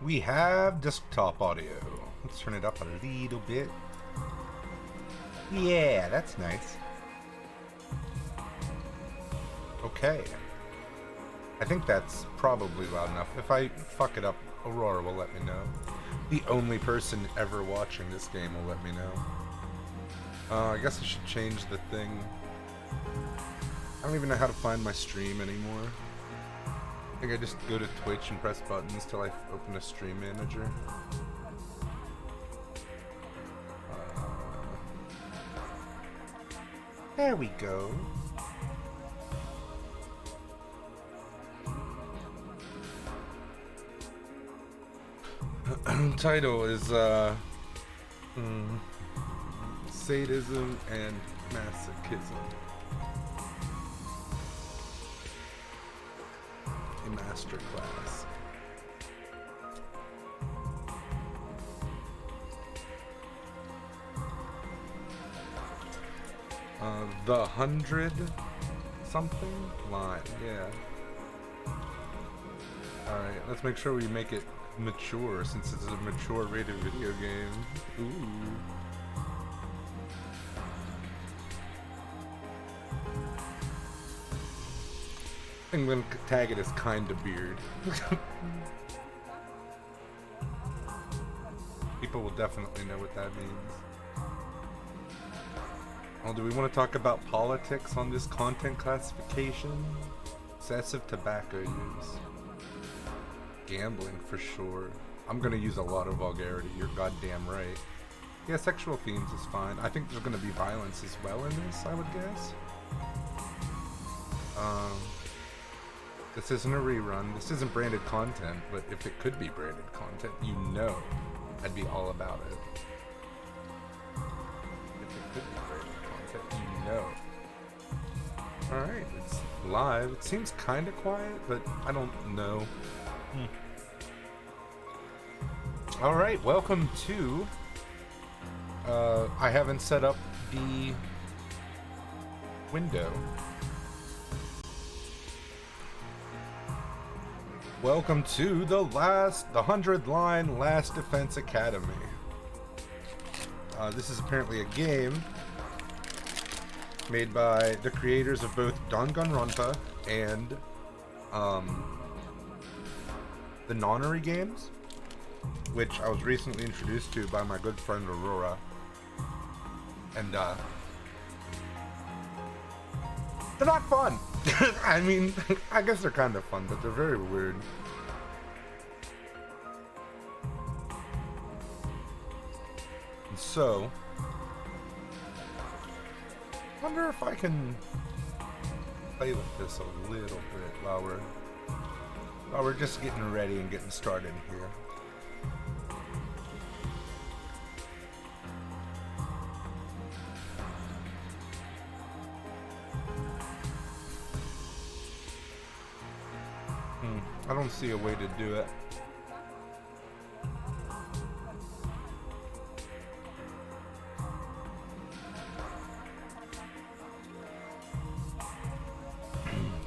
We have desktop audio. Let's turn it up a little bit. Yeah, that's nice. Okay. I think that's probably loud enough. If I fuck it up, Aurora will let me know. The only person ever watching this game will let me know. I guess I should change the thing. I don't even know how to find my stream anymore. I think I just go to Twitch and press buttons till I open a stream manager. There we go. Title is sadism and masochism. A masterclass. The 100 something line, yeah. Alright, let's make sure we make it mature since it's a mature rated video game. Ooh. I'm gonna tag it as kinda beard. People will definitely know what that means. Oh, do we want to talk about politics on this content classification? Excessive tobacco use. Gambling for sure. I'm gonna use a lot of vulgarity, you're goddamn right. Yeah, sexual themes is fine. I think there's gonna be violence as well in this, I would guess. This isn't a rerun, this isn't branded content, but if it could be branded content, you know I'd be all about it. If it could be branded content, you know. Alright, it's live. It seems kinda quiet, but I don't know. Alright, welcome to... I haven't set up the window. Welcome to the 100 line Last Defense Academy. This is apparently a game made by the creators of both Danganronpa and the Nonary games, which I was recently introduced to by my good friend Aurora. And they're not fun. I mean, I guess they're kind of fun, but they're very weird. And so, I wonder if I can play with this a little bit while we're just getting ready and getting started here. I don't see a way to do it.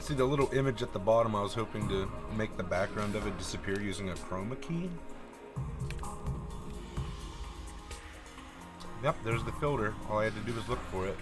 See the little image at the bottom, I was hoping to make the background of it disappear using a chroma key. Yep, there's the filter. All I had to do was look for it.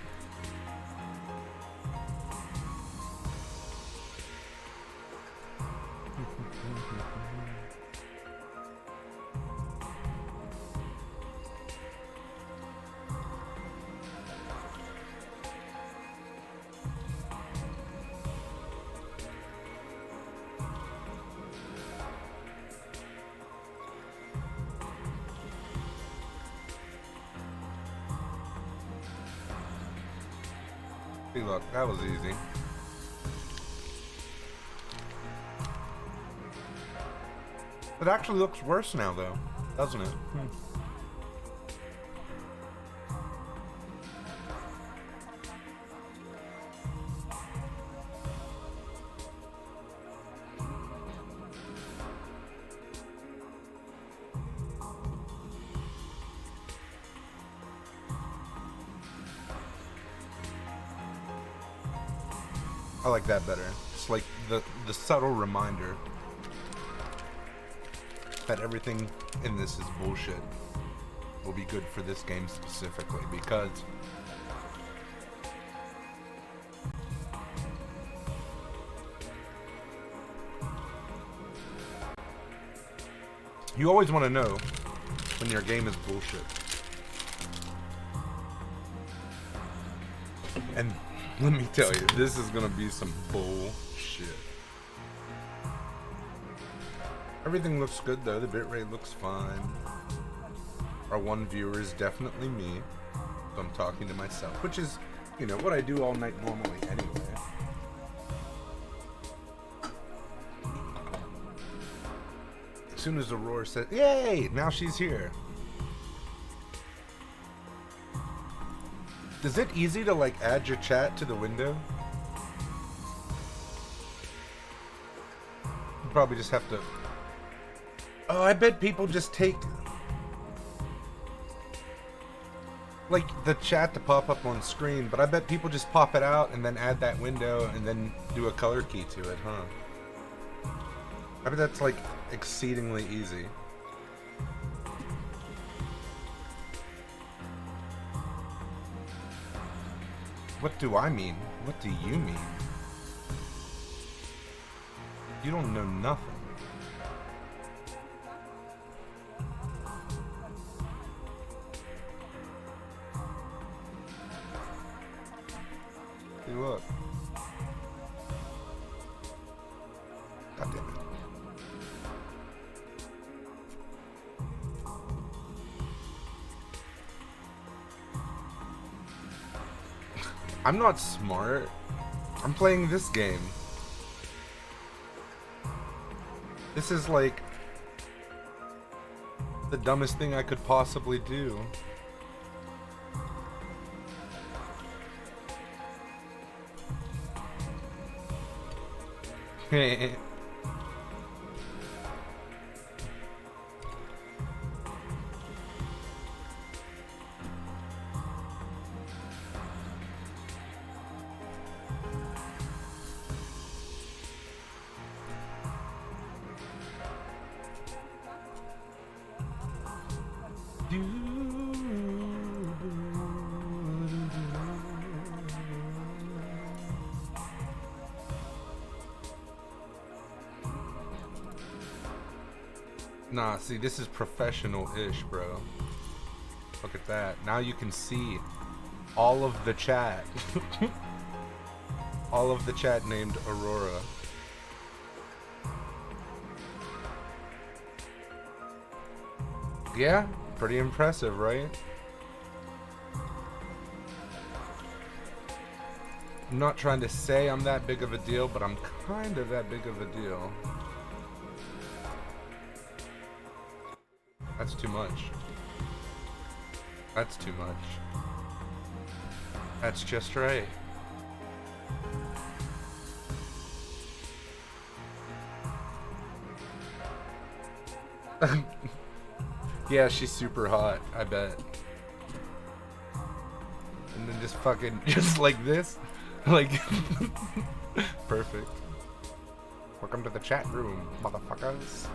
See, look, that was easy. It actually looks worse now, though, doesn't it? I like that better. It's like the subtle reminder. that everything in this is bullshit will be good for this game specifically, because you always want to know when your game is bullshit. And let me tell you, this is gonna be some bullshit. Everything looks good though, the bitrate looks fine. Our one viewer is definitely me, so I'm talking to myself, which is, you know, what I do all night normally anyway. As soon as Aurora said, yay, now she's here. Is it easy to like add your chat to the window? You probably just have to... Oh, I bet people just take like the chat to pop up on screen, but I bet people just pop it out and then add that window and then do a color key to it, huh? I bet that's like exceedingly easy. What do I mean? What do you mean? You don't know nothing. Hey, look. God damn it. I'm not smart. I'm playing this game. This is like the dumbest thing I could possibly do. Nah, see, this is professional-ish, bro. Look at that. Now you can see all of the chat. All of the chat named Aurora. Yeah, pretty impressive, right? I'm not trying to say I'm that big of a deal, but I'm kind of that big of a deal. That's too much. That's too much. That's just right. Yeah, she's super hot, I bet. And then just fucking, just like this. Like, perfect. Welcome to the chat room, motherfuckers.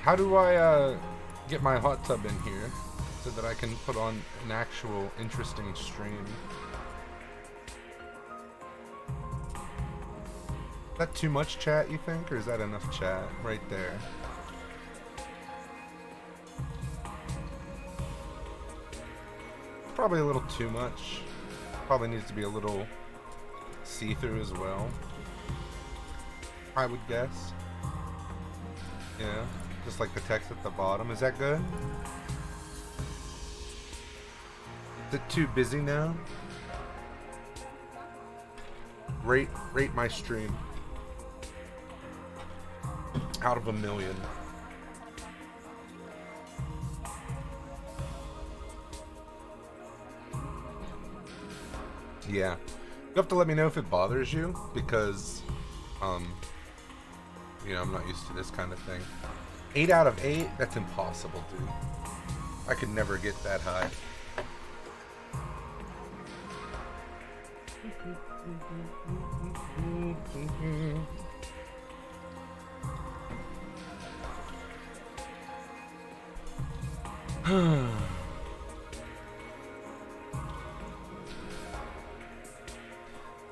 How do I get my hot tub in here so that I can put on an actual interesting stream? Is that too much chat, you think? Or is that enough chat right there? Probably a little too much. Probably needs to be a little see-through as well, I would guess. Yeah. Just like the text at the bottom. Is that good? Is it too busy now? Rate my stream. Out of 1,000,000. Yeah. You have to let me know if it bothers you, because, you know, I'm not used to this kind of thing. 8 out of 8? That's impossible, dude. I could never get that high.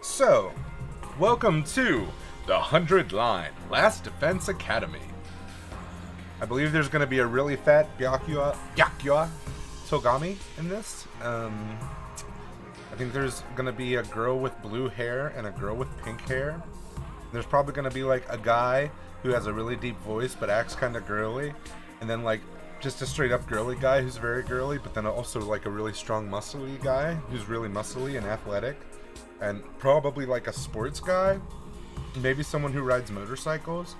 So, welcome to the 100 Line Last Defense Academy. I believe there's going to be a really fat Byakuya Togami in this. I think there's going to be a girl with blue hair and a girl with pink hair. There's probably going to be like a guy who has a really deep voice but acts kind of girly. And then like just a straight up girly guy who's very girly, but then also like a really strong muscly guy who's really muscly and athletic. And probably like a sports guy, maybe someone who rides motorcycles.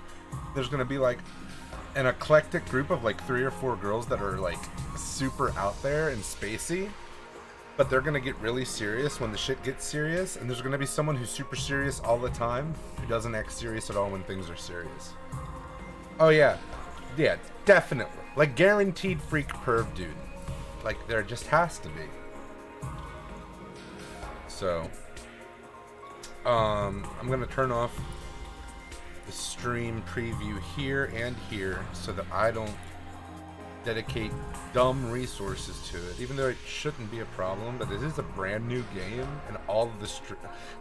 There's gonna be like an eclectic group of like 3 or 4 girls that are like super out there and spacey, but they're gonna get really serious when the shit gets serious. And there's gonna be someone who's super serious all the time who doesn't act serious at all when things are serious. Oh yeah, definitely, like guaranteed freak perv dude. Like there just has to be. So I'm gonna turn off the stream preview here and here so that I don't dedicate dumb resources to it, even though it shouldn't be a problem. But this is a brand new game, and all of the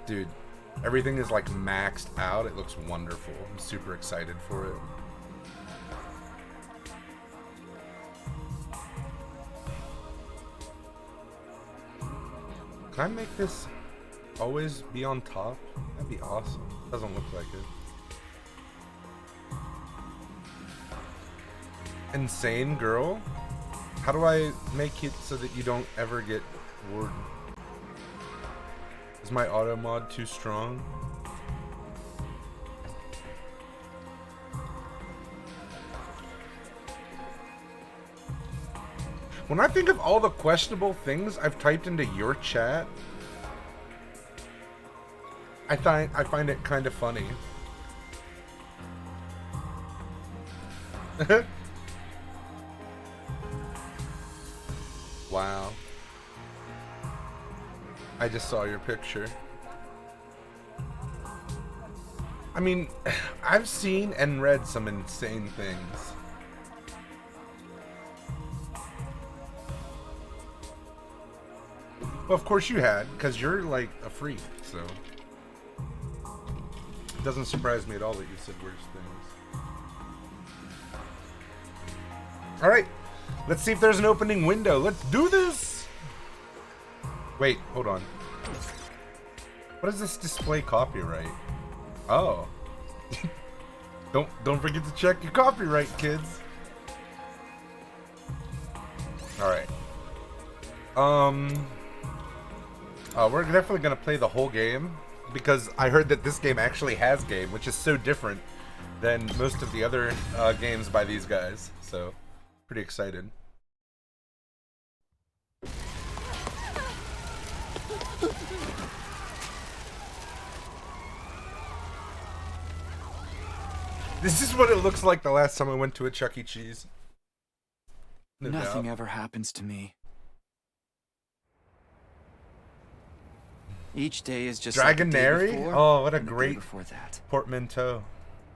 dude, everything is like maxed out. It looks wonderful. I'm super excited for it. Can I make this always be on top? That'd be awesome. Doesn't look like it. Insane girl? How do I make it so that you don't ever get bored? Is my auto mod too strong? When I think of all the questionable things I've typed into your chat, I find it kind of funny. Wow. I just saw your picture. I mean, I've seen and read some insane things. Well, of course you had, because you're like a freak, so it doesn't surprise me at all that you said worse things. Alright, let's see if there's an opening window. Let's do this! Wait, hold on. What does this display copyright? Oh. Don't forget to check your copyright, kids. Alright. We're definitely gonna play the whole game, because I heard that this game actually has game, which is so different than most of the other games by these guys. So, pretty excited. This is what it looks like the last time I went to a Chuck E. Cheese. No Nothing doubt. ever happens to me. Each day is just Dragonary? like the day before, Oh, what a and the day great before that. portmanteau.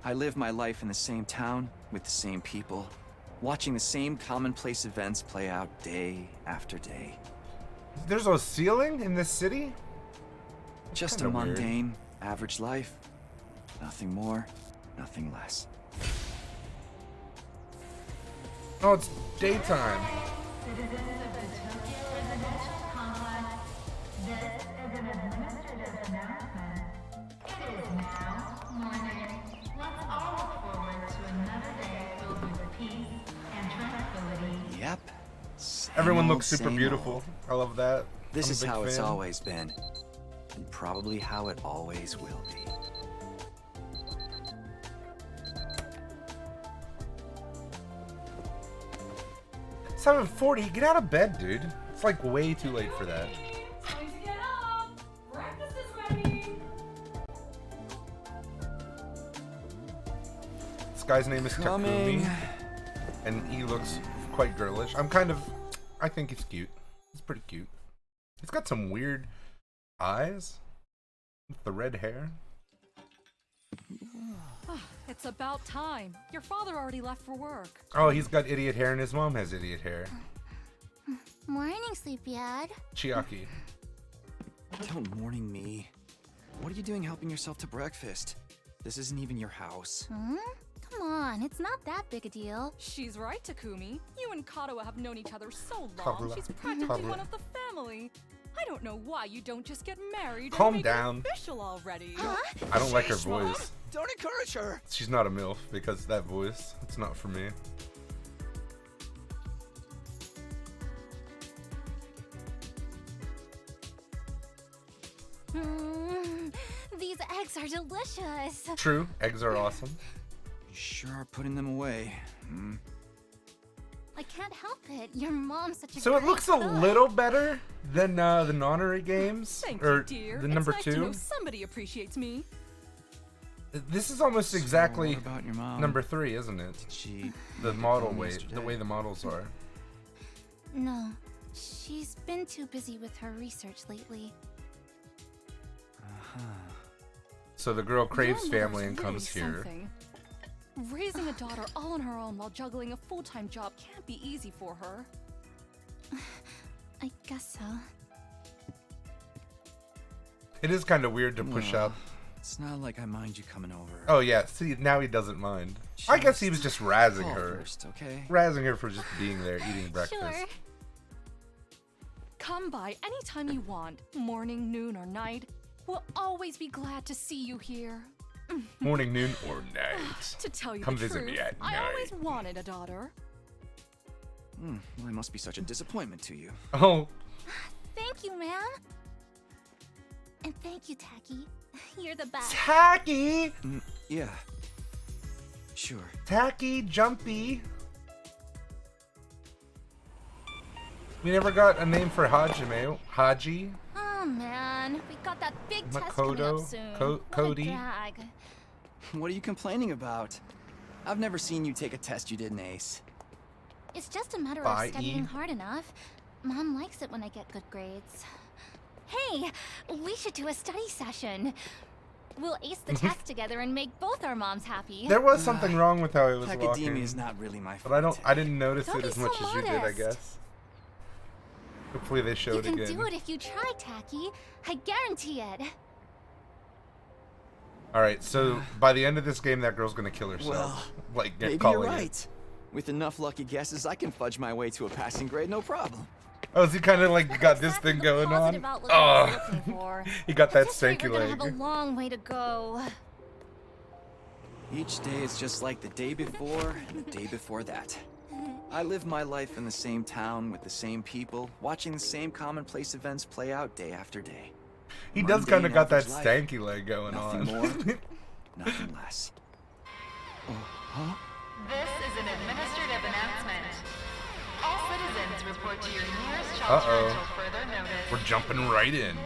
I live my life in the same town with the same people, watching the same commonplace events play out day after day. There's a ceiling in this city? Just a Kinda weird. mundane, average life. Nothing more, nothing less. Oh, it's daytime. Citizens of the Tokyo Residential Complex, this is an administrative announcement. It is now morning. Let's all look forward to another day filled with peace and tranquility. Yep. Same Everyone old, looks super same beautiful. old. I love that. This I'm a is big how it's fan. always been, and probably how it always will be. 7:40. Get out of bed, dude. It's like way too late for that. Time to get up! Breakfast is ready! This guy's name is Coming. Takumi, and he looks quite girlish. I think he's cute. He's pretty cute. He's got some weird eyes. The red hair? It's about time. Your father already left for work. Oh, he's got idiot hair and his mom has idiot hair. Morning, Sleepyhead. Chiaki. Don't morning me. What are you doing helping yourself to breakfast? This isn't even your house. Come on, it's not that big a deal. She's right, Takumi. You and Kadoa have known each other so long. Kabla. She's practically Kabla. one of the family. I don't know why you don't just get married Calm and make down. it official already. I don't like her Sheesh, Mom. voice. Don't encourage her. She's not a MILF because that voice, it's not for me. These eggs are delicious. True, eggs are awesome. You sure are putting them away. I can't help it. Your mom's such a So it great looks a cook. little better than the Nonary games, Thank or you, dear. the number it's nice to know 2. somebody appreciates me. This is almost exactly So what about your mom? number 3, isn't it? Did she The make it model home way, yesterday? the way the models are. No, she's been too busy with her research lately. So the girl craves Your mother's family and really comes here. something. Raising a daughter all on her own while juggling a full-time job can't be easy for her. I guess so. It is kind of weird to push Well, up. It's not like I mind you coming over. Oh yeah, see now he doesn't mind. I guess he was just razzing Call her. first, okay? Razzing her for just being there eating breakfast. Sure. Come by anytime you want, morning, noon, or night. We'll always be glad to see you here. Morning, noon, or night. To tell you Come the visit truth, me at I night. always wanted a daughter. Well, I must be such a disappointment to you. Oh, Thank you, ma'am. And thank you, Tacky. You're the best. tacky, Yeah. Sure. tacky, jumpy. We never got a name for Hajime. Haji? Oh man, we got that big test coming Makoto? up soon. Co- What a Cody? drag. What are you complaining about? I've never seen you take a test you didn't ace. It's just a matter Bye, of studying Eve. hard enough. Mom likes it when I get good grades. Hey, we should do a study session. We'll ace the test together and make both our moms happy. There was something wrong with how it was Academia walking. is not really my But I forte. didn't notice Don't it be as much so as you did, I modest. guess. Hopefully they You showed can again. do it if you try, Tacky. I guarantee it. Alright, so by the end of this game, that girl's gonna kill herself. Well, like, get Maybe calling you're it. right. With enough lucky guesses, I can fudge my way to a passing grade, no problem. Oh, is he kind of like got this Exactly thing the going on? positive outlook I was Oh, looking for. he got that At this rate, stanky we're gonna have a leg. long way to go. Each day is just like the day before and the day before that. I live my life in the same town with the same people, watching the same commonplace events play out day after day. He does kind of got that Mundane average stanky leg going Nothing on. more, nothing less. Oh, huh? This is an administrative announcement. All citizens report to your nearest shelter Uh-oh. until further notice. We're jumping right in.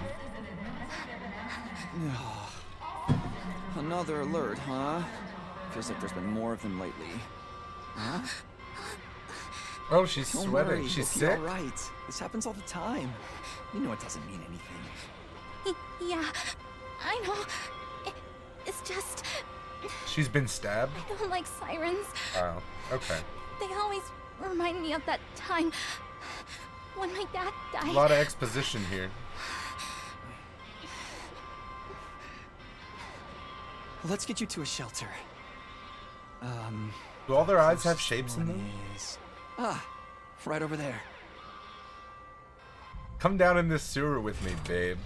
Another alert, huh? Feels like there's been more of them lately. Huh? Oh, she's Don't sweating. worry, She's you'll be sick. all right. This happens all the time. You know it doesn't mean anything. Yeah, I know. It's just, She's been stabbed. I don't like sirens. Oh, okay. They always remind me of that time when my dad A died. lot of exposition here. Let's get you to a shelter. Do all their eyes have shapes in them? Is... Ah, right over there. Come down in this sewer with me, babe.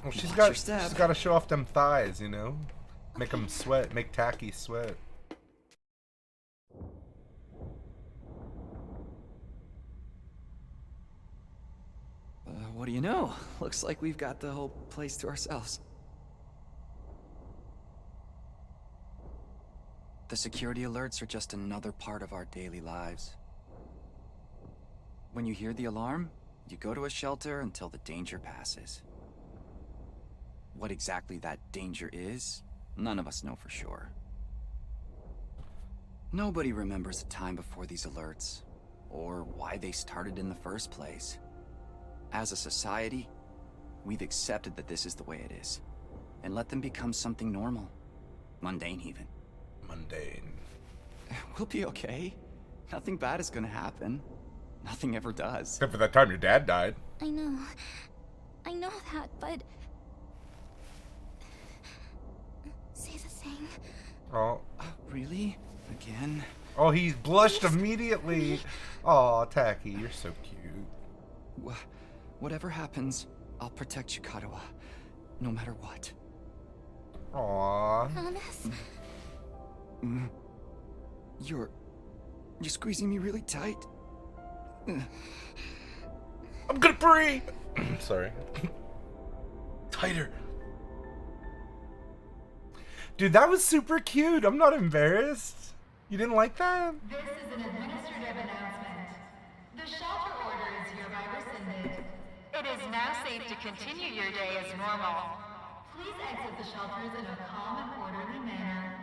Well, she's Watch got your step. she's got to show off them thighs, you know, make them sweat, make Tacky sweat. What do you know? Looks like we've got the whole place to ourselves. The security alerts are just another part of our daily lives. When you hear the alarm, you go to a shelter until the danger passes. What exactly that danger is, none of us know for sure. Nobody remembers a time before these alerts, or why they started in the first place. As a society, we've accepted that this is the way it is, and let them become something normal. Mundane, even. Mundane. We'll be okay. Nothing bad is gonna happen. Nothing ever does. Except for that time your dad died. I know that, but... Say the thing. Oh. Really? Again? Oh, he blushed immediately. Oh, Tacky, you're so cute. Whatever happens, I'll protect you, Kadoa. No matter what. Aw. Promise? You're squeezing me really tight. I'm gonna breathe. Sorry. Tighter. Dude, that was super cute. I'm not embarrassed. You didn't like that? This is an administrative announcement. The shelter order is hereby rescinded. It is now safe to continue your day as normal. Please exit the shelters in a calm and orderly manner.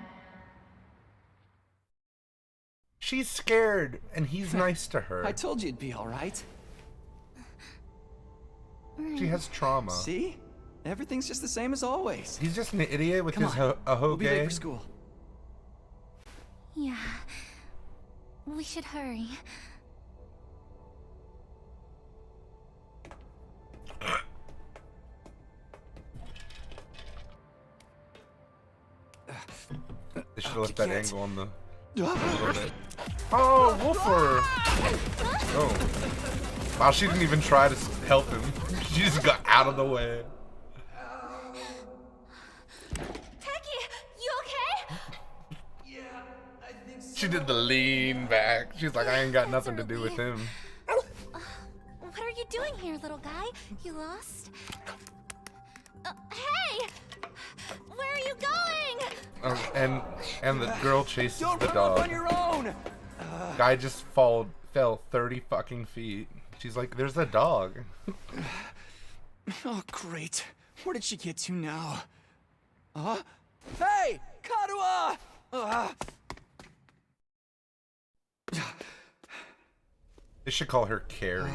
She's scared, and he's nice to her. I told you it'd be alright. She has trauma. See? Everything's just the same as always. He's just an idiot with Come his on. We'll be late ahoge. for school. Yeah. We should hurry. They should have left that can't. angle on the... Oh, Wolfer! Oh. Wow, she didn't even try to help him. She just got out of the way. Tacky, you okay? Yeah, I think so. She did the lean back. She's like, I ain't got nothing to do with him. What are you doing here, little guy? You lost? Hey! Where are you going? And the girl chases Don't the run off dog. on your own! Guy just fell 30 fucking feet. She's like, there's a dog. Oh, great. Where did she get to now? Hey! Kadoa! They should call her Carrie.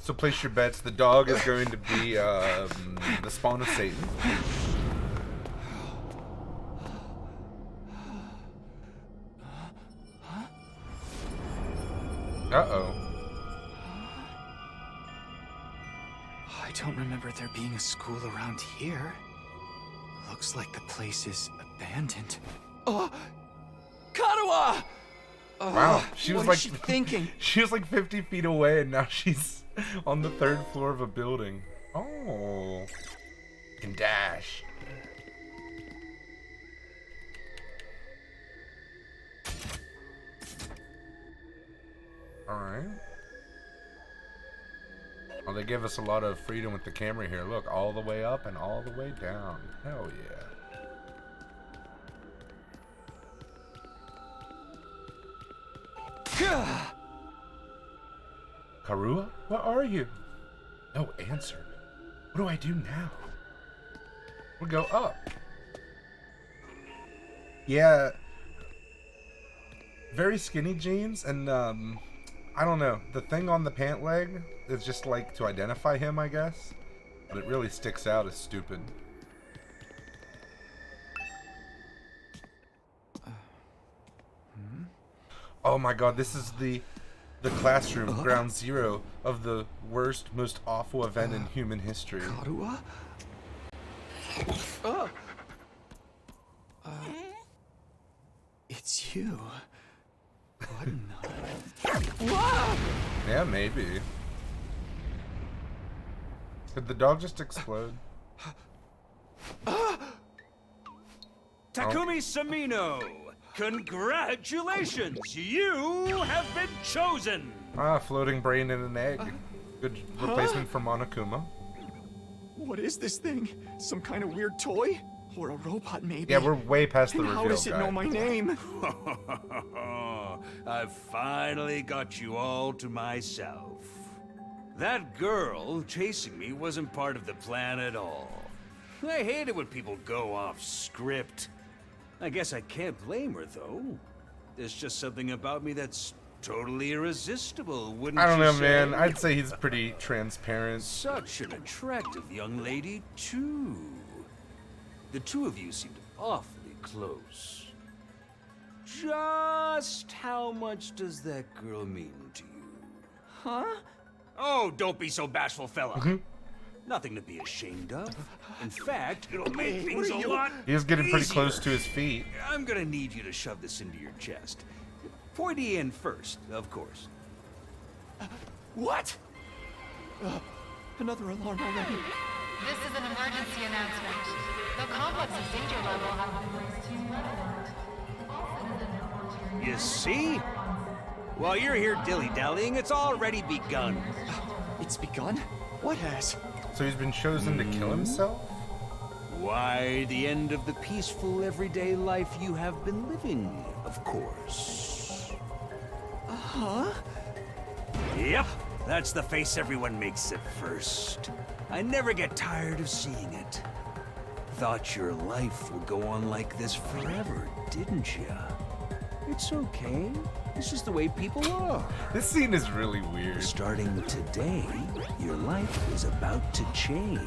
So place your bets. The dog is going to be the spawn of Satan. Uh-oh. I don't remember there being a school around here. Looks like the place is abandoned. Oh! Kadoa! Wow, she was what like is she thinking? She was like 50 feet away, and now she's on the 3rd floor of a building. Oh, you can dash. All right. Well, they give us a lot of freedom with the camera here. Look, all the way up and all the way down. Hell yeah. Karua? What are you? No answer. What do I do now? We'll go up. Yeah. Very skinny jeans, and I don't know. The thing on the pant leg is just like to identify him, I guess. But it really sticks out as stupid. Oh my god, this is the classroom, ground zero of the worst, most awful event in human history. Kadoa? It's you. What in the... Yeah, maybe. Did the dog just explode? Takumi Samino, congratulations! You have been chosen! Ah, floating brain in an egg. Good replacement for Monokuma. What is this thing? Some kind of weird toy? Or a robot, maybe? Yeah, we're way past the And reveal, how does it guy. know my name? I've finally got you all to myself. That girl chasing me wasn't part of the plan at all. I hate it when people go off script. I guess I can't blame her, though. There's just something about me that's totally irresistible, wouldn't you say? I don't know, man. I'd say he's pretty transparent. Such an attractive young lady, too. The two of you seemed awfully close. Just how much does that girl mean to you? Huh? Oh, don't be so bashful, fella. Nothing to be ashamed of. In fact, it'll make things a lot He's getting pretty easier. close to his feet. I'm gonna need you to shove this into your chest. Pointy end first, of course. What? Another alarm already. This is an emergency announcement. The complex's danger level has been raised to red alert. All citizens report to your You see? While you're here dilly-dallying, it's already begun. It's begun? What has? So he's been chosen to kill himself? Why, the end of the peaceful, everyday life you have been living, of course. Huh? Yep, that's the face everyone makes at first. I never get tired of seeing it. Thought your life would go on like this forever, didn't you? It's okay. This is the way people are. This scene is really weird. Starting today, your life is about to change.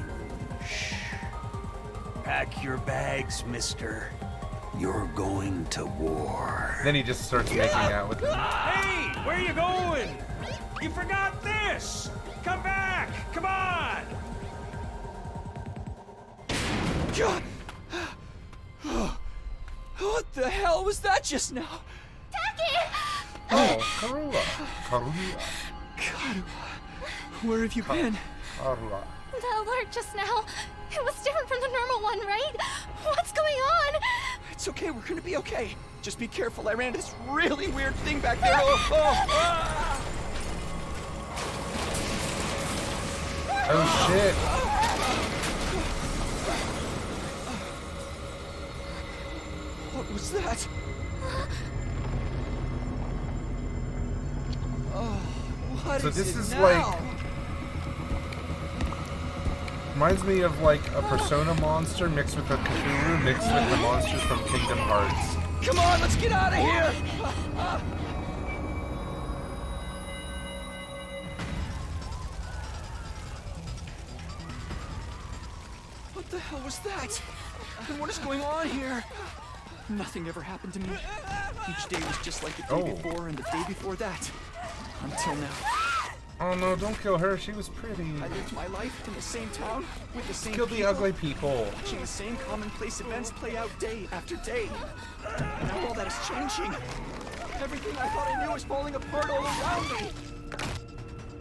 Pack your bags, mister. You're going to war. Then he just starts making out with him. Hey, where are you going? You forgot this! Come back! Come on! What the hell was that just now? Oh, Karua. Karua. God, where have you been? Karua. The alert just now. It was different from the normal one, right? What's going on? It's okay, we're gonna be okay. Just be careful, I ran into this really weird thing back there. Ah! Oh shit. What was that? Oh, what So is this it is now? like- Reminds me of like a Persona monster mixed with a Cthulhu mixed with the monsters from Kingdom Hearts. Come on, let's get out of here! What the hell was that? And what is going on here? Nothing ever happened to me. Each day was just like the day before and the day before that. Until now. Oh no, don't kill her. She was pretty. I lived my life in the same town, with the same Kill the people, ugly people. watching the same commonplace events play out day after day. Now all that is changing. Everything I thought I knew is falling apart all around me.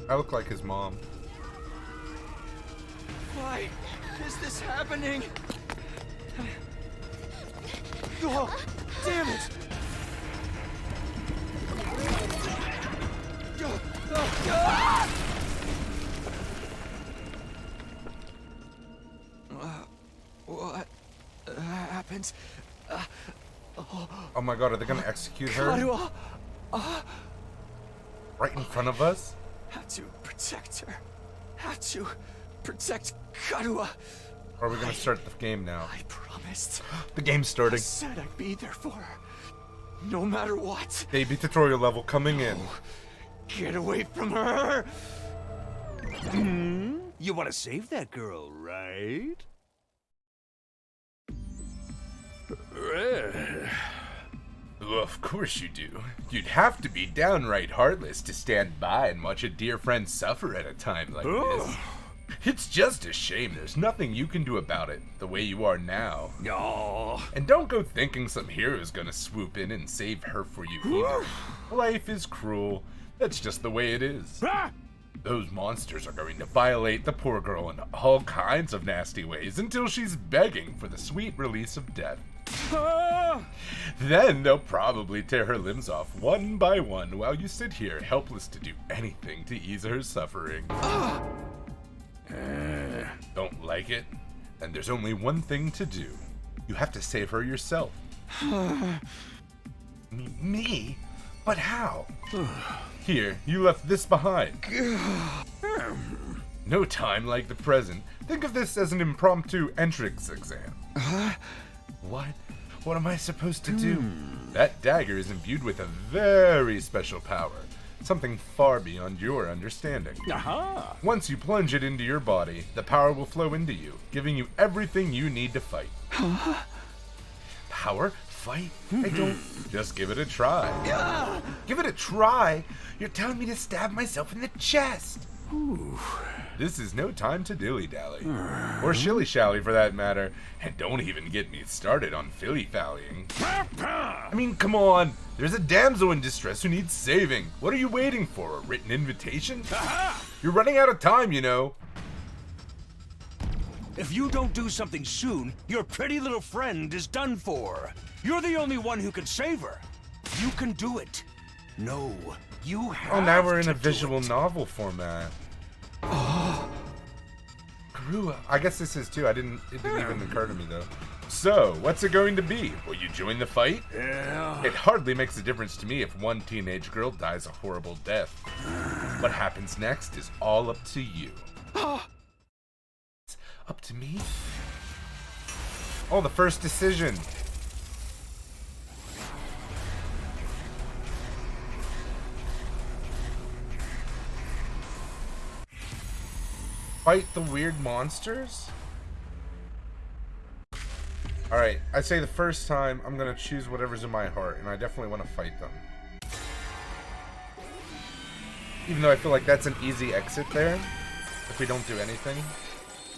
I look like his mom. Why is this happening? Oh, damn it! What happened? Oh my god, are they gonna execute her? Karua, Right in front of us? have to protect her. Have to protect Karua. Or are we gonna start the game now? I promised. The game's I starting. said I'd be there for her. No matter what. Baby tutorial level coming in. Get away from her! You want to save that girl, right? Well, of course you do. You'd have to be downright heartless to stand by and watch a dear friend suffer at a time like this. It's just a shame there's nothing you can do about it, the way you are now. Oh, And don't go thinking some hero's gonna swoop in and save her for you either. Life is cruel. That's just the way it is. Those monsters are going to violate the poor girl in all kinds of nasty ways until she's begging for the sweet release of death. Then they'll probably tear her limbs off one by one while you sit here helpless to do anything to ease her suffering. Don't like it? Then there's only one thing to do. You have to save her yourself. Me? But how? Here, you left this behind. No time like the present. Think of this as an impromptu entrance exam. What? What am I supposed to do? That dagger is imbued with a very special power. Something far beyond your understanding. Aha! Once you plunge it into your body, the power will flow into you, giving you everything you need to fight. Power? Fight? I don't. Just give it a try. Give it a try? You're telling me to stab myself in the chest. This is no time to dilly-dally. Or shilly-shally for that matter. And don't even get me started on filly-fallying. I mean, come on. There's a damsel in distress who needs saving. What are you waiting for? A written invitation? You're running out of time, you know. If you don't do something soon, your pretty little friend is done for. You're the only one who can save her. You can do it. No, you have Oh, now we're in to a do visual it. novel format. Karua. I guess this is too. It didn't even occur to me though. So, what's it going to be? Will you join the fight? Yeah. It hardly makes a difference to me if one teenage girl dies a horrible death. What happens next is all up to you. It's up to me? Oh, the first decision. Fight the weird monsters? Alright, I say the first time I'm gonna choose whatever's in my heart, and I definitely want to fight them. Even though I feel like that's an easy exit there, if we don't do anything.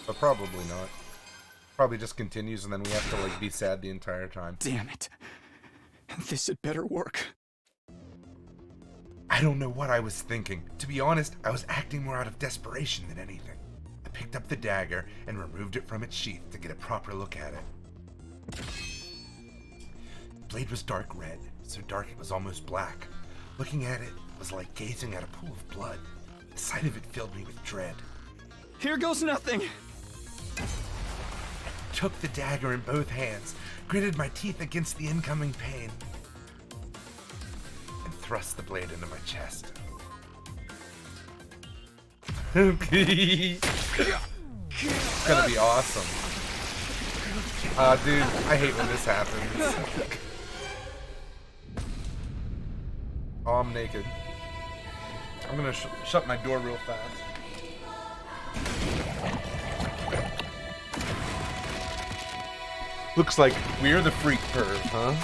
But probably not. Probably just continues and then we have to like be sad the entire time. Damn it. This had better work. I don't know what I was thinking. To be honest, I was acting more out of desperation than anything. I picked up the dagger and removed it from its sheath to get a proper look at it. The blade was dark red, so dark it was almost black. Looking at it was like gazing at a pool of blood. The sight of it filled me with dread. Here goes nothing. I took the dagger in both hands, gritted my teeth against the incoming pain, and thrust the blade into my chest. It's gonna be awesome. Dude, I hate when this happens. Oh, I'm naked. I'm gonna shut my door real fast. Looks like we're the freak perv, huh?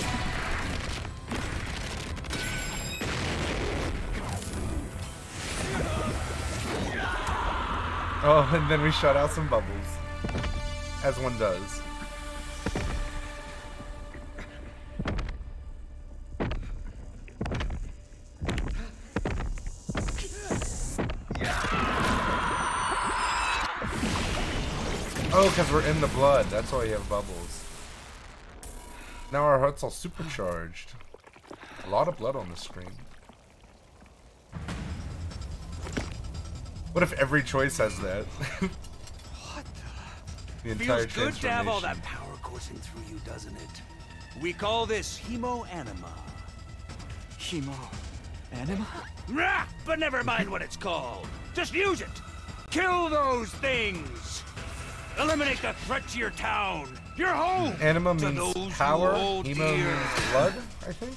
Oh, and then we shut out some bubbles. As one does. Oh, because we're in the blood. That's why you have bubbles. Now our heart's all supercharged. A lot of blood on the screen. What if every choice has that? What The entire Feels good to have all transformation. that power coursing through you, doesn't it? We call this hemo-anima. Hemo. Anima? Rah! But never mind what it's called. Just use it. Kill those things. Eliminate the threat to your town, your home. Anima To means those power, who hold hemo dear. means blood, I think.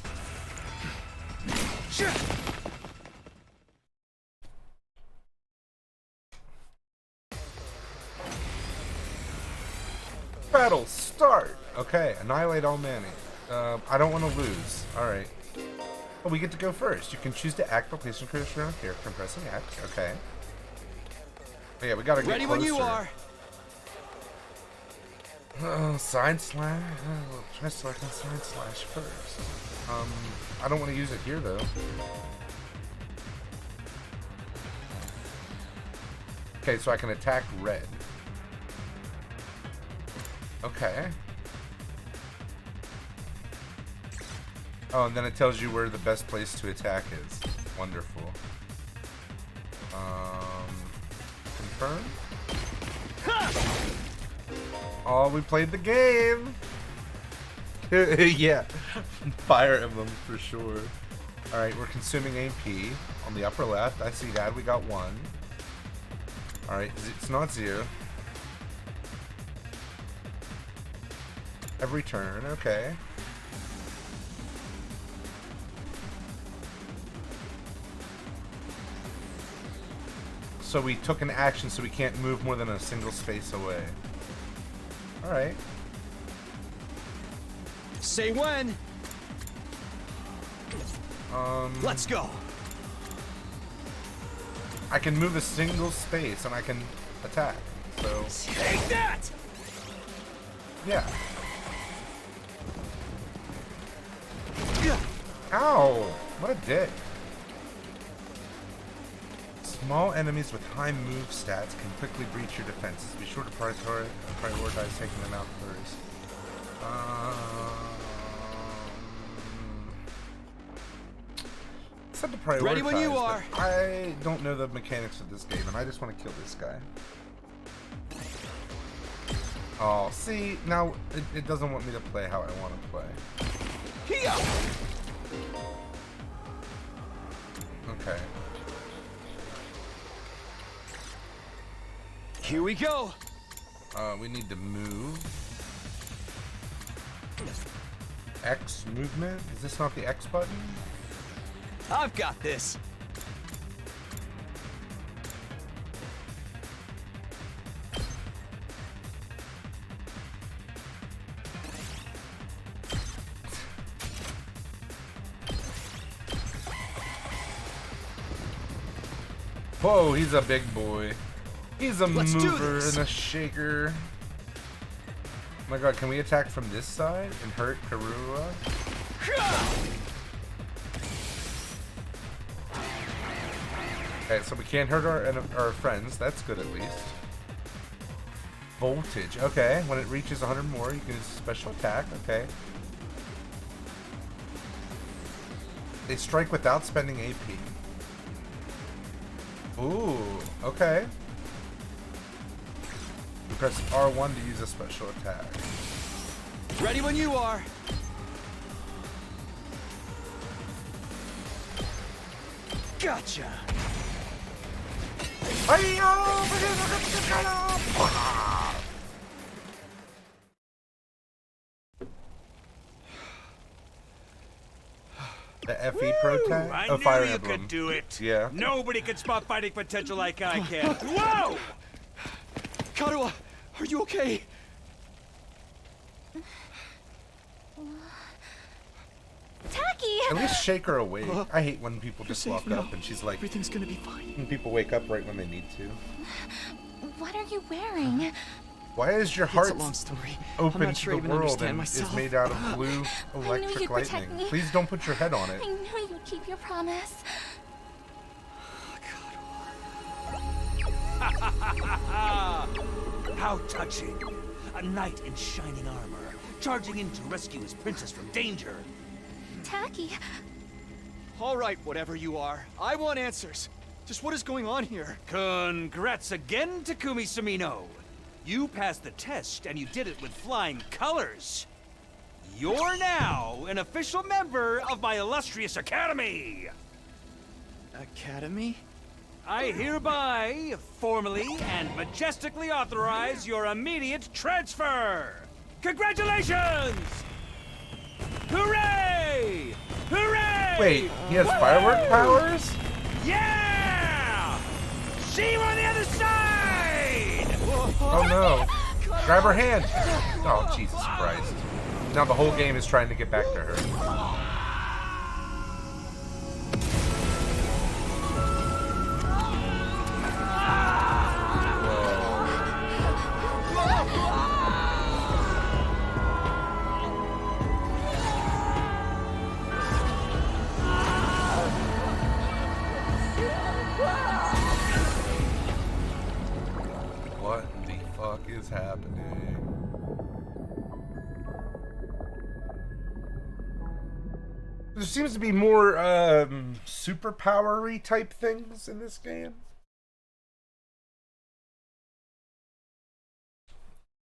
Battle start! Okay, annihilate all Manny. I don't want to lose. Alright. Oh, we get to go first. You can choose to act by placing your cursor on a character and pressing X. Okay. Oh, yeah, we gotta get Ready closer. when you are. Side slash? Try selecting side slash first. I don't want to use it here, though. Okay, so I can attack red. Okay. Oh, and then it tells you where the best place to attack is. Wonderful. Confirm? Oh, we played the game! Yeah. Fire Emblem for sure. Alright, we're consuming AP on the upper left. I see that. We got one. Alright, it's not 0. Every turn, okay. So we took an action so we can't move more than a single space away. Alright. Say when. Let's go. I can move a single space and I can attack. So Take that! yeah. Ow! What a dick. Small enemies with high move stats can quickly breach your defenses. Be sure to prioritize taking them out first. Said to prioritize. Ready when you are. I don't know the mechanics of this game, and I just want to kill this guy. Oh, see, now it doesn't want me to play how I want to play. Here. Okay. Here we go. We need to move. X movement? Is this not the X button? I've got this. Whoa, he's a big boy. He's a Let's do mover this. and a shaker. Oh my god, can we attack from this side and hurt Karua? Okay, so we can't hurt our friends. That's good at least. Voltage. Okay, when it reaches 100 more, you can use a special attack. Okay. They strike without spending AP. Ooh, okay. You press R1 to use a special attack. Ready when you are. Gotcha. The FE Pro tag? I Oh, knew Fire you Emblem. could do it. Yeah. Nobody can spot fighting potential like I can. Whoa! Karua, are you okay? Tacky! At least shake her awake. I hate when people just safe walk now. up and she's like, Everything's gonna be fine. when people wake up right when they need to. What are you wearing? Why is your It's heart a long story. open I'm not to sure I the even world understand and myself. is made out of blue knew electric you'd protect lightning? me. Please don't put your head on it. I knew you'd keep your promise. How touching. A knight in shining armor, charging in to rescue his princess from danger. Tacky, All right, whatever you are. I want answers. Just what is going on here? Congrats again, Takumi Sumino. You passed the test, and you did it with flying colors. You're now an official member of my illustrious academy. Academy? I hereby, formally and majestically authorize your immediate transfer. Congratulations! Hooray! Hooray! Wait, he has firework powers? Yeah! See you on the other side! Oh no. Grab her hand. Oh, Jesus Christ. Now the whole game is trying to get back to her. What the fuck is happening? There seems to be more superpower-y type things in this game.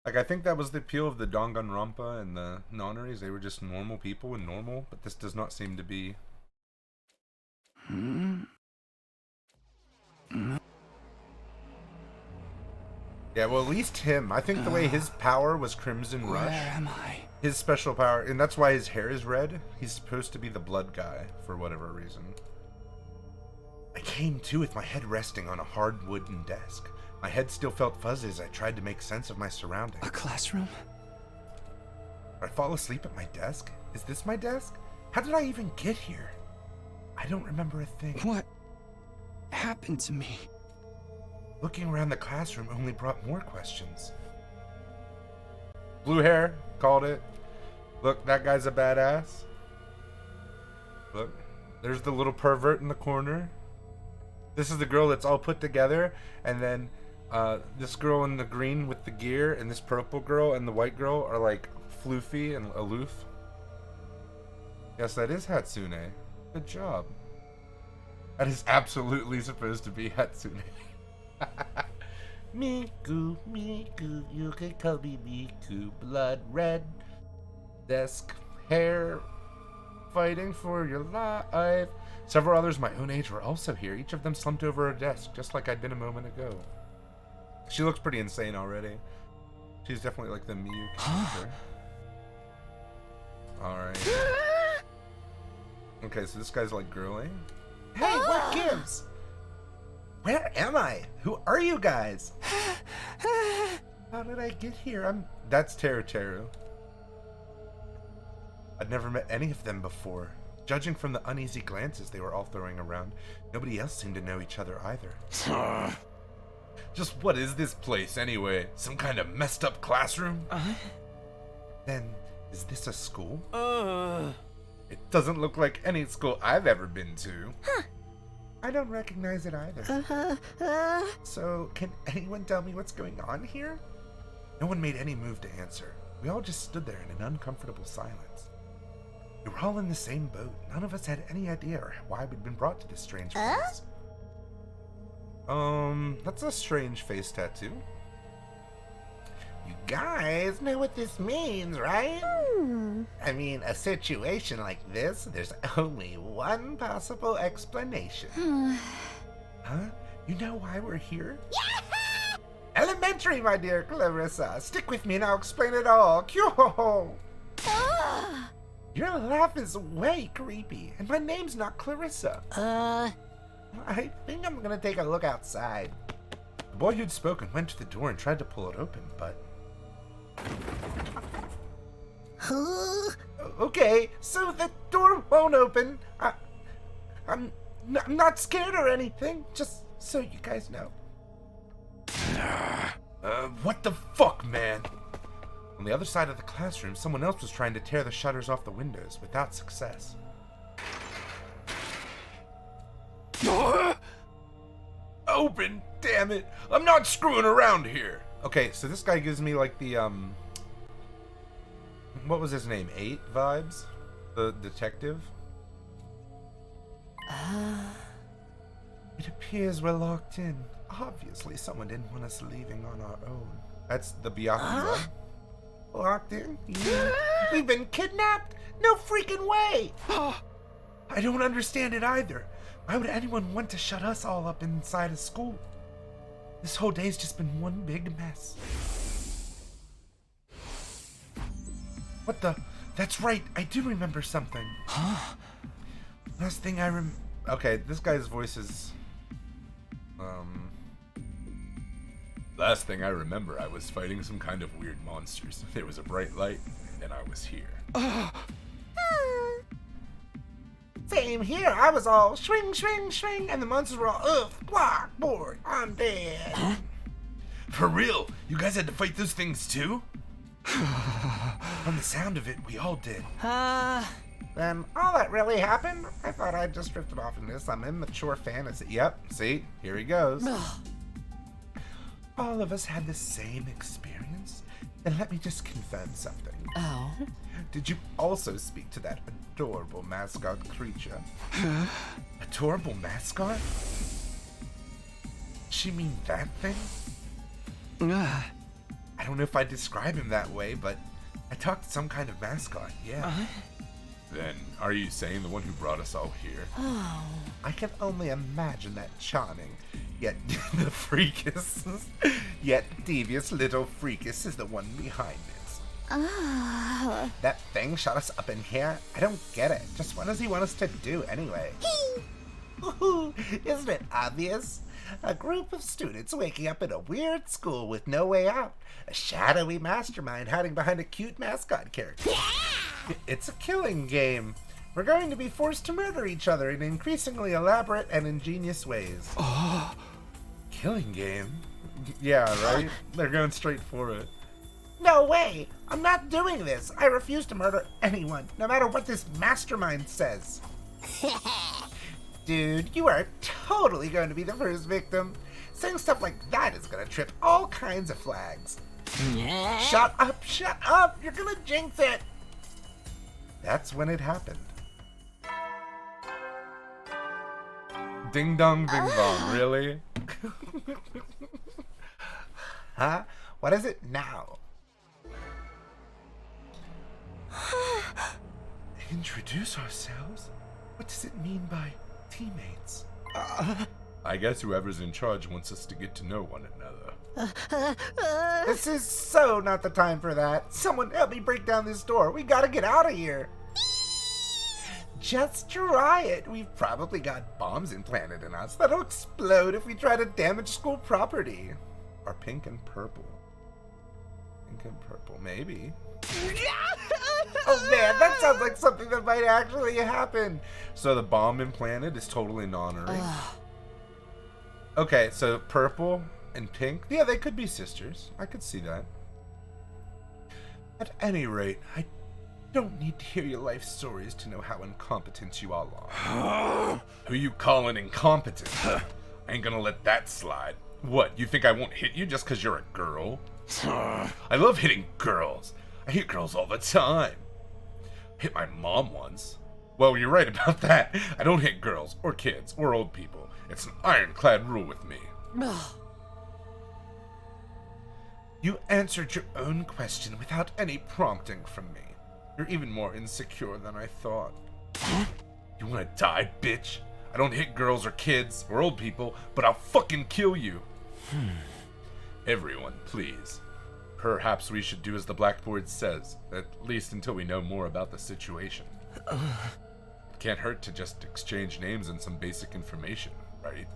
Like, I think that was the appeal of the Danganronpa and the Nonaries. They were just normal people and normal, but this does not seem to be. Yeah, well, at least him. I think the way his power was Crimson Rush. Where am I? His special power, and that's why his hair is red. He's supposed to be the blood guy, for whatever reason. I came to with my head resting on a hard wooden desk. My head still felt fuzzy as I tried to make sense of my surroundings. A classroom? Did I fall asleep at my desk? Is this my desk? How did I even get here? I don't remember a thing. What happened to me? Looking around the classroom only brought more questions. Blue hair, called it. Look, that guy's a badass. Look, there's the little pervert in the corner. This is the girl that's all put together, and then this girl in the green with the gear, and this purple girl and the white girl are like floofy and aloof. Yes, that is Hatsune. Good job. That is absolutely supposed to be Hatsune. Miku, Miku, you can call me Miku. Blood red, desk, hair, fighting for your life. Several others my own age were also here. Each of them slumped over a desk, just like I'd been a moment ago. She looks pretty insane already. She's definitely like the Miyu character. Alright. Okay, so this guy's like girly. Hey, what gives? Where am I? Who are you guys? How did I get here? That's Teru Teru. I'd never met any of them before. Judging from the uneasy glances they were all throwing around, nobody else seemed to know each other either. Just what is this place anyway? Some kind of messed up classroom? Then, is this a school? It doesn't look like any school I've ever been to. I don't recognize it either. So, can anyone tell me what's going on here? No one made any move to answer. We all just stood there in an uncomfortable silence. We were all in the same boat. None of us had any idea why we'd been brought to this strange place. That's a strange face tattoo. You guys know what this means, right? I mean, a situation like this, there's only one possible explanation. Huh? You know why we're here? Elementary, my dear Clarissa. Stick with me and I'll explain it all. Kyo! Your laugh is way creepy, and my name's not Clarissa. I think I'm gonna take a look outside. The boy who'd spoken went to the door and tried to pull it open, but... Okay, so the door won't open. I'm not scared or anything, just so you guys know. What the fuck, man? On the other side of the classroom, someone else was trying to tear the shutters off the windows without success. Open, damn it! I'm not screwing around here! Okay, so this guy gives me like the, what was his name? 8 vibes? The detective? It appears we're locked in. Obviously, someone didn't want us leaving on our own. That's the Byakuya. Locked in? We've been kidnapped? No freaking way! I don't understand it either. Why would anyone want to shut us all up inside a school? This whole day's just been one big mess. What the? That's right, I do remember something. Last thing I Okay, this guy's voice is... Last thing I remember, I was fighting some kind of weird monsters. There was a bright light, and I was here. Same here. I was all swing, swing, swing, and the monsters were all, ugh, block, board, I'm dead. For real? You guys had to fight those things too? From the sound of it, we all did. Then all that really happened? I thought I'd just drifted off into some immature fantasy. Yep, see? Here he goes. All of us had the same experience? Then let me just confirm something. Oh? Did you also speak to that adorable mascot creature? Adorable mascot? She mean that thing? I don't know if I'd describe him that way, but I talked to some kind of mascot, yeah. Then, are you saying the one who brought us all here? I can only imagine that charming, yet the freakiest. Yet devious little freakus is the one behind it. That thing shot us up in here? I don't get it. Just what does he want us to do anyway? Isn't it obvious? A group of students waking up in a weird school with no way out. A shadowy mastermind hiding behind a cute mascot character. It's a killing game. We're going to be forced to murder each other in increasingly elaborate and ingenious ways. Killing game? Yeah, right? They're going straight for it. No way! I'm not doing this! I refuse to murder anyone, no matter what this mastermind says. Dude, you are totally going to be the first victim. Saying stuff like that is going to trip all kinds of flags. Shut up! You're going to jinx it! That's when it happened. Ding dong, ding dong, really? Huh? What is it now? Introduce ourselves? What does it mean by teammates? I guess whoever's in charge wants us to get to know one another. This is so not the time for that. Someone help me break down this door. We gotta get out of here. Just try it. We've probably got bombs implanted in us that'll explode if we try to damage school property. Or pink and purple. Pink and purple, maybe. Oh man, that sounds like something that might actually happen. So the bomb implanted is totally non-honoring. Okay, so purple and pink. Yeah, they could be sisters. I could see that. At any rate, I don't need to hear your life stories to know how incompetent you all are. Who you calling incompetent? I ain't gonna let that slide. What, you think I won't hit you just because you're a girl? I love hitting girls. I hit girls all the time. Hit my mom once. Well, you're right about that. I don't hit girls, or kids, or old people. It's an ironclad rule with me. You answered your own question without any prompting from me. You're even more insecure than I thought. You wanna die, bitch? I don't hit girls or kids or old people, but I'll fucking kill you. Everyone, please. Perhaps we should do as the blackboard says, at least until we know more about the situation. It can't hurt to just exchange names and some basic information, right?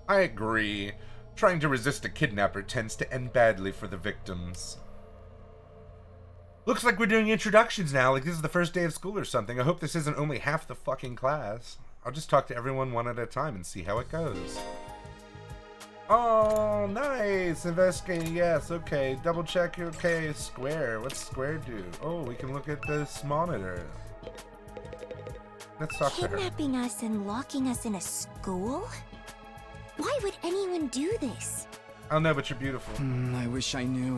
I agree. Trying to resist a kidnapper tends to end badly for the victims. Looks like we're doing introductions now, like this is the first day of school or something. I hope this isn't only half the fucking class. I'll just talk to everyone one at a time and see how it goes. Oh, nice! Investigating, yes, okay. Double check, okay. Square, what's square do? Oh, we can look at this monitor. Let's talk to her. Kidnapping us and locking us in a school? Why would anyone do this? I don't know, but you're beautiful. I wish I knew.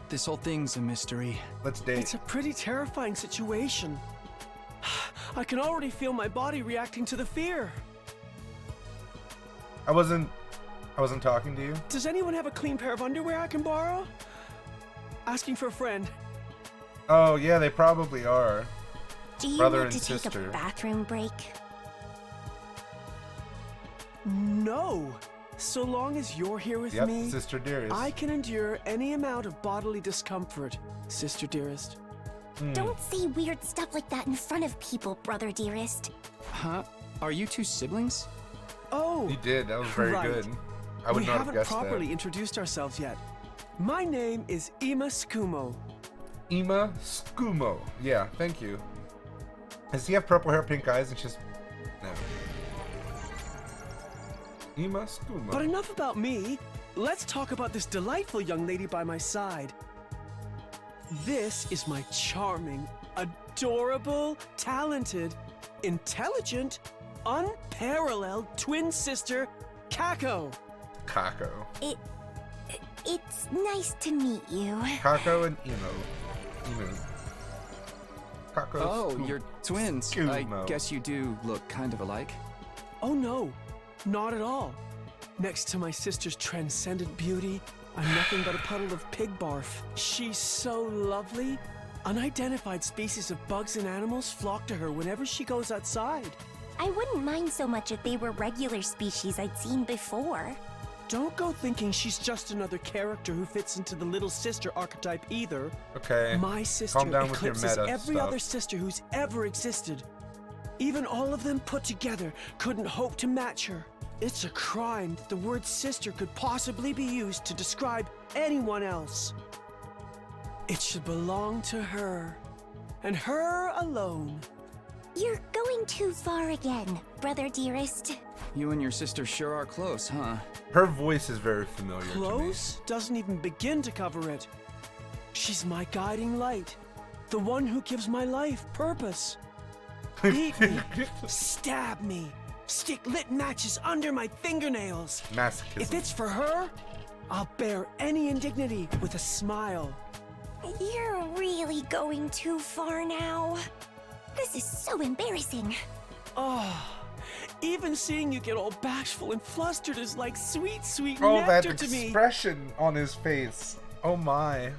This whole thing's a mystery. Let's date. It's a pretty terrifying situation. I can already feel my body reacting to the fear. I wasn't talking to you. Does anyone have a clean pair of underwear I can borrow? Asking for a friend. Oh, yeah, they probably are. Do you Brother want to and take sister. a bathroom break? No. So long as you're here with Yep, me, sister dearest. I can endure any amount of bodily discomfort, sister dearest. Don't say weird stuff like that in front of people, brother dearest. Huh? Are you two siblings? Oh, You did, that was very right. good. I would we not have haven't guessed properly that. introduced ourselves yet. My name is Ima Skumo. Ima Skumo. Yeah, thank you. Does he have purple hair, pink eyes, and just... No. Ima Skumo. But enough about me. Let's talk about this delightful young lady by my side. This is my charming, adorable, talented, intelligent, unparalleled twin sister, Kako. Kako. It's nice to meet you. Kako and Emo. Kako. Oh, Scoop. you're twins. I Skumo. guess you do look kind of alike. Oh no, not at all. Next to my sister's transcendent beauty, I'm nothing but a puddle of pig barf. She's so lovely. Unidentified species of bugs and animals flock to her whenever she goes outside. I wouldn't mind so much if they were regular species I'd seen before. don't go thinking she's just another character who fits into the little sister archetype either. Okay. My sister Calm down with your eclipses meta every stuff. other sister who's ever existed. Even all of them put together couldn't hope to match her. It's a crime that the word sister could possibly be used to describe anyone else. It should belong to her, and her alone. You're going too far again, brother dearest. You and your sister sure are close, huh? Her voice is very familiar Close doesn't even begin to cover it. She's my guiding light, the one who gives my life purpose. Beat me, stab me, stick lit matches under my fingernails. to me. Masochism. If it's for her, I'll bear any indignity with a smile. You're really going too far now. This is so embarrassing. Oh, even seeing you get all bashful and flustered is like sweet, sweet Oh, that nectar to me. expression on his face. Oh my.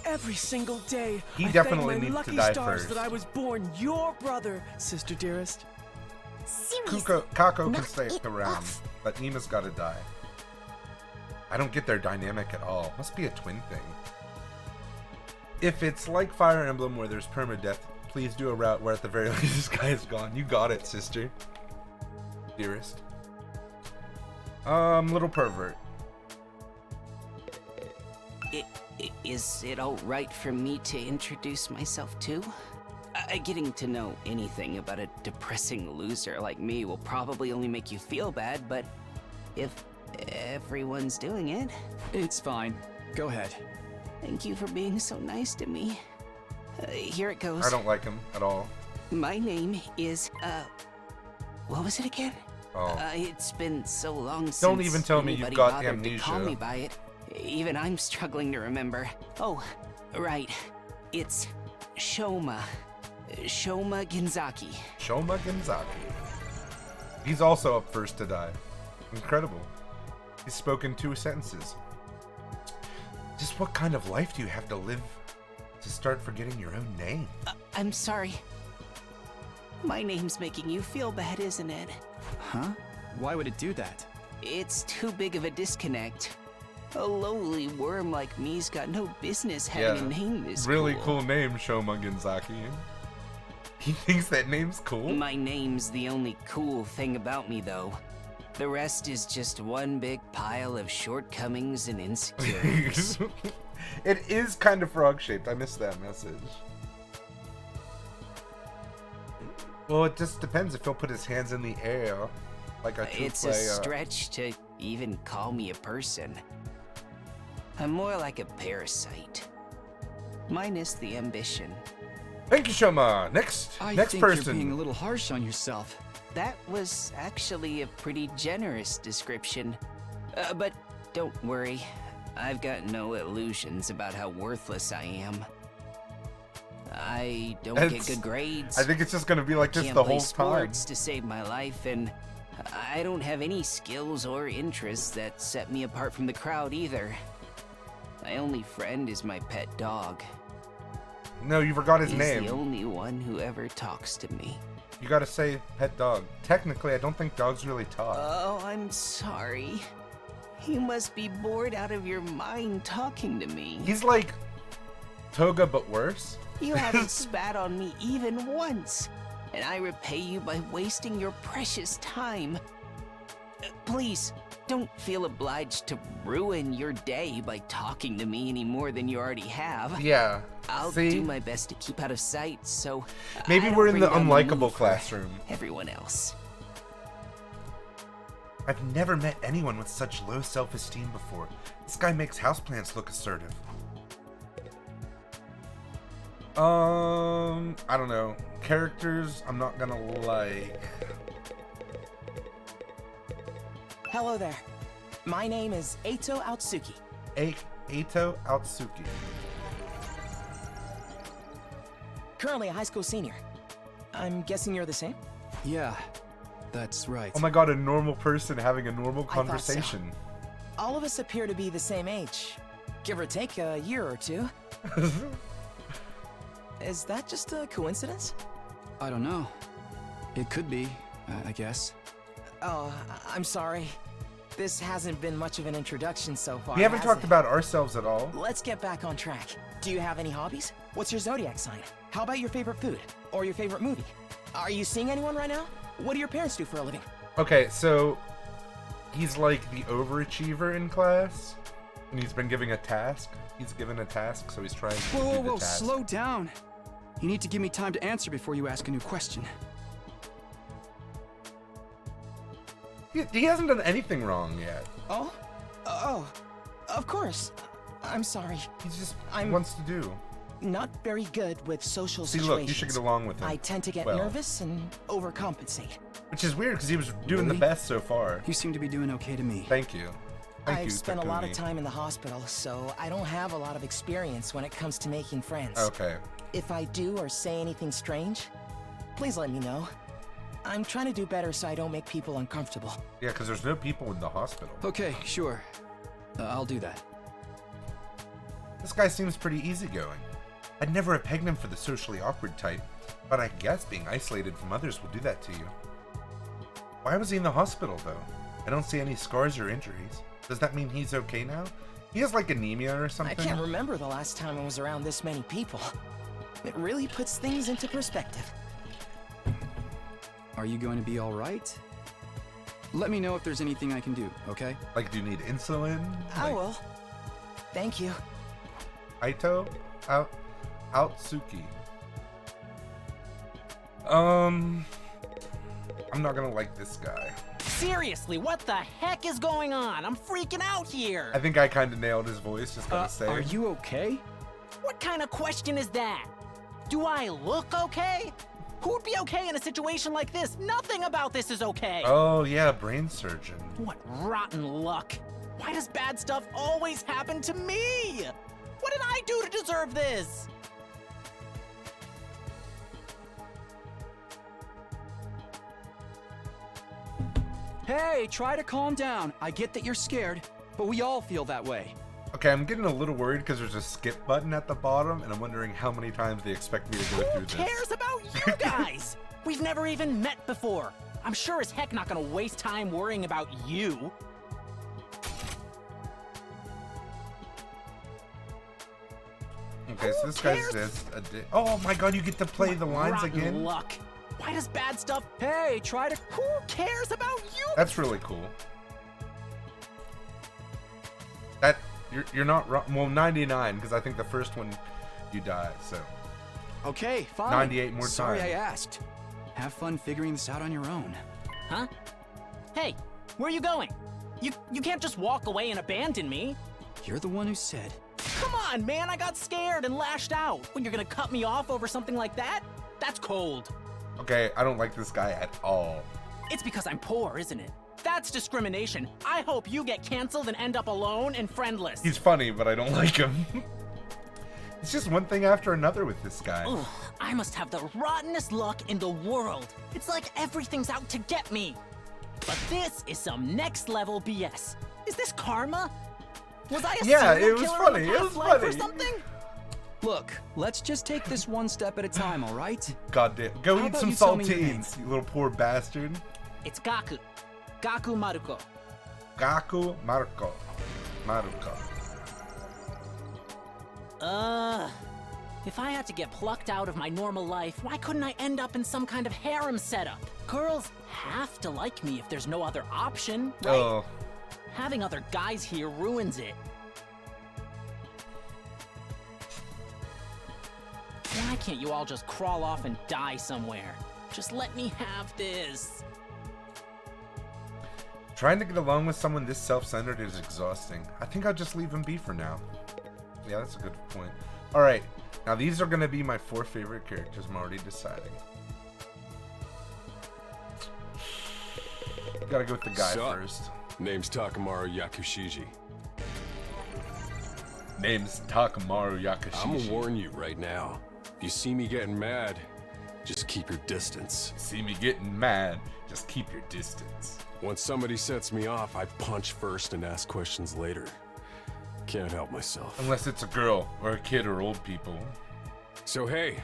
Every single day, He I definitely thank my needs to lucky die stars first. that I was born your brother, sister dearest. Seriously. Kako can knock stay it around, off. but Nima's gotta die. I don't get their dynamic at all. Must be a twin thing. If it's like Fire Emblem where there's permadeath, please do a route where at the very least this guy is gone. You got it, sister. Dearest. Little pervert. Is it alright for me to introduce myself too? Getting to know anything about a depressing loser like me will probably only make you feel bad, but if everyone's doing it... It's fine. Go ahead. Thank you for being so nice to me. Here it goes. I don't like him at all. My name is, what was it again? Oh. It's been so long since Don't even tell me you've anybody got bothered to call amnesia. me by it. Even I'm struggling to remember. Oh, right. It's Shoma. Shoma Genzaki. Shoma Genzaki. He's also up first to die. Incredible. He's spoken 2 sentences. Just what kind of life do you have to live to start forgetting your own name? I'm sorry. My name's making you feel bad, isn't it? Huh? Why would it do that? It's too big of a disconnect. A lowly worm like me's got no business having a name this really cool. cool name, Shoma Genzaki. He thinks that name's cool? My name's the only cool thing about me, though. The rest is just one big pile of shortcomings and insecurities. It is kind of frog-shaped. I missed that message. Well, it just depends if he'll put his hands in the air like a true It's player. a stretch to even call me a person. I'm more like a parasite. Minus the ambition. Thank you, Shoma. Next I next think person. you're being a little harsh on yourself. That was actually a pretty generous description. But don't worry, I've got no illusions about how worthless I am. I don't get good grades. I think it's just gonna be like this Can't the play whole time. sports to save my life, and I don't have any skills or interests that set me apart from the crowd either. My only friend is my pet dog. No, you forgot his He's name. the only one who ever talks to me. You gotta say pet dog. Technically, I don't think dogs really talk. Oh, I'm sorry. You must be bored out of your mind talking to me. He's like Toga, but worse. You haven't spat on me even once, and I repay you by wasting your precious time. Please, don't feel obliged to ruin your day by talking to me any more than you already have. Yeah. I'll See? do my best to keep out of sight, so Maybe I don't we're in bring the down unlikable mood for classroom. Everyone else. I've never met anyone with such low self-esteem before. This guy makes houseplants look assertive. I don't know. Characters, I'm not gonna like. Hello there. My name is Eito Outsuki. Eito Outsuki. Currently a high school senior. I'm guessing you're the same? Yeah, that's right. Oh my god, a normal person having a normal I thought so. conversation. All of us appear to be the same age. Give or take a year or two. Is that just a coincidence? I don't know. It could be, I guess. Oh, I'm sorry. this hasn't been much of an introduction so far. We haven't has talked it? about ourselves at all. Let's get back on track. Do you have any hobbies? What's your zodiac sign? How about your favorite food? Or your favorite movie? Are you seeing anyone right now? What do your parents do for a living? Okay, so he's like the overachiever in class, and he's been giving a task. He's given a task, so he's trying to do the task. Slow down. You need to give me time to answer before you ask a new question. He hasn't done anything wrong yet. Oh? Of course. I'm sorry. He just wants to do. Not very good with social See, situations. look, you should get along with him. I tend to get nervous and overcompensate. Which is weird, because he was doing the best so far. You seem to be doing okay to me. Thank you. I've spent a lot of time in the hospital, so I don't have a lot of experience when it comes to making friends. Okay. If I do or say anything strange, please let me know. I'm trying to do better so I don't make people uncomfortable. Yeah, because there's no people in the hospital. Okay, sure. I'll do that. This guy seems pretty easygoing. I'd never have pegged him for the socially awkward type, but I guess being isolated from others will do that to you. Why was he in the hospital, though? I don't see any scars or injuries. Does that mean he's okay now? He has like anemia or something? I can't remember the last time I was around this many people. It really puts things into perspective. Are you going to be all right? Let me know if there's anything I can do, okay? Like, do you need insulin? I will. Thank you. Aito? Outsuki. I'm not gonna like this guy. Seriously, what the heck is going on? I'm freaking out here. I think I kind of nailed his voice, just gotta say. Are you okay? What kind of question is that? Do I look okay? Who'd be okay in a situation like this? Nothing about this is okay. Oh, yeah, brain surgeon. What rotten luck. Why does bad stuff always happen to me? What did I do to deserve this? Hey, try to calm down. I get that you're scared, but we all feel that way. Okay, I'm getting a little worried because there's a skip button at the bottom, and I'm wondering how many times they expect me to go through this. Who cares about you guys? We've never even met before. I'm sure as heck not gonna waste time worrying about you. Okay, so this guy's just a oh my god, you get to play the lines rotten again? Luck. Why does bad stuff? Hey, try to. Who cares about you? That's really cool. That you're not wrong. Well, 99 because I think the first one you die. So. Okay, fine. 98 more Sorry times. I asked. Have fun figuring this out on your own. Huh? Hey, where are you going? You can't just walk away and abandon me. You're the one who said. Come on, man, I got scared and lashed out. When you're gonna cut me off over something like that? That's cold. Okay, I don't like this guy at all. It's because I'm poor, isn't it? That's discrimination. I hope you get canceled and end up alone and friendless. He's funny, but I don't like him. It's just one thing after another with this guy. Ugh, I must have the rottenest luck in the world. It's like everything's out to get me. But this is some next level BS. Is this karma? Was I a serial it was killer funny. in a It past was life or funny. something? Look, let's just take this one step at a time, all right? God damn. Go How eat about some you tell me your saltines, you little poor bastard. It's Gaku. Gaku Maruko. Gaku Maruko. Maruko. If I had to get plucked out of my normal life, why couldn't I end up in some kind of harem setup? Girls have to like me if there's no other option, right? Oh. Having other guys here ruins it. Why can't you all just crawl off and die somewhere? Just let me have this. Trying to get along with someone this self-centered is exhausting. I think I'll just leave him be for now. Yeah, that's a good point. Alright, now these are going to be my 4 favorite characters. I'm already deciding. Gotta go with the guy first. Name's Takamaru Yakushiji. Name's Takamaru Yakushiji. I'm gonna warn you right now. If you see me getting mad, just keep your distance. See me getting mad, just keep your distance. Once somebody sets me off, I punch first and ask questions later. Can't help myself. Unless it's a girl, or a kid, or old people. So hey,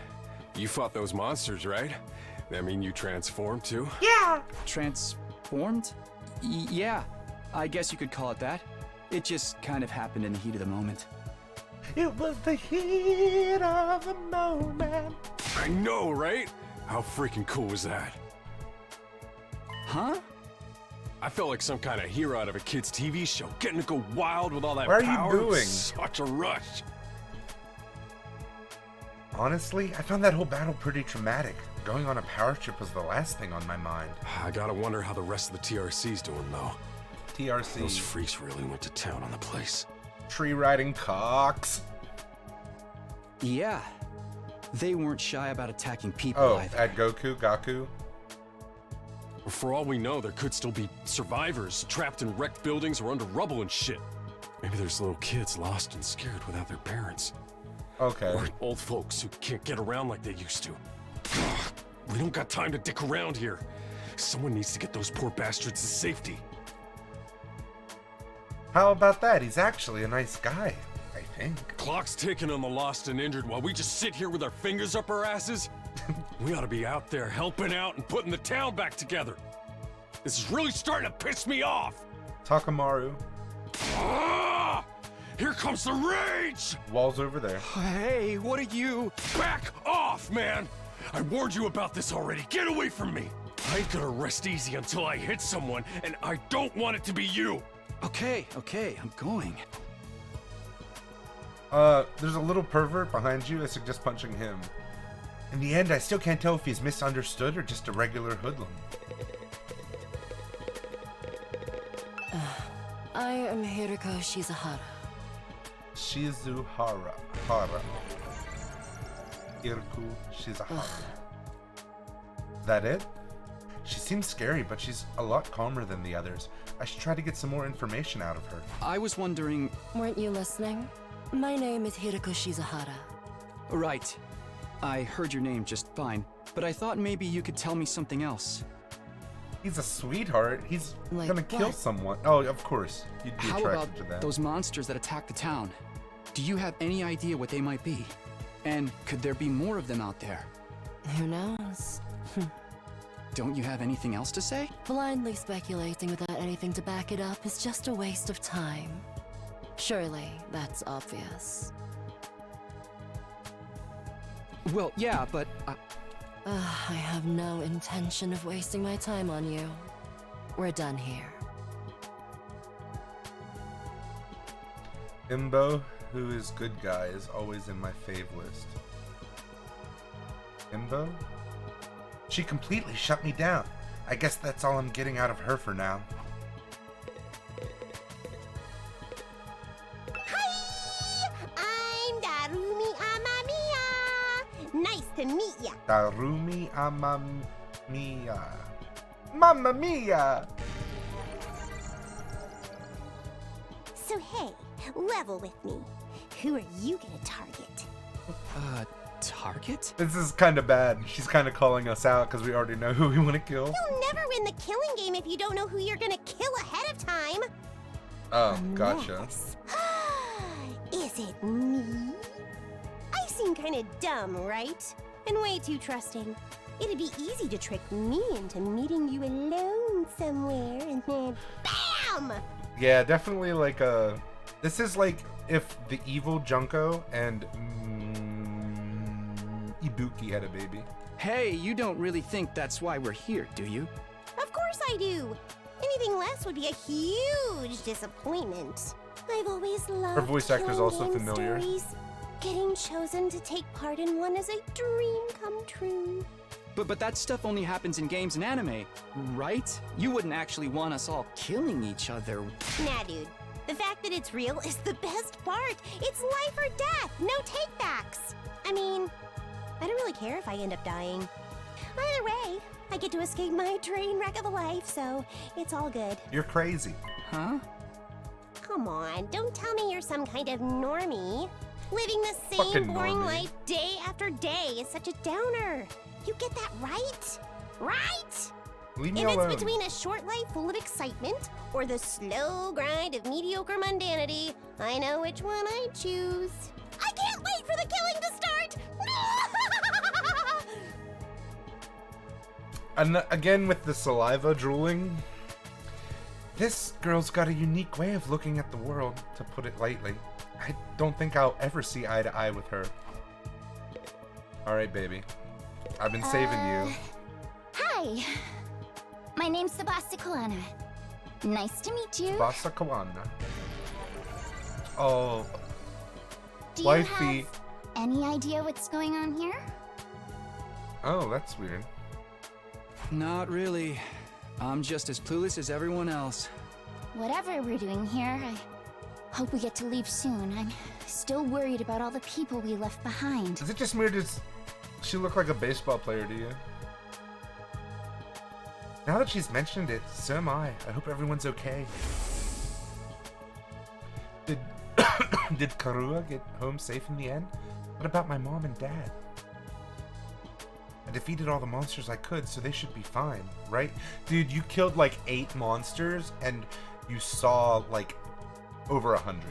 you fought those monsters, right? That mean you transformed too? Yeah! Transformed? Yeah. I guess you could call it that. It just kind of happened in the heat of the moment. It was the heat of the moment. I know, right? How freaking cool was that? Huh? I felt like some kind of hero out of a kid's TV show, getting to go wild with all that What are power. you doing? Such a rush. Honestly, I found that whole battle pretty traumatic. Going on a power trip was the last thing on my mind. I gotta wonder how the rest of the TRC's doing, though. TRC. Those freaks really went to town on the place. Tree riding cocks. Yeah. They weren't shy about attacking people Oh, either. at Gaku? For all we know, there could still be survivors trapped in wrecked buildings or under rubble and shit. Maybe there's little kids lost and scared without their parents. Okay. Or old folks who can't get around like they used to. Ugh, we don't got time to dick around here. Someone needs to get those poor bastards to safety. How about that? He's actually a nice guy, I think. Clock's ticking on the lost and injured while we just sit here with our fingers up our asses. We ought to be out there helping out and putting the town back together. This is really starting to piss me off. Takamaru. Ah! Here comes the rage! Wall's over there. Hey, what are you? Back off, man! I warned you about this already. Get away from me! I ain't gonna rest easy until I hit someone, and I don't want it to be you. Okay, I'm going. There's a little pervert behind you. I suggest punching him. In the end, I still can't tell if he's misunderstood or just a regular hoodlum. I am Hiriko Shizuhara. Shizuhara. Hiriko Shizuhara. That it? She seems scary, but she's a lot calmer than the others. I should try to get some more information out of her. I was wondering... Weren't you listening? My name is Hiriko Shizuhara. Right. I heard your name just fine, but I thought maybe you could tell me something else. He's a sweetheart. He's Like gonna kill what? someone. Oh, of course. You'd be How attracted about to that. those monsters that attacked the town? Do you have any idea what they might be? And could there be more of them out there? Who knows? Don't you have anything else to say? Blindly speculating without anything to back it up is just a waste of time. Surely, that's obvious. Well, yeah, but... I have no intention of wasting my time on you. We're done here. Imbo, who is good guy, is always in my fave list. Imbo? She completely shut me down. I guess that's all I'm getting out of her for now. Hi! I'm Darumi Amamiya! Nice to meet ya! Darumi Amamiya. Mamma mia! So hey, level with me. Who are you gonna target? Target? This is kind of bad. She's kind of calling us out because we already know who we want to kill. You'll never win the killing game if you don't know who you're gonna kill ahead of time. Oh, gotcha. Is it me? I seem kinda dumb, right? And way too trusting. It'd be easy to trick me into meeting you alone somewhere and then BAM! Yeah, definitely like a... This is like if the evil Junko and Ibuki had a baby. Hey, you don't really think that's why we're here, do you? Of course I do. Anything less would be a huge disappointment. I've always loved Her voice actor's killing also game familiar. stories. Getting chosen to take part in one is a dream come true. But that stuff only happens in games and anime, right? You wouldn't actually want us all killing each other. Nah, dude. The fact that it's real is the best part. It's life or death, no takebacks. I mean, I don't really care if I end up dying. Either way, I get to escape my train wreck of a life, so it's all good. You're crazy. Huh? Come on, don't tell me you're some kind of normie. Living the same Fucking boring normie. life day after day is such a downer. You get that right? Right? Leave me If alone. it's between a short life full of excitement or the slow grind of mediocre mundanity, I know which one I choose. I can't wait for the killing to start! And again with the saliva drooling. This girl's got a unique way of looking at the world, to put it lightly. I don't think I'll ever see eye to eye with her. Alright, baby. I've been saving you. Hi. My name's Sebasta Kalana. Nice to meet you. Sebasta Kalana. Oh. Do wifey. you have any idea what's going on here? Oh, that's weird. Not really. I'm just as clueless as everyone else. Whatever we're doing here, I hope we get to leave soon. I'm still worried about all the people we left behind. Is it just weird? Does she look like a baseball player to you? Now that she's mentioned it, so am I. I hope everyone's okay. Did Karua get home safe in the end? What about my mom and dad? I defeated all the monsters I could, so they should be fine, right? Dude, you killed like 8 monsters and you saw like over 100.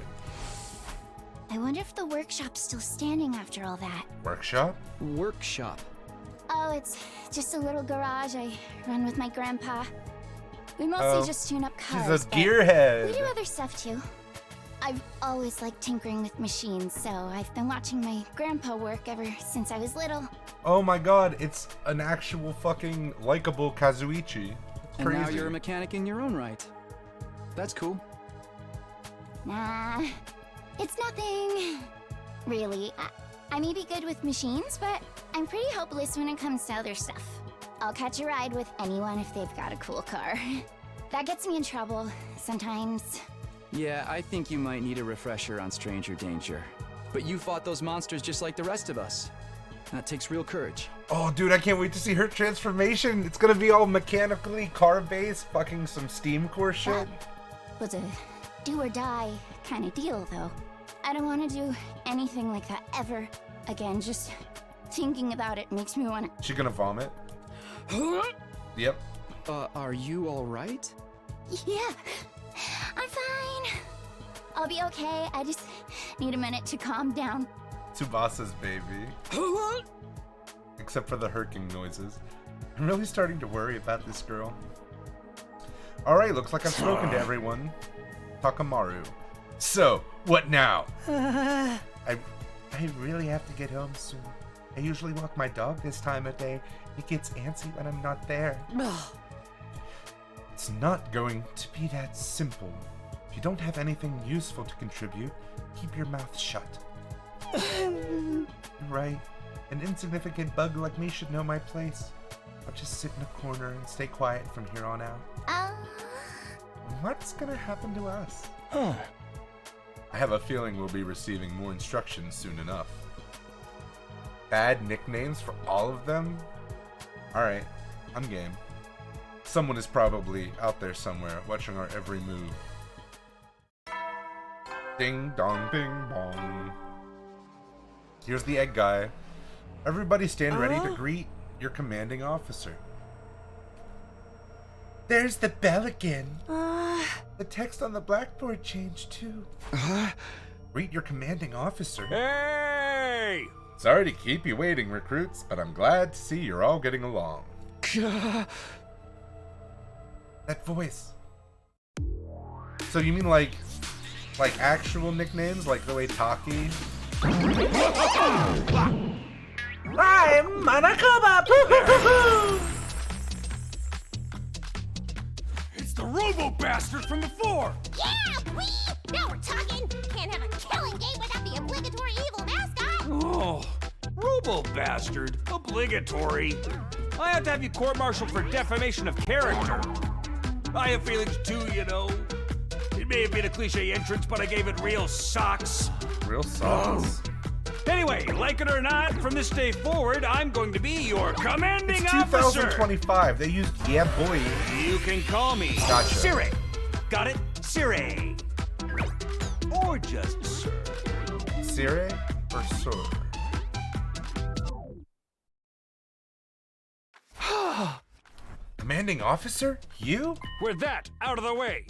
I wonder if the workshop's still standing after all that. Workshop? Workshop. Oh, it's just a little garage I run with my grandpa. We mostly just tune up cars. She's a but gearhead. We do other stuff too. I've always liked tinkering with machines, so I've been watching my grandpa work ever since I was little. Oh my god, it's an actual fucking likable Kazuichi. It's And crazy. now you're a mechanic in your own right. That's cool. Nah, it's nothing. Really, I may be good with machines, but I'm pretty hopeless when it comes to other stuff. I'll catch a ride with anyone if they've got a cool car. That gets me in trouble sometimes. Yeah, I think you might need a refresher on stranger danger. But you fought those monsters just like the rest of us. That takes real courage. Oh, dude, I can't wait to see her transformation. It's gonna be all mechanically car-based, fucking some Steam Core shit. Was a do or die kind of deal, though. I don't want to do anything like that ever again. Just thinking about it makes me want to. She gonna vomit? Yep. Are you alright? Yeah, I'm fine. I'll be okay. I just need a minute to calm down. Tsubasa's baby. Except for the herking noises. I'm really starting to worry about this girl. Alright, looks like I've spoken to everyone. Takamaru. So, what now? I really have to get home soon. I usually walk my dog this time of day. It gets antsy when I'm not there. It's not going to be that simple. If you don't have anything useful to contribute, keep your mouth shut. You're right. An insignificant bug like me should know my place. I'll just sit in a corner and stay quiet from here on out. What's gonna happen to us? I have a feeling we'll be receiving more instructions soon enough. Bad nicknames for all of them? Alright, I'm game. Someone is probably out there somewhere watching our every move. Ding dong ding bong. Here's the egg guy. Everybody stand ready to greet your commanding officer. There's the bell again. The text on the blackboard changed too. Greet your commanding officer. Hey! Sorry to keep you waiting, recruits, but I'm glad to see you're all getting along. That voice. So you mean like actual nicknames, like the way Taki? I'm Manakaba! It's the robo-bastard from before! Yeah, wee! Now we're talking! Can't have a killing game without the obligatory evil mascot! Oh, robo-bastard? Obligatory? I have to have you court-martialed for defamation of character. I have feelings too, you know. It may have been a cliche entrance, but I gave it real socks. Real socks? Anyway, like it or not, from this day forward, I'm going to be your commanding It's officer. 2025. They used yeah boy. You can call me Gotcha. Sire. Got it? Sire. Or just Sir. Sire or Sir? Commanding officer? You? With that out of the way,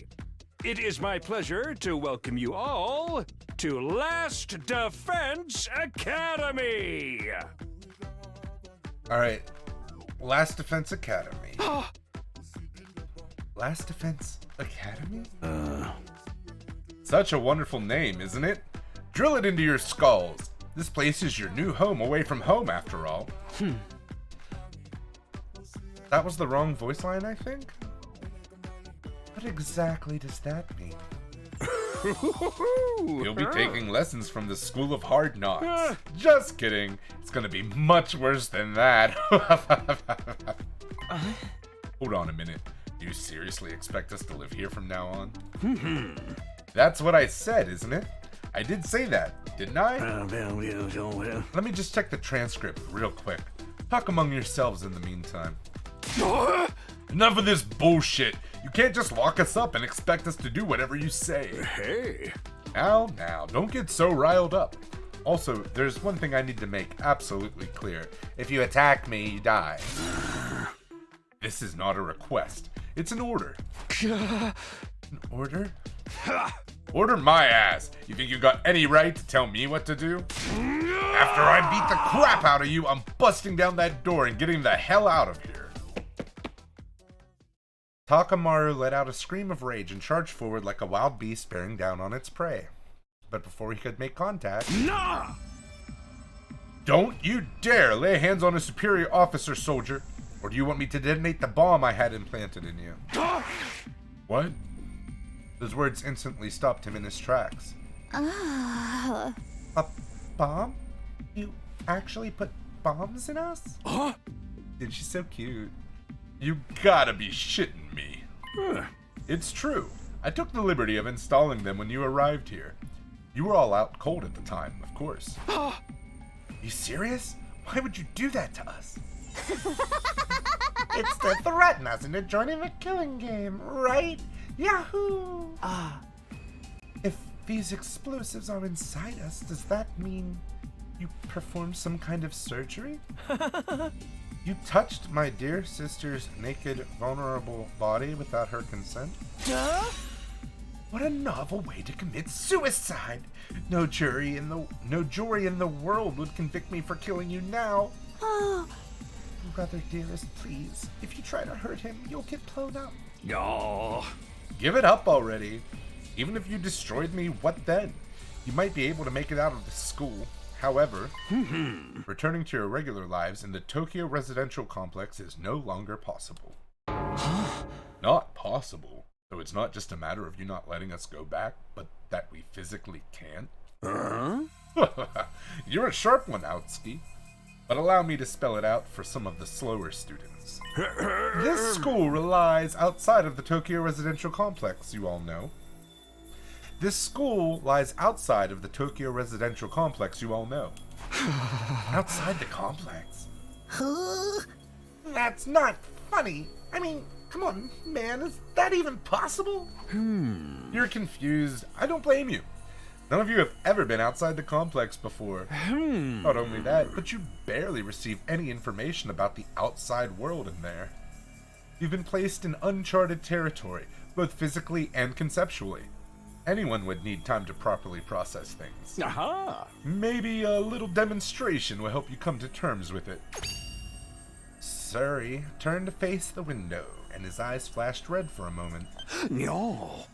it is my pleasure to welcome you all to Last Defense Academy. All right. Last Defense Academy. Last Defense Academy? Such a wonderful name, isn't it? Drill it into your skulls. This place is your new home away from home, after all. That was the wrong voice line, I think? What exactly does that mean? You'll be taking lessons from the School of Hard Knocks. Just kidding. It's gonna be much worse than that. Hold on a minute. Do you seriously expect us to live here from now on? That's what I said, isn't it? I did say that, didn't I? Let me just check the transcript real quick. Talk among yourselves in the meantime. Enough of this bullshit. You can't just lock us up and expect us to do whatever you say. Hey. Now, don't get so riled up. Also, there's one thing I need to make absolutely clear. If you attack me, you die. This is not a request. It's an order. An order? Order my ass. You think you got any right to tell me what to do? After I beat the crap out of you, I'm busting down that door and getting the hell out of here. Takamaru let out a scream of rage and charged forward like a wild beast bearing down on its prey. But before he could make contact... Nah! Don't you dare lay hands on a superior officer, soldier! Or do you want me to detonate the bomb I had implanted in you? What? Those words instantly stopped him in his tracks. A bomb? You actually put bombs in us? Dude, she's so cute. You gotta be shitting me. It's true. I took the liberty of installing them when you arrived here. You were all out cold at the time, of course. You serious? Why would you do that to us? It's to threaten us into joining the killing game, right? Yahoo! If these explosives are inside us, does that mean you performed some kind of surgery? You touched my dear sister's naked, vulnerable body without her consent? What a novel way to commit suicide! No jury in the world would convict me for killing you now. Brother dearest, please. If you try to hurt him, you'll get blown up. No. Give it up already. Even if you destroyed me, what then? You might be able to make it out of the school. However, returning to your regular lives in the Tokyo residential complex is no longer possible. Not possible. So it's not just a matter of you not letting us go back, but that we physically can't? You're a sharp one, Outski. But allow me to spell it out for some of the slower students. This school lies outside of the Tokyo residential complex, you all know. This school lies outside of the Tokyo residential complex, you all know. Outside the complex? That's not funny. I mean, come on, man, is that even possible? You're confused. I don't blame you. None of you have ever been outside the complex before. Not only that, but you barely receive any information about the outside world in there. You've been placed in uncharted territory, both physically and conceptually. Anyone would need time to properly process things. Maybe a little demonstration will help you come to terms with it. Suri turned to face the window, and his eyes flashed red for a moment. No.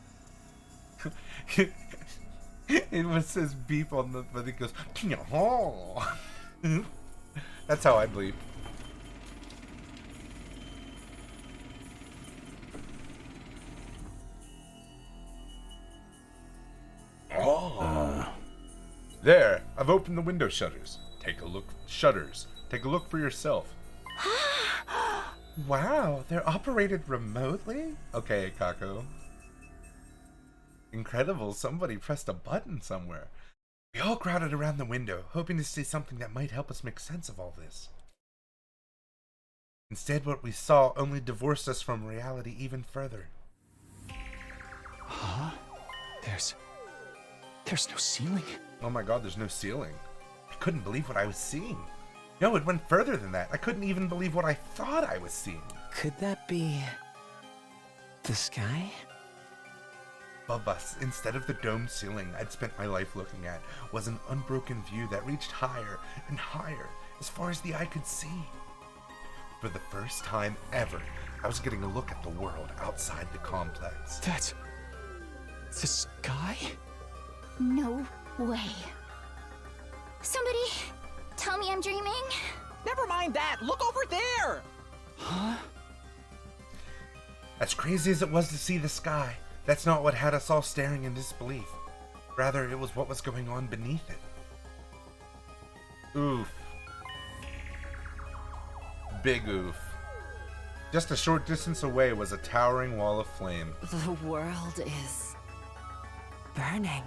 It was says beep on the, but it goes, that's how I bleep. There, I've opened the window shutters. Take a look. Shutters. Take a look for yourself. Wow, they're operated remotely? Okay, Kako. Incredible, somebody pressed a button somewhere. We all crowded around the window, hoping to see something that might help us make sense of all this. Instead, what we saw only divorced us from reality even further. There's no ceiling. Oh my god, there's no ceiling. I couldn't believe what I was seeing. No, it went further than that. I couldn't even believe what I thought I was seeing. Could that be the sky? Above us, instead of the domed ceiling I'd spent my life looking at, was an unbroken view that reached higher and higher, as far as the eye could see. For the first time ever, I was getting a look at the world outside the complex. That's the sky? No way. Somebody tell me I'm dreaming. Never mind that. Look over there. Huh? As crazy as it was to see the sky, that's not what had us all staring in disbelief. Rather, it was what was going on beneath it. Oof. Big oof. Just a short distance away was a towering wall of flame. The world is burning.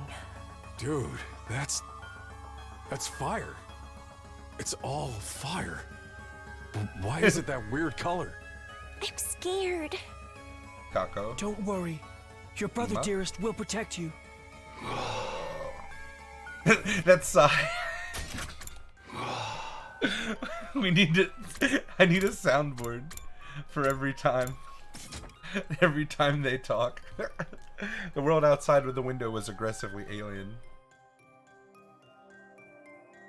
Dude, that's fire. It's all fire. But why is it that weird color? I'm scared. Kako. Don't worry. Your brother, Uma? dearest, will protect you. That sigh. I need a soundboard for every time they talk. The world outside of the window was aggressively alien.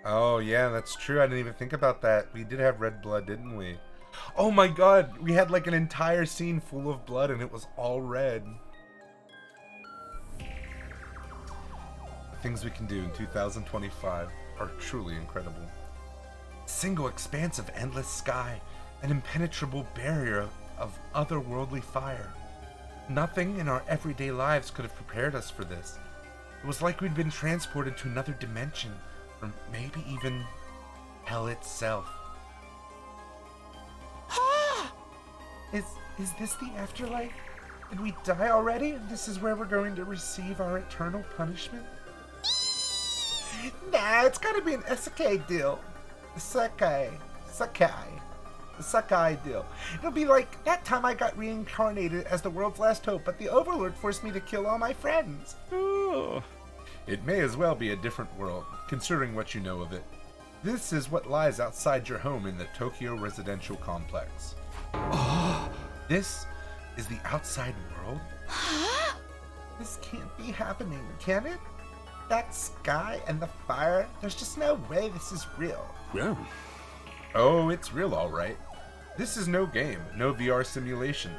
Oh yeah, that's true. I didn't even think about that. We did have red blood, didn't we? Oh my god, we had like an entire scene full of blood and it was all red. The things we can do in 2025 are truly incredible. Single expanse of endless sky, an impenetrable barrier of otherworldly fire. Nothing in our everyday lives could have prepared us for this. It was like we'd been transported to another dimension, or maybe even hell itself. Is this the afterlife? Did we die already and this is where we're going to receive our eternal punishment? Nah, it's gotta be an isekai deal. Isekai deal. It'll be like that time I got reincarnated as the world's last hope, but the Overlord forced me to kill all my friends. Oh. It may as well be a different world, considering what you know of it. This is what lies outside your home in the Tokyo residential complex. This is the outside world? This can't be happening, can it? That sky and the fire, there's just no way this is real. Yeah. Oh, it's real all right. This is no game, no VR simulation.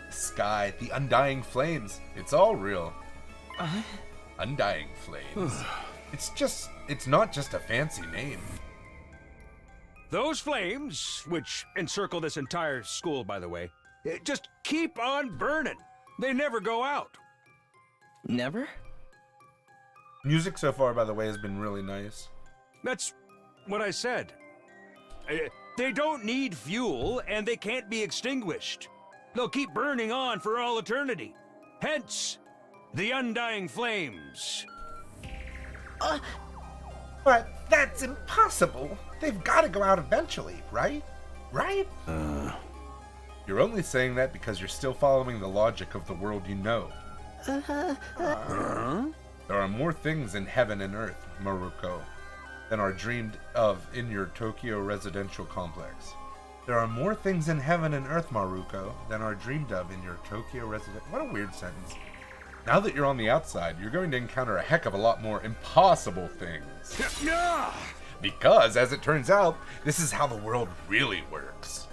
The sky, the undying flames, it's all real. Undying flames. It's not just a fancy name. Those flames, which encircle this entire school, by the way, just keep on burning. They never go out. Never? Music so far, by the way, has been really nice. That's what I said. They don't need fuel, and they can't be extinguished. They'll keep burning on for all eternity. Hence, the undying flames. But that's impossible. They've got to go out eventually, right? Right? You're only saying that because you're still following the logic of the world you know. There are more things in heaven and earth, Maruko, than are dreamed of in your Tokyo residential complex. There are more things in heaven and earth, Maruko, than are dreamed of in your Tokyo resident. What a weird sentence. Now that you're on the outside, you're going to encounter a heck of a lot more impossible things. Because, as it turns out, this is how the world really works.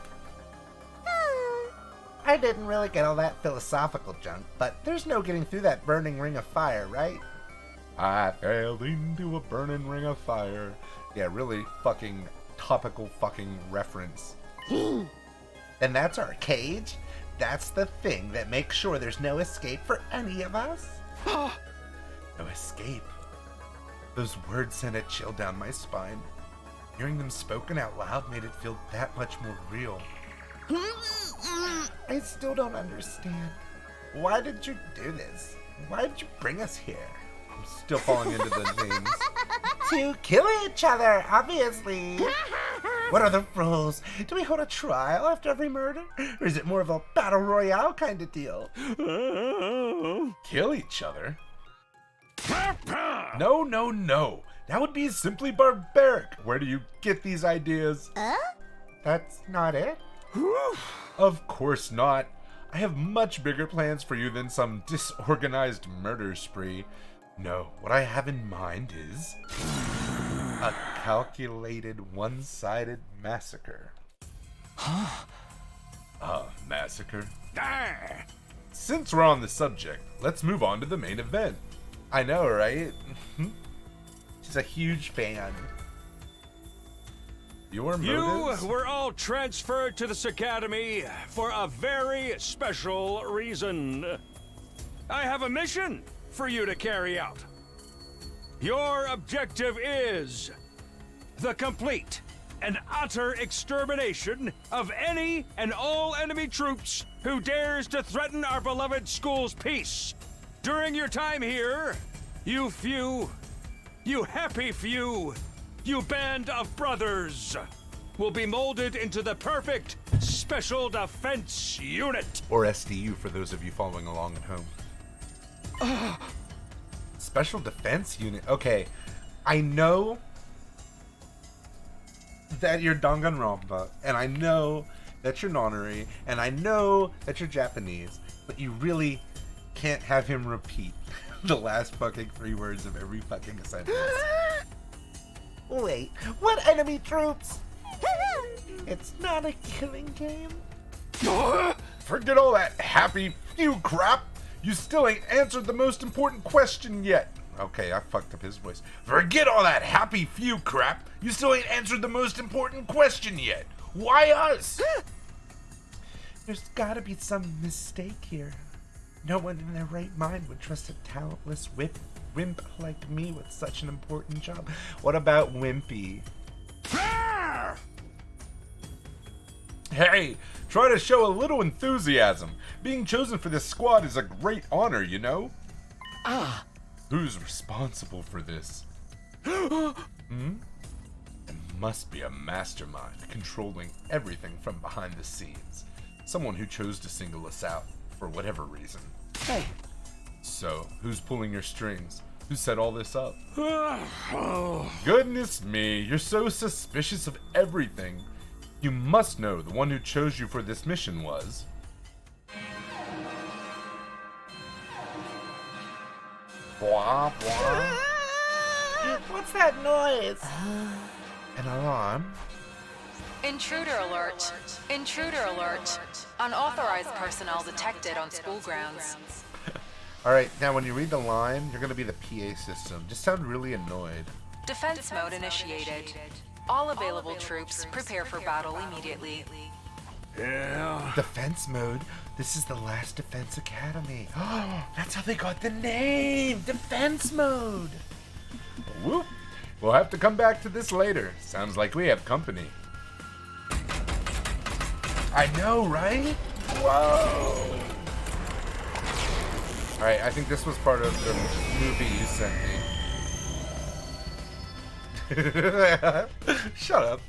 I didn't really get all that philosophical junk, but there's no getting through that burning ring of fire, right? I fell into a burning ring of fire. Yeah, really fucking topical fucking reference. And that's our cage? That's the thing that makes sure there's no escape for any of us? No escape. Those words sent a chill down my spine. Hearing them spoken out loud made it feel that much more real. I still don't understand. Why did you do this? Why did you bring us here? I'm still falling into the names. To kill each other, obviously. What are the rules? Do we hold a trial after every murder? Or is it more of a battle royale kind of deal? Kill each other? No, no, no. That would be simply barbaric. Where do you get these ideas? That's not it? Of course not. I have much bigger plans for you than some disorganized murder spree. No, what I have in mind is a calculated, one-sided massacre. Massacre? Ah. Since we're on the subject, let's move on to the main event. I know, right? She's a huge fan. Your motives? You were all transferred to this academy for a very special reason. I have a mission for you to carry out. Your objective is the complete and utter extermination of any and all enemy troops who dares to threaten our beloved school's peace. During your time here, you happy few, you band of brothers, will be molded into the perfect Special Defense Unit. Or SDU for those of you following along at home. Special Defense Unit. Okay, I know that you're Danganronpa, and I know that you're Nonary, and I know that you're Japanese, but you really can't have him repeat the last fucking 3 words of every fucking sentence. Wait, what enemy troops? It's not a killing game? Forget all that happy few crap! You still ain't answered the most important question yet. Okay, I fucked up his voice. Forget all that happy few crap. You still ain't answered the most important question yet. Why us? There's gotta be some mistake here. No one in their right mind would trust a talentless wimp like me with such an important job. What about Wimpy? Hey, try to show a little enthusiasm. Being chosen for this squad is a great honor, you know? Who's responsible for this? It must be a mastermind controlling everything from behind the scenes. Someone who chose to single us out for whatever reason. Hey. So, who's pulling your strings? Who set all this up? Goodness me, you're so suspicious of everything. You must know the one who chose you for this mission was... Blah, blah. What's that noise? An alarm? Intruder alert. Intruder alert. Unauthorized personnel detected on school grounds. Alright, now when you read the line, you're gonna be the PA system. Just sound really annoyed. Defense mode initiated. All available troops prepare for battle immediately. Yeah. Defense mode? This is the last Defense Academy. That's how they got the name! Defense mode! Whoop! We'll have to come back to this later. Sounds like we have company. I know, right? Whoa! Alright, I think this was part of the movie you sent me. Shut up.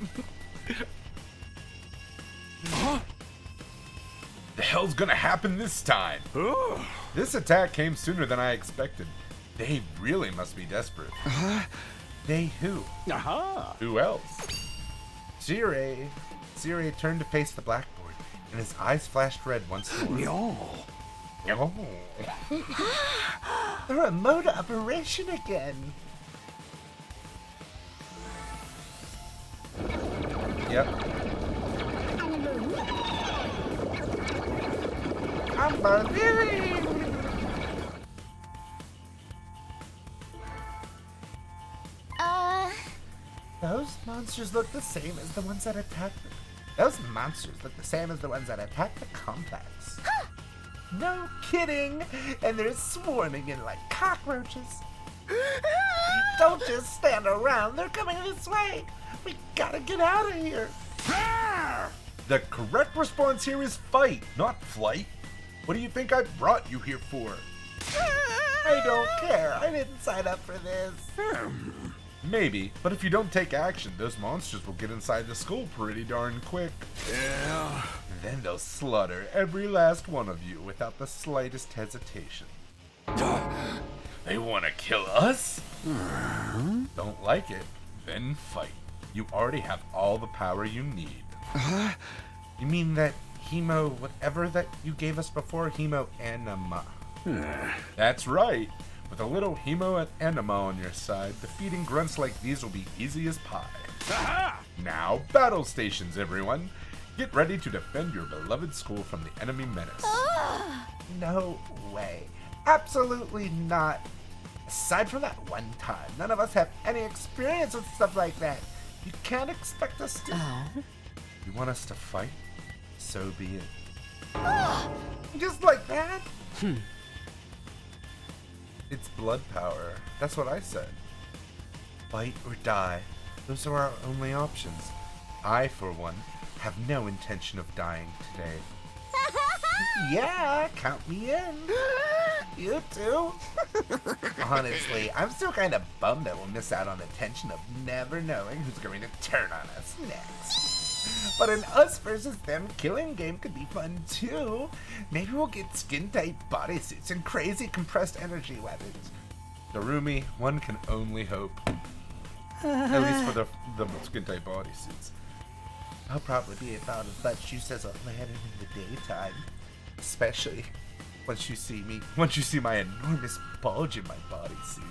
The hell's gonna happen this time? This attack came sooner than I expected. They really must be desperate. They who? Who else? Zirei turned to face the blackboard, and his eyes flashed red once more. No. The remote operation again. Yep. Those monsters look the same as the ones that attacked the... Those monsters look the same as the ones that attacked the complex. No kidding! And they're swarming in like cockroaches. Don't just stand around. They're coming this way. We gotta get out of here. The correct response here is fight, not flight. What do you think I brought you here for? I don't care. I didn't sign up for this. Maybe, but if you don't take action, those monsters will get inside the school pretty darn quick. Yeah. Then they'll slaughter every last one of you without the slightest hesitation. They want to kill us? Don't like it? Then fight. You already have all the power you need. You mean that hemo whatever that you gave us before? Hemo anima. That's right. With a little hemo anima on your side, defeating grunts like these will be easy as pie. Now, battle stations, everyone. Get ready to defend your beloved school from the enemy menace. No way. Absolutely not. Aside from that one time, none of us have any experience with stuff like that. You can't expect us to... You want us to fight? So be it. Just like that? It's blood power. That's what I said. Fight or die. Those are our only options. I, for one, have no intention of dying today. Yeah, count me in. You too. Honestly, I'm still kind of bummed that we'll miss out on the tension of never knowing who's going to turn on us next. But an us versus them killing game could be fun too. Maybe we'll get skin-tight bodysuits and crazy compressed energy weapons. Darumi, one can only hope. At least for the skin-tight bodysuits. I'll probably be about as much use as a lantern in the daytime. Especially once you see my enormous bulge in my bodysuit.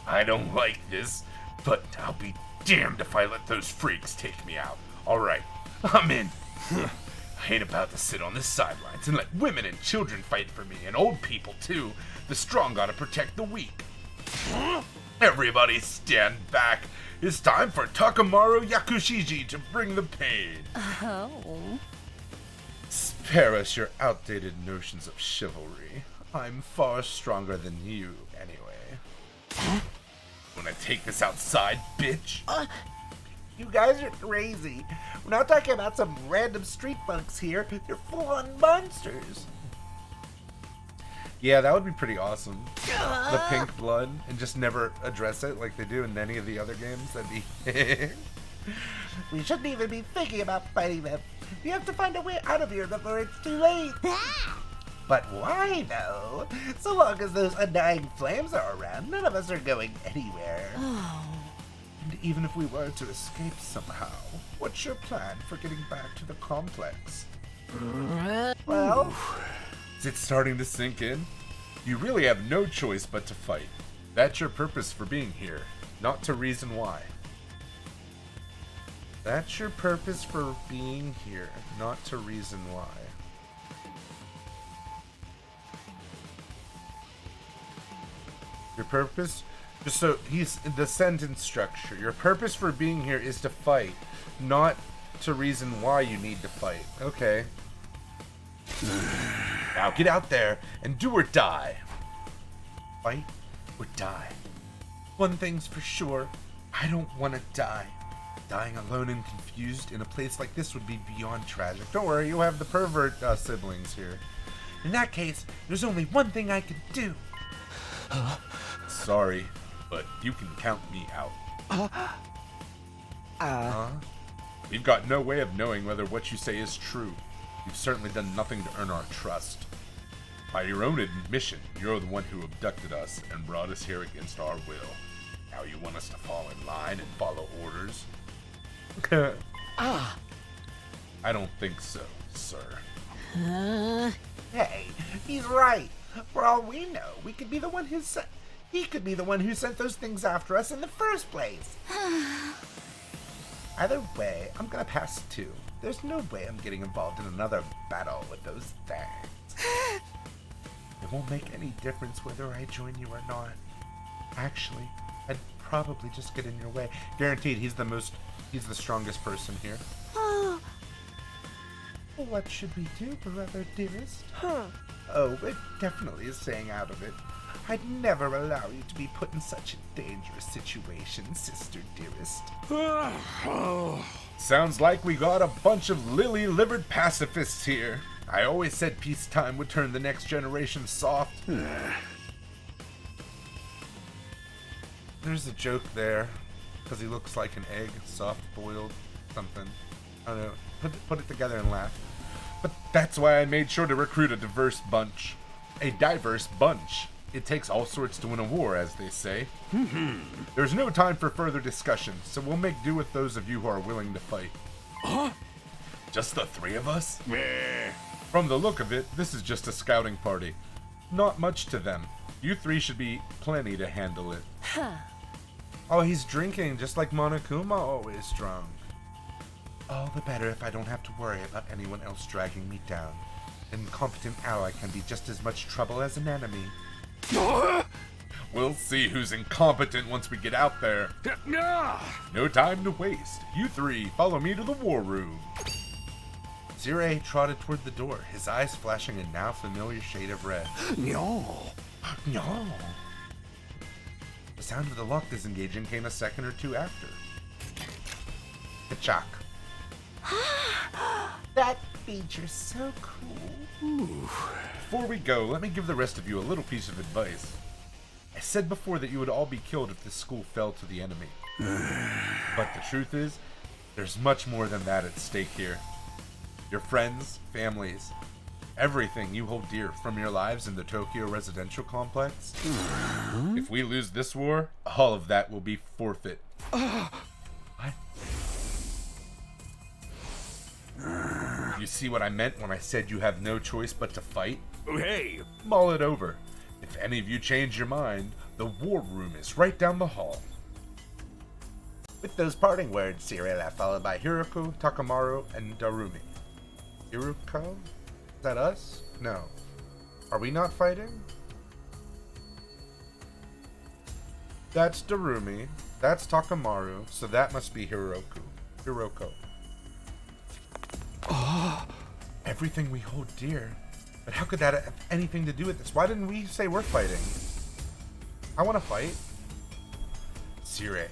I don't like this, but I'll be damned if I let those freaks take me out. Alright, I'm in. I ain't about to sit on the sidelines and let women and children fight for me, and old people too. The strong gotta protect the weak. Everybody stand back. It's time for Takamaru Yakushiji to bring the pain. Oh. Spare us your outdated notions of chivalry. I'm far stronger than you, anyway. Wanna take this outside, bitch? You guys are crazy. We're not talking about some random street punks here. They're full-on monsters. Yeah, that would be pretty awesome. The pink blood, and just never address it like they do in any of the other games. That'd be... We shouldn't even be thinking about fighting them. We have to find a way out of here before it's too late. But why, though? So long as those undying flames are around, none of us are going anywhere. And even if we were to escape somehow, what's your plan for getting back to the complex? Well... Is it starting to sink in? You really have no choice but to fight. That's your purpose for being here, not to reason why. That's your purpose for being here, not to reason why. Your purpose? Just so he's the sentence structure. Your purpose for being here is to fight, not to reason why you need to fight. Okay. Now get out there and do or die. Fight or die. One thing's for sure, I don't want to die. Dying alone and confused in a place like this would be beyond tragic. Don't worry, you'll have the pervert siblings here. In that case, there's only one thing I can do. Sorry, but you can count me out. We've got no way of knowing whether what you say is true. You've certainly done nothing to earn our trust. By your own admission, you're the one who abducted us and brought us here against our will. Now you want us to fall in line and follow orders? I don't think so, sir. Hey, he's right. For all we know, we could be the one who sent... He could be the one who sent those things after us in the first place. Either way, I'm gonna pass too. There's no way I'm getting involved in another battle with those things. It won't make any difference whether I join you or not. Actually, I'd probably just get in your way. Guaranteed, he's the strongest person here. What should we do, brother dearest? Oh, it definitely is staying out of it. I'd never allow you to be put in such a dangerous situation, sister dearest. Sounds like we got a bunch of lily-livered pacifists here. I always said peacetime would turn the next generation soft. There's a joke there, because he looks like an egg, soft-boiled, something. I don't know, put it together and laugh. But that's why I made sure to recruit a diverse bunch. A diverse bunch. It takes all sorts to win a war, as they say. There's no time for further discussion, so we'll make do with those of you who are willing to fight. Just the three of us? From the look of it, this is just a scouting party. Not much to them. You three should be plenty to handle it. Oh, he's drinking, just like Monokuma always drunk. All the better if I don't have to worry about anyone else dragging me down. An incompetent ally can be just as much trouble as an enemy. We'll see who's incompetent once we get out there. No time to waste. You three, follow me to the war room. Zirei trotted toward the door, his eyes flashing a now familiar shade of red. No. No. The sound of the lock disengaging came a second or two after. Kachak. That feature's so cool. Before we go, let me give the rest of you a little piece of advice. I said before that you would all be killed if this school fell to the enemy. But the truth is, there's much more than that at stake here. Your friends, families, everything you hold dear from your lives in the Tokyo residential complex. If we lose this war, all of that will be forfeit. What? You see what I meant when I said you have no choice but to fight? Hey! Mull it over. If any of you change your mind, the war room is right down the hall. With those parting words, Zirei left, followed by Hiroko, Takamaru, and Darumi. Hiroko? Is that us? No. Are we not fighting? That's Darumi. That's Takamaru, so that must be Hiroko. Oh, everything we hold dear. But how could that have anything to do with this? Why didn't we say we're fighting? I want to fight. Zirei,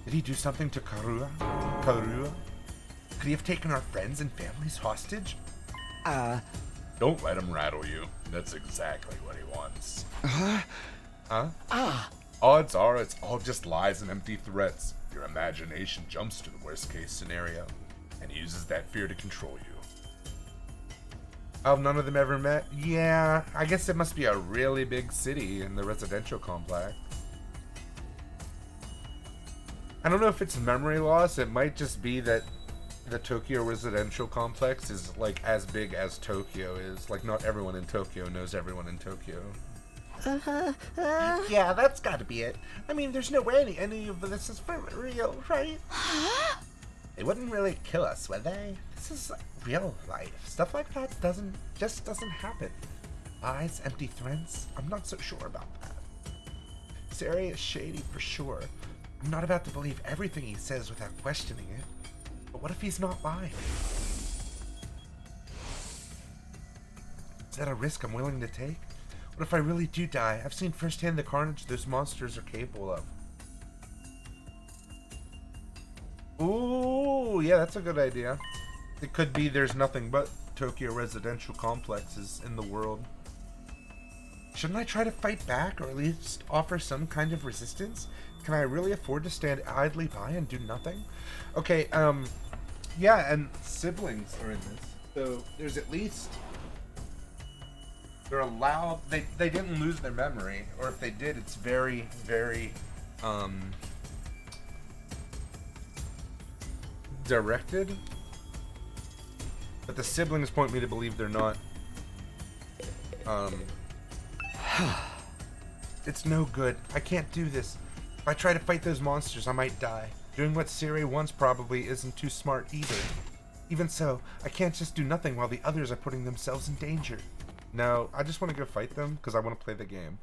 did he do something to Karua? Could he have taken our friends and families hostage? Don't let him rattle you. That's exactly what he wants. Huh? Odds are it's all just lies and empty threats. Your imagination jumps to the worst case scenario and uses that fear to control you. Oh, none of them ever met? Yeah, I guess it must be a really big city in the residential complex. I don't know if it's memory loss. It might just be that the Tokyo residential complex is like as big as Tokyo is. Like not everyone in Tokyo knows everyone in Tokyo. Yeah, that's gotta be it. I mean, there's no way any of this is for real, right? They wouldn't really kill us, would they? This is real life. Stuff like that just doesn't happen. Lies, empty threats? I'm not so sure about that. This area is shady for sure. I'm not about to believe everything he says without questioning it. But what if he's not lying? Is that a risk I'm willing to take? What if I really do die? I've seen firsthand the carnage those monsters are capable of. Ooh, yeah, that's a good idea. It could be there's nothing but Tokyo residential complexes in the world. Shouldn't I try to fight back, or at least offer some kind of resistance? Can I really afford to stand idly by and do nothing? Okay, yeah, and siblings are in this. So there's at least... They're allowed... They didn't lose their memory, or if they did, it's very, very, directed. But the siblings point me to believe they're not. It's no good. I can't do this. If I try to fight those monsters, I might die. Doing what Zirei wants probably isn't too smart either. Even so, I can't just do nothing while the others are putting themselves in danger. No, I just want to go fight them because I want to play the game.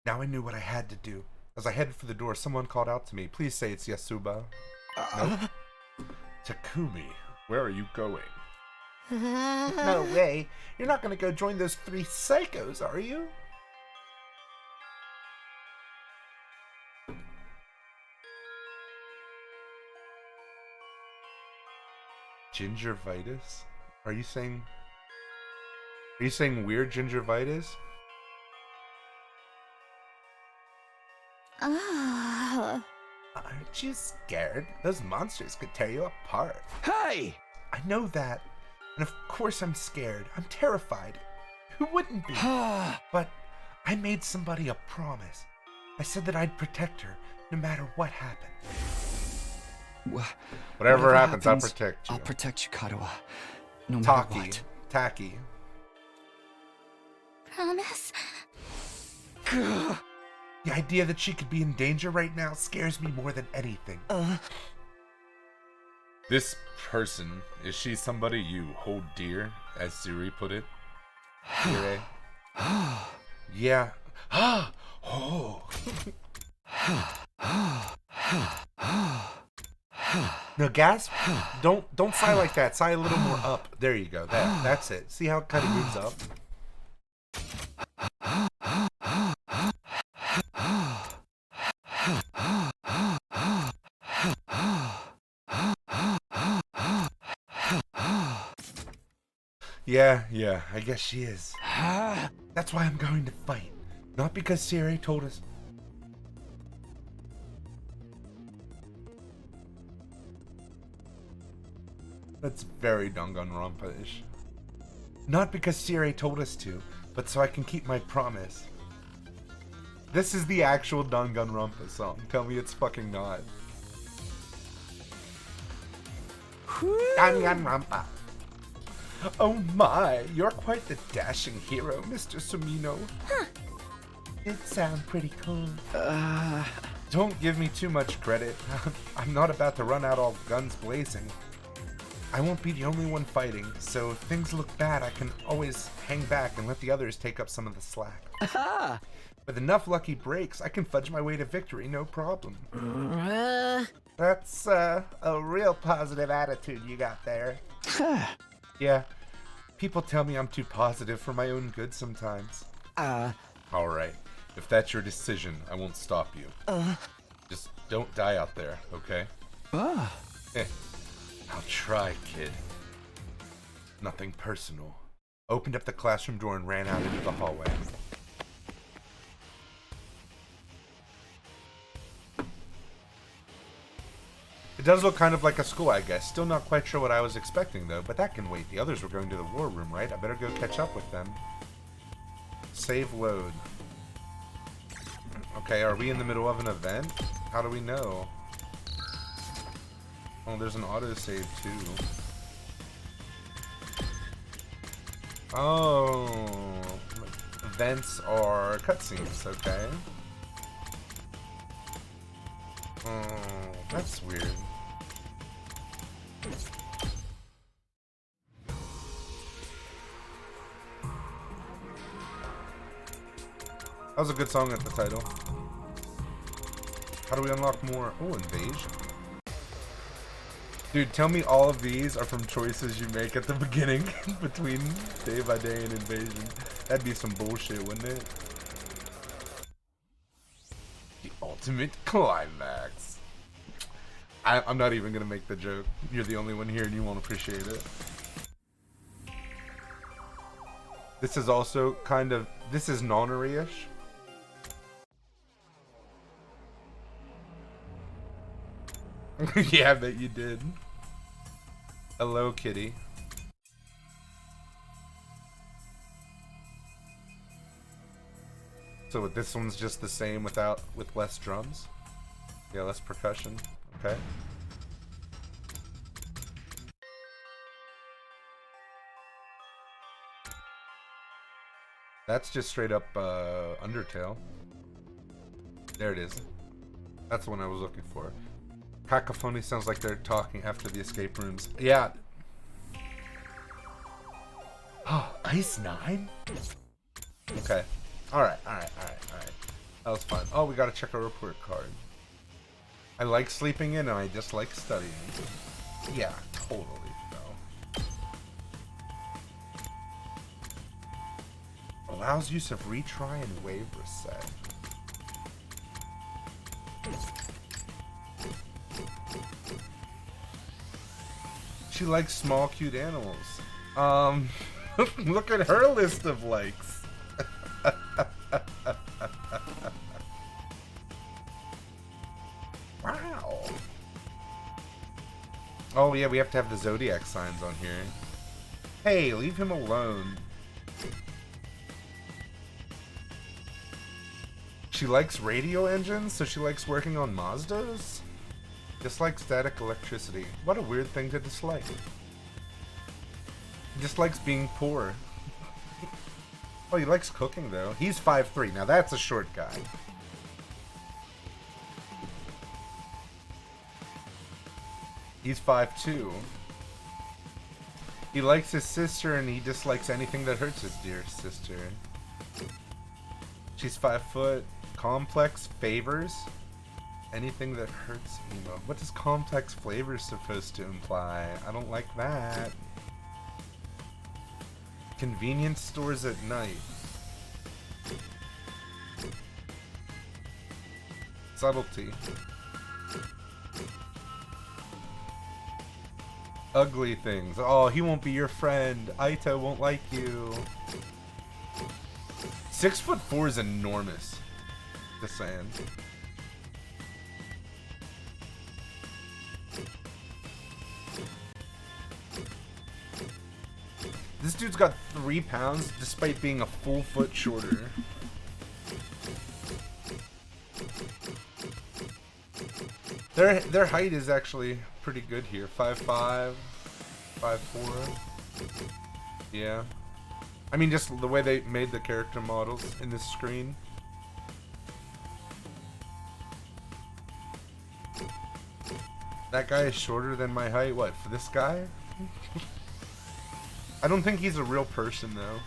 Now I knew what I had to do. As I headed for the door, someone called out to me. Please say it's Yasuba. Nope. Takumi, where are you going? No way. You're not gonna go join those three psychos, are you? Gingivitis? Are you saying weird gingivitis? Aren't you scared? Those monsters could tear you apart. Hey! I know that. And of course I'm scared. I'm terrified. Who wouldn't be? But I made somebody a promise. I said that I'd protect her, no matter what happened. Whatever happens, I'll protect you. I'll protect you, Kadoa. No matter what. Taki. Promise? The idea that she could be in danger right now scares me more than anything. This person, is she somebody you hold dear, as Siri put it? Siri? Yeah. Oh. No, gasp. Don't sigh like that. Sigh a little more up. There you go. That's it. See how it kind of moves up? Yeah, I guess she is. That's why I'm going to fight. Not because Siri told us. That's very Danganronpa-ish. Not because Siri told us to, but so I can keep my promise. This is the actual Danganronpa song. Tell me it's fucking not. Danganronpa. Oh my, you're quite the dashing hero, Mr. Sumino. Huh. It sounds pretty cool. Don't give me too much credit. I'm not about to run out all guns blazing. I won't be the only one fighting, so if things look bad, I can always hang back and let the others take up some of the slack. With enough lucky breaks, I can fudge my way to victory, no problem. That's a real positive attitude you got there. Yeah, people tell me I'm too positive for my own good sometimes. Alright, if that's your decision, I won't stop you. Just don't die out there, okay? I'll try, kid. Nothing personal. Opened up the classroom door and ran out into the hallway. It does look kind of like a school, I guess. Still not quite sure what I was expecting, though, but that can wait. The others were going to the war room, right? I better go catch up with them. Save load. Okay, are we in the middle of an event? How do we know? Oh, there's an autosave, too. Oh. Events are cutscenes, okay. Oh, that's weird. That was a good song at the title. How do we unlock more? Oh, invasion. Dude, tell me all of these are from choices you make at the beginning between Day by Day and Invasion. That'd be some bullshit, wouldn't it? The ultimate climax. I'm not even gonna make the joke. You're the only one here and you won't appreciate it. This is also kind of... This is nonary-ish. Yeah, I bet you did. Hello, kitty. So this one's just the same with less drums? Yeah, less percussion. Okay. That's just straight up Undertale. There it is. That's the one I was looking for. Cacophony sounds like they're talking after the escape rooms. Yeah. Oh, Ice 9? Okay. Alright. That was fun. Oh, we gotta check our report card. I like sleeping in and I dislike studying. Yeah, totally, though. Allows use of retry and wave reset. She likes small, cute animals. Look at her list of likes. Wow. Oh yeah, we have to have the zodiac signs on here. Hey, leave him alone. She likes radio engines, so she likes working on Mazdas? Dislikes static electricity. What a weird thing to dislike. Dislikes being poor. Oh, he likes cooking, though. He's 5'3". Now that's a short guy. He's 5'2". He likes his sister and he dislikes anything that hurts his dear sister. She's 5 foot. Complex favors anything that hurts emo. What does complex flavors supposed to imply? I don't like that. Convenience stores at night. Subtlety. Ugly things. Oh, he won't be your friend. Aito won't like you. 6'4" is enormous. Just saying. This dude's got 3 pounds despite being a full foot shorter. Their height is actually pretty good here. 5'5", 5'4". Yeah. I mean, just the way they made the character models in this screen. That guy is shorter than my height. What, for this guy? I don't think he's a real person, though.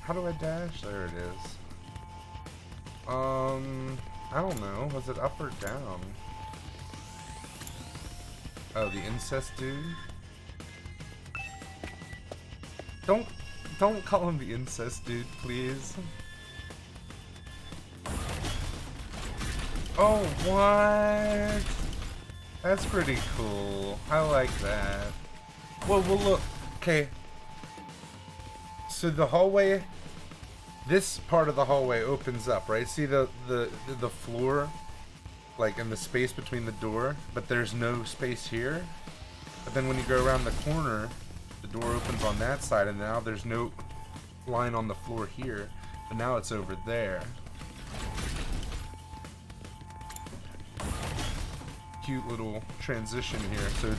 How do I dash? There it is. I don't know. Was it up or down? Oh, the incest dude? Don't call him the incest dude, please. Oh, what? That's pretty cool. I like that. Well, look. Okay. So the hallway, this part of the hallway opens up, right? See the floor, like in the space between the door, but there's no space here. But then when you go around the corner, the door opens on that side, and now there's no line on the floor here, but now it's over there. Cute little transition here. So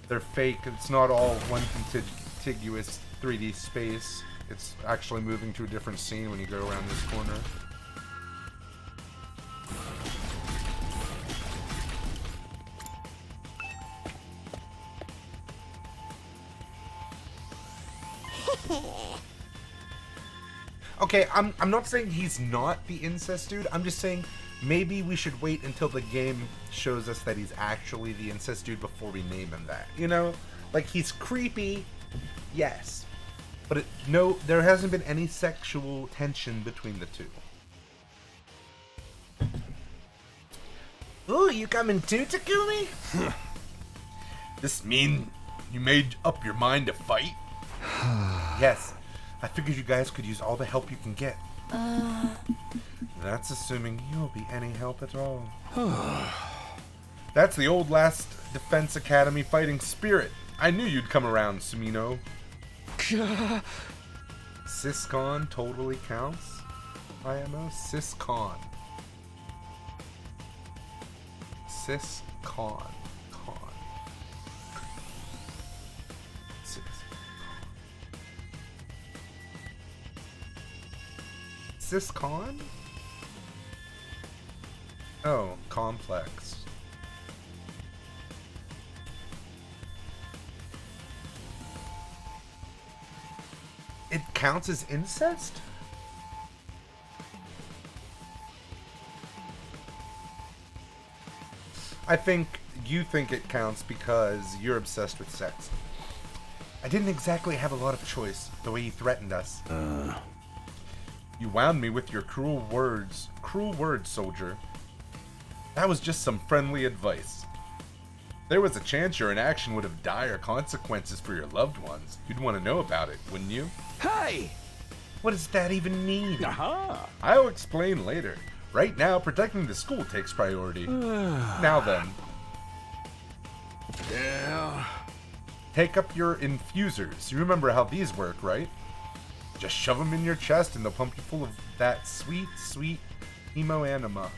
they're fake. It's not all one contiguous 3D space. It's actually moving to a different scene when you go around this corner. Okay, I'm not saying he's not the incest dude. I'm just saying maybe we should wait until the game shows us that he's actually the incest dude before we name him that. You know? Like, he's creepy, yes. But no, there hasn't been any sexual tension between the two. Ooh, you coming too, Takumi? This mean you made up your mind to fight? Yes. I figured you guys could use all the help you can get. That's assuming you'll be any help at all. That's the old Last Defense Academy fighting spirit. I knew you'd come around, Sumino. Syscon totally counts. IMO? Syscon. Syscon. Syscon? Oh, complex. It counts as incest? I think you think it counts because you're obsessed with sex. I didn't exactly have a lot of choice, the way you threatened us. You wound me with your cruel words. Cruel words, soldier. That was just some friendly advice. There was a chance your inaction would have dire consequences for your loved ones. You'd want to know about it, wouldn't you? Hey! What does that even mean? Aha! I'll explain later. Right now, protecting the school takes priority. Now then. Yeah. Take up your infusers. You remember how these work, right? Just shove them in your chest and they'll pump you full of that sweet, sweet emo anima.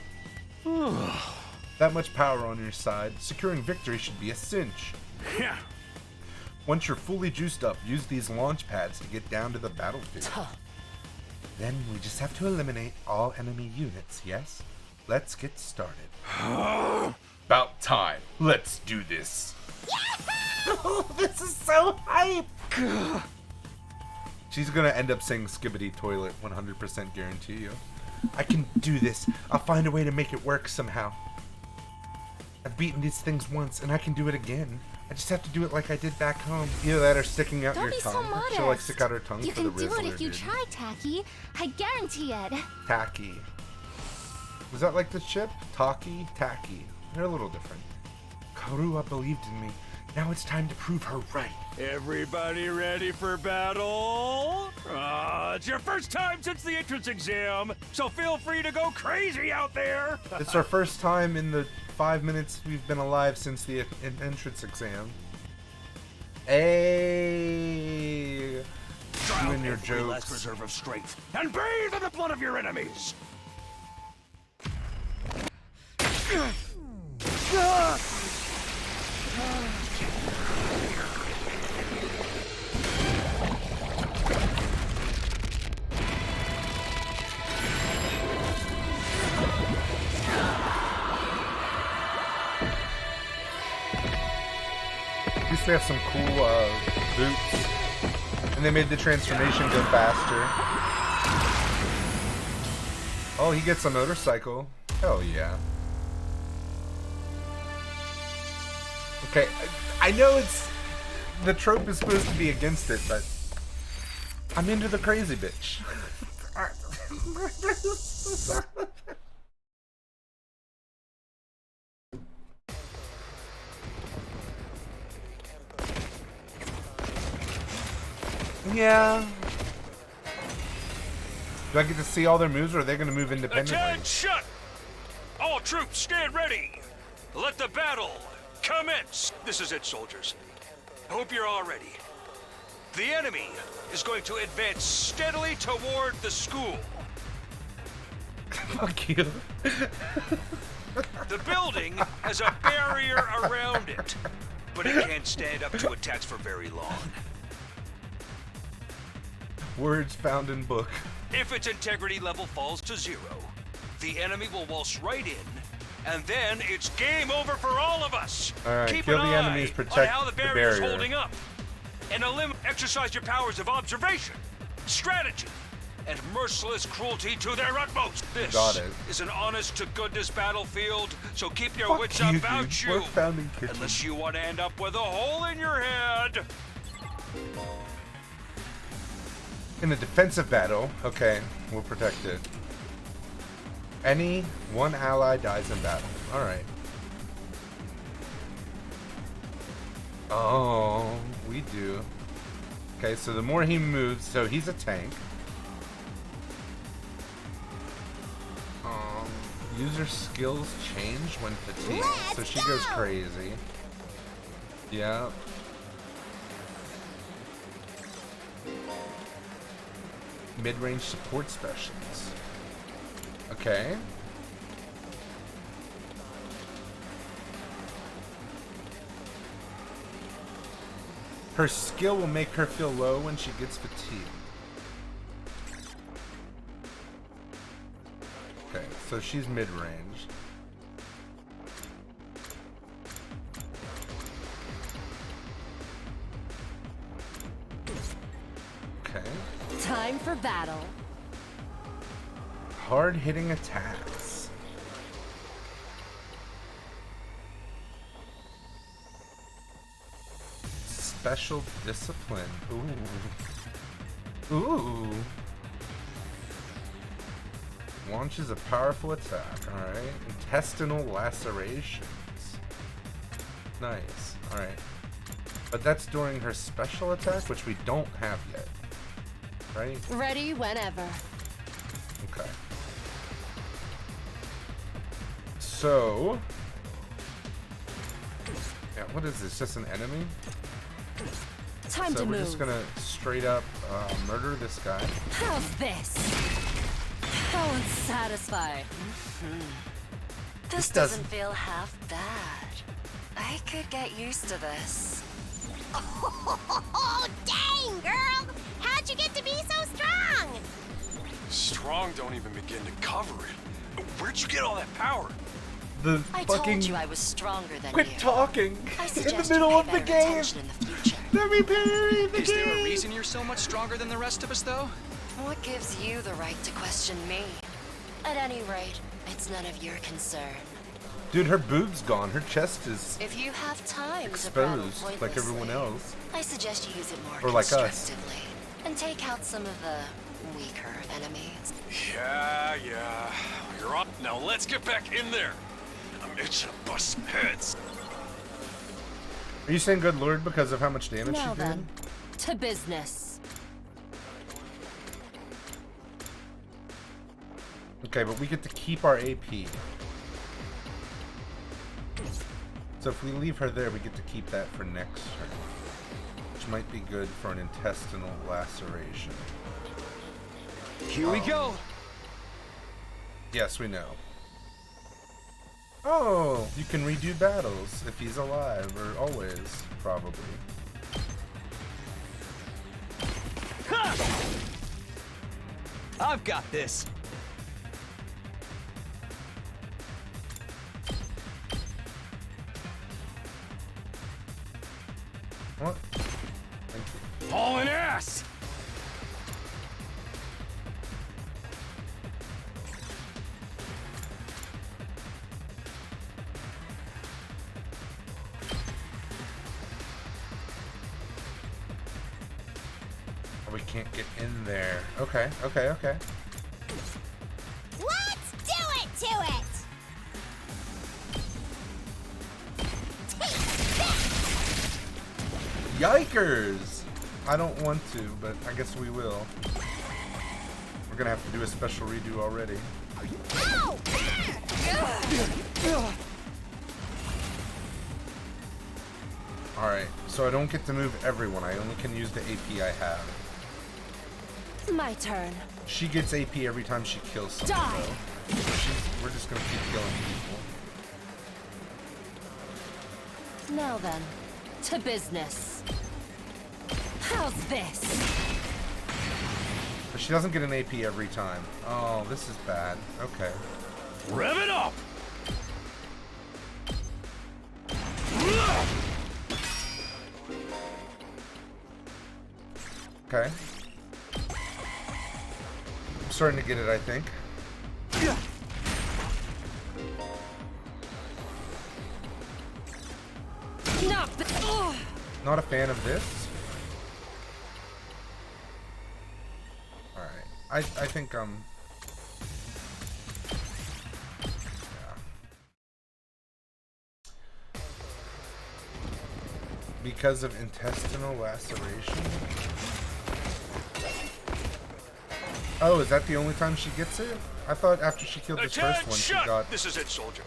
That much power on your side. Securing victory should be a cinch. Yeah. Once you're fully juiced up, use these launch pads to get down to the battlefield. Then we just have to eliminate all enemy units, yes? Let's get started. About time. Let's do this. This is so hype! She's gonna end up saying Skibbity Toilet, 100% guarantee you. I can do this. I'll find a way to make it work somehow. I've beaten these things once, and I can do it again. I just have to do it like I did back home. Either that or sticking out Don't your be so tongue. modest. She'll like stick out her tongue You for the can do Rizzler, it if you dude. try, Tacky. I guarantee it. Tacky. Was that like the chip? Taki? Tacky. They're a little different. Karua believed in me. Now it's time to prove her right. Everybody ready for battle? It's your first time since the entrance exam, so feel free to go crazy out there. It's our first time in the 5 minutes we've been alive since the entrance exam. Hey, you and your every last jokes. reserve of strength and bathe in the blood of your enemies. Used to have some cool boots, and they made the transformation go faster. Oh, he gets a motorcycle. Hell yeah. Okay, I know it's the trope is supposed to be against it, but I'm into the crazy bitch. Yeah. Do I get to see all their moves, or are they going to move independently? Attention! All troops, stand ready. Let the battle commence. This is it, soldiers. I hope you're all ready. The enemy is going to advance steadily toward the school. Fuck you. The building has a barrier around it, but it can't stand up to attacks for very long. Words found in book. If its integrity level falls to 0, the enemy will waltz right in, and then it's game over for all of us. All right, Keep kill an the eye enemies, on protect how the the barrier's barrier. holding up, and exercise your powers of observation, strategy, and merciless cruelty to their utmost. This Got it. is an honest-to-goodness battlefield, so keep your Fuck wits you, about dude. you, We're founding kitchen. unless you want to end up with a hole in your head. In a defensive battle, okay, we'll protect it. Any one ally dies in battle. Alright. Oh, we do. Okay, so the more he moves, so he's a tank. User skills change when fatigued, so she goes crazy. Yeah. Mid-range support specialist. Okay. Her skill will make her feel low when she gets fatigued. Okay, so she's mid-range. Okay. Time for battle. Hard-hitting attacks. Special discipline. Ooh. Ooh. Launches a powerful attack. Alright. Intestinal lacerations. Nice. Alright. But that's during her special attack, which we don't have yet. Right? Ready whenever. Okay. So... yeah, what is this? Just an enemy? Time so to we're move. just gonna straight up murder this guy. How's this? How unsatisfied. This doesn't feel half bad. I could get used to this. Oh, dang, girl! How'd you get to be so strong? strong don't even begin to cover it. Where'd you get all that power? The I fucking... told you I was stronger than Quit you. talking I in the suggest middle you of pay the better game. attention in the future. Let me parry the Is there a game. reason you're so much stronger than the rest of us, though? What gives you the right to question me? At any rate, it's none of your concern. Dude, her boob's gone. Her chest is If you have time to battle exposed like everyone else. I suggest you use it more Or like us. constructively and take out some of the weaker enemies. Yeah. You're up. Now let's get back in there. I'm itching to bust some heads. Are you saying good lord because of how much damage Now she did? then, to business. Okay, but we get to keep our AP. So if we leave her there, we get to keep that for next turn. Which might be good for an intestinal laceration. Here we go. Yes, we know. Oh, you can redo battles if he's alive, or always, probably. Ha! I've got this. What? Thank you. Hauling ass! Oh, we can't get in there. Okay. Let's do it to it! Yikers! I don't want to, but I guess we will. We're gonna have to do a special redo already. Alright, so I don't get to move everyone. I only can use the AP I have. My turn. She gets AP every time she kills someone, Die. though. So we're just gonna keep killing people. Now then, to business. How's this? But she doesn't get an AP every time. Oh, this is bad. Okay. Rev it up! Okay. I'm starting to get it, I think. Not a fan of this. Alright. I think yeah. Because of intestinal laceration? Oh, is that the only time she gets it? I thought after she killed this first one, she got... This is it, soldier.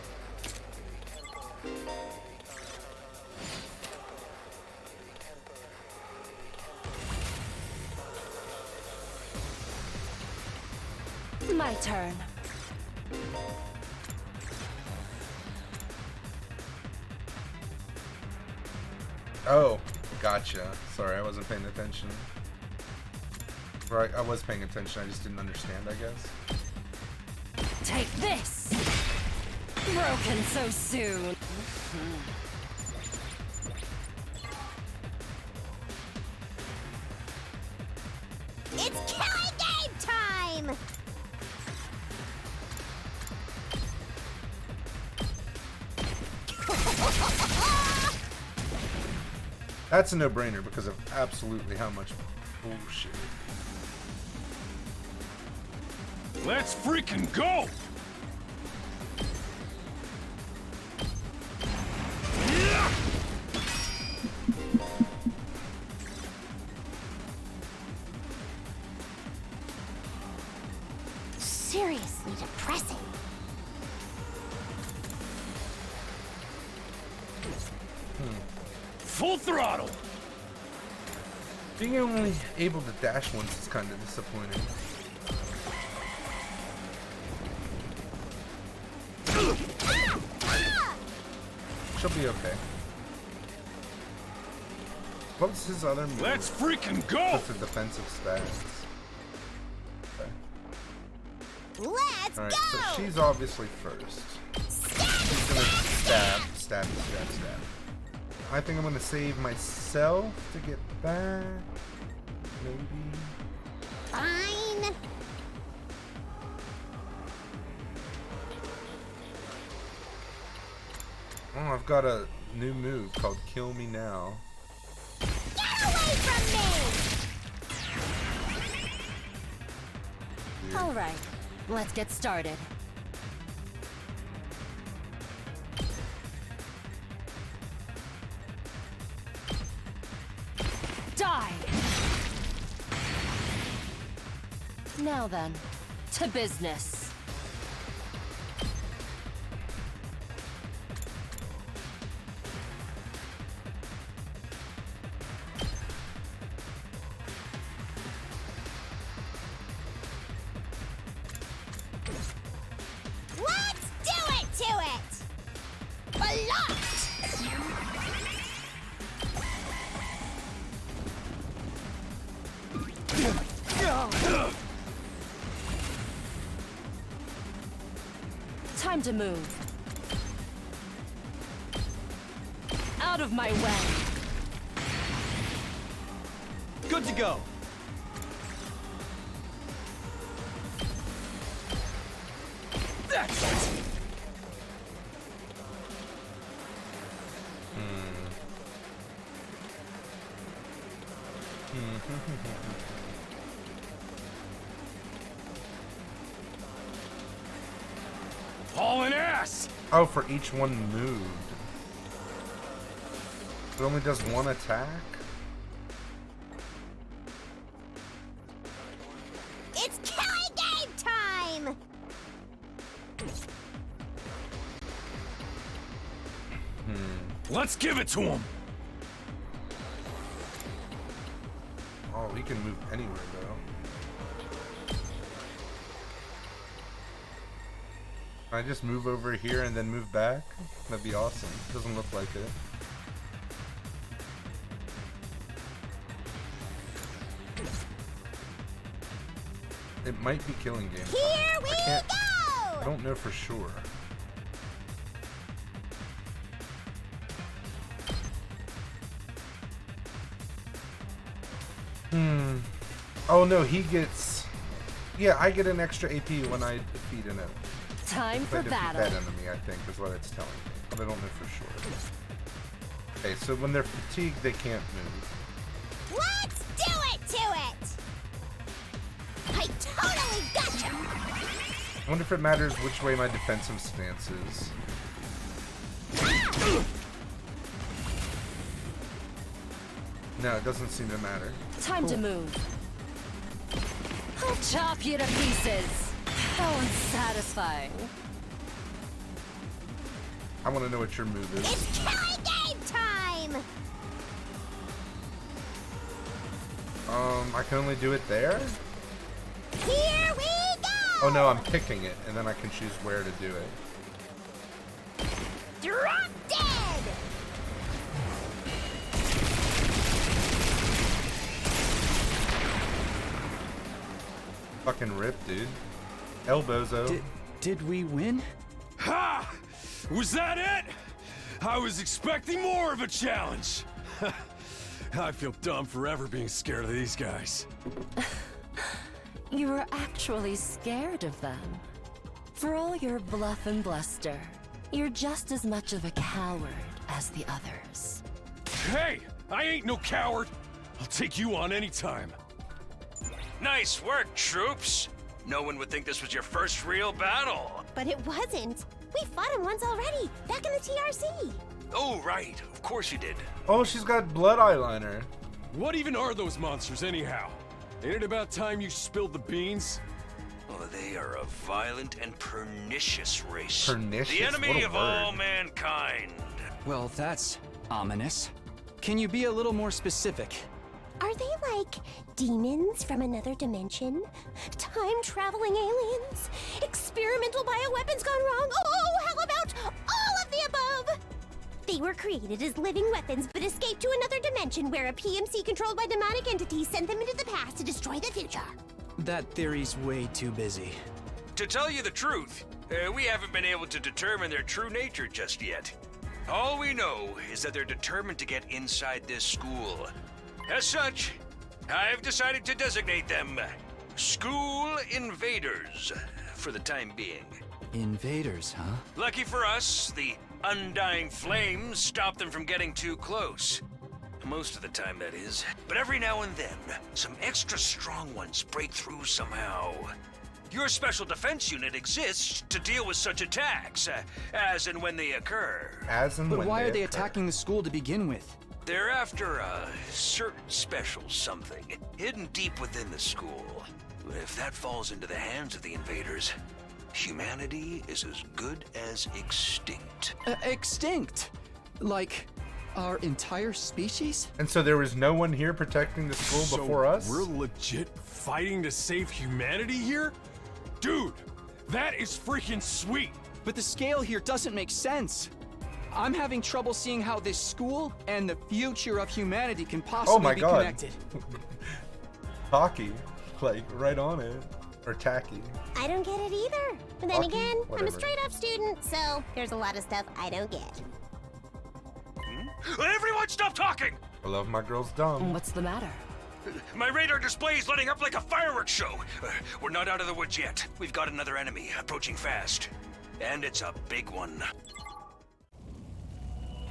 My turn. Oh, gotcha. Sorry, I wasn't paying attention. Right, I was paying attention, I just didn't understand, I guess. Take this! Broken so soon. It's killing game time! That's a no-brainer because of absolutely how much bullshit. Let's freaking go! Seriously depressing. Full throttle! Being only able to dash once is kind of disappointing. She'll be okay. What's his other move? Let's freaking go! What's the defensive stats? Okay. Let's Alright, go! so she's obviously first. She's gonna stab. I think I'm gonna save myself to get back. Maybe. Fine. Oh, I've got a new move called Kill Me Now. Get away from me! All right, let's get started. Die! Now then, to business. Let's do it to it! Blocked! Time to move. Out of my way. Good to go. That's it. Hauling ass! Oh, for each one moved. It only does one attack? It's killing game time! Let's give it to him! Oh, he can move anywhere, though. Can I just move over here and then move back? That'd be awesome. Doesn't look like it. It might be killing game. Here we I go! don't know for sure. Oh no, he gets... Yeah, I get an extra AP when I defeat an enemy. Time If I for defeat battle. that enemy, I think, is what it's telling me. But I don't know for sure. Okay, so when they're fatigued, they can't move. Let's do it to it! I totally gotcha! I wonder if it matters which way my defensive stance is. No, it doesn't seem to matter. Time to move. I'll chop you to pieces. How unsatisfying. I want to know what your move is. It's killing game time! I can only do it there? Here we go! Oh no, I'm picking it, and then I can choose where to do it. Drop dead! Fucking rip, dude. Elbozo. Did we win? Ha! Was that it? I was expecting more of a challenge. I feel dumb forever being scared of these guys. You were actually scared of them. For all your bluff and bluster, you're just as much of a coward as the others. Hey, I ain't no coward. I'll take you on anytime. Nice work, troops. No one would think this was your first real battle. But it wasn't. We fought him once already, back in the TRC. Oh, right. Of course you did. Oh, she's got blood eyeliner. What even are those monsters anyhow? Ain't it about time you spilled the beans? Oh, they are a violent and pernicious race. Pernicious? The enemy What a of word. all mankind. Well, that's ominous. Can you be a little more specific? Are they like demons from another dimension? Time-traveling aliens? Experimental bioweapons gone wrong? Oh, how about all of the above? They were created as living weapons, but escaped to another dimension where a PMC controlled by demonic entities sent them into the past to destroy the future. That theory's way too busy. To tell you the truth, we haven't been able to determine their true nature just yet. All we know is that they're determined to get inside this school. As such, I've decided to designate them School Invaders for the time being. Invaders, huh? Lucky for us, the undying flames stop them from getting too close. Most of the time, that is. But every now and then, some extra strong ones break through somehow. Your special defense unit exists to deal with such attacks, as and when they occur. As and but when why are they occur. attacking the school to begin with? They're after a certain special something, hidden deep within the school. If that falls into the hands of the invaders, humanity is as good as extinct. Extinct? Like our entire species? And so there was no one here protecting the school before us? We're legit fighting to save humanity here? Dude, that is freaking sweet! But the scale here doesn't make sense. I'm having trouble seeing how this school and the future of humanity can possibly be connected. Hockey. Like, right on it. Or tacky. I don't get it either. But then Hockey? again, I'm Whatever. a straight up student, so there's a lot of stuff I don't get. Everyone stop talking! I love my girls dumb. What's the matter? My radar display is lighting up like a fireworks show. We're not out of the woods yet. We've got another enemy approaching fast. And it's a big one.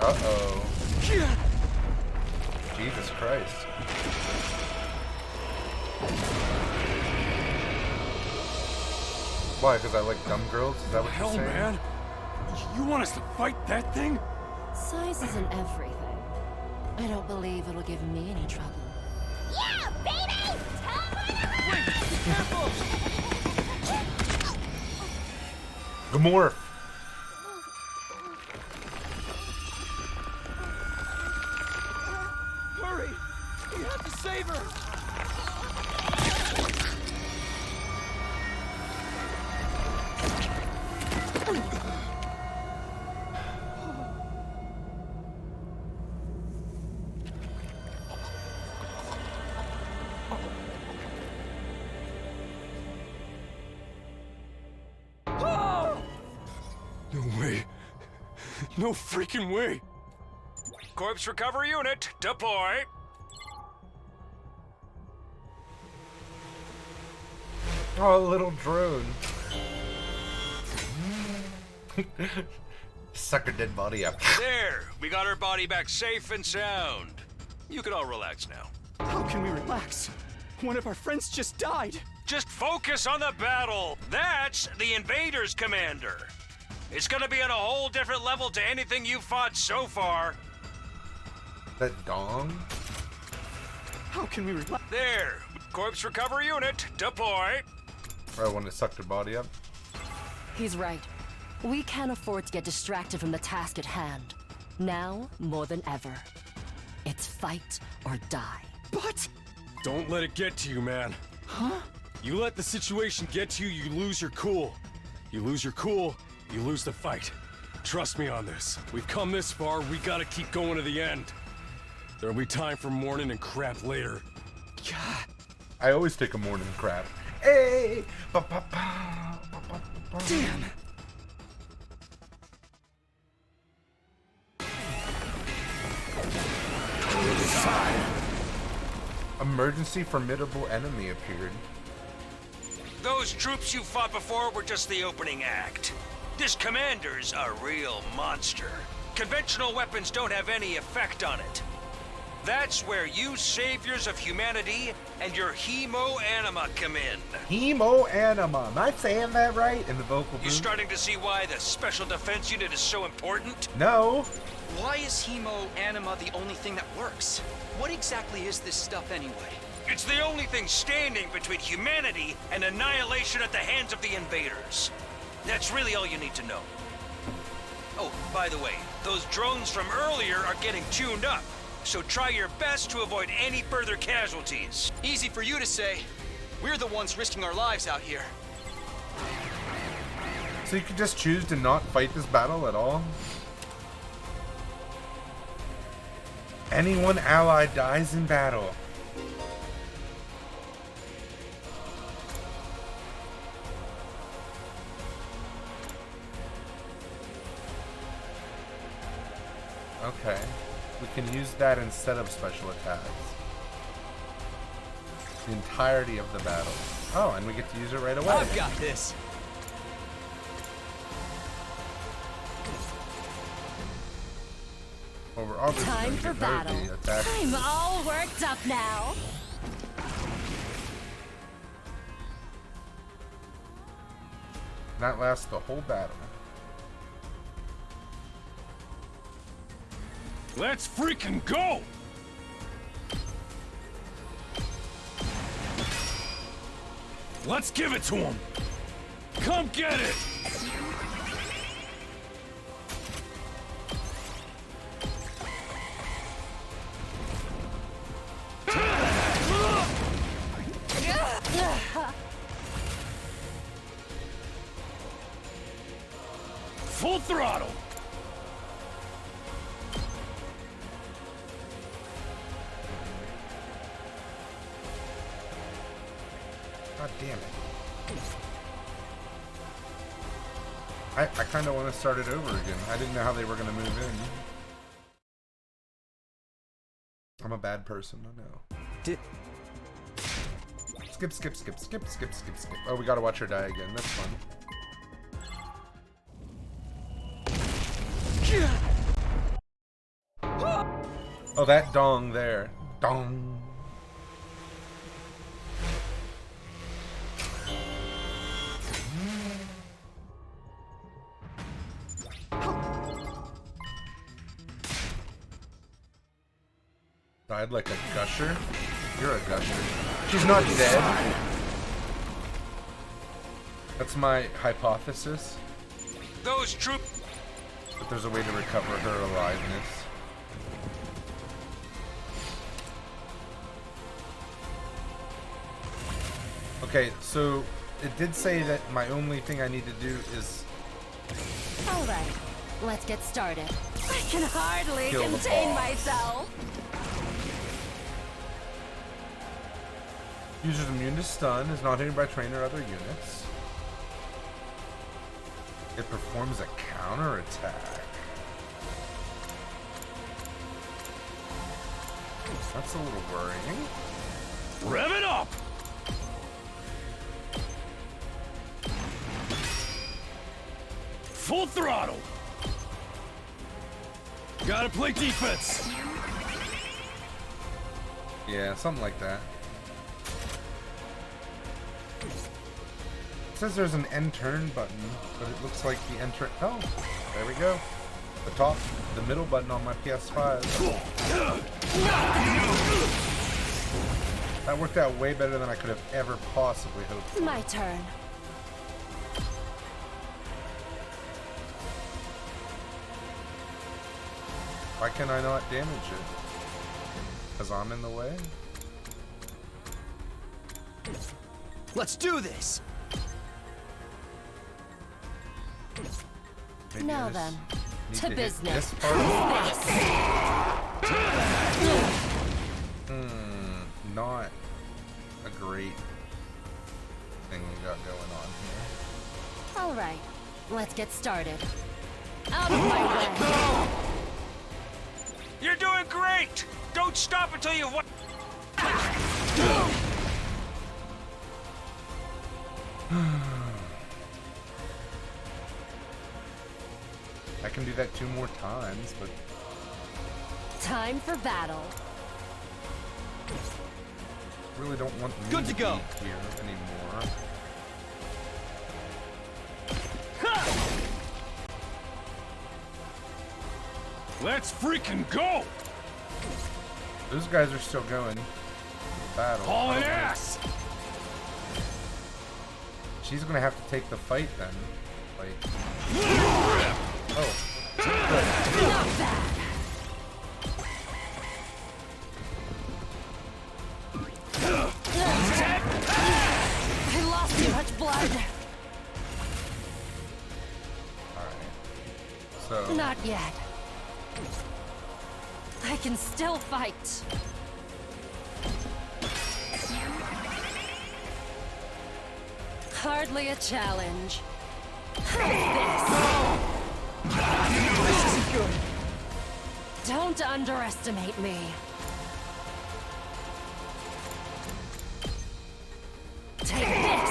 Uh-oh. Jesus Christ. Why? Because I like dumb girls? Is that what you're Hell, saying? man! You want us to fight that thing? Size isn't everything. I don't believe it'll give me any trouble. Yeah, baby! Gamorph. Hurry! We have to save her! No way. No freaking way. Corpse recovery unit, deploy. Oh, a little drone. Suck her dead body up. There, we got her body back safe and sound. You can all relax now. How can we relax? One of our friends just died. Just focus on the battle. That's the invaders, Commander. It's gonna be on a whole different level to anything you've fought so far. That dong? How can we relax? There, corpse recovery unit, deploy. I want to suck her body up. He's right. We can't afford to get distracted from the task at hand. Now, more than ever. It's fight or die. But... Don't let it get to you, man. Huh? You let the situation get to you, you lose your cool. You lose your cool, you lose the fight. Trust me on this. We've come this far, we gotta keep going to the end. There'll be time for mourning and crap later. God. I always take a morning crap. Hey! Ba-ba-ba, ba-ba-ba. Damn! Emergency formidable enemy appeared. Those troops you fought before were just the opening act. This commander's a real monster. Conventional weapons don't have any effect on it. That's where you saviors of humanity and your hemo-anima come in. Hemo-anima. Am I saying that right in the vocal You booth? starting to see why the Special Defense Unit is so important? No. Why is hemo-anima the only thing that works? What exactly is this stuff anyway? It's the only thing standing between humanity and annihilation at the hands of the invaders. That's really all you need to know. Oh, by the way, those drones from earlier are getting tuned up, so try your best to avoid any further casualties. Easy for you to say. We're the ones risking our lives out here. So you could just choose to not fight this battle at all? Any one ally dies in battle. Okay. We can use that instead of special attacks. The entirety of the battle. Oh, and we get to use it right away. I've got this. Well, we're obviously Time gonna for get rid of battle. the attack. I'm all worked up now. That lasts the whole battle. Let's freaking go! Let's give it to him! Come get it! Full throttle! God damn it. I kind of want to start it over again. I didn't know how they were going to move in. I'm a bad person, I know. Skip, skip, skip, skip, skip, skip, skip. Oh, we gotta watch her die again. That's fun. Oh, that dong there. Dong. Died like a gusher? You're a gusher. She's not dead. That's my hypothesis. Those troops. But there's a way to recover her aliveness. Okay, so it did say that my only thing I need to do is All right, let's get started. I can hardly Kill the contain boss. myself. User's immune to stun, is not hit by train or other units. It performs a counter attack. That's a little worrying. Rev it up! Full throttle! Gotta play defense! Yeah, something like that. It says there's an end turn button, but it looks like the enter. Oh, there we go. The middle button on my PS5. That worked out way better than I could have ever possibly hoped for. My turn. Why can I not damage it? Because I'm in the way? Let's do this. Maybe Now I just then, need to hit business. this part. Not a great thing we got going on here. All right, let's get started. Out of my way. You're doing great! Don't stop until you've won. I can do that 2 more times, but Time for battle. really don't want me Good to go. be here anymore. Let's freaking go! Those guys are still going. Battle. Hauling Oh, ass! She's gonna have to take the fight then. Like. Oh. Not bad. I lost too much blood. Alright. So. Not yet. I can still fight. Hardly a challenge. How's this? This isn't good. Don't underestimate me. Take this!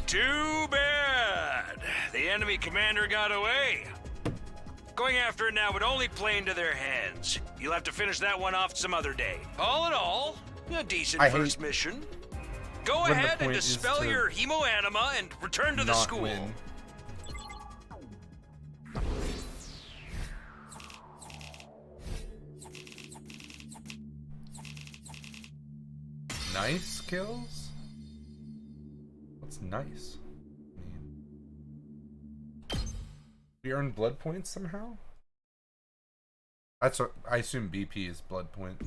Too bad. The enemy commander got away. Going after it now would only play into their hands. You'll have to finish that one off some other day. All in all, a decent first mission. Go ahead and dispel your hemo-anima and return to the school. Win. Nice kills? What's nice? We earn blood points somehow? That's what I assume BP is blood point.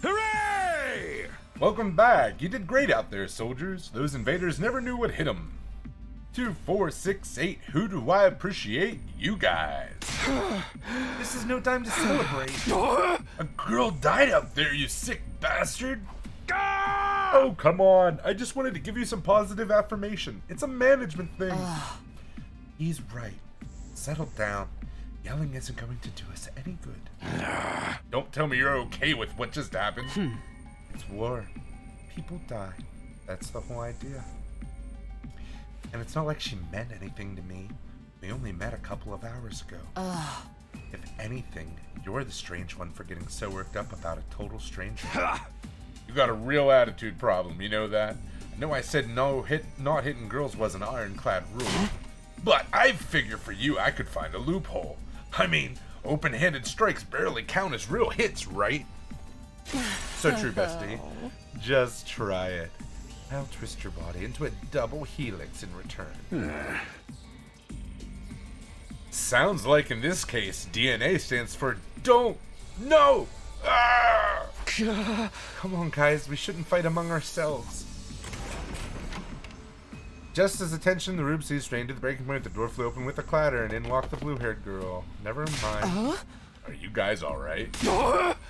Hooray! Welcome back. You did great out there, soldiers. Those invaders never knew what hit them. 2, 4, 6, 8. Who do I appreciate? You guys. This is no time to celebrate. A girl died out there, you sick bastard. Oh, come on. I just wanted to give you some positive affirmation. It's a management thing. He's right. Settle down. Yelling isn't going to do us any good. Don't tell me you're okay with what just happened. It's war. People die. That's the whole idea. And it's not like she meant anything to me. We only met a couple of hours ago. If anything, you're the strange one for getting so worked up about a total stranger. You got a real attitude problem, you know that? I know I said not hitting girls was an ironclad rule, but I figure for you I could find a loophole. I mean, open-handed strikes barely count as real hits, right? So true, bestie. Just try it. I'll twist your body into a double helix in return. Sounds like in this case, DNA stands for don't, no! Ah! Come on, guys, we shouldn't fight among ourselves. Just as attention, the Rube strained to the breaking point, the door flew open with a clatter, and in walked the blue-haired girl. Never mind. Are you guys alright?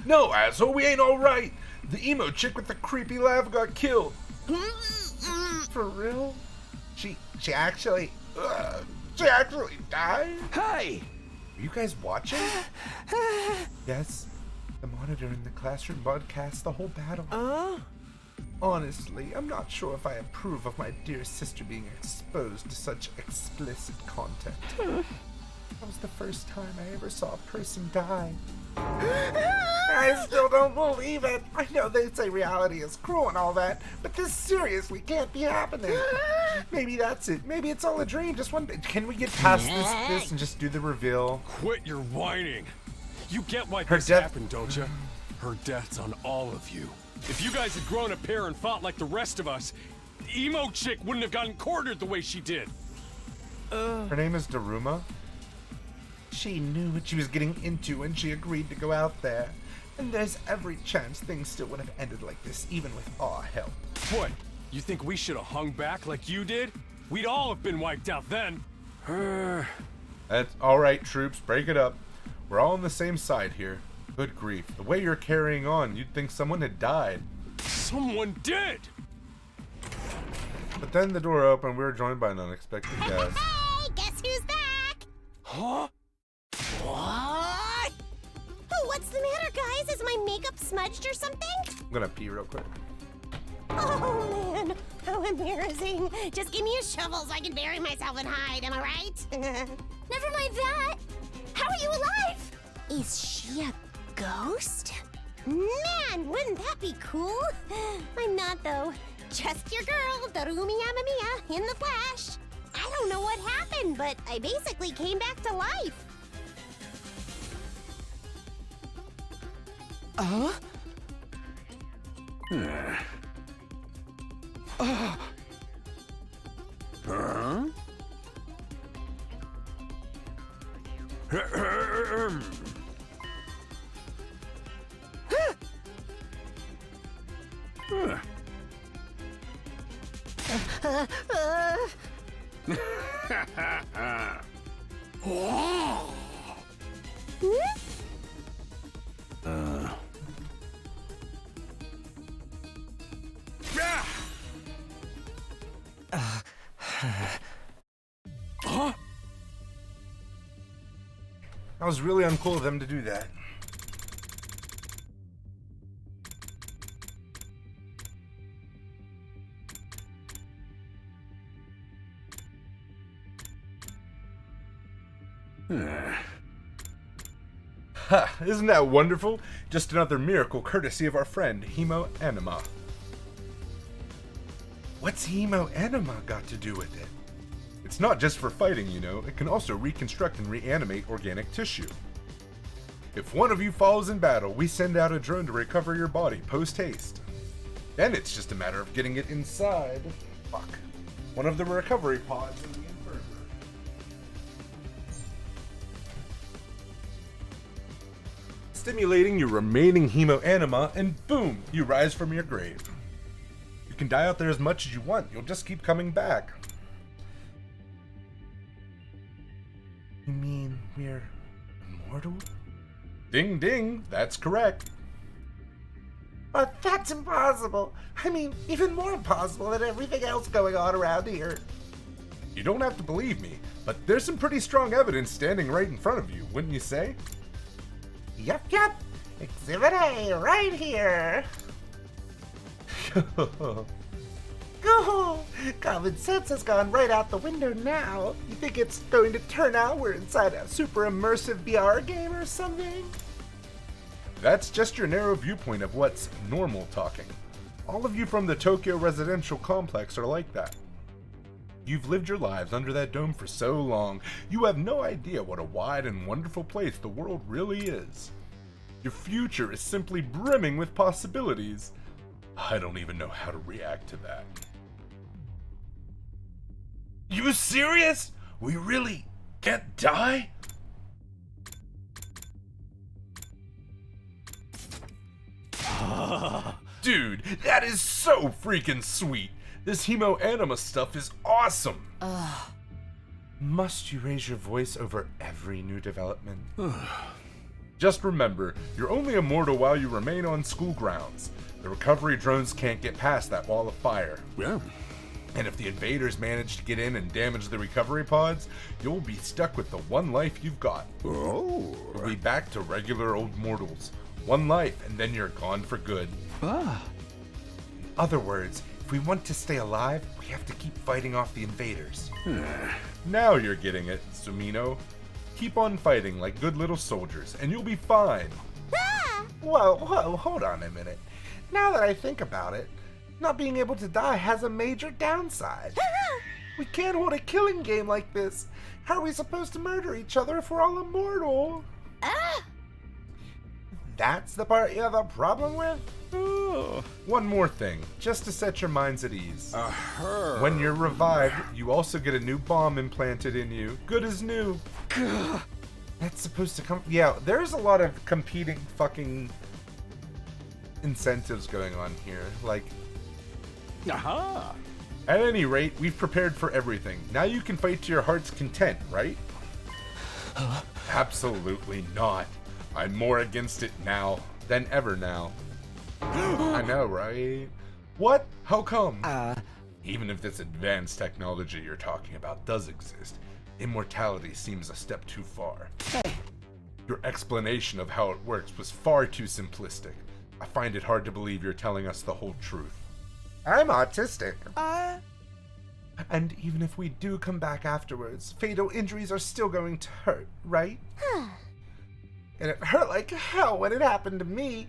No, asshole, we ain't alright! The emo chick with the creepy laugh got killed. For real? She actually died? Hey! Are you guys watching? Yes. The monitor in the classroom broadcasts the whole battle. Honestly, I'm not sure if I approve of my dear sister being exposed to such explicit content. That was the first time I ever saw a person die. I still don't believe it. I know they say reality is cruel and all that, but this seriously can't be happening. Maybe that's it. Maybe it's all a dream. Just one. Can we get past this and just do the reveal? Quit your whining. You get why Her this death- happened, don't you? Her death's on all of you. If you guys had grown a pair and fought like the rest of us, the emo chick wouldn't have gotten cornered the way she did. Her name is Daruma. She knew what she was getting into when she agreed to go out there. And there's every chance things still would have ended like this, even with our help. What? You think we should have hung back like you did? We'd all have been wiped out then. That's alright, troops. Break it up. We're all on the same side here. Good grief. The way you're carrying on, you'd think someone had died. Someone did! But then the door opened, we were joined by an unexpected guest. Hey, guess who's back? Huh? What? Oh, what's the matter, guys? Is my makeup smudged or something? I'm gonna pee real quick. Oh, man. How embarrassing. Just give me a shovel so I can bury myself and hide, am I right? Never mind that. How are you alive? Is she a ghost? Man, wouldn't that be cool? I'm not, though. Just your girl, Darumi Yamamiya, in the flesh. I don't know what happened, but I basically came back to life. Huh? That was really uncool of them to do that. Ha! Isn't that wonderful? Just another miracle courtesy of our friend, Hemo Anima. What's Hemo Anima got to do with it? It's not just for fighting, you know. It can also reconstruct and reanimate organic tissue. If one of you falls in battle, we send out a drone to recover your body post-haste. Then it's just a matter of getting it inside one of the recovery pods in the inverter. Stimulating your remaining Hemo Anima, and boom, you rise from your grave. You can die out there as much as you want, you'll just keep coming back. You mean we're immortal? Ding ding, that's correct. But that's impossible. I mean, even more impossible than everything else going on around here. You don't have to believe me, but there's some pretty strong evidence standing right in front of you, wouldn't you say? Yep. Exhibit A, right here. Oh, common sense has gone right out the window now. You think it's going to turn out we're inside a super immersive VR game or something? That's just your narrow viewpoint of what's normal talking. All of you from the Tokyo residential complex are like that. You've lived your lives under that dome for so long, you have no idea what a wide and wonderful place the world really is. Your future is simply brimming with possibilities. I don't even know how to react to that. You serious? We really can't die? Dude, that is so freaking sweet. This Hemo Anima stuff is awesome. Must you raise your voice over every new development? Just remember, you're only immortal while you remain on school grounds. The recovery drones can't get past that wall of fire. Yeah. And if the invaders manage to get in and damage the recovery pods, you'll be stuck with the one life you've got. Oh. You'll be back to regular old mortals. One life, and then you're gone for good. In other words, if we want to stay alive, we have to keep fighting off the invaders. Now you're getting it, Sumino. Keep on fighting like good little soldiers, and you'll be fine. Whoa, hold on a minute. Now that I think about it, not being able to die has a major downside. We can't hold a killing game like this. How are we supposed to murder each other if we're all immortal? That's the part you have a problem with? One more thing, just to set your minds at ease. When you're revived, you also get a new bomb implanted in you. Good as new. That's supposed to come... Yeah, there's a lot of competing fucking incentives going on here. Like... At any rate, we've prepared for everything. Now you can fight to your heart's content, right? Absolutely not. I'm more against it now than ever now. I know, right? What? How come? Even if this advanced technology you're talking about does exist, immortality seems a step too far. Your explanation of how it works was far too simplistic. I find it hard to believe you're telling us the whole truth. I'm autistic. And even if we do come back afterwards, fatal injuries are still going to hurt, right? And it hurt like hell when it happened to me.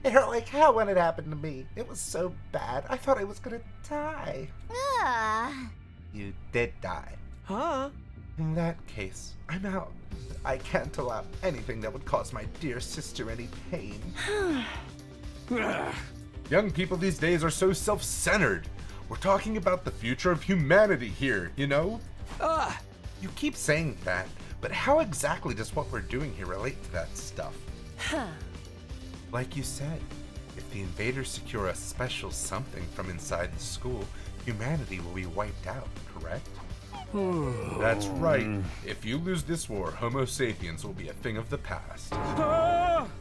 It hurt like hell when it happened to me. It was so bad. I thought I was gonna die. You did die. In that case, I'm out. I can't allow anything that would cause my dear sister any pain. Young people these days are so self-centered. We're talking about the future of humanity here, you know? You keep saying that, but how exactly does what we're doing here relate to that stuff? Like you said, if the invaders secure a special something from inside the school, humanity will be wiped out, correct? That's right. If you lose this war, Homo sapiens will be a thing of the past.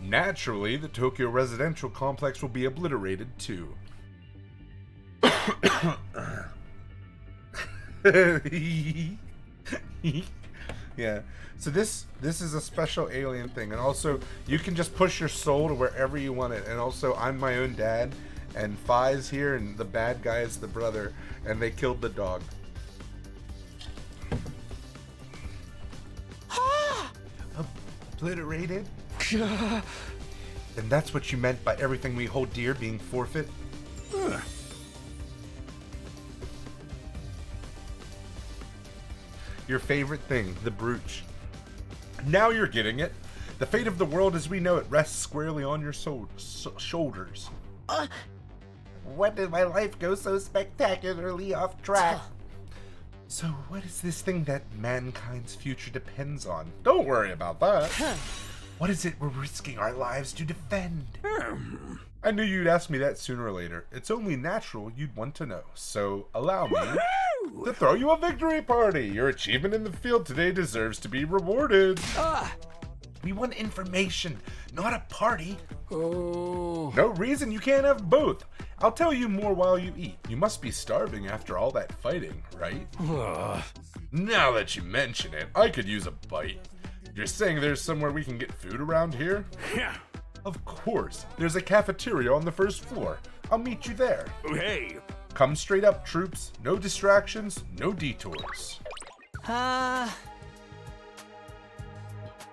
Naturally, the Tokyo residential complex will be obliterated too. Yeah. So this is a special alien thing, and also you can just push your soul to wherever you want it. And also, I'm my own dad, and Fi's here, and the bad guy is the brother, and they killed the dog. Obliterated? And that's what you meant by everything we hold dear being forfeit? Your favorite thing, the brooch. Now you're getting it. The fate of the world as we know it rests squarely on your shoulders. When did my life go so spectacularly off track? So what is this thing that mankind's future depends on? Don't worry about that. What is it we're risking our lives to defend? I knew you'd ask me that sooner or later. It's only natural you'd want to know. So allow me to throw you a victory party. Your achievement in the field today deserves to be rewarded. We want information, not a party. Oh. No reason you can't have both. I'll tell you more while you eat. You must be starving after all that fighting, right? Now that you mention it, I could use a bite. You're saying there's somewhere we can get food around here? Yeah. Of course. There's a cafeteria on the first floor. I'll meet you there. Hey. Come straight up, troops. No distractions, no detours.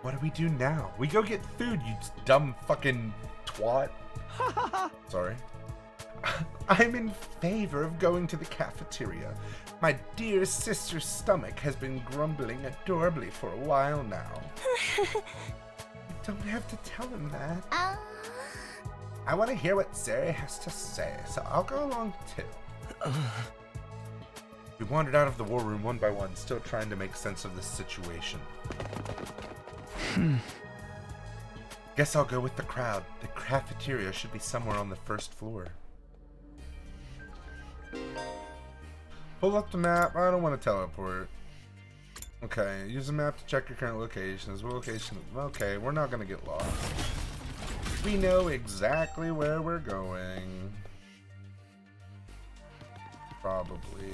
What do we do now? We go get food, you dumb fucking twat. Sorry. I'm in favor of going to the cafeteria. My dear sister's stomach has been grumbling adorably for a while now. You don't have to tell him that. I want to hear what Zeri has to say, so I'll go along too. We wandered out of the war room one by one, still trying to make sense of this situation. Guess I'll go with the crowd. The cafeteria should be somewhere on the first floor. Pull up the map. I don't want to teleport. Okay, use the map to check your current locations. Okay, we're not going to get lost. We know exactly where we're going. Probably.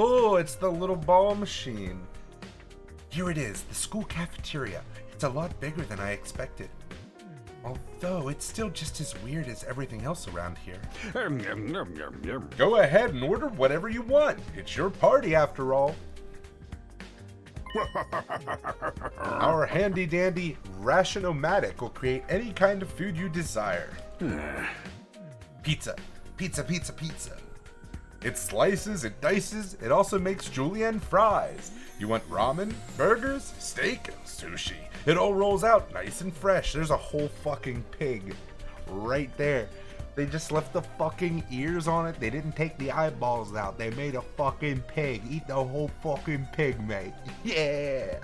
Oh, it's the little ball machine. Here it is, the school cafeteria. It's a lot bigger than I expected. Although, it's still just as weird as everything else around here. Go ahead and order whatever you want. It's your party after all. Our handy-dandy Ration-O-Matic will create any kind of food you desire. Pizza. Pizza, pizza, pizza. It slices, it dices, it also makes julienne fries. You want ramen, burgers, steak, sushi. It all rolls out nice and fresh. There's a whole fucking pig right there. They just left the fucking ears on it. They didn't take the eyeballs out. They made a fucking pig. Eat the whole fucking pig, mate. Yeah.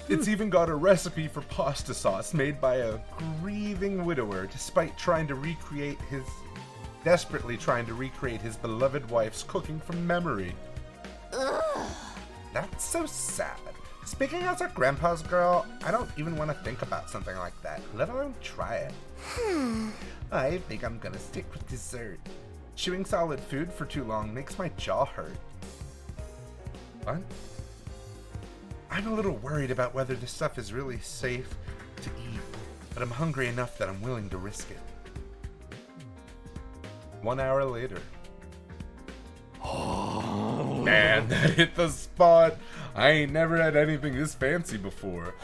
It's even got a recipe for pasta sauce made by a grieving widower despite desperately trying to recreate his beloved wife's cooking from memory. Ugh. That's so sad. Speaking as a grandpa's girl, I don't even want to think about something like that, let alone try it. I think I'm gonna stick with dessert. Chewing solid food for too long makes my jaw hurt. What? I'm a little worried about whether this stuff is really safe to eat, but I'm hungry enough that I'm willing to risk it. 1 hour later. Oh, man, that hit the spot. I ain't never had anything this fancy before.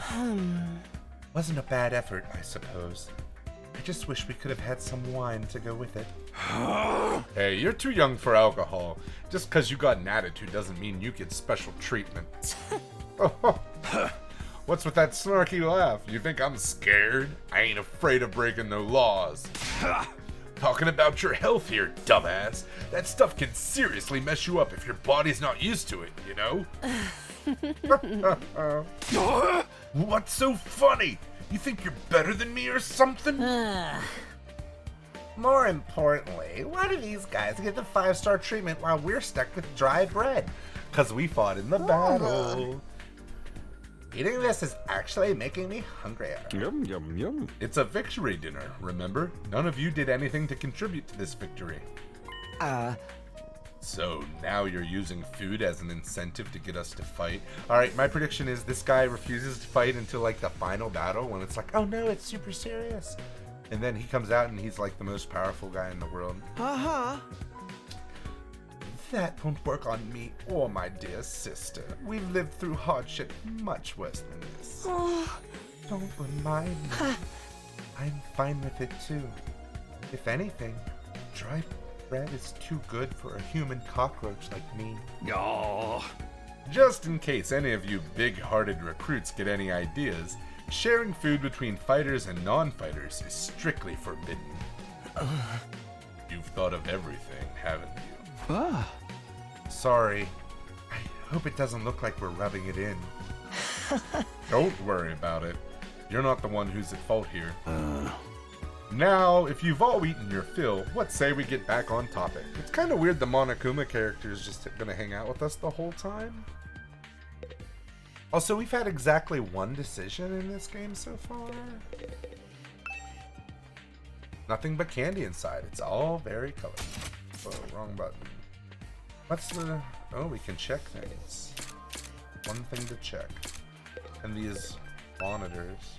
Wasn't a bad effort, I suppose. I just wish we could have had some wine to go with it. Hey, you're too young for alcohol. Just because you got an attitude doesn't mean you get special treatment. What's with that snarky laugh? You think I'm scared? I ain't afraid of breaking no laws. Talking about your health here, dumbass. That stuff can seriously mess you up if your body's not used to it, you know? What's so funny? You think you're better than me or something? More importantly, why do these guys get the 5-star treatment while we're stuck with dry bread? Because we fought in the battle. Eating this is actually making me hungrier. Yum, yum, yum. It's a victory dinner, remember? None of you did anything to contribute to this victory. So now you're using food as an incentive to get us to fight? Alright, my prediction is this guy refuses to fight until like the final battle when it's like, oh no, it's super serious. And then he comes out and he's like the most powerful guy in the world. That won't work on me or my dear sister. We've lived through hardship much worse than this. Don't remind me. I'm fine with it too. If anything, dry bread is too good for a human cockroach like me. Just in case any of you big-hearted recruits get any ideas, sharing food between fighters and non-fighters is strictly forbidden. You've thought of everything, haven't you? Sorry. I hope it doesn't look like we're rubbing it in. Don't worry about it. You're not the one who's at fault here. Now, if you've all eaten your fill, let's say we get back on topic. It's kind of weird the Monokuma character is just gonna hang out with us the whole time. Also, we've had exactly one decision in this game so far. Nothing but candy inside. It's all very colorful. Oh, wrong button. What's the... Oh, we can check things. One thing to check. And these monitors.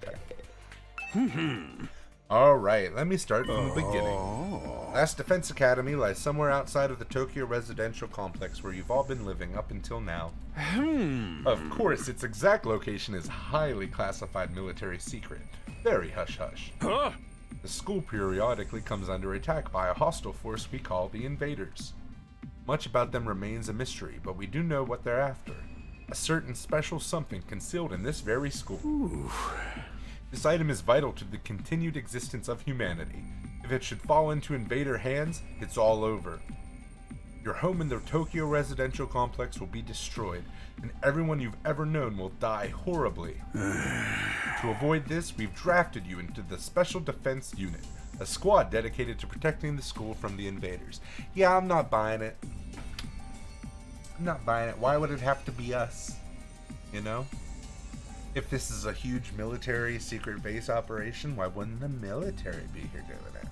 Okay. Alright, let me start from the beginning. Last Defense Academy lies somewhere outside of the Tokyo residential complex where you've all been living up until now. Of course, its exact location is highly classified military secret. Very hush-hush. The school periodically comes under attack by a hostile force we call the Invaders. Much about them remains a mystery, but we do know what they're after. A certain special something concealed in this very school. This item is vital to the continued existence of humanity. If it should fall into Invader hands, it's all over. Your home in the Tokyo residential complex will be destroyed, and everyone you've ever known will die horribly. To avoid this, we've drafted you into the Special Defense Unit, a squad dedicated to protecting the school from the Invaders. Yeah, I'm not buying it. I'm not buying it. Why would it have to be us? You know? If this is a huge military secret base operation, why wouldn't the military be here doing it?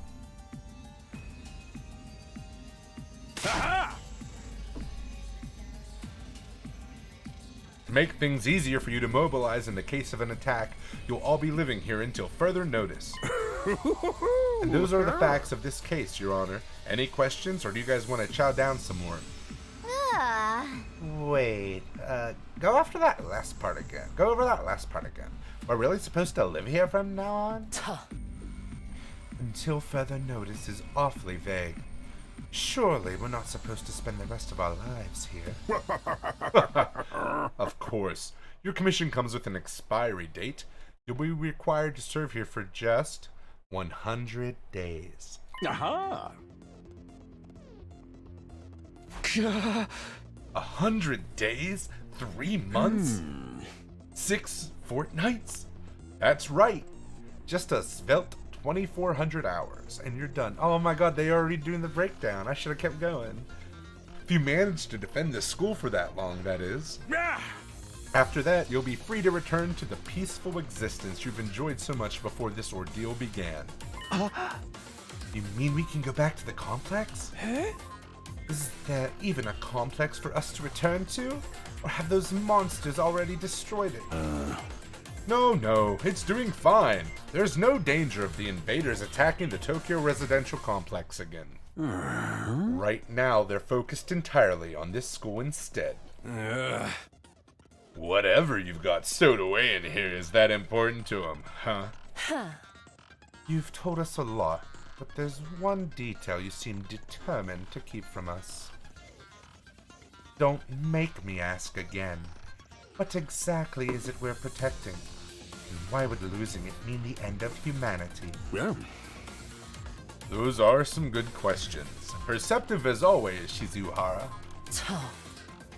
To make things easier for you to mobilize in the case of an attack, you'll all be living here until further notice. And those are the facts of this case, Your Honor. Any questions, or do you guys want to chow down some more? Wait, go after that last part again. Go over that last part again. We're really supposed to live here from now on? Until further notice is awfully vague. Surely we're not supposed to spend the rest of our lives here. Of course. Your commission comes with an expiry date. You'll be required to serve here for just 100 days. 100 days? 3 months? 6 fortnights? That's right. Just a svelte 2,400 hours, and you're done. Oh my god, they already doing the breakdown. I should have kept going. If you manage to defend the school for that long, that is. After that, you'll be free to return to the peaceful existence you've enjoyed so much before this ordeal began. You mean we can go back to the complex? Is there even a complex for us to return to? Or have those monsters already destroyed it? No, it's doing fine. There's no danger of the invaders attacking the Tokyo residential complex again. Right now, they're focused entirely on this school instead. Whatever you've got stowed away in here is that important to them, huh? You've told us a lot, but there's one detail you seem determined to keep from us. Don't make me ask again. What exactly is it we're protecting? And why would losing it mean the end of humanity? Well, those are some good questions. Perceptive as always, Shizuhara.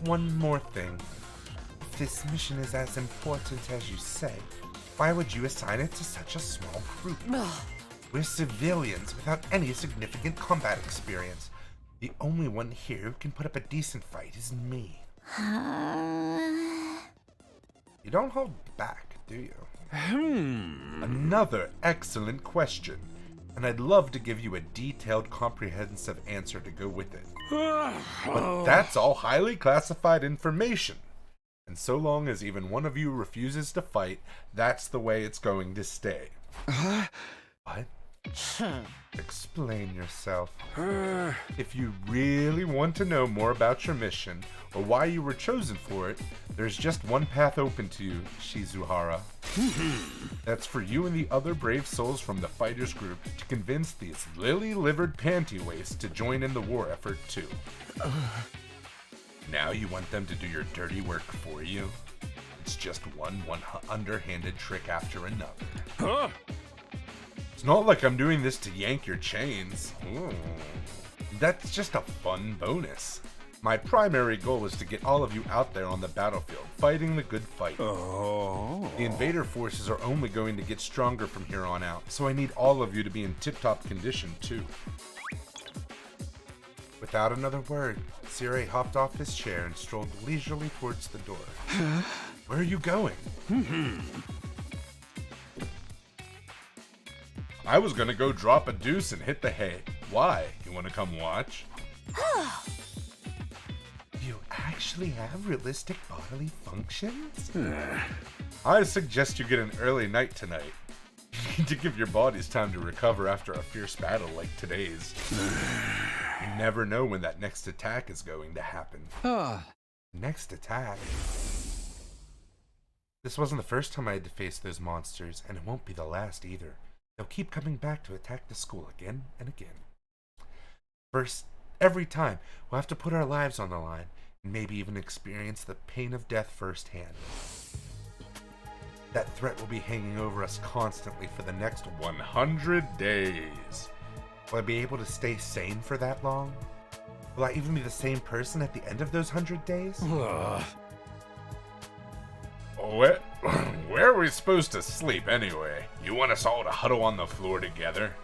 One more thing. If this mission is as important as you say, why would you assign it to such a small group? We're civilians without any significant combat experience. The only one here who can put up a decent fight is me. You don't hold back, do you? Another excellent question, and I'd love to give you a detailed, comprehensive answer to go with it. But that's all highly classified information. And so long as even one of you refuses to fight, that's the way it's going to stay. What? Explain yourself. If you really want to know more about your mission, or why you were chosen for it, there's just one path open to you, Shizuhara. That's for you and the other brave souls from the fighters group to convince these lily-livered panty wastes to join in the war effort too. Now you want them to do your dirty work for you? It's just one underhanded trick after another. It's not like I'm doing this to yank your chains. That's just a fun bonus. My primary goal is to get all of you out there on the battlefield, fighting the good fight. The invader forces are only going to get stronger from here on out, so I need all of you to be in tip-top condition too. Without another word, Sire hopped off his chair and strolled leisurely towards the door. Where are you going? I was gonna go drop a deuce and hit the hay. Why? You wanna come watch? You actually have realistic bodily functions? I suggest you get an early night tonight. You need to give your bodies time to recover after a fierce battle like today's. You never know when that next attack is going to happen. Next attack? This wasn't the first time I had to face those monsters, and it won't be the last either. They'll keep coming back to attack the school again and again. First, every time, we'll have to put our lives on the line, and maybe even experience the pain of death firsthand. That threat will be hanging over us constantly for the next 100 days. Will I be able to stay sane for that long? Will I even be the same person at the end of those 100 days? Where are we supposed to sleep anyway? You want us all to huddle on the floor together?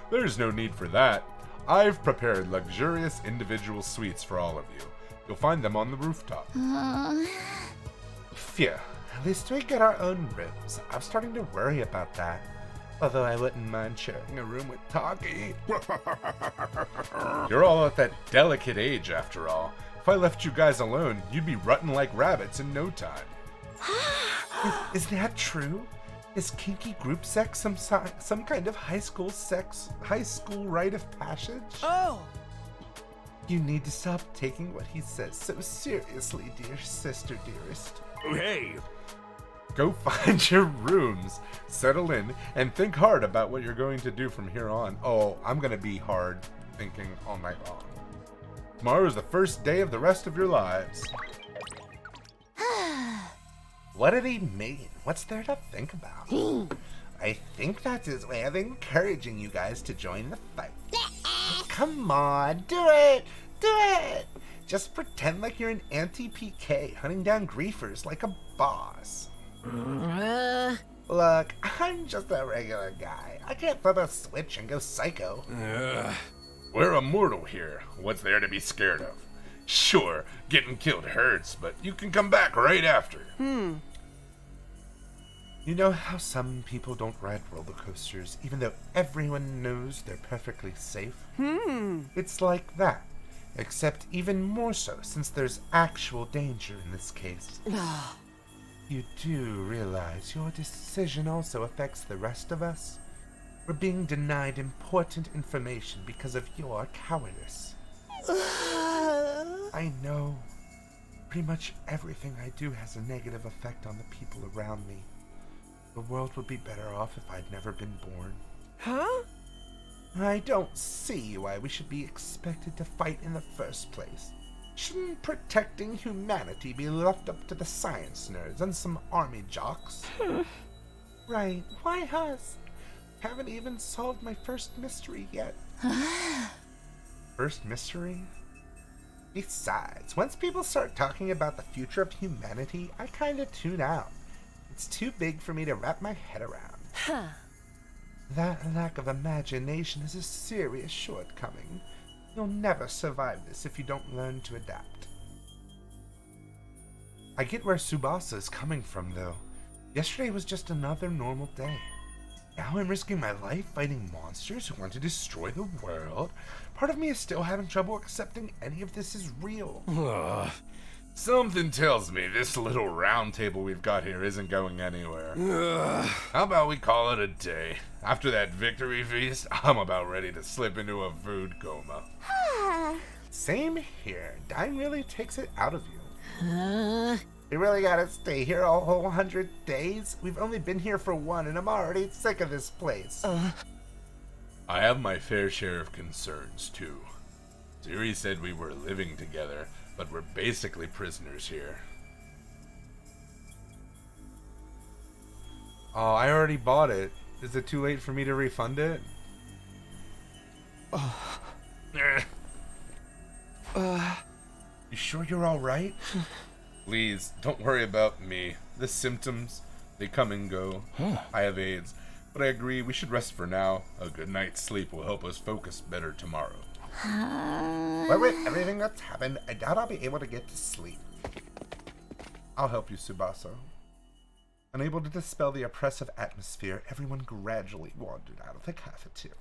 There's no need for that. I've prepared luxurious individual suites for all of you. You'll find them on the rooftop. Phew, at least we get our own rooms. I'm starting to worry about that. Although I wouldn't mind sharing a room with Taki. You're all at that delicate age after all. If I left you guys alone, you'd be rutting like rabbits in no time. Is that true? Is kinky group sex some kind of high school rite of passage? Oh! You need to stop taking what he says so seriously, dear sister dearest. Hey! Go find your rooms, settle in, and think hard about what you're going to do from here on. Oh, I'm gonna be hard thinking all night long. Tomorrow is the first day of the rest of your lives. What did he mean? What's there to think about? I think that's his way of encouraging you guys to join the fight. Come on, do it! Do it! Just pretend like you're an anti-PK hunting down griefers like a boss. Look, I'm just a regular guy. I can't flip a switch and go psycho. We're immortal here. What's there to be scared of? Sure, getting killed hurts, but you can come back right after. You know how some people don't ride roller coasters even though everyone knows they're perfectly safe? It's like that, except even more so since there's actual danger in this case. You do realize your decision also affects the rest of us? We're being denied important information because of your cowardice. I know. Pretty much everything I do has a negative effect on the people around me. The world would be better off if I'd never been born. Huh? I don't see why we should be expected to fight in the first place. Shouldn't protecting humanity be left up to the science nerds and some army jocks? Right, why us? Haven't even solved my first mystery yet. First mystery? Besides, once people start talking about the future of humanity, I kinda tune out. It's too big for me to wrap my head around. Huh. That lack of imagination is a serious shortcoming. You'll never survive this if you don't learn to adapt. I get where Tsubasa is coming from, though. Yesterday was just another normal day. Now I'm risking my life fighting monsters who want to destroy the world. Part of me is still having trouble accepting any of this is real. Something tells me this little round table we've got here isn't going anywhere. How about we call it a day? After that victory feast, I'm about ready to slip into a food coma. Same here. Dying really takes it out of you. We really gotta stay here a whole 100 days? We've only been here for one, and I'm already sick of this place. I have my fair share of concerns, too. Siri said we were living together, but we're basically prisoners here. Oh, I already bought it. Is it too late for me to refund it? You sure you're alright? Please, don't worry about me. The symptoms, they come and go. I have AIDS, but I agree we should rest for now. A good night's sleep will help us focus better tomorrow. But with everything that's happened, I doubt I'll be able to get to sleep. I'll help you, Tsubasa. Unable to dispel the oppressive atmosphere, everyone gradually wandered out of the cafeteria.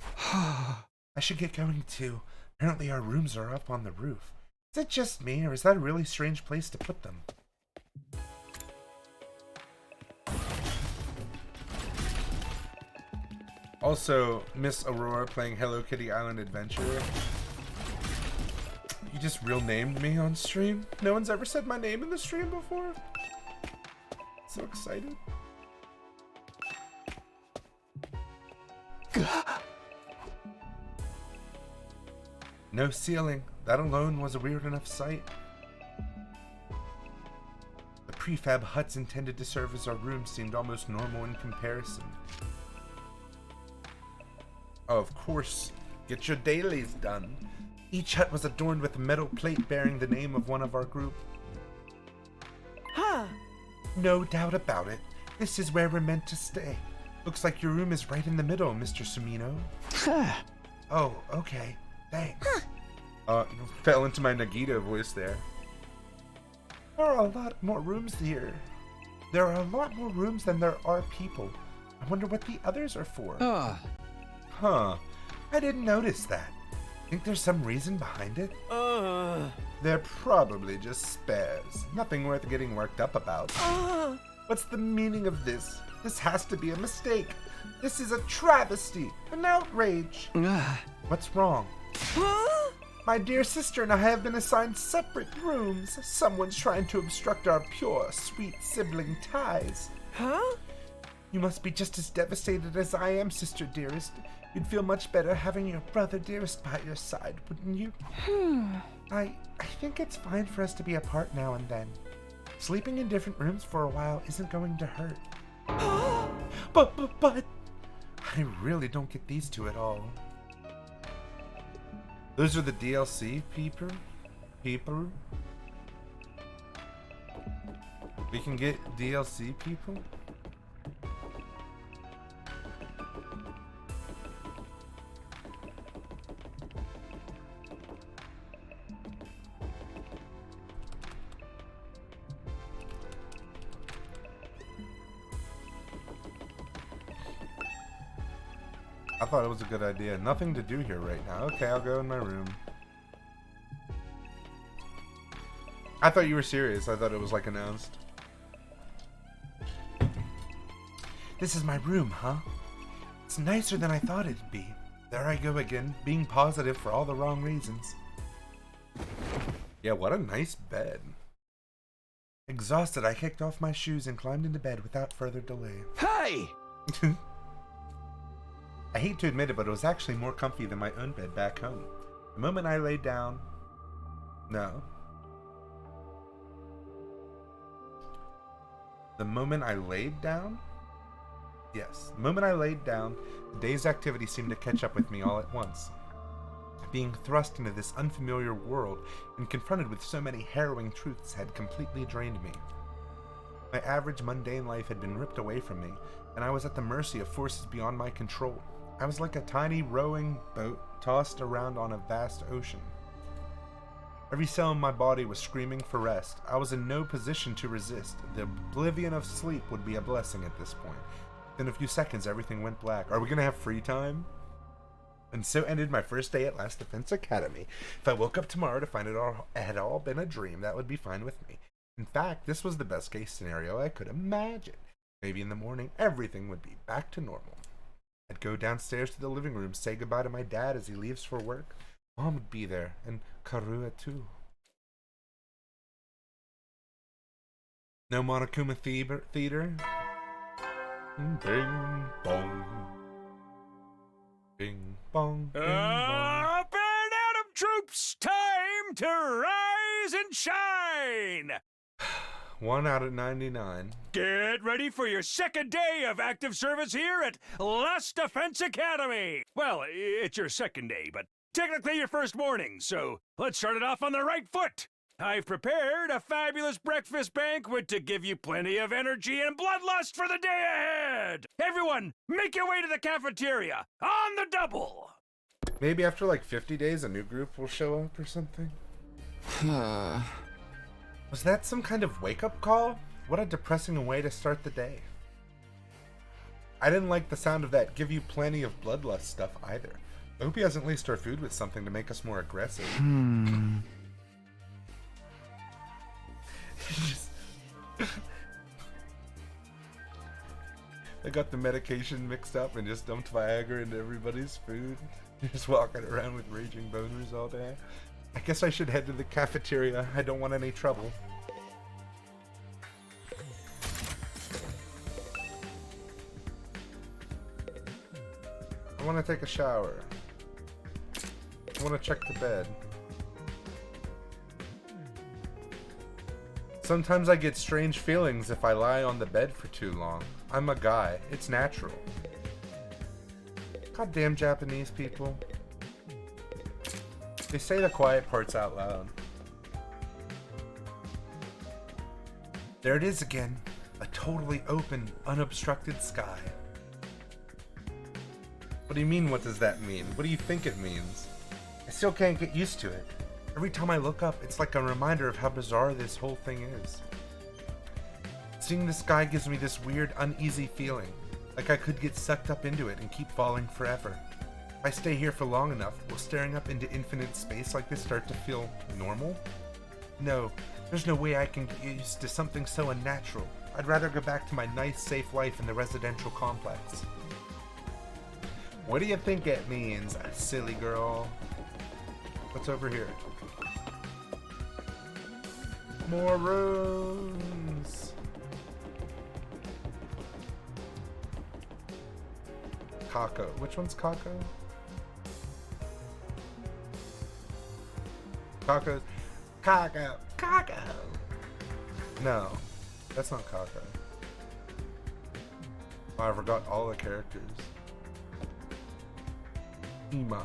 I should get going too. Apparently our rooms are up on the roof. Is it just me, or is that a really strange place to put them? Also, Miss Aurora playing Hello Kitty Island Adventure. You just real named me on stream? No one's ever said my name in the stream before? So excited. No ceiling. That alone was a weird enough sight. The prefab huts intended to serve as our rooms seemed almost normal in comparison. Oh, of course. Get your dailies done. Each hut was adorned with a metal plate bearing the name of one of our group. No doubt about it. This is where we're meant to stay. Looks like your room is right in the middle, Mr. Sumino. Oh, okay. Thanks. Fell into my Nagita voice there. There are a lot more rooms here. There are a lot more rooms than there are people. I wonder what the others are for. Huh. I didn't notice that. Think there's some reason behind it? They're probably just spares. Nothing worth getting worked up about. What's the meaning of this? This has to be a mistake. This is a travesty. An outrage. What's wrong? My dear sister and I have been assigned separate rooms. Someone's trying to obstruct our pure, sweet sibling ties. You must be just as devastated as I am, sister dearest. You'd feel much better having your brother dearest by your side, wouldn't you? I think it's fine for us to be apart now and then. Sleeping in different rooms for a while isn't going to hurt. But I really don't get these two at all. Those are the DLC people? We can get DLC people? I thought it was a good idea. Nothing to do here right now. Okay, I'll go in my room. I thought you were serious. I thought it was like announced. This is my room, huh? It's nicer than I thought it'd be. There I go again, being positive for all the wrong reasons. Yeah, what a nice bed. Exhausted, I kicked off my shoes and climbed into bed without further delay. Hey! I hate to admit it, but it was actually more comfy than my own bed back home. The moment I laid down... No. The moment I laid down? Yes. The moment I laid down, the day's activity seemed to catch up with me all at once. Being thrust into this unfamiliar world and confronted with so many harrowing truths had completely drained me. My average mundane life had been ripped away from me, and I was at the mercy of forces beyond my control. I was like a tiny rowing boat tossed around on a vast ocean. Every cell in my body was screaming for rest. I was in no position to resist. The oblivion of sleep would be a blessing at this point. In a few seconds, everything went black. Are we gonna have free time? And so ended my first day at Last Defense Academy. If I woke up tomorrow to find it had all been a dream, that would be fine with me. In fact, this was the best case scenario I could imagine. Maybe in the morning, everything would be back to normal. I'd go downstairs to the living room, say goodbye to my dad as he leaves for work. Mom would be there, and Karua too. No Monokuma Theater? Bing bong. Bing bong. Bing bong. Up and Atom troops, time to rise and shine! 1 out of 99. Get ready for your second day of active service here at Last Defense Academy! Well, it's your second day, but technically your first morning, so let's start it off on the right foot! I've prepared a fabulous breakfast banquet to give you plenty of energy and bloodlust for the day ahead! Everyone, make your way to the cafeteria, on the double! Maybe after like 50 days a new group will show up or something? Was that some kind of wake-up call? What a depressing way to start the day. I didn't like the sound of that give you plenty of bloodlust stuff either. I hope he hasn't laced our food with something to make us more aggressive. I got the medication mixed up and just dumped Viagra into everybody's food. Just walking around with raging boners all day. I guess I should head to the cafeteria. I don't want any trouble. I want to take a shower. I want to check the bed. Sometimes I get strange feelings if I lie on the bed for too long. I'm a guy. It's natural. Goddamn Japanese people. They say the quiet parts out loud. There it is again. A totally open, unobstructed sky. What do you mean, what does that mean? What do you think it means? I still can't get used to it. Every time I look up, it's like a reminder of how bizarre this whole thing is. Seeing the sky gives me this weird, uneasy feeling, like I could get sucked up into it and keep falling forever. If I stay here for long enough, will staring up into infinite space like this start to feel normal? No, there's no way I can get used to something so unnatural. I'd rather go back to my nice, safe life in the residential complex. What do you think it means, silly girl? What's over here? More rooms! Kako. Which one's Kako? Kako's... Kako! Kako! No, that's not Kako. Oh, I forgot all the characters. Ima.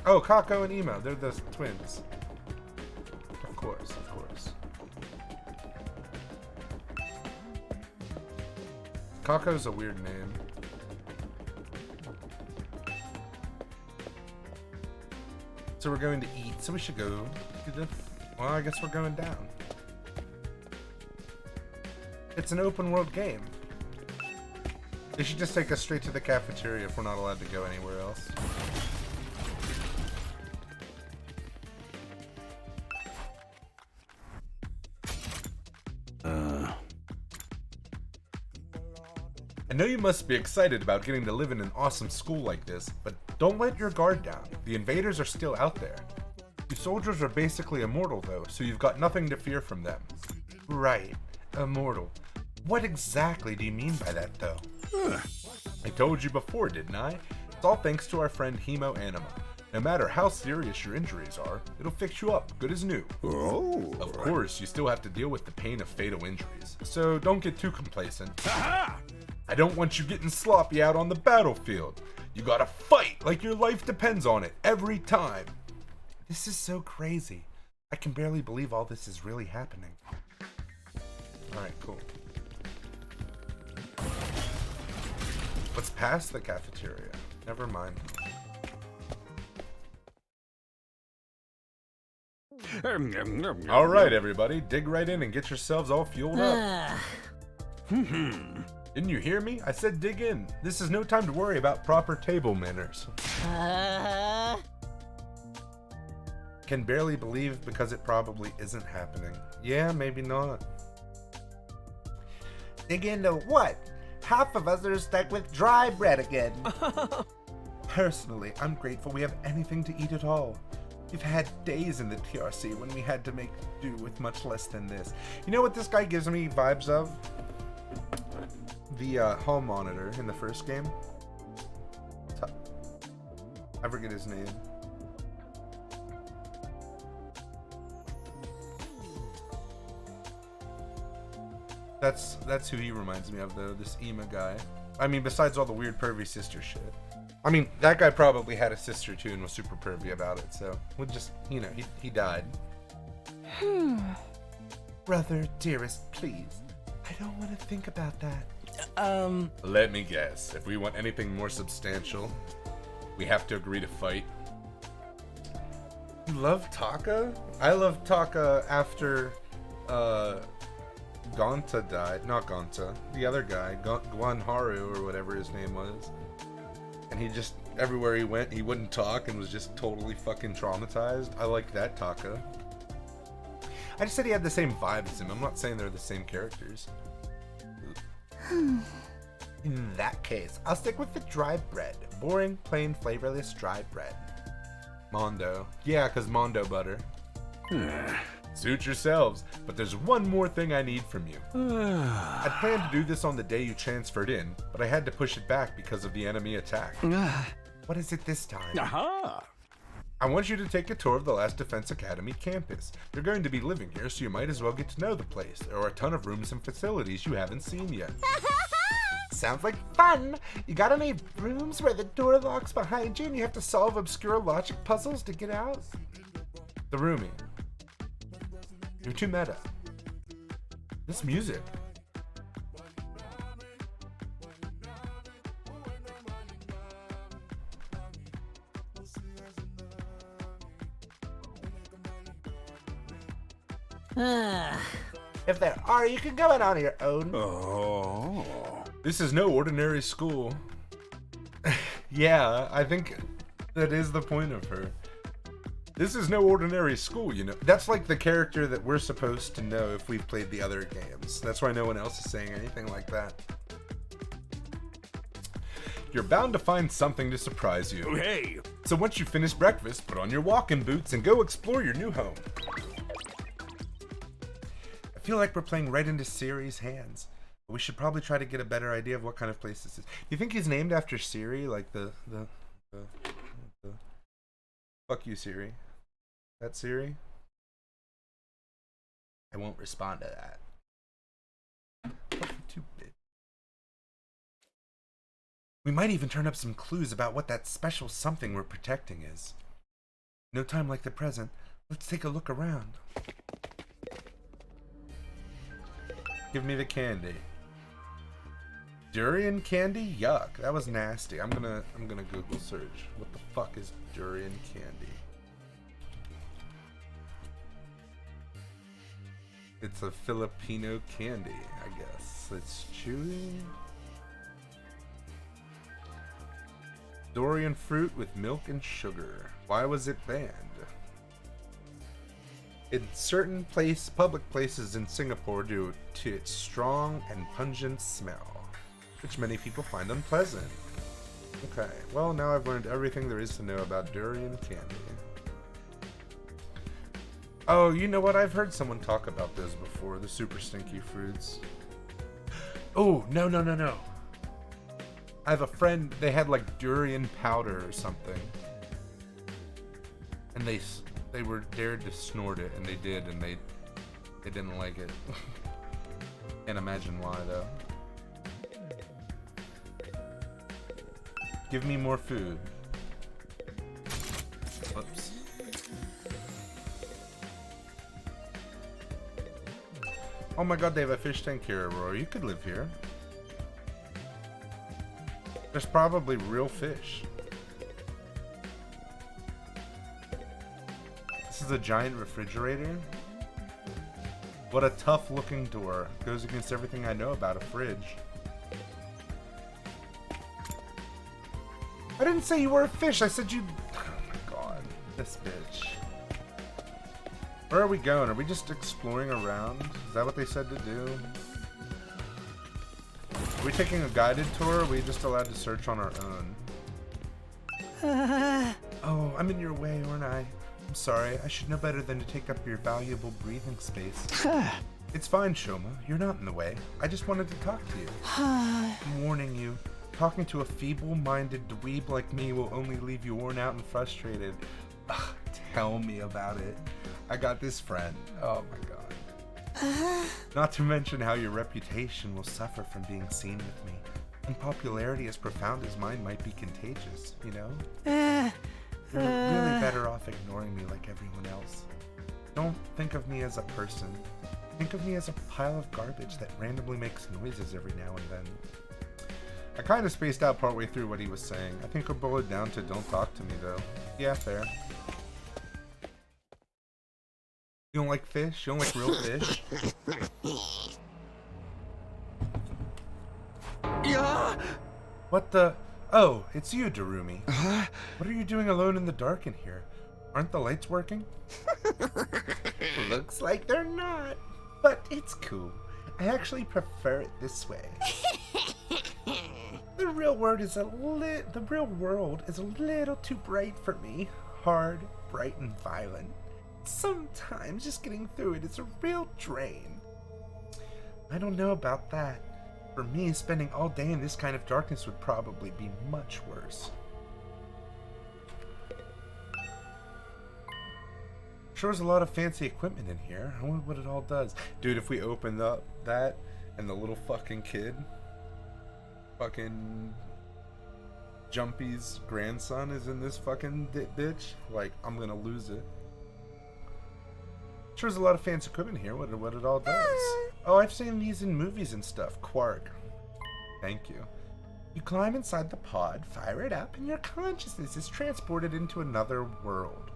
Oh, Kako and Ima. They're the twins. Of course, of course. Kako's a weird name. So we're going to eat, so we should go to the... Well, I guess we're going down. It's an open world game. They should just take us straight to the cafeteria if we're not allowed to go anywhere else. I know you must be excited about getting to live in an awesome school like this, but don't let your guard down. The invaders are still out there. You soldiers are basically immortal though, so you've got nothing to fear from them. Right, immortal. What exactly do you mean by that though? I told you before, didn't I? It's all thanks to our friend Hemo Anima. No matter how serious your injuries are, it'll fix you up, good as new. Oh. Of course, you still have to deal with the pain of fatal injuries, so don't get too complacent. Aha! I don't want you getting sloppy out on the battlefield. You gotta fight like your life depends on it every time. This is so crazy. I can barely believe all this is really happening. Alright, cool. What's past the cafeteria? Never mind. Alright, everybody, dig right in and get yourselves all fueled up. Didn't you hear me? I said dig in. This is no time to worry about proper table manners. Can barely believe because it probably isn't happening. Yeah, maybe not. Dig into what? Half of us are stuck with dry bread again. Personally, I'm grateful we have anything to eat at all. We've had days in the TRC when we had to make do with much less than this. You know what this guy gives me vibes of? The hall monitor in the first game. I forget his name. That's who he reminds me of, though, this Ema guy. I mean, besides all the weird pervy sister shit. I mean, that guy probably had a sister too and was super pervy about it, so we'll just, you know, he died. Brother, dearest, please. I don't want to think about that. Let me guess. If we want anything more substantial, we have to agree to fight. You love Taka? I love Taka after, Gonta died. Not Gonta. The other guy. Guanharu, or whatever his name was. And he just, everywhere he went, he wouldn't talk and was just totally fucking traumatized. I like that Taka. I just said he had the same vibe as him. I'm not saying they're the same characters. In that case, I'll stick with the dry bread. Boring, plain, flavorless dry bread. Mondo. Yeah, because Mondo butter. Suit yourselves, but there's one more thing I need from you. I'd planned to do this on the day you transferred in, but I had to push it back because of the enemy attack. What is it this time? I want you to take a tour of the Last Defense Academy campus. You're going to be living here, so you might as well get to know the place. There are a ton of rooms and facilities you haven't seen yet. Sounds like fun! You got any rooms where the door locks behind you and you have to solve obscure logic puzzles to get out? The roomie. You're too meta. This music. If there are, you can go in on your own. Oh. This is no ordinary school. Yeah, I think that is the point of her. This is no ordinary school, you know. That's like the character that we're supposed to know if we've played the other games. That's why no one else is saying anything like that. You're bound to find something to surprise you. Hey! So once you finish breakfast, put on your walking boots and go explore your new home. I feel like we're playing right into Siri's hands. But we should probably try to get a better idea of what kind of place this is. You think he's named after Siri? Like the fuck you, Siri. That Siri? I won't respond to that. Too big. We might even turn up some clues about what that special something we're protecting is. No time like the present. Let's take a look around. Give me the candy. Durian candy? Yuck. That was nasty. I'm gonna Google search. What the fuck is durian candy? It's a Filipino candy, I guess. It's chewy. Durian fruit with milk and sugar. Why was it banned? In certain public places in Singapore due to its strong and pungent smell, which many people find unpleasant. Okay, well now I've learned everything there is to know about durian candy. Oh, you know what? I've heard someone talk about those before, the super stinky fruits. Oh, no. I have a friend, they had like durian powder or something. And they were dared to snort it, and they did, and they didn't like it. Can't imagine why, though. Give me more food. Whoops. Oh my god, they have a fish tank here, Aurora. You could live here. There's probably real fish. This is a giant refrigerator. What a tough looking door. Goes against everything I know about a fridge. I didn't say you were a fish. I said you... Oh my god. This bitch. Where are we going? Are we just exploring around? Is that what they said to do? Are we taking a guided tour, or are we just allowed to search on our own? Oh, I'm in your way, aren't I? I'm sorry. I should know better than to take up your valuable breathing space. It's fine, Shoma. You're not in the way. I just wanted to talk to you. I'm warning you. Talking to a feeble-minded dweeb like me will only leave you worn out and frustrated. Ugh, tell me about it. I got this friend. Oh my god. Not to mention how your reputation will suffer from being seen with me. And popularity as profound as mine might be contagious, you know? You're really better off ignoring me like everyone else. Don't think of me as a person. Think of me as a pile of garbage that randomly makes noises every now and then. I kind of spaced out partway through what he was saying. I think I'll boil it down to don't talk to me, though. Yeah, fair. You don't like fish? You don't like real fish? Yeah. What the... Oh, it's you, Darumi. What are you doing alone in the dark in here? Aren't the lights working? Looks like they're not. But it's cool. I actually prefer it this way. The real world is a little too bright for me. Hard, bright, and violent. Sometimes just getting through it is a real drain. I don't know about that. For me, spending all day in this kind of darkness would probably be much worse. Sure is a lot of fancy equipment in here. I wonder what it all does. Dude, if we opened up that and the little fucking kid, fucking Jumpy's grandson is in this fucking bitch, like, I'm gonna lose it. Sure is a lot of fancy equipment here. What it all does. Oh, I've seen these in movies and stuff. Quark. Thank you. You climb inside the pod, fire it up, and your consciousness is transported into another world.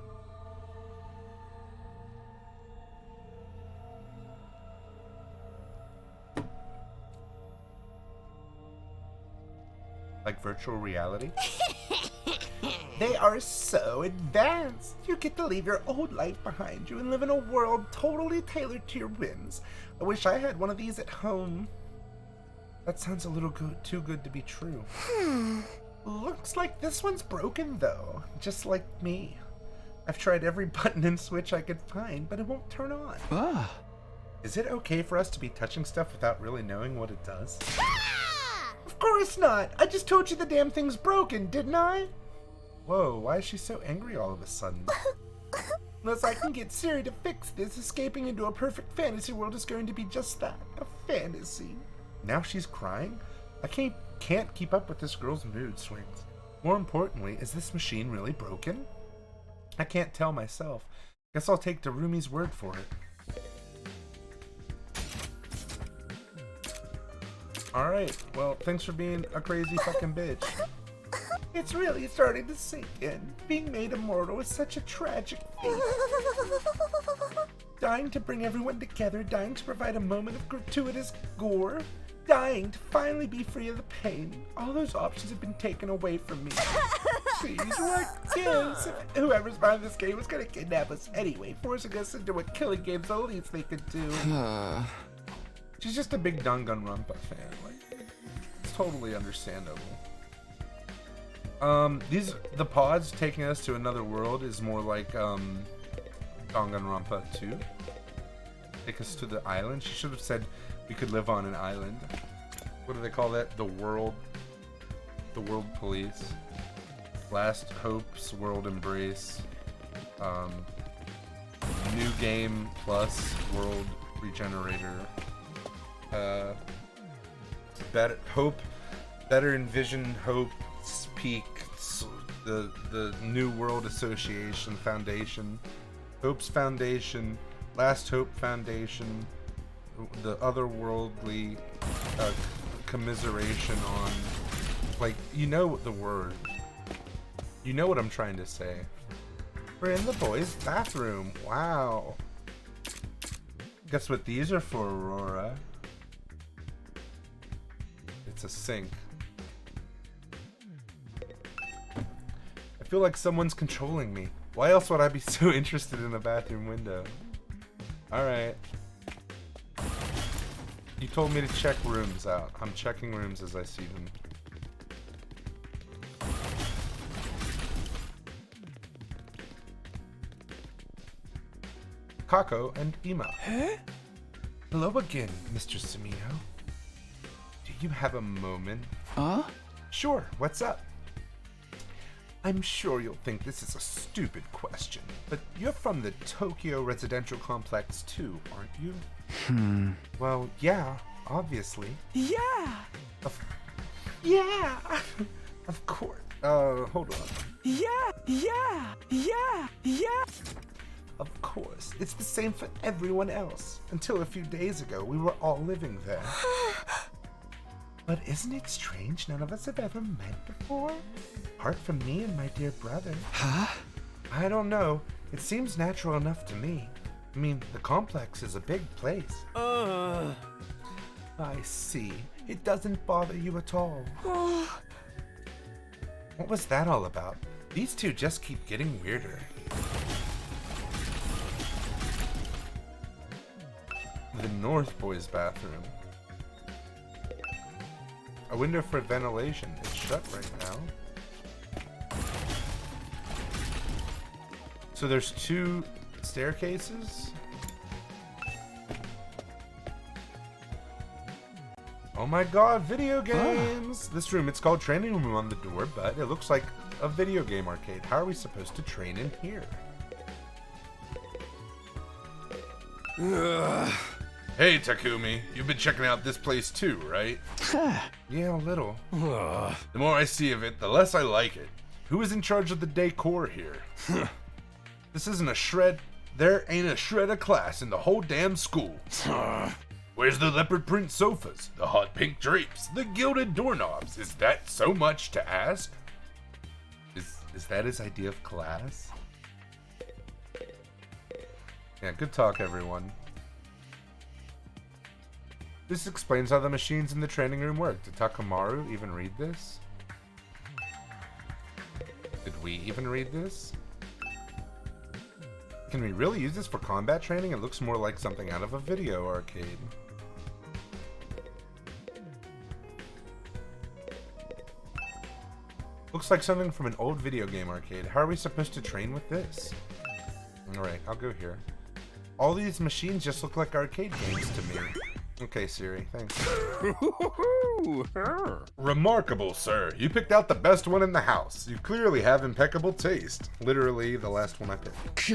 Like virtual reality? They are so advanced. You get to leave your old life behind you and live in a world totally tailored to your whims. I wish I had one of these at home. That sounds a little too good to be true. Looks like this one's broken though, just like me. I've tried every button and switch I could find, but it won't turn on. Is it okay for us to be touching stuff without really knowing what it does? Of course not. I just told you the damn thing's broken, didn't I? Whoa, why is she so angry all of a sudden? Unless I can get Siri to fix this, escaping into a perfect fantasy world is going to be just that, a fantasy. Now she's crying? I can't keep up with this girl's mood swings. More importantly, is this machine really broken? I can't tell myself. Guess I'll take Darumi's word for it. Alright, well, thanks for being a crazy fucking bitch. It's really starting to sink in. Being made immortal is such a tragic thing. Dying to bring everyone together, dying to provide a moment of gratuitous gore, dying to finally be free of the pain. All those options have been taken away from me. Please, what gives? Whoever's behind this game was gonna kidnap us anyway, forcing us into a killing game's the least they could do. She's just a big Danganronpa fan. Like, it's totally understandable. The pods taking us to another world is more like, Danganronpa 2. Take us to the island. She should have said we could live on an island. What do they call that? The world police. Last Hope's World Embrace. New Game Plus World Regenerator. Better Envision Hope Peak, the New World Association Foundation, Hope's Foundation, Last Hope Foundation, the Otherworldly Commiseration on, like, you know the word. You know what I'm trying to say. We're in the boys' bathroom. Wow. Guess what these are for, Aurora? It's a sink. I feel like someone's controlling me. Why else would I be so interested in a bathroom window? Alright. You told me to check rooms out. I'm checking rooms as I see them. Kako and Ima. Huh? Hello again, Mr. Samino. Do you have a moment? Huh? Sure, what's up? I'm sure you'll think this is a stupid question, but you're from the Tokyo Residential Complex too, aren't you? Well, yeah, obviously. Yeah! Yeah! Of course. Hold on. Yeah! Of course. It's the same for everyone else. Until a few days ago, we were all living there. But isn't it strange none of us have ever met before? Apart from me and my dear brother. Huh? I don't know. It seems natural enough to me. I mean, the complex is a big place. I see. It doesn't bother you at all. What was that all about? These two just keep getting weirder. The North Boys' bathroom. A window for ventilation. It's shut right now. So there's two staircases? Oh my god, video games! This room, it's called training room on the door, but it looks like a video game arcade. How are we supposed to train in here? Hey Takumi, you've been checking out this place too, right? Yeah, a little. The more I see of it, the less I like it. Who is in charge of the decor here? This isn't a shred. There ain't a shred of class in the whole damn school. Where's the leopard print sofas, the hot pink drapes, the gilded doorknobs? Is that so much to ask? Is that his idea of class? Yeah, good talk, everyone. This explains how the machines in the training room work. Did Takamaru even read this? Did we even read this? Can we really use this for combat training? It looks more like something out of a video arcade. Looks like something from an old video game arcade. How are we supposed to train with this? Alright, I'll go here. All these machines just look like arcade games to me. Okay, Siri, thanks. Remarkable, sir. You picked out the best one in the house. You clearly have impeccable taste. Literally, the last one I picked.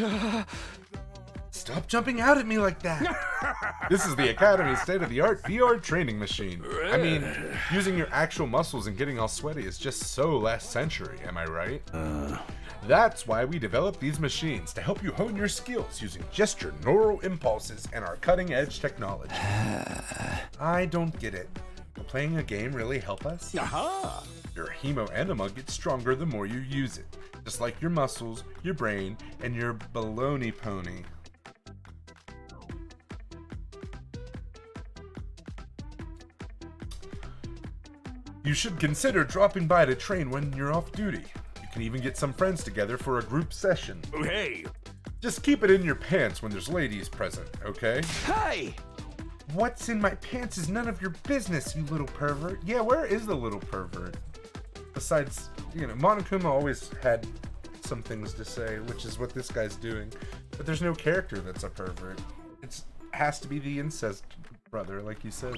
Stop jumping out at me like that. This is the Academy's state-of-the-art VR training machine. I mean, using your actual muscles and getting all sweaty is just so last century, am I right? That's why we developed these machines, to help you hone your skills using just your neural impulses and our cutting-edge technology. I don't get it. Will playing a game really help us? Aha! Your hemo enema gets stronger the more you use it, just like your muscles, your brain, and your baloney pony. You should consider dropping by to train when you're off duty. You can even get some friends together for a group session. Hey! Just keep it in your pants when there's ladies present, okay? Hey! What's in my pants is none of your business, you little pervert. Yeah, where is the little pervert? Besides, you know, Monokuma always had some things to say, which is what this guy's doing. But there's no character that's a pervert. It has to be the incest brother, like you said.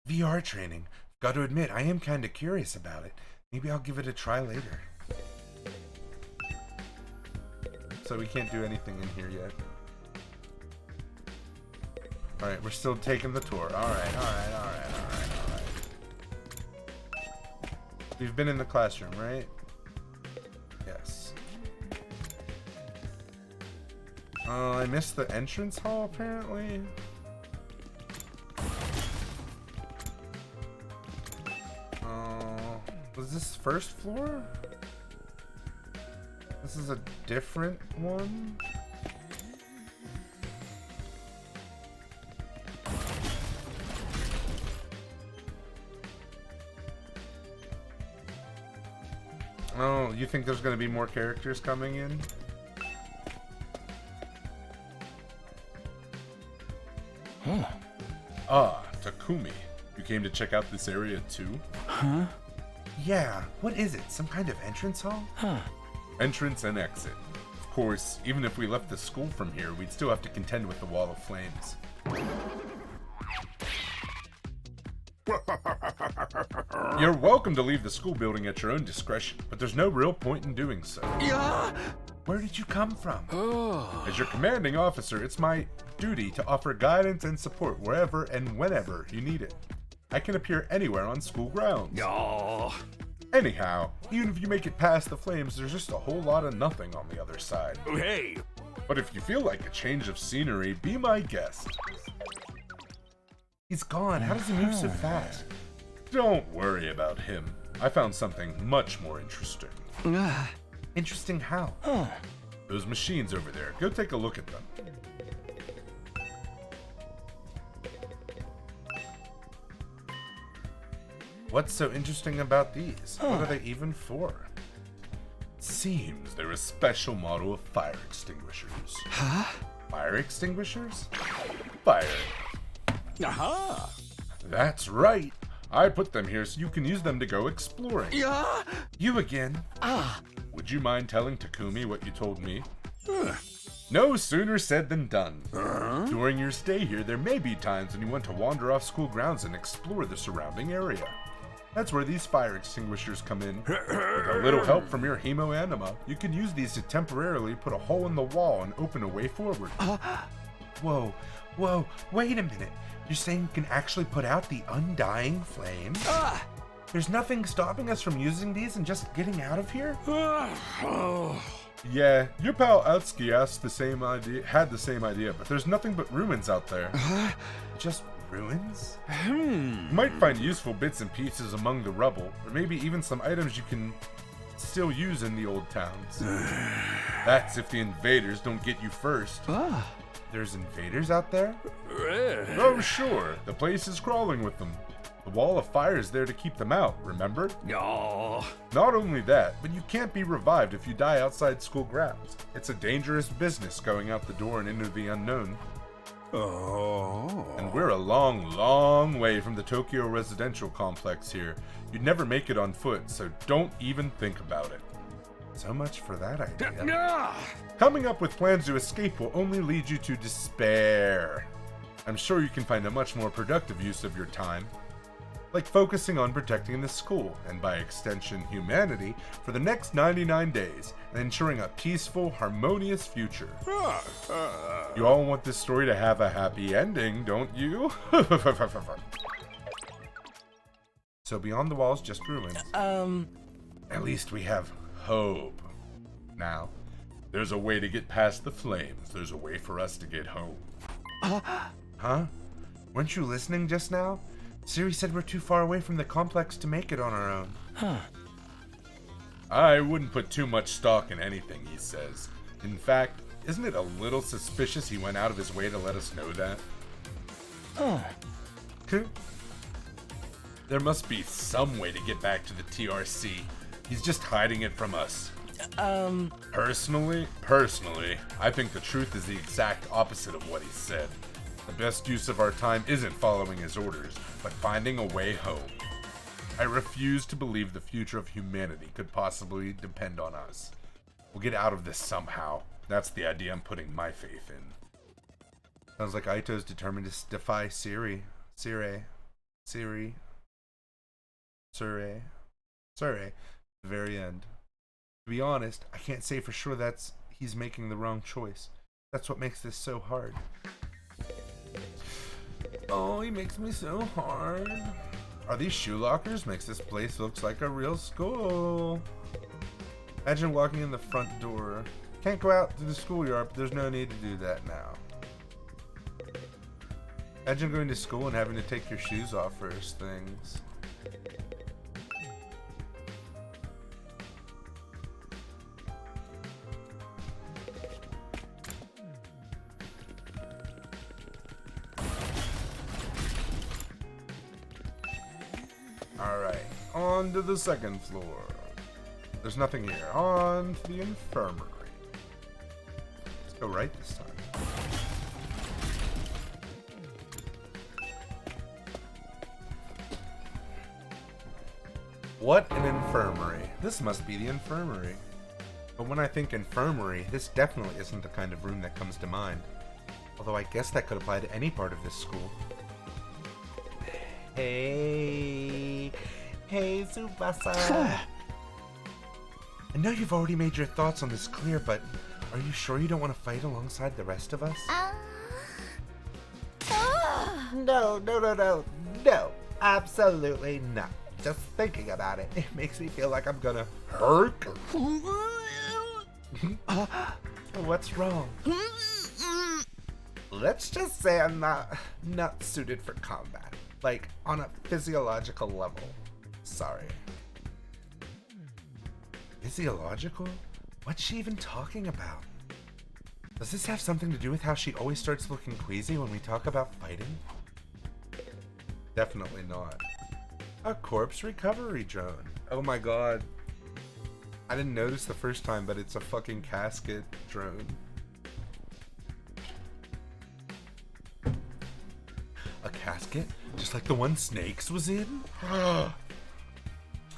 VR training. Got to admit, I am kind of curious about it. Maybe I'll give it a try later. So we can't do anything in here yet. Alright, we're still taking the tour. Alright. We've been in the classroom, right? Yes. I missed the entrance hall, apparently. Was this first floor? This is a different one? Oh, you think there's going to be more characters coming in? Huh. Ah, Takumi. You came to check out this area too? Huh? Yeah, what is it? Some kind of entrance hall? Huh. Entrance and exit. Of course, even if we left the school from here, we'd still have to contend with the wall of flames. You're welcome to leave the school building at your own discretion, but there's no real point in doing so. Yeah. Where did you come from? Oh. As your commanding officer, it's my duty to offer guidance and support wherever and whenever you need it. I can appear anywhere on school grounds. Oh. Anyhow, even if you make it past the flames, there's just a whole lot of nothing on the other side. Hey. But if you feel like a change of scenery, be my guest. He's gone. How does he move so fast? Don't worry about him. I found something much more interesting. Interesting how? Those machines over there. Go take a look at them. What's so interesting about these? What are they even for? Seems they're a special model of fire extinguishers. Huh? Fire extinguishers? Fire. Aha! That's right. I put them here so you can use them to go exploring. Yeah? You again? Ah. Would you mind telling Takumi what you told me? No sooner said than done. During your stay here, there may be times when you want to wander off school grounds and explore the surrounding area. That's where these fire extinguishers come in. With a little help from your hemoanima, you can use these to temporarily put a hole in the wall and open a way forward. Whoa, wait a minute. You're saying you can actually put out the undying flame? There's nothing stopping us from using these and just getting out of here? Yeah, your pal Atsuki had the same idea, but there's nothing but ruins out there. Just ruins? You might find useful bits and pieces among the rubble, or maybe even some items you can still use in the old towns. That's if the invaders don't get you first. There's invaders out there? Oh, sure. The place is crawling with them. The wall of fire is there to keep them out, remember? No. Not only that, but you can't be revived if you die outside school grounds. It's a dangerous business going out the door and into the unknown. And we're a long, long way from the Tokyo residential complex here. You'd never make it on foot, so don't even think about it. So much for that idea. Coming up with plans to escape will only lead you to despair. I'm sure you can find a much more productive use of your time. Like focusing on protecting the school, and by extension humanity, for the next 99 days, and ensuring a peaceful, harmonious future. You all want this story to have a happy ending, don't you? So beyond the walls, just ruins. At least we have hope. Now, there's a way to get past the flames. There's a way for us to get home. Huh? Weren't you listening just now? Siri said we're too far away from the complex to make it on our own. I wouldn't put too much stock in anything he says. In fact, isn't it a little suspicious he went out of his way to let us know that? There must be some way to get back to the TRC. He's just hiding it from us. Personally, I think the truth is the exact opposite of what he said. The best use of our time isn't following his orders, but finding a way home. I refuse to believe the future of humanity could possibly depend on us. We'll get out of this somehow. That's the idea I'm putting my faith in. Sounds like Aito's determined to defy Siri. The very end. To be honest, I can't say for sure he's making the wrong choice. That's what makes this so hard. Oh, he makes me so hard. Are these shoe lockers? Makes this place looks like a real school. Imagine walking in the front door. Can't go out to the schoolyard, but there's no need to do that now. Imagine going to school and having to take your shoes off first things. Alright, on to the second floor. There's nothing here. On to the infirmary. Let's go right this time. What an infirmary. This must be the infirmary. But when I think infirmary, this definitely isn't the kind of room that comes to mind. Although I guess that could apply to any part of this school. Hey, Tsubasa. I know you've already made your thoughts on this clear, but are you sure you don't want to fight alongside the rest of us? No, absolutely not. Just thinking about it, it makes me feel like I'm gonna hurt. What's wrong? Let's just say I'm not suited for combat. Like, on a physiological level. Sorry. Physiological? What's she even talking about? Does this have something to do with how she always starts looking queasy when we talk about fighting? Definitely not. A corpse recovery drone. Oh my god. I didn't notice the first time, but it's a fucking casket drone. A casket? Just like the one Snakes was in?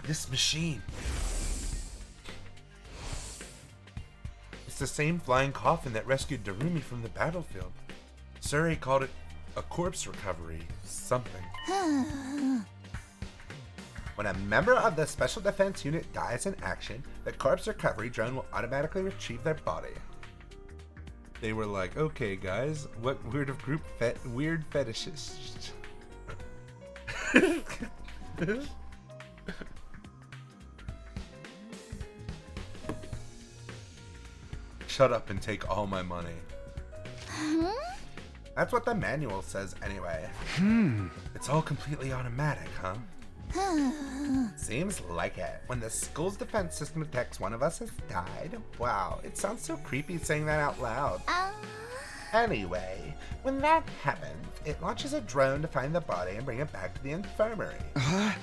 This machine. It's the same flying coffin that rescued Darumi from the battlefield. Surrey called it a corpse recovery something. When a member of the Special Defense Unit dies in action, the corpse recovery drone will automatically retrieve their body. They were like, okay guys, what weird fetishes? Shut up and take all my money. That's what the manual says anyway. It's all completely automatic, huh? Seems like it. When the school's defense system detects one of us has died. Wow, it sounds so creepy saying that out loud. Anyway, when that happens, it launches a drone to find the body and bring it back to the infirmary. And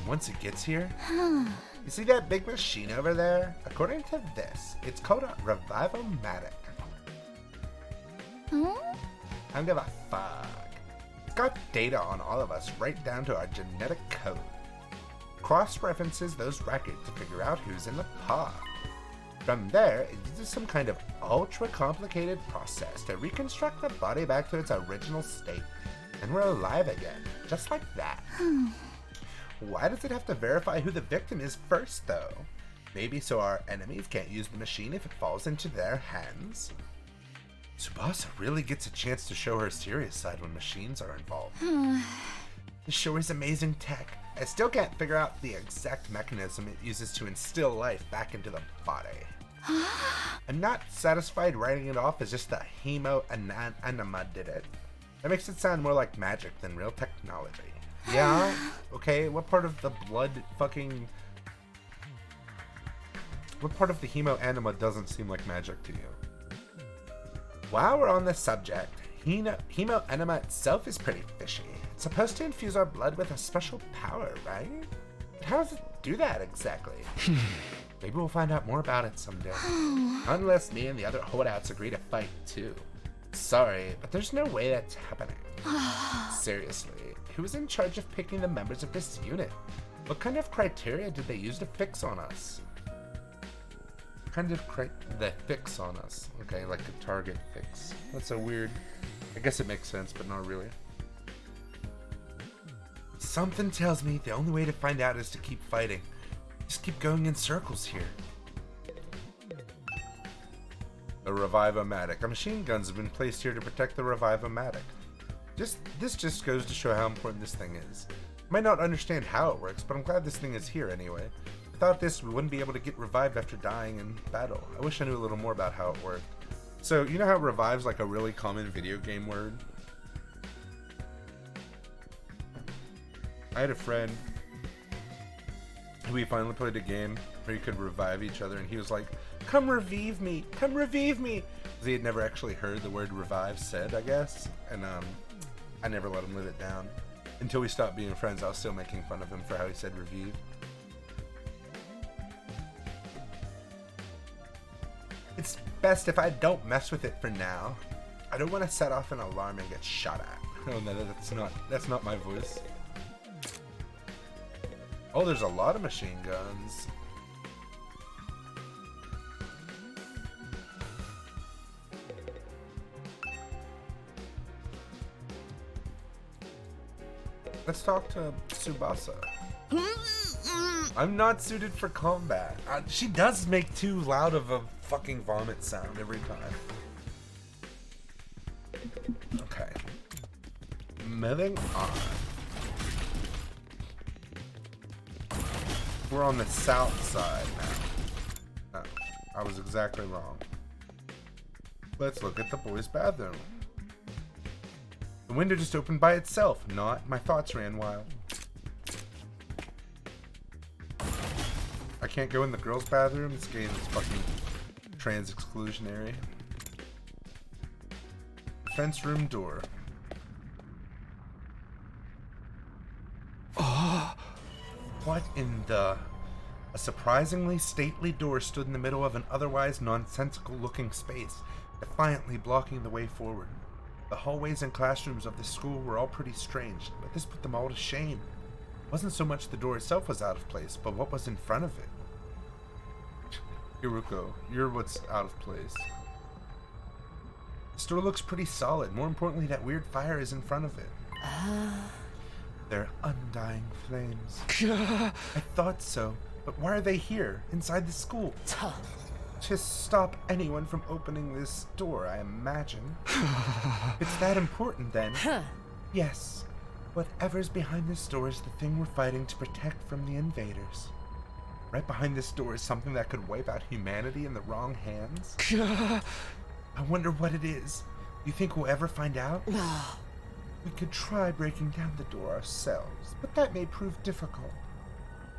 once it gets here, you see that big machine over there? According to this, it's called a Revivomatic. I don't give a fuck. It's got data on all of us right down to our genetic code. Cross-references those records to figure out who's in the pod. From there, it uses some kind of ultra-complicated process to reconstruct the body back to its original state. And we're alive again, just like that. Why does it have to verify who the victim is first, though? Maybe so our enemies can't use the machine if it falls into their hands? Tsubasa really gets a chance to show her serious side when machines are involved. This sure is amazing tech. I still can't figure out the exact mechanism it uses to instill life back into the body. I'm not satisfied writing it off as just the hemo-enema did it. That makes it sound more like magic than real technology. Yeah? Okay, what part of the blood fucking... What part of the hemo-enema doesn't seem like magic to you? While we're on this subject, hemo-enema itself is pretty fishy. It's supposed to infuse our blood with a special power, right? But how does it do that exactly? Maybe we'll find out more about it someday. Unless me and the other holdouts agree to fight too. Sorry, but there's no way that's happening. Seriously, who's in charge of picking the members of this unit? What kind of criteria did they use to fix on us? The fix on us. Okay, like a target fix. That's a weird... I guess it makes sense, but not really. Something tells me the only way to find out is to keep fighting. Just keep going in circles here. The Revivomatic. A machine gun's been placed here to protect the Revivomatic. This just goes to show how important this thing is. Might not understand how it works, but I'm glad this thing is here anyway. Without this, we wouldn't be able to get revived after dying in battle. I wish I knew a little more about how it worked. So, you know how revive's like a really common video game word? I had a friend who we finally played a game where you could revive each other, and he was like, "Come revive me! Come revive me!" Because he had never actually heard the word revive said, I guess. And I never let him live it down. Until we stopped being friends, I was still making fun of him for how he said revive. It's best if I don't mess with it for now. I don't want to set off an alarm and get shot at. Oh no, that's not my voice. Oh, there's a lot of machine guns. Let's talk to Tsubasa. I'm not suited for combat. She does make too loud of a fucking vomit sound every time. Okay. Moving on. We're on the south side now. No, I was exactly wrong. Let's look at the boys' bathroom. The window just opened by itself. Not. My thoughts ran wild. I can't go in the girls' bathroom. This game is fucking trans exclusionary. Fence room door. Oh! What in the... A surprisingly stately door stood in the middle of an otherwise nonsensical looking space, defiantly blocking the way forward. The hallways and classrooms of the school were all pretty strange, but this put them all to shame. It wasn't so much the door itself was out of place, but what was in front of it. Hiruko, you're what's out of place. The store looks pretty solid. More importantly, that weird fire is in front of it. They're undying flames. I thought so, but why are they here, inside the school? To stop anyone from opening this door, I imagine. It's that important, then. Yes. Whatever's behind this door is the thing we're fighting to protect from the invaders. Right behind this door is something that could wipe out humanity in the wrong hands. I wonder what it is. You think we'll ever find out? We could try breaking down the door ourselves, but that may prove difficult.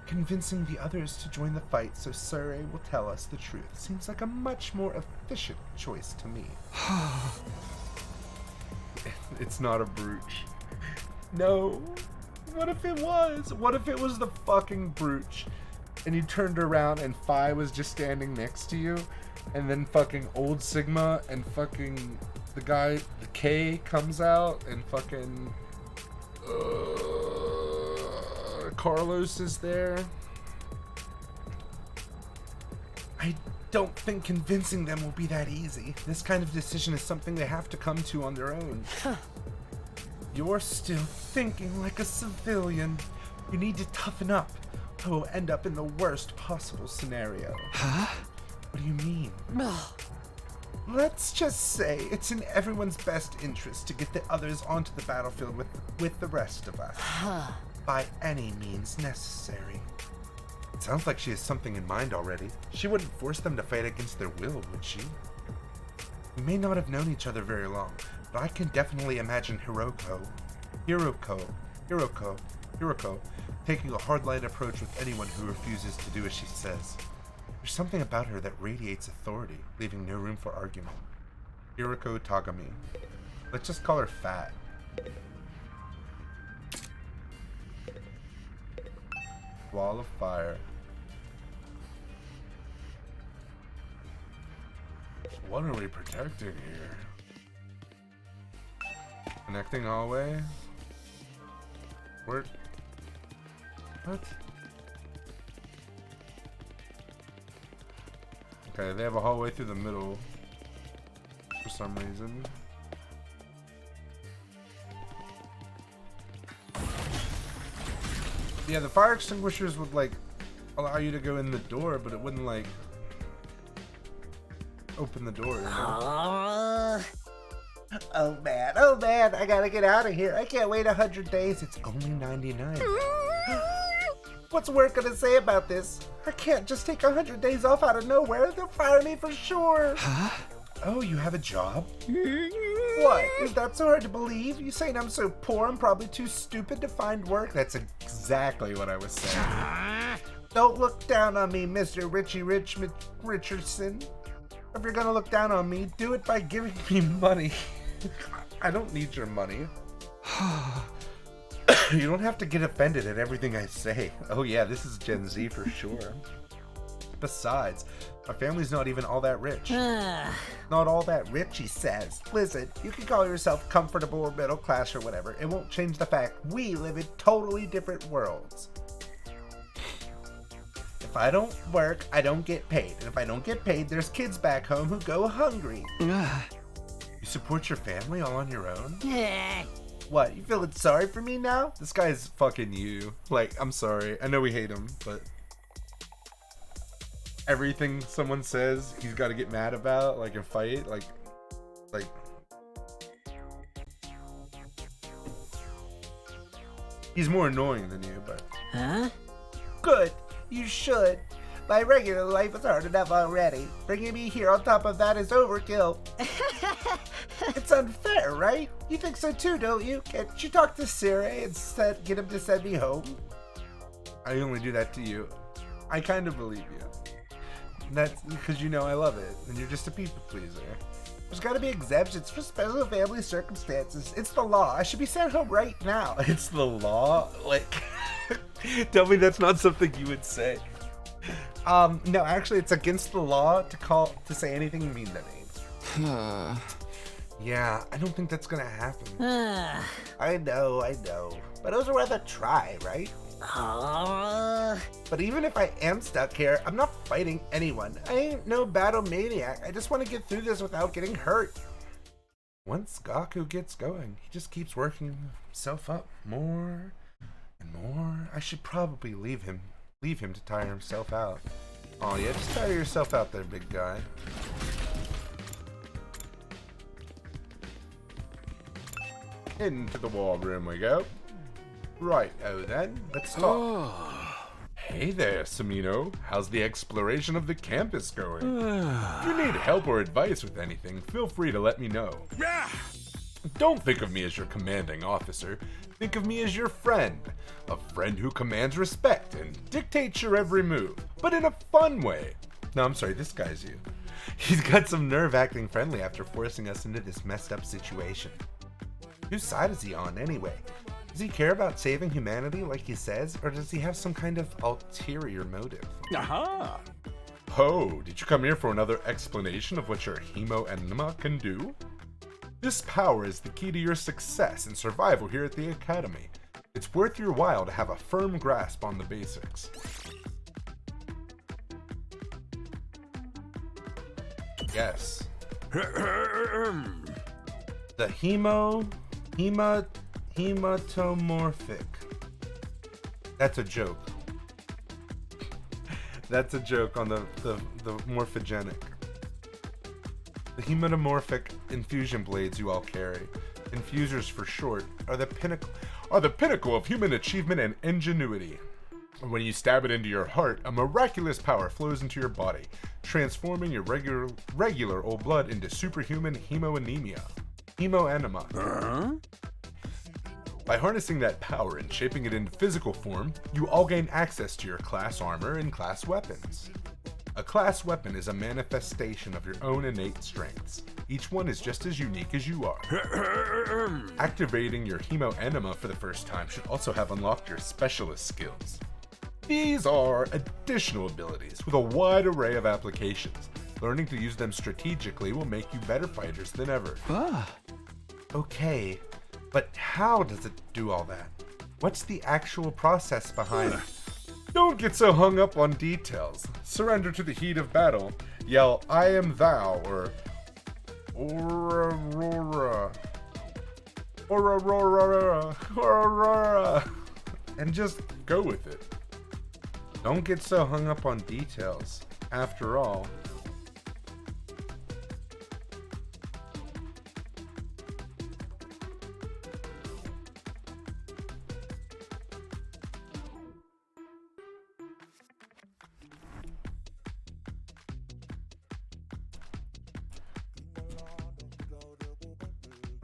Convincing the others to join the fight so Surrey will tell us the truth seems like a much more efficient choice to me. It's not a brooch. No. What if it was? What if it was the fucking brooch? And you turned around and Phi was just standing next to you, and then fucking old Sigma and fucking the guy, the K comes out, and fucking Carlos is there. I don't think convincing them will be that easy. This kind of decision is something they have to come to on their own. You're still thinking like a civilian. You need to toughen up, or we'll end up in the worst possible scenario. Huh? What do you mean? Let's just say it's in everyone's best interest to get the others onto the battlefield with the rest of us. By any means necessary. It sounds like she has something in mind already. She wouldn't force them to fight against their will, would she? We may not have known each other very long, but I can definitely imagine Hiroko taking a hard-line approach with anyone who refuses to do as she says. There's something about her that radiates authority, leaving no room for argument. Hiroko Tagami. Let's just call her Fat. Wall of fire. What are we protecting here? Connecting hallway? Where? What? Okay, they have a hallway through the middle for some reason. Yeah, the fire extinguishers would like allow you to go in the door, but it wouldn't like open the door, you know? Oh man, I gotta get out of here. I can't wait 100 days. It's only 99. What's work gonna say about this? I can't just take 100 days off out of nowhere. They'll fire me for sure. Huh? Oh, you have a job? What? Is that so hard to believe? You saying I'm so poor I'm probably too stupid to find work? That's exactly what I was saying. Don't look down on me, Mr. Richardson. If you're gonna look down on me, do it by giving me money. I don't need your money. You don't have to get offended at everything I say. Oh yeah, this is Gen Z for sure. Besides, my family's not even all that rich. Not all that rich, he says. Listen, you can call yourself comfortable or middle class or whatever. It won't change the fact we live in totally different worlds. If I don't work, I don't get paid. And if I don't get paid, there's kids back home who go hungry. You support your family all on your own? What, you feeling sorry for me now? This guy's fucking you. Like, I'm sorry. I know we hate him, but everything someone says, he's got to get mad about, like, and fight. Like, he's more annoying than you, but. Huh? Good. You should. My regular life is hard enough already. Bringing me here on top of that is overkill. It's unfair, right? You think so too, don't you? Can't you talk to Sarah and get him to send me home? I only do that to you. I kind of believe you. That's because you know I love it, and you're just a people pleaser. There's gotta be exemptions for special family circumstances. It's the law. I should be sent home right now. It's the law? Like, tell me that's not something you would say. No, actually, it's against the law to say anything mean to me. Yeah, I don't think that's gonna happen. I know. But it was worth a try, right? But even if I am stuck here, I'm not fighting anyone. I ain't no battle maniac. I just want to get through this without getting hurt. Once Gaku gets going, he just keeps working himself up more and more. I should probably leave him to tire himself out. Oh yeah, just tire yourself out there, big guy. Into the war room we go. Right, then, let's talk. Hey there, Samino. How's the exploration of the campus going? If you need help or advice with anything, feel free to let me know. Don't think of me as your commanding officer. Think of me as your friend. A friend who commands respect and dictates your every move, but in a fun way. No, I'm sorry, this guy's you. He's got some nerve acting friendly after forcing us into this messed up situation. Whose side is he on anyway? Does he care about saving humanity like he says, or does he have some kind of ulterior motive? Aha! Oh, did you come here for another explanation of what your hemo enema can do? This power is the key to your success and survival here at the Academy. It's worth your while to have a firm grasp on the basics. Yes. The hematomorphic. That's a joke. That's a joke on the morphogenic. The hematomorphic infusion blades you all carry, infusers for short, are the pinnacle of human achievement and ingenuity. When you stab it into your heart, a miraculous power flows into your body, transforming your regular old blood into superhuman hemoanemia. Hemoenema. By harnessing that power and shaping it into physical form, you all gain access to your class armor and class weapons. A class weapon is a manifestation of your own innate strengths. Each one is just as unique as you are. Activating your hemoenema for the first time should also have unlocked your specialist skills. These are additional abilities with a wide array of applications. Learning to use them strategically will make you better fighters than ever. Okay, but how does it do all that? What's the actual process behind it? Don't get so hung up on details. Surrender to the heat of battle. Yell, "I am thou," or Aurora. And just go with it. Don't get so hung up on details. After all,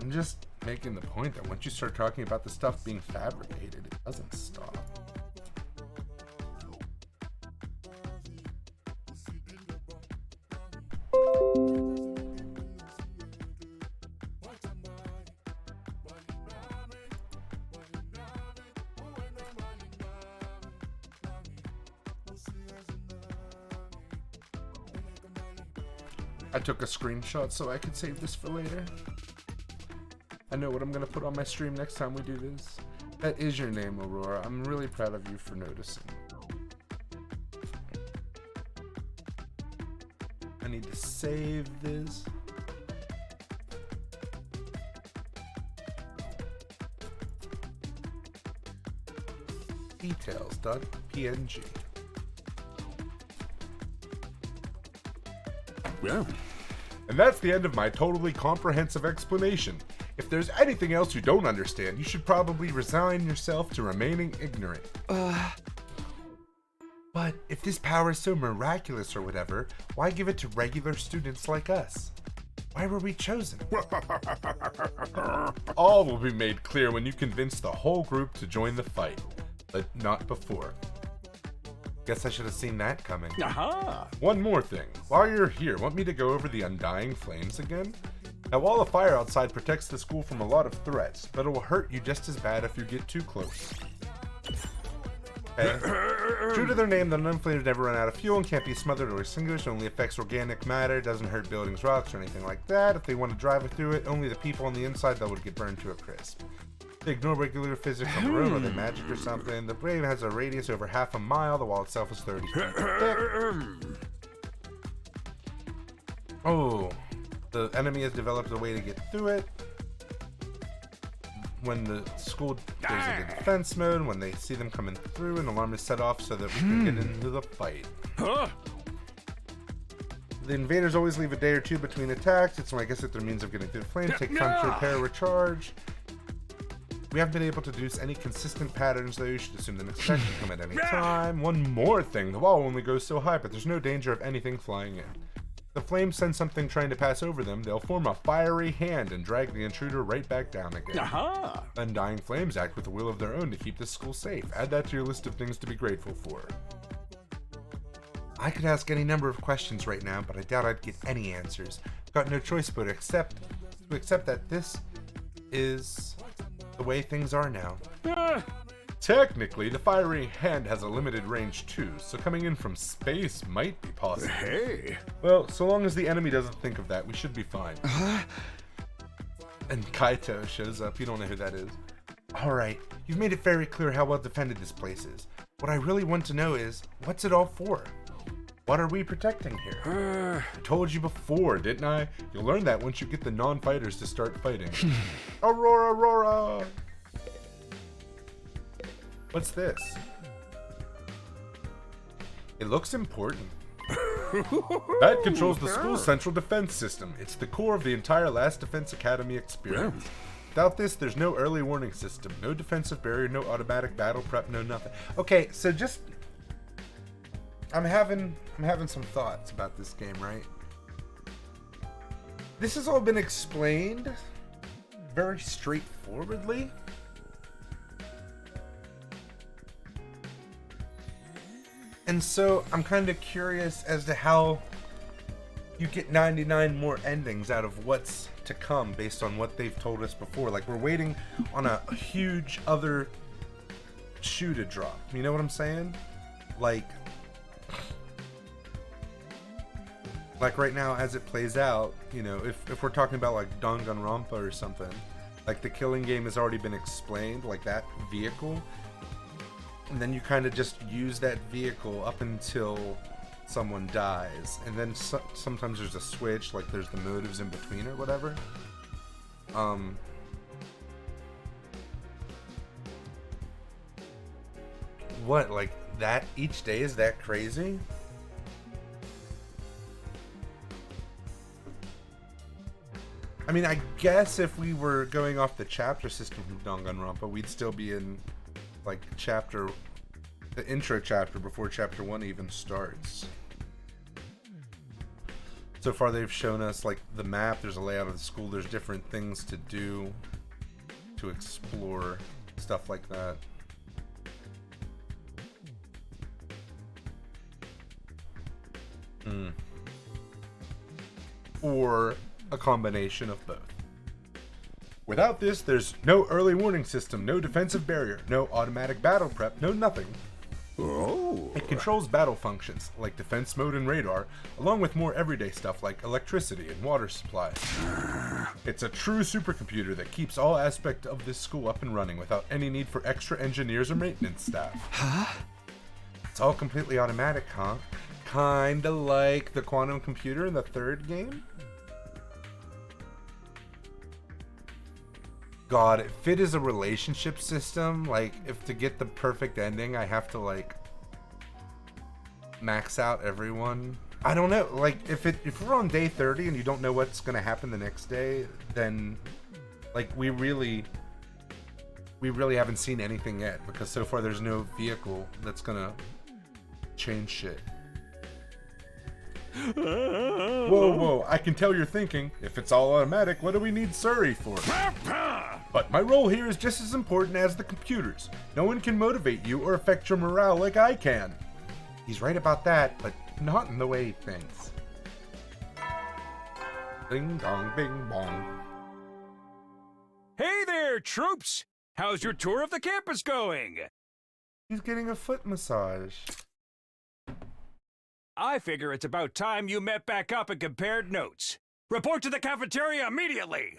I'm just making the point that once you start talking about the stuff being fabricated, it doesn't stop. I took a screenshot so I could save this for later. I know what I'm gonna put on my stream next time we do this. That is your name, Aurora. I'm really proud of you for noticing. I need to save this. Details.png. Yeah. And that's the end of my totally comprehensive explanation. If there's anything else you don't understand, you should probably resign yourself to remaining ignorant. But if this power is so miraculous or whatever, why give it to regular students like us? Why were we chosen? All will be made clear when you convince the whole group to join the fight, but not before. Guess I should have seen that coming. Aha! One more thing. While you're here, want me to go over the undying flames again? Now, while the fire outside protects the school from a lot of threats, but it will hurt you just as bad if you get too close. Okay. True to their name, the unflames never run out of fuel and can't be smothered or extinguished. It only affects organic matter, doesn't hurt buildings, rocks, or anything like that. If they want to drive through it, only the people on the inside that would get burned to a crisp. They ignore regular physics on the road, or they magic or something. The flame has a radius over half a mile. The wall itself is 30 feet thick. Oh, the enemy has developed a way to get through it. When the school goes into defense mode, when they see them coming through, an alarm is set off so that we can get into the fight. The invaders always leave a day or two between attacks. It's I guess it's their means of getting through the flame. Take time to repair, recharge. We haven't been able to deduce any consistent patterns, though. You should assume the next attack can come at any time. One more thing. The wall only goes so high, but there's no danger of anything flying in. The flames sense something trying to pass over them. They'll form a fiery hand and drag the intruder right back down again. Aha! Undying flames act with a will of their own to keep the school safe. Add that to your list of things to be grateful for. I could ask any number of questions right now, but I doubt I'd get any answers. I've got no choice but to accept that this is the way things are now. Technically, the fiery hand has a limited range too, so coming in from space might be possible. Hey! Well, so long as the enemy doesn't think of that, we should be fine. And Kaito shows up. You don't know who that is. Alright, you've made it very clear how well defended this place is. What I really want to know is, what's it all for? What are we protecting here? I told you before, didn't I? You'll learn that once you get the non-fighters to start fighting. Aurora! What's this? It looks important. That controls the school's central defense system. It's the core of the entire Last Defense Academy experience. Without this, there's no early warning system, no defensive barrier, no automatic battle prep, no nothing. Okay, so just... I'm having some thoughts about this game, right? This has all been explained very straightforwardly. And so I'm kind of curious as to how you get 99 more endings out of what's to come based on what they've told us before. Like, we're waiting on a huge other shoe to drop. You know what I'm saying? Like right now, as it plays out, you know, if we're talking about like Danganronpa or something, like the killing game has already been explained, like that vehicle. And then you kind of just use that vehicle up until someone dies. And then sometimes there's a switch, like there's the motives in between or whatever. What, like that each day is that crazy? I mean, I guess if we were going off the chapter system from Danganronpa, we'd still be in like the intro chapter before chapter 1 even starts. So far they've shown us like the map, there's a layout of the school, there's different things to do, to explore, stuff like that. Or a combination of both. Without this, there's no early warning system, no defensive barrier, no automatic battle prep, no nothing. Oh. It controls battle functions, like defense mode and radar, along with more everyday stuff like electricity and water supply. It's a true supercomputer that keeps all aspects of this school up and running without any need for extra engineers or maintenance staff. Huh? It's all completely automatic, huh? Kinda like the quantum computer in the third game? God, if it is a relationship system, like, if to get the perfect ending, I have to, like, max out everyone. I don't know, like, if we're on day 30 and you don't know what's gonna happen the next day, then, like, we really haven't seen anything yet, because so far there's no vehicle that's gonna change shit. Whoa, I can tell you're thinking, if it's all automatic, what do we need Surrey for? But my role here is just as important as the computers. No one can motivate you or affect your morale like I can. He's right about that, but not in the way he thinks. Ding dong, bing bong. Hey there, troops! How's your tour of the campus going? He's getting a foot massage. I figure it's about time you met back up and compared notes. Report to the cafeteria immediately!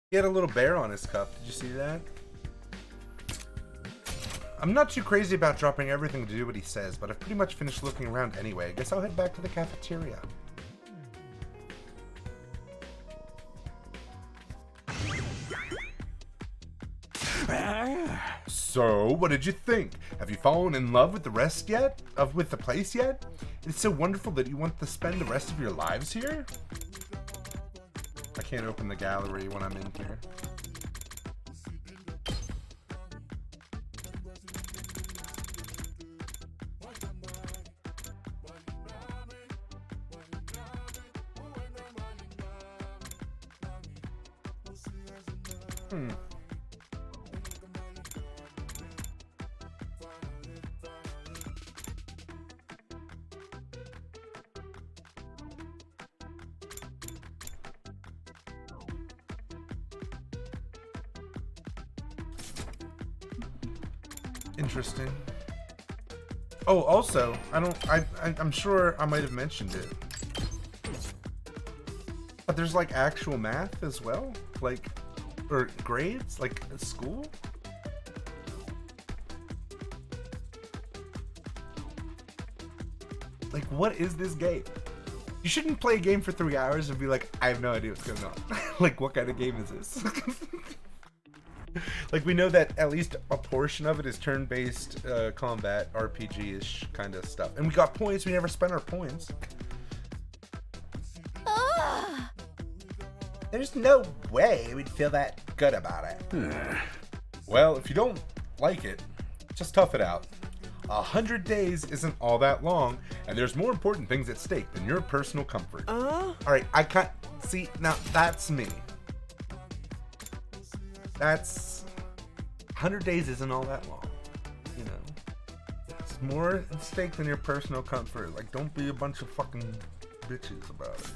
He had a little bear on his cup. Did you see that? I'm not too crazy about dropping everything to do what he says, but I've pretty much finished looking around anyway. I guess I'll head back to the cafeteria. So, what did you think? Have you fallen in love with the rest yet? With the place yet? It's so wonderful that you want to spend the rest of your lives here? I can't open the gallery when I'm in here. Interesting. Oh, also, I'm sure I might have mentioned it, but there's like actual math as well, like, or grades, like at school. Like, what is this game? You shouldn't play a game for 3 hours and be like, I have no idea what's going on. Like, what kind of game is this? Like, we know that at least a portion of it is turn-based combat, RPG-ish kind of stuff. And we got points, we never spent our points. There's no way we'd feel that good about it. Well, if you don't like it, just tough it out. 100 days isn't all that long, and there's more important things at stake than your personal comfort. Alright, I can't... See, now, that's me. That's... 100 days isn't all that long, you know? It's more at stake than your personal comfort. Like, don't be a bunch of fucking bitches about it,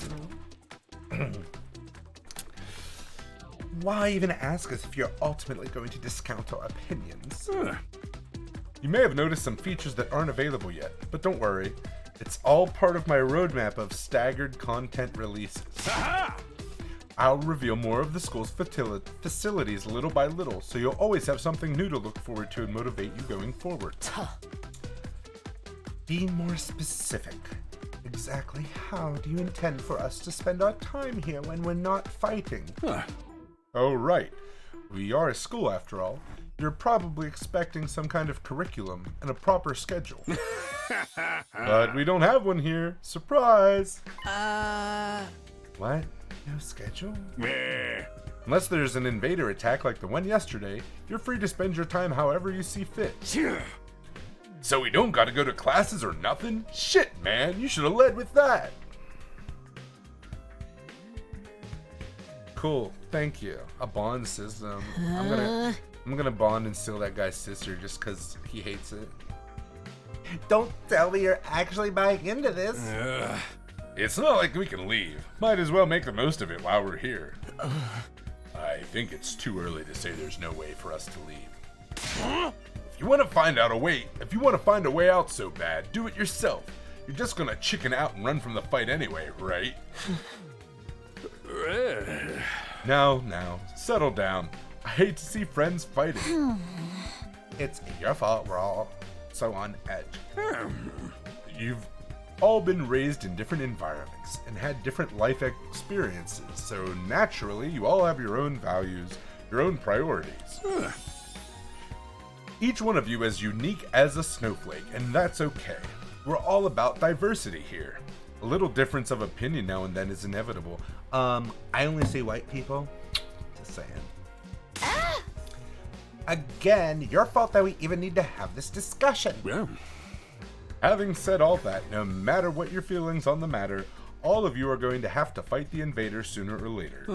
you know? Why even ask us if you're ultimately going to discount our opinions? You may have noticed some features that aren't available yet, but don't worry. It's all part of my roadmap of staggered content releases. I'll reveal more of the school's facilities little by little, so you'll always have something new to look forward to and motivate you going forward. Be more specific. Exactly how do you intend for us to spend our time here when we're not fighting? Oh, right. We are a school after all. You're probably expecting some kind of curriculum and a proper schedule. But we don't have one here. Surprise! What? No schedule? Unless there's an invader attack like the one yesterday, you're free to spend your time however you see fit. So we don't gotta go to classes or nothing? Shit, man, you should have led with that. cool. Thank you. A bond system. I'm gonna bond and steal that guy's sister just because he hates it. Don't tell me you're actually buying into this. It's not like we can leave. Might as well make the most of it while we're here. I think it's too early to say there's no way for us to leave. If you want to find a way out so bad, do it yourself. You're just gonna chicken out and run from the fight anyway, right? Now, settle down. I hate to see friends fighting. It's your fault we're all so on edge. You've all been raised in different environments and had different life experiences, so naturally you all have your own values, your own priorities. Each one of you is unique as a snowflake, and that's okay. We're all about diversity here. A little difference of opinion now and then is inevitable. I only see white people. Just saying. Again, your fault that we even need to have this discussion. Yeah. Having said all that, no matter what your feelings on the matter, all of you are going to have to fight the invaders sooner or later.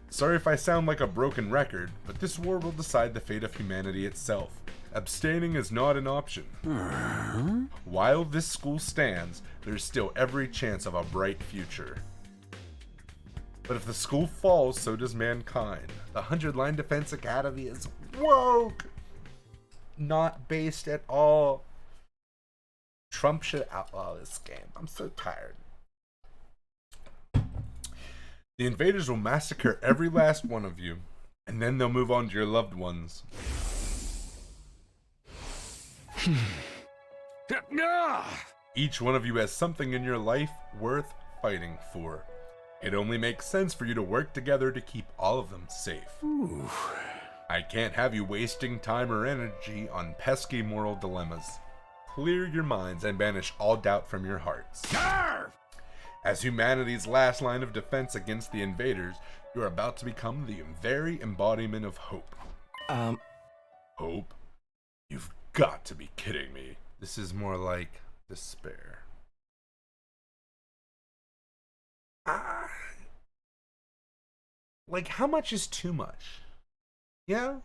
Sorry if I sound like a broken record, but this war will decide the fate of humanity itself. Abstaining is not an option. While this school stands, there's still every chance of a bright future. But if the school falls, so does mankind. The 100-Line Defense Academy is woke! Not based at all. Trump should outlaw this game. I'm so tired. The invaders will massacre every last one of you, and then they'll move on to your loved ones. Each one of you has something in your life worth fighting for. It only makes sense for you to work together to keep all of them safe. I can't have you wasting time or energy on pesky moral dilemmas. Clear your minds and banish all doubt from your hearts. As humanity's last line of defense against the invaders, you are about to become the very embodiment of hope. Hope? You've got to be kidding me. This is more like despair. Like, how much is too much? Yeah?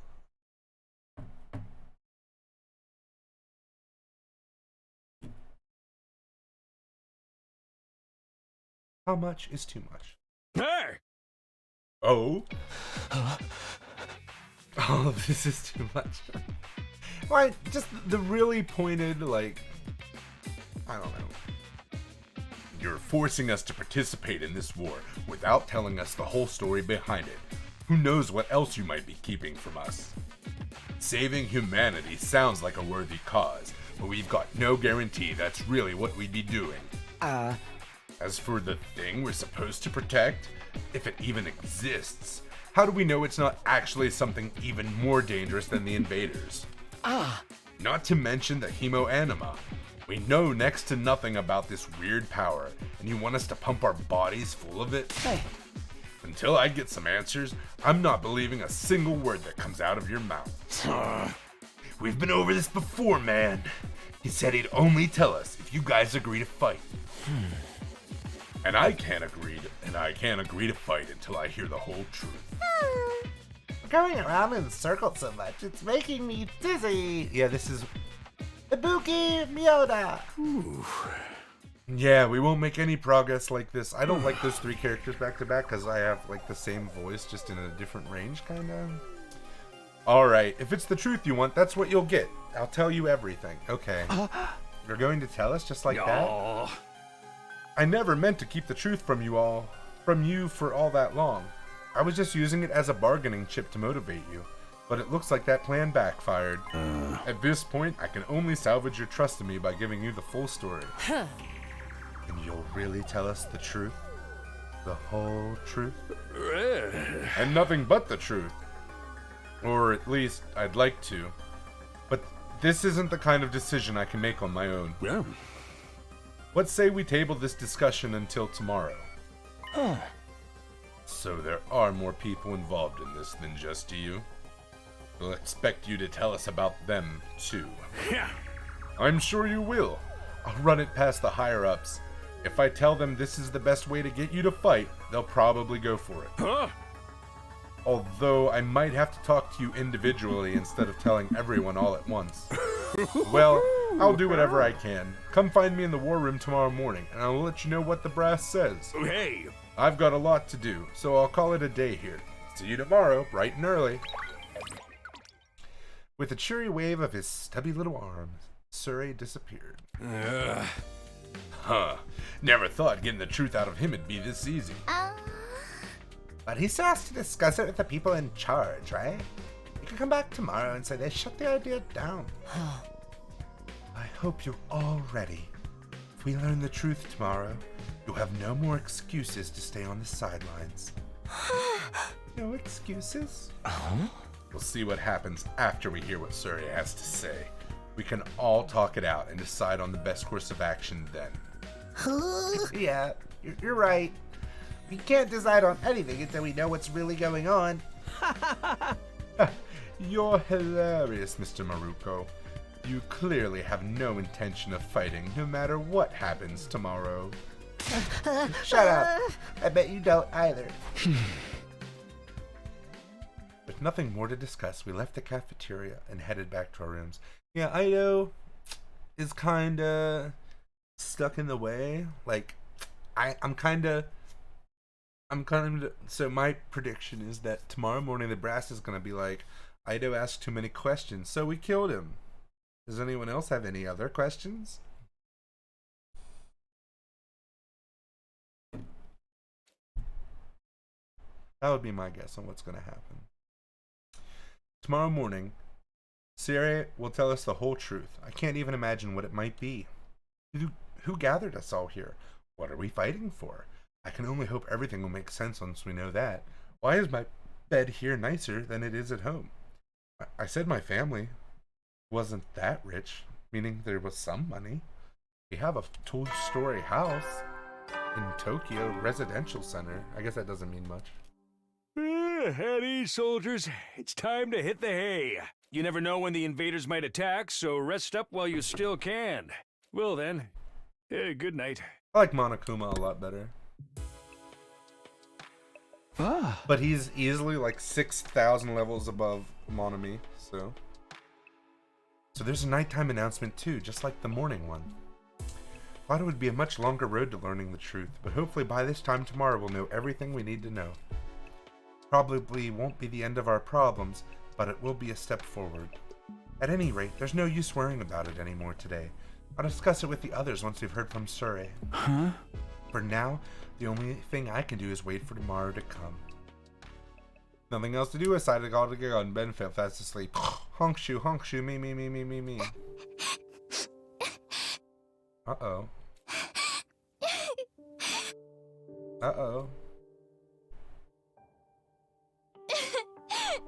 How much is too much? Hey! Oh? Oh, this is too much. Why, just the really pointed, like, I don't know. You're forcing us to participate in this war without telling us the whole story behind it. Who knows what else you might be keeping from us? Saving humanity sounds like a worthy cause, but we've got no guarantee that's really what we'd be doing. As for the thing we're supposed to protect, if it even exists, how do we know it's not actually something even more dangerous than the invaders? Not to mention the hemoanima. We know next to nothing about this weird power, and you want us to pump our bodies full of it? Hey. Until I get some answers, I'm not believing a single word that comes out of your mouth. We've been over this before, man. He said he'd only tell us if you guys agree to fight. And I can't agree to fight until I hear the whole truth. Going around in circles so much, it's making me dizzy. Yeah, this is Ibuki Miyoda. Yeah, we won't make any progress like this. I don't like those three characters back to back because I have like the same voice, just in a different range, kind of. Alright, if it's the truth you want, that's what you'll get. I'll tell you everything. Okay. You're going to tell us just like that? I never meant to keep the truth from you for all that long. I was just using it as a bargaining chip to motivate you. But it looks like that plan backfired. At this point, I can only salvage your trust in me by giving you the full story. And you'll really tell us the truth? The whole truth? And nothing but the truth. Or at least, I'd like to. But this isn't the kind of decision I can make on my own. Yeah. Let's say we table this discussion until tomorrow. So there are more people involved in this than just you. We'll expect you to tell us about them, too. Yeah. I'm sure you will. I'll run it past the higher-ups. If I tell them this is the best way to get you to fight, they'll probably go for it. Although I might have to talk to you individually instead of telling everyone all at once. Well, I'll do whatever I can. Come find me in the war room tomorrow morning, and I'll let you know what the brass says. Hey! I've got a lot to do, so I'll call it a day here. See you tomorrow, bright and early. With a cheery wave of his stubby little arms, Surrey disappeared. Never thought getting the truth out of him would be this easy. But he still has to discuss it with the people in charge, right? You can come back tomorrow and say they shut the idea down. I hope you're all ready. If we learn the truth tomorrow, you'll have no more excuses to stay on the sidelines. No excuses? We'll see what happens after we hear what Surrey has to say. We can all talk it out and decide on the best course of action then. Yeah, you're right. We can't decide on anything until we know what's really going on. You're hilarious, Mr. Maruko. You clearly have no intention of fighting, no matter what happens tomorrow. Shut up. I bet you don't either. With nothing more to discuss, we left the cafeteria and headed back to our rooms. Yeah, Ido is kinda stuck in the way. Like, I'm kinda so my prediction is that tomorrow morning the brass is gonna be like, Ido asked too many questions, so we killed him. Does anyone else have any other questions? That would be my guess on what's gonna happen. Tomorrow morning, Siri will tell us the whole truth. I can't even imagine what it might be. Who gathered us all here? What are we fighting for? I can only hope everything will make sense once we know that. Why is my bed here nicer than it is at home? I said my family wasn't that rich, meaning there was some money. We have a two-story house in Tokyo Residential Center. I guess that doesn't mean much. At ease, soldiers. It's time to hit the hay. You never know when the invaders might attack, so rest up while you still can. Well then, good night. I like Monokuma a lot better. But he's easily like 6,000 levels above Monomi, so there's a nighttime announcement too, just like the morning one. Thought it would be a much longer road to learning the truth, but hopefully by this time tomorrow we'll know everything we need to know. Probably won't be the end of our problems, but it will be a step forward. At any rate, there's no use worrying about it anymore today. I'll discuss it with the others once we've heard from Surrey. For now, the only thing I can do is wait for tomorrow to come. Nothing else to do aside to go to go and Ben fell fast asleep. Honk shoe, me. Uh-oh. Uh-oh.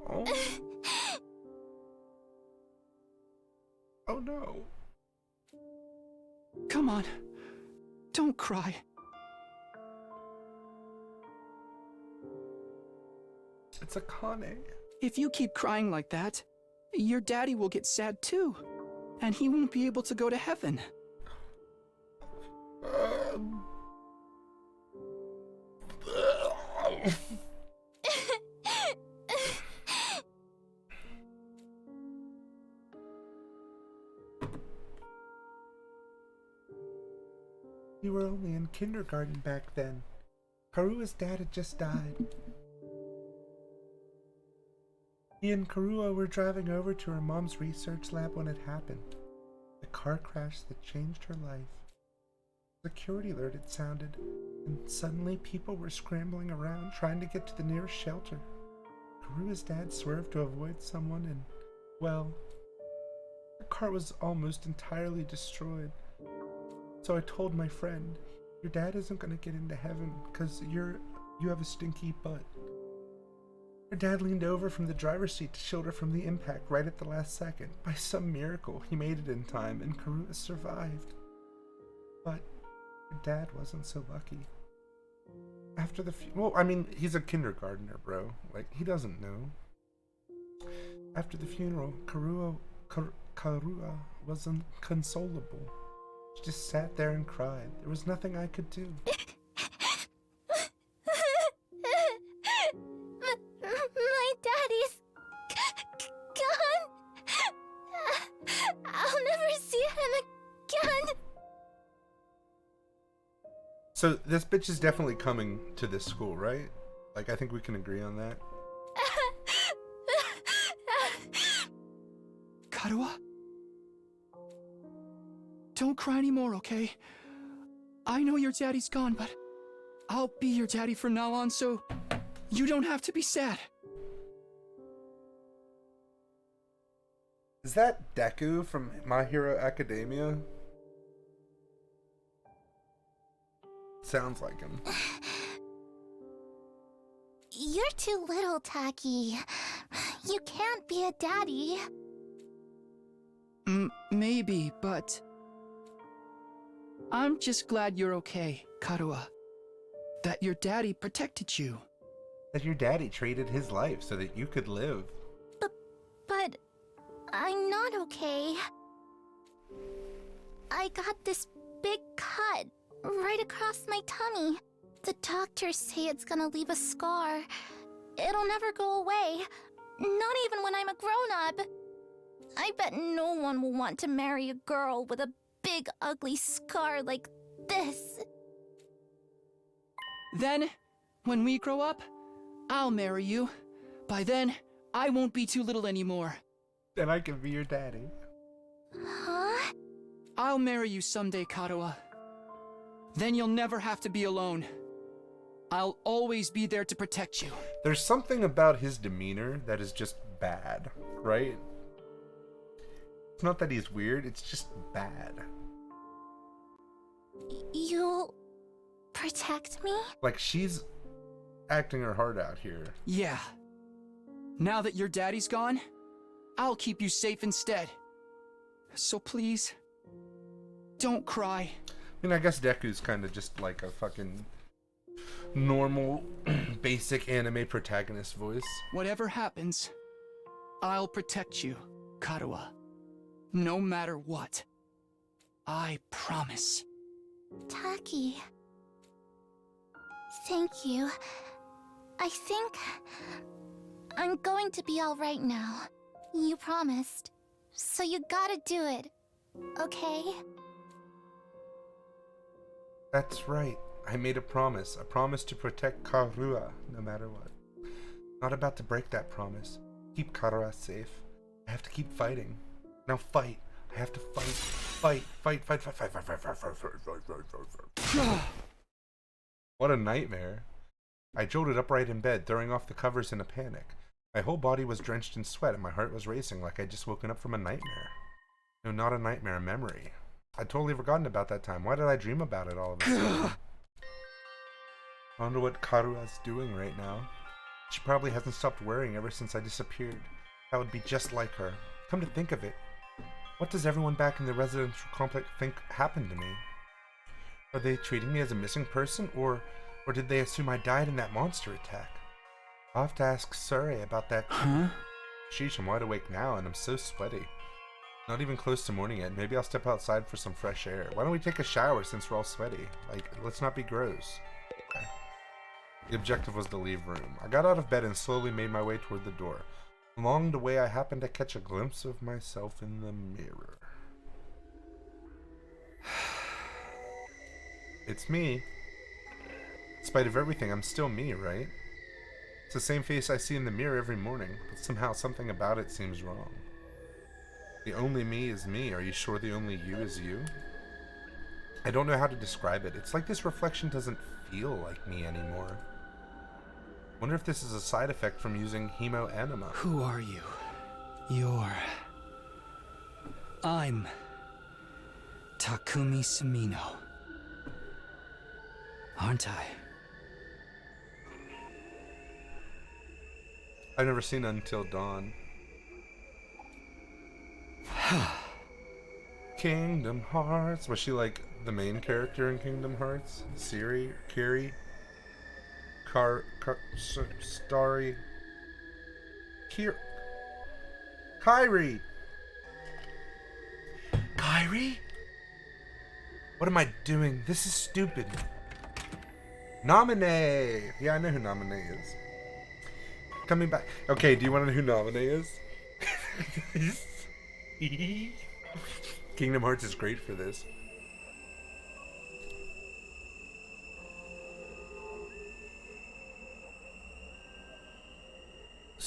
Oh. Oh no. Come on. Don't cry. It's Akane. If you keep crying like that, your daddy will get sad too. And he won't be able to go to heaven. You were only in kindergarten back then. Karua's dad had just died. He and Karua were driving over to her mom's research lab when it happened. The car crash that changed her life. Security alert it sounded, and suddenly people were scrambling around trying to get to the nearest shelter. Karua's dad swerved to avoid someone and, well, the car was almost entirely destroyed. So I told my friend, your dad isn't gonna get into heaven because you have a stinky butt. Her dad leaned over from the driver's seat to shield her from the impact right at the last second. By some miracle, he made it in time and Karua survived. But her dad wasn't so lucky. After the he's a kindergartner, bro. Like, he doesn't know. After the funeral, Karua was inconsolable. She just sat there and cried. There was nothing I could do. So this bitch is definitely coming to this school, right? Like, I think we can agree on that. Karuha? Don't cry anymore, okay? I know your daddy's gone, but I'll be your daddy from now on, so you don't have to be sad. Is that Deku from My Hero Academia? Sounds like him. You're too little, Taki. You can't be a daddy. Maybe, but I'm just glad you're okay, Karuha. That your daddy protected you. That your daddy traded his life so that you could live. But I'm not okay. I got this big cut right across my tummy. The doctors say it's gonna leave a scar. It'll never go away. Not even when I'm a grown-up. I bet no one will want to marry a girl with a big ugly scar like this. Then, when we grow up, I'll marry you. By then, I won't be too little anymore. Then I can be your daddy. Huh? I'll marry you someday, Karuha. Then you'll never have to be alone. I'll always be there to protect you. There's something about his demeanor that is just bad, right? It's not that he's weird, it's just bad. You'll protect me? Like, she's acting her heart out here. Yeah. Now that your daddy's gone, I'll keep you safe instead. So please, don't cry. I mean, I guess Deku's kind of just like a fucking normal, basic anime protagonist voice. Whatever happens, I'll protect you, Karuha. No matter what. I promise. Taki. Thank you. I think I'm going to be all right now. You promised. So you gotta do it. Okay? That's right. I made a promise to protect Karuha no matter what. Not about to break that promise. Keep Karuha safe. I have to keep fighting. Now fight. I have to fight. Fight. What a nightmare. I jolted upright in bed, throwing off the covers in a panic. My whole body was drenched in sweat and my heart was racing like I'd just woken up from a nightmare. No, not a nightmare, a memory. I'd totally forgotten about that time. Why did I dream about it all of a sudden? I wonder what Karuha's doing right now. She probably hasn't stopped worrying ever since I disappeared. That would be just like her. Come to think of it, what does everyone back in the residential complex think happened to me? Are they treating me as a missing person, or did they assume I died in that monster attack? I'll have to ask Suri about that too. Huh? Sheesh, I'm wide awake now and I'm so sweaty. Not even close to morning yet. Maybe I'll step outside for some fresh air. Why don't we take a shower since we're all sweaty? Like, let's not be gross. Okay. The objective was to leave room. I got out of bed and slowly made my way toward the door. Along the way, I happened to catch a glimpse of myself in the mirror. It's me. In spite of everything, I'm still me, right? It's the same face I see in the mirror every morning, but somehow something about it seems wrong. The only me is me. Are you sure the only you is you? I don't know how to describe it. It's like this reflection doesn't feel like me anymore. Wonder if this is a side effect from using hemo enema. Who are you? I'm Takumi Sumino. Aren't I? I've never seen Until Dawn. Kingdom Hearts. Was she like the main character in Kingdom Hearts? Siri? Kiri? Starry? Kairi! Kairi? What am I doing? This is stupid. Nominee! Yeah, I know who Nominee is. Coming back. Okay, do you want to know who Nominee is? Kingdom Hearts is great for this.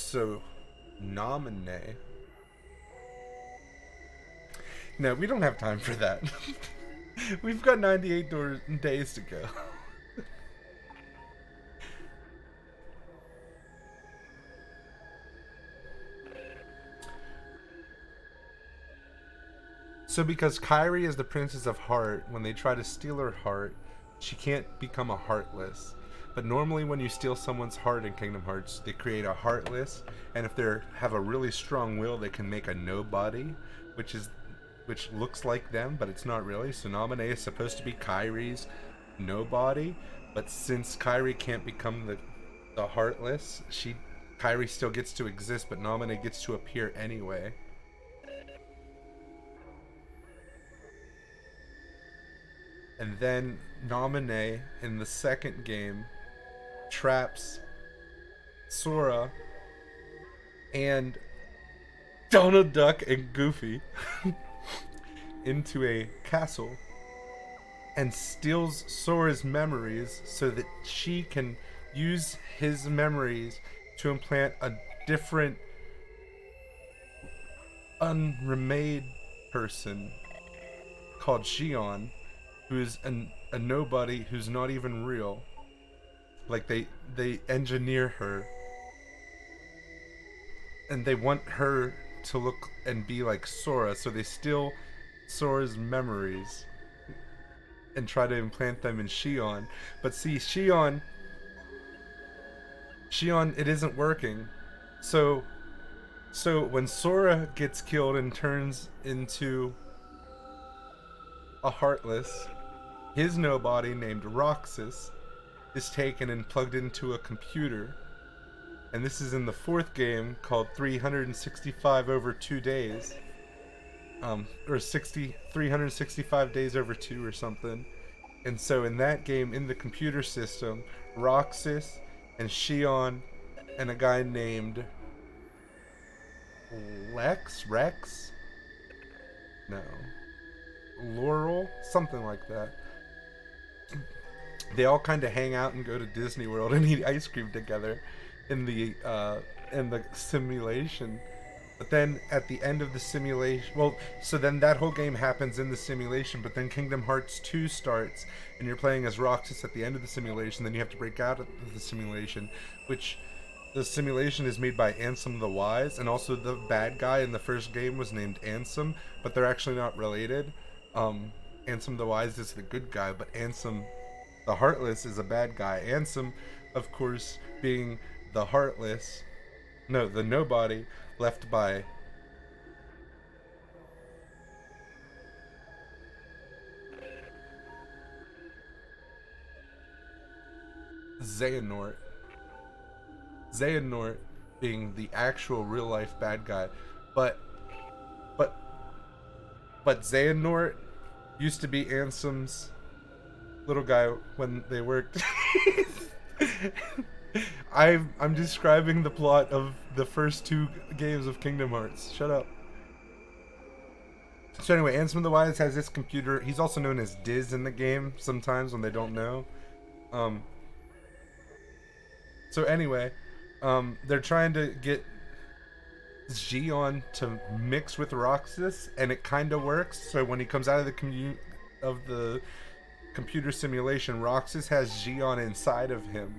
So, Nominee. No, we don't have time for that. We've got 98 days to go. So because Kairi is the Princess of Heart, when they try to steal her heart, she can't become a Heartless. But normally when you steal someone's heart in Kingdom Hearts, they create a Heartless, and if they have a really strong will, they can make a Nobody, which looks like them, but it's not really. So Nominee is supposed to be Kairi's Nobody, but since Kairi can't become the Heartless, Kairi still gets to exist, but Nominee gets to appear anyway. And then Nominee in the second game traps Sora and Donald Duck and Goofy into a castle and steals Sora's memories so that she can use his memories to implant a different unremade person called Xion, who's a nobody who's not even real. Like they engineer her, and they want her to look and be like Sora, so they steal Sora's memories and try to implant them in Xion. But see, Xion, it isn't working. So when Sora gets killed and turns into a Heartless, his nobody named Roxas is taken and plugged into a computer. And this is in the fourth game called 365 over 2 days. Or 365 days over 2 or something. And so in that game, in the computer system, Roxas and Xion and a guy named Rex? No. Laurel? Something like that. They all kind of hang out and go to Disney World and eat ice cream together in the simulation. But then at the end of the simulation, so then that whole game happens in the simulation, but then Kingdom Hearts 2 starts and you're playing as Roxas at the end of the simulation. Then you have to break out of the simulation, which the simulation is made by Ansem the Wise, and also the bad guy in the first game was named Ansem, but they're actually not related. Ansem the Wise is the good guy, but Ansem the Heartless is a bad guy. Ansem, of course, being the Heartless, the Nobody, left by Xehanort. Xehanort being the actual real-life bad guy, but Xehanort used to be Ansem's little guy when they worked. I'm describing the plot of the first 2 games of Kingdom Hearts. Shut up. So anyway, Ansem the Wise has this computer. He's also known as Diz in the game sometimes when they don't know. So anyway, they're trying to get Xion to mix with Roxas, and it kind of works. So when he comes out of the computer simulation, Roxas has Xion inside of him.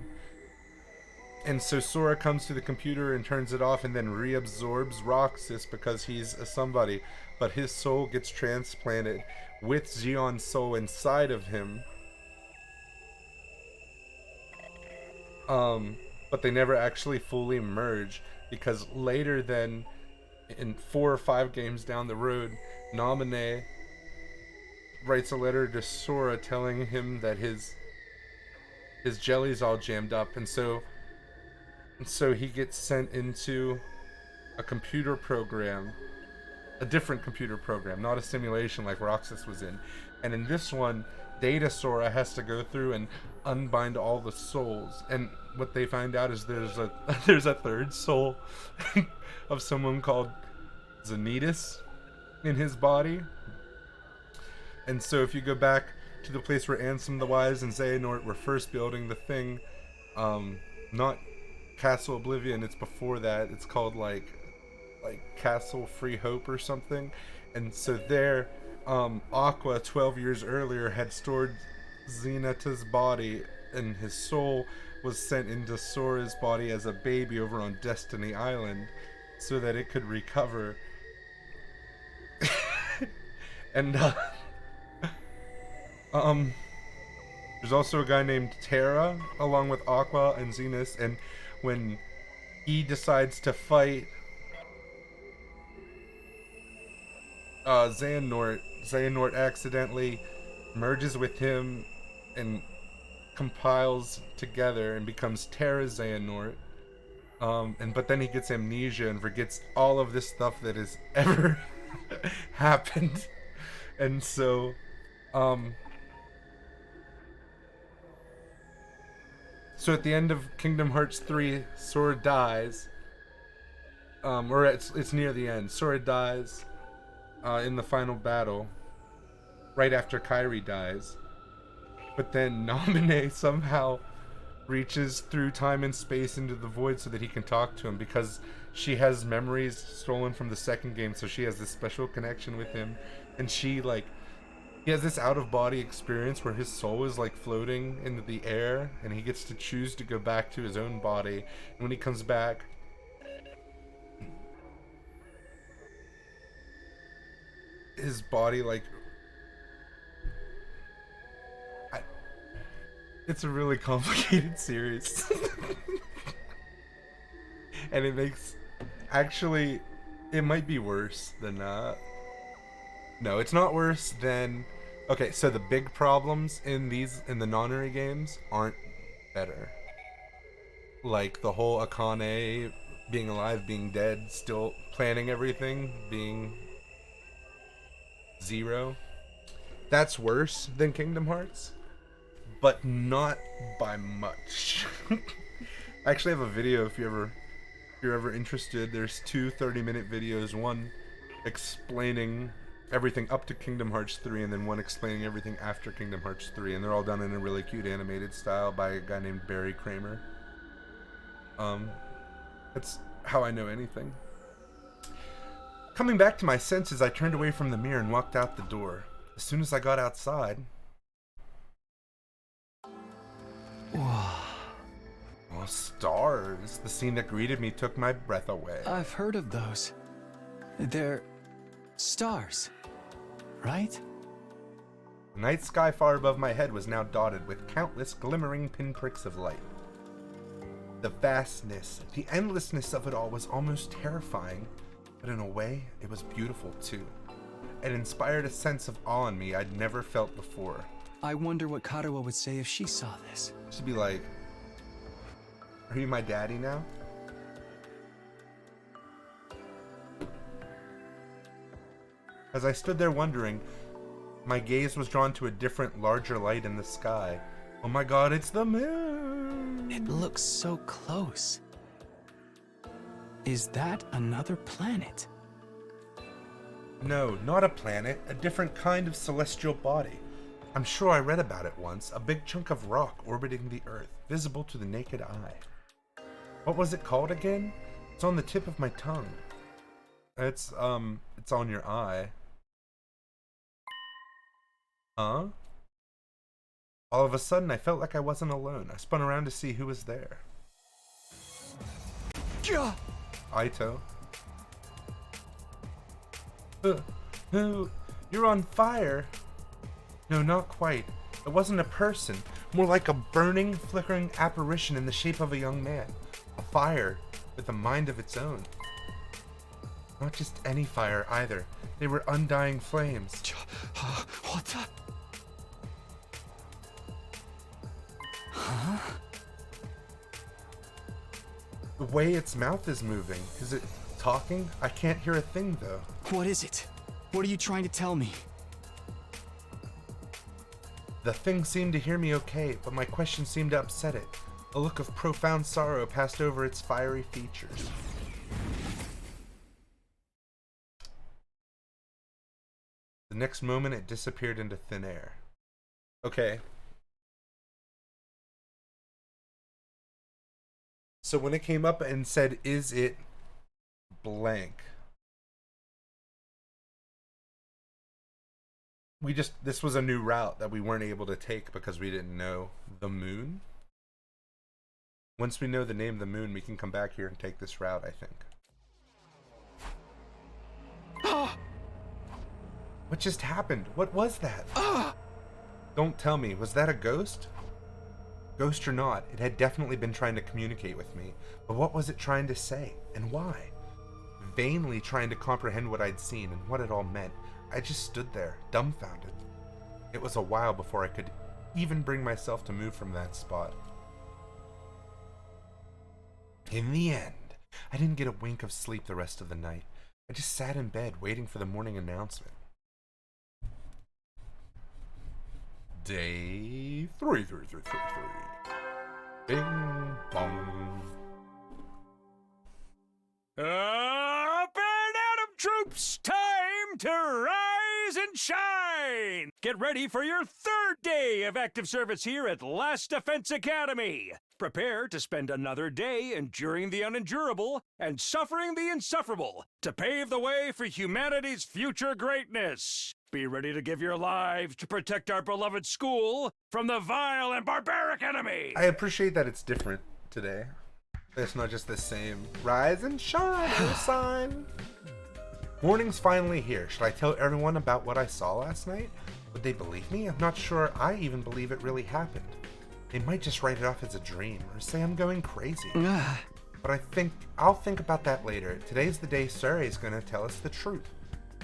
And so Sora comes to the computer and turns it off and then reabsorbs Roxas because he's a somebody. But his soul gets transplanted with Xion's soul inside of him. But they never actually fully merge, because later then, in 4 or 5 games down the road, Nominee writes a letter to Sora telling him that his jelly's all jammed up, and so he gets sent into a computer program, a different computer program, not a simulation like Roxas was in. And in this one, Data Sora has to go through and unbind all the souls. And what they find out is there's a third soul of someone called Xanitas in his body. And so if you go back to the place where Ansem the Wise and Xehanort were first building the thing, not Castle Oblivion. It's before that. It's called like Castle Free Hope or something. And so there, Aqua 12 years earlier had stored Zenith's body, and his soul was sent into Sora's body as a baby over on Destiny Island so that it could recover. And there's also a guy named Terra along with Aqua and Zenith, and when he decides to fight Xehanort accidentally merges with him and compiles together and becomes Terra Xehanort. But then he gets amnesia and forgets all of this stuff that has ever happened. And so, so at the end of Kingdom Hearts 3, Sora dies. Or it's near the end. Sora dies in the final battle, right after Kairi dies. But then Naminé somehow reaches through time and space into the void so that he can talk to him, because she has memories stolen from the second game, so she has this special connection with him. And he has this out-of-body experience where his soul is like floating into the air, and he gets to choose to go back to his own body. And when he comes back, his body it's a really complicated series. And it makes, actually, it might be worse than no, it's not worse than, okay, so the big problems in the Nonary games aren't better. Like the whole Akane being alive, being dead, still planning everything, being zero. That's worse than Kingdom Hearts, but not by much. I actually have a video if you're ever interested. There's two 30-minute videos, one explaining everything up to Kingdom Hearts 3 and then one explaining everything after Kingdom Hearts 3, and they're all done in a really cute animated style by a guy named Barry Kramer. That's how I know anything. Coming back to my senses, I turned away from the mirror and walked out the door. As soon as I got outside... Oh, stars. The scene that greeted me took my breath away. I've heard of those. They're stars, right? The night sky far above my head was now dotted with countless glimmering pinpricks of light. The vastness, the endlessness of it all was almost terrifying, but in a way, it was beautiful too. It inspired a sense of awe in me I'd never felt before. I wonder what Karuo would say if she saw this. She'd be like, "Are you my daddy now?" As I stood there wondering, my gaze was drawn to a different, larger light in the sky. Oh my god, it's the moon! It looks so close. Is that another planet? No, not a planet, a different kind of celestial body. I'm sure I read about it once, a big chunk of rock orbiting the Earth, visible to the naked eye. What was it called again? It's on the tip of my tongue. It's on your eye. Huh? All of a sudden, I felt like I wasn't alone. I spun around to see who was there. Gah! Aito. You're on fire. No, not quite. It wasn't a person. More like a burning, flickering apparition in the shape of a young man. A fire with a mind of its own. Not just any fire either. They were undying flames. What the? Huh? The way its mouth is moving. Is it talking? I can't hear a thing though. What is it? What are you trying to tell me? The thing seemed to hear me okay, but my question seemed to upset it. A look of profound sorrow passed over its fiery features. The next moment it disappeared into thin air. Okay. So when it came up and said, is it blank? This was a new route that we weren't able to take because we didn't know the moon. Once we know the name of the moon, we can come back here and take this route, I think. What just happened? What was that? Don't tell me, was that a ghost? Ghost or not, it had definitely been trying to communicate with me. But what was it trying to say, and why? Vainly trying to comprehend what I'd seen and what it all meant, I just stood there, dumbfounded. It was a while before I could even bring myself to move from that spot. In the end, I didn't get a wink of sleep the rest of the night. I just sat in bed waiting for the morning announcement. Day 3. Bing bong. Up and Adam troops, time to rise and shine! Get ready for your third day of active service here at Last Defense Academy. Prepare to spend another day enduring the unendurable and suffering the insufferable to pave the way for humanity's future greatness. Be ready to give your lives to protect our beloved school from the vile and barbaric enemy. I appreciate that it's different today. It's not just the same rise and shine sign. Morning's finally here. Should I tell everyone about what I saw last night? Would they believe me? I'm not sure I even believe it really happened. They might just write it off as a dream or say I'm going crazy. But I'll think about that later. Today's the day Surrey's gonna tell us the truth.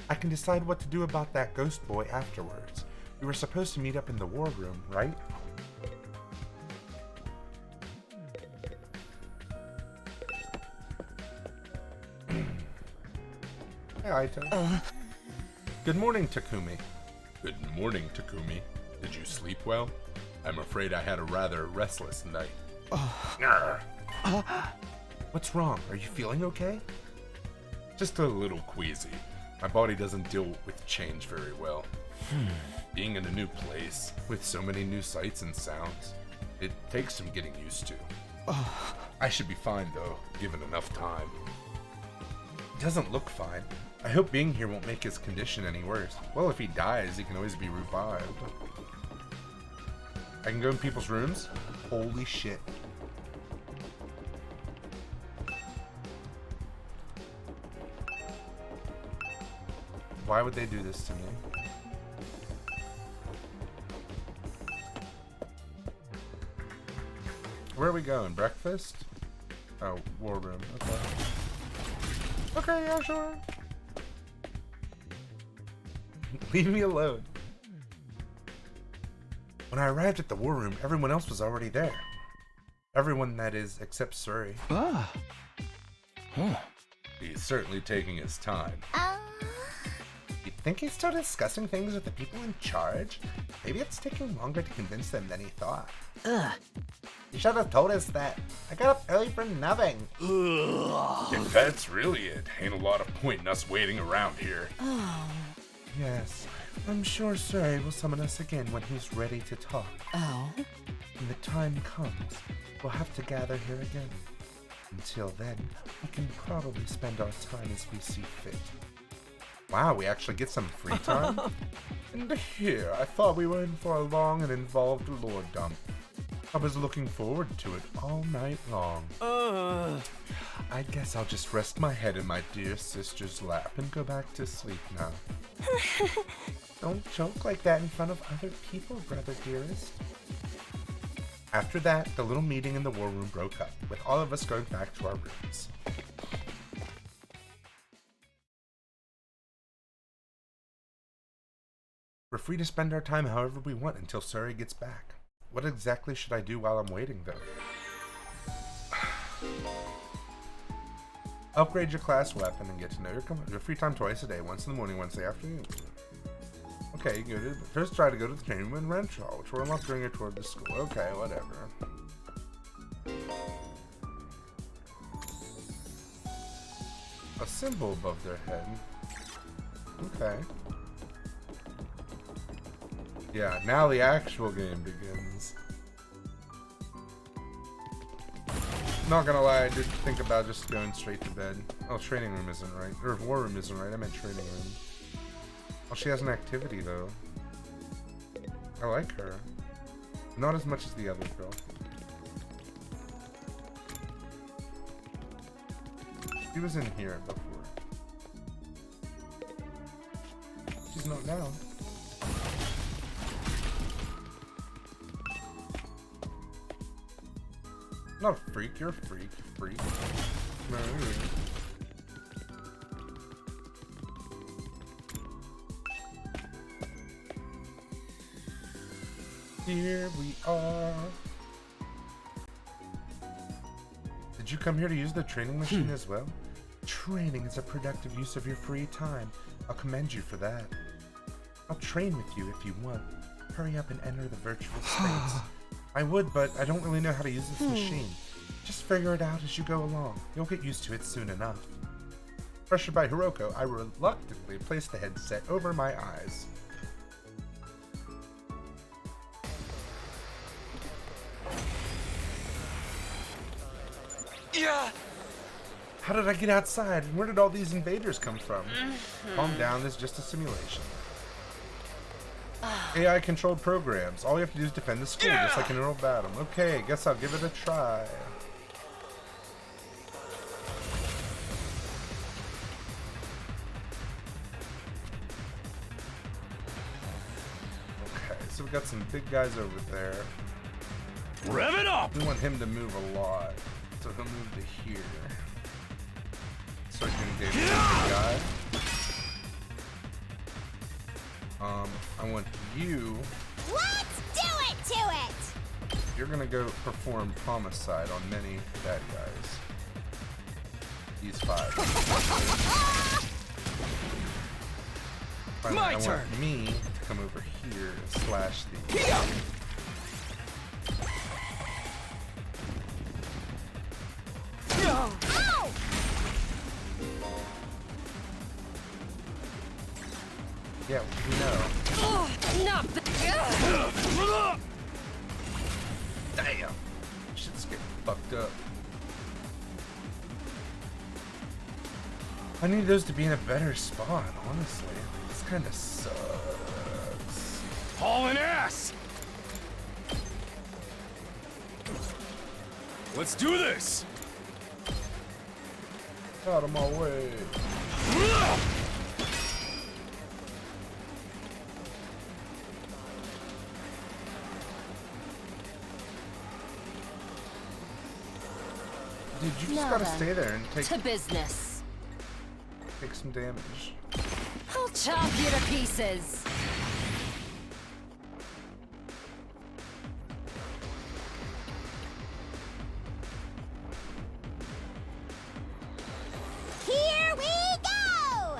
I can decide what to do about that ghost boy afterwards. We were supposed to meet up in the war room, right? Hey, Aito. Good morning, Takumi. Good morning, Takumi. Did you sleep well? I'm afraid I had a rather restless night. What's wrong? Are you feeling okay? Just a little queasy. My body doesn't deal with change very well. Being in a new place, with so many new sights and sounds, it takes some getting used to. I should be fine though, given enough time. He doesn't look fine. I hope being here won't make his condition any worse. Well, if he dies, he can always be revived. I can go in people's rooms? Holy shit. Why would they do this to me? Where are we going? Breakfast? Oh, war room. Okay. Okay, yeah, sure. Leave me alone. When I arrived at the war room, everyone else was already there. Everyone, that is, except Surrey. He's certainly taking his time. You think he's still discussing things with the people in charge? Maybe it's taking longer to convince them than he thought. You should have told us that. I got up early for nothing. If that's really it, ain't a lot of point in us waiting around here. Yes, I'm sure Surrey will summon us again when he's ready to talk. When the time comes, we'll have to gather here again. Until then, we can probably spend our time as we see fit. Wow, we actually get some free time? And here, I thought we were in for a long and involved lore dump. I was looking forward to it all night long. I guess I'll just rest my head in my dear sister's lap and go back to sleep now. Don't joke like that in front of other people, brother dearest. After that, the little meeting in the war room broke up, with all of us going back to our rooms. We're free to spend our time however we want until Surrey gets back. What exactly should I do while I'm waiting, though? Upgrade your class weapon and get to know your free time twice a day, once in the morning, once in the afternoon. Okay, good. First try to go to the training room in Renshaw, which will unlock during your tour of the school. Okay, whatever. A symbol above their head. Okay. Yeah, now the actual game begins. Not gonna lie, I did think about just going straight to bed. Oh, training room isn't right. Or war room isn't right, I meant training room. Oh, she has an activity though. I like her. Not as much as the other girl. She was in here before. She's not now. Not a freak, you're a freak, you freak. No. Here we are. Did you come here to use the training machine as well? Training is a productive use of your free time. I'll commend you for that. I'll train with you if you want. Hurry up and enter the virtual space. I would, but I don't really know how to use this machine. Just figure it out as you go along. You'll get used to it soon enough. Pressured by Hiroko, I reluctantly placed the headset over my eyes. Yeah. How did I get outside? And where did all these invaders come from? Calm down, this is just a simulation. AI controlled programs. All you have to do is defend the school, just like in an old battle. Okay, guess I'll give it a try. Okay, so we got some big guys over there. Rev it up! We want him to move a lot, so he'll move to here. So I can engage the big guy. I want you. Let's do it to it! You're gonna go perform homicide on many bad guys. These 5. Finally, I want me to come over here and slash these. Ow! Yeah, we know. Not Damn! Shit's getting fucked up. I need those to be in a better spot, honestly. This kinda sucks. Hauling ass! Let's do this! Out of my way. Dude, you just gotta stay there and take to business. Take some damage. I'll chop you to pieces. Here we go!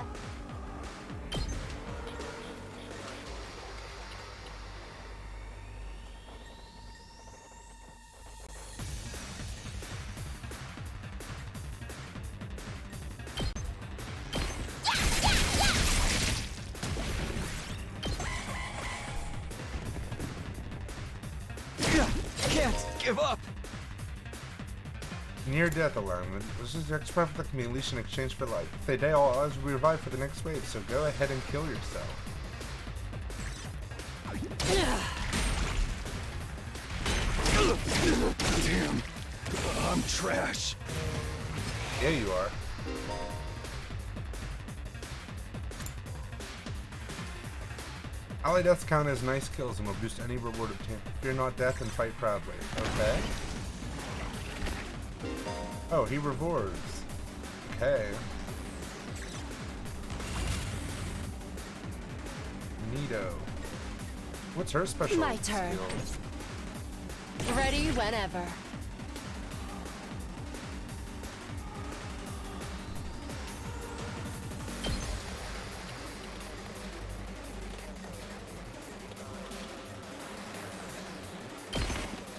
Can't give up. Near-death alignment. This is the extract that can be unleashed in exchange for life. If they die, all odds will be revived for the next wave, so go ahead and kill yourself. Damn. I'm trash. Yeah, you are. Ally deaths count as nice kills and will boost any reward obtained. Fear not death and fight proudly. Okay. Oh, he rewards. Okay. Neato. What's her special My turn. skill? Ready whenever.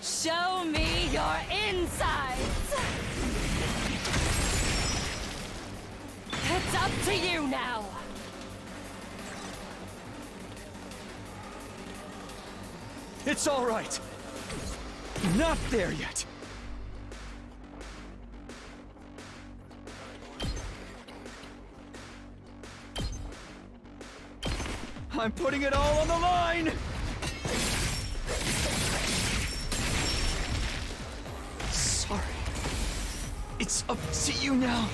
Show me your insides! It's up to you now! It's all right. Not there yet. I'm putting it all on the line! Sorry. It's up to you now.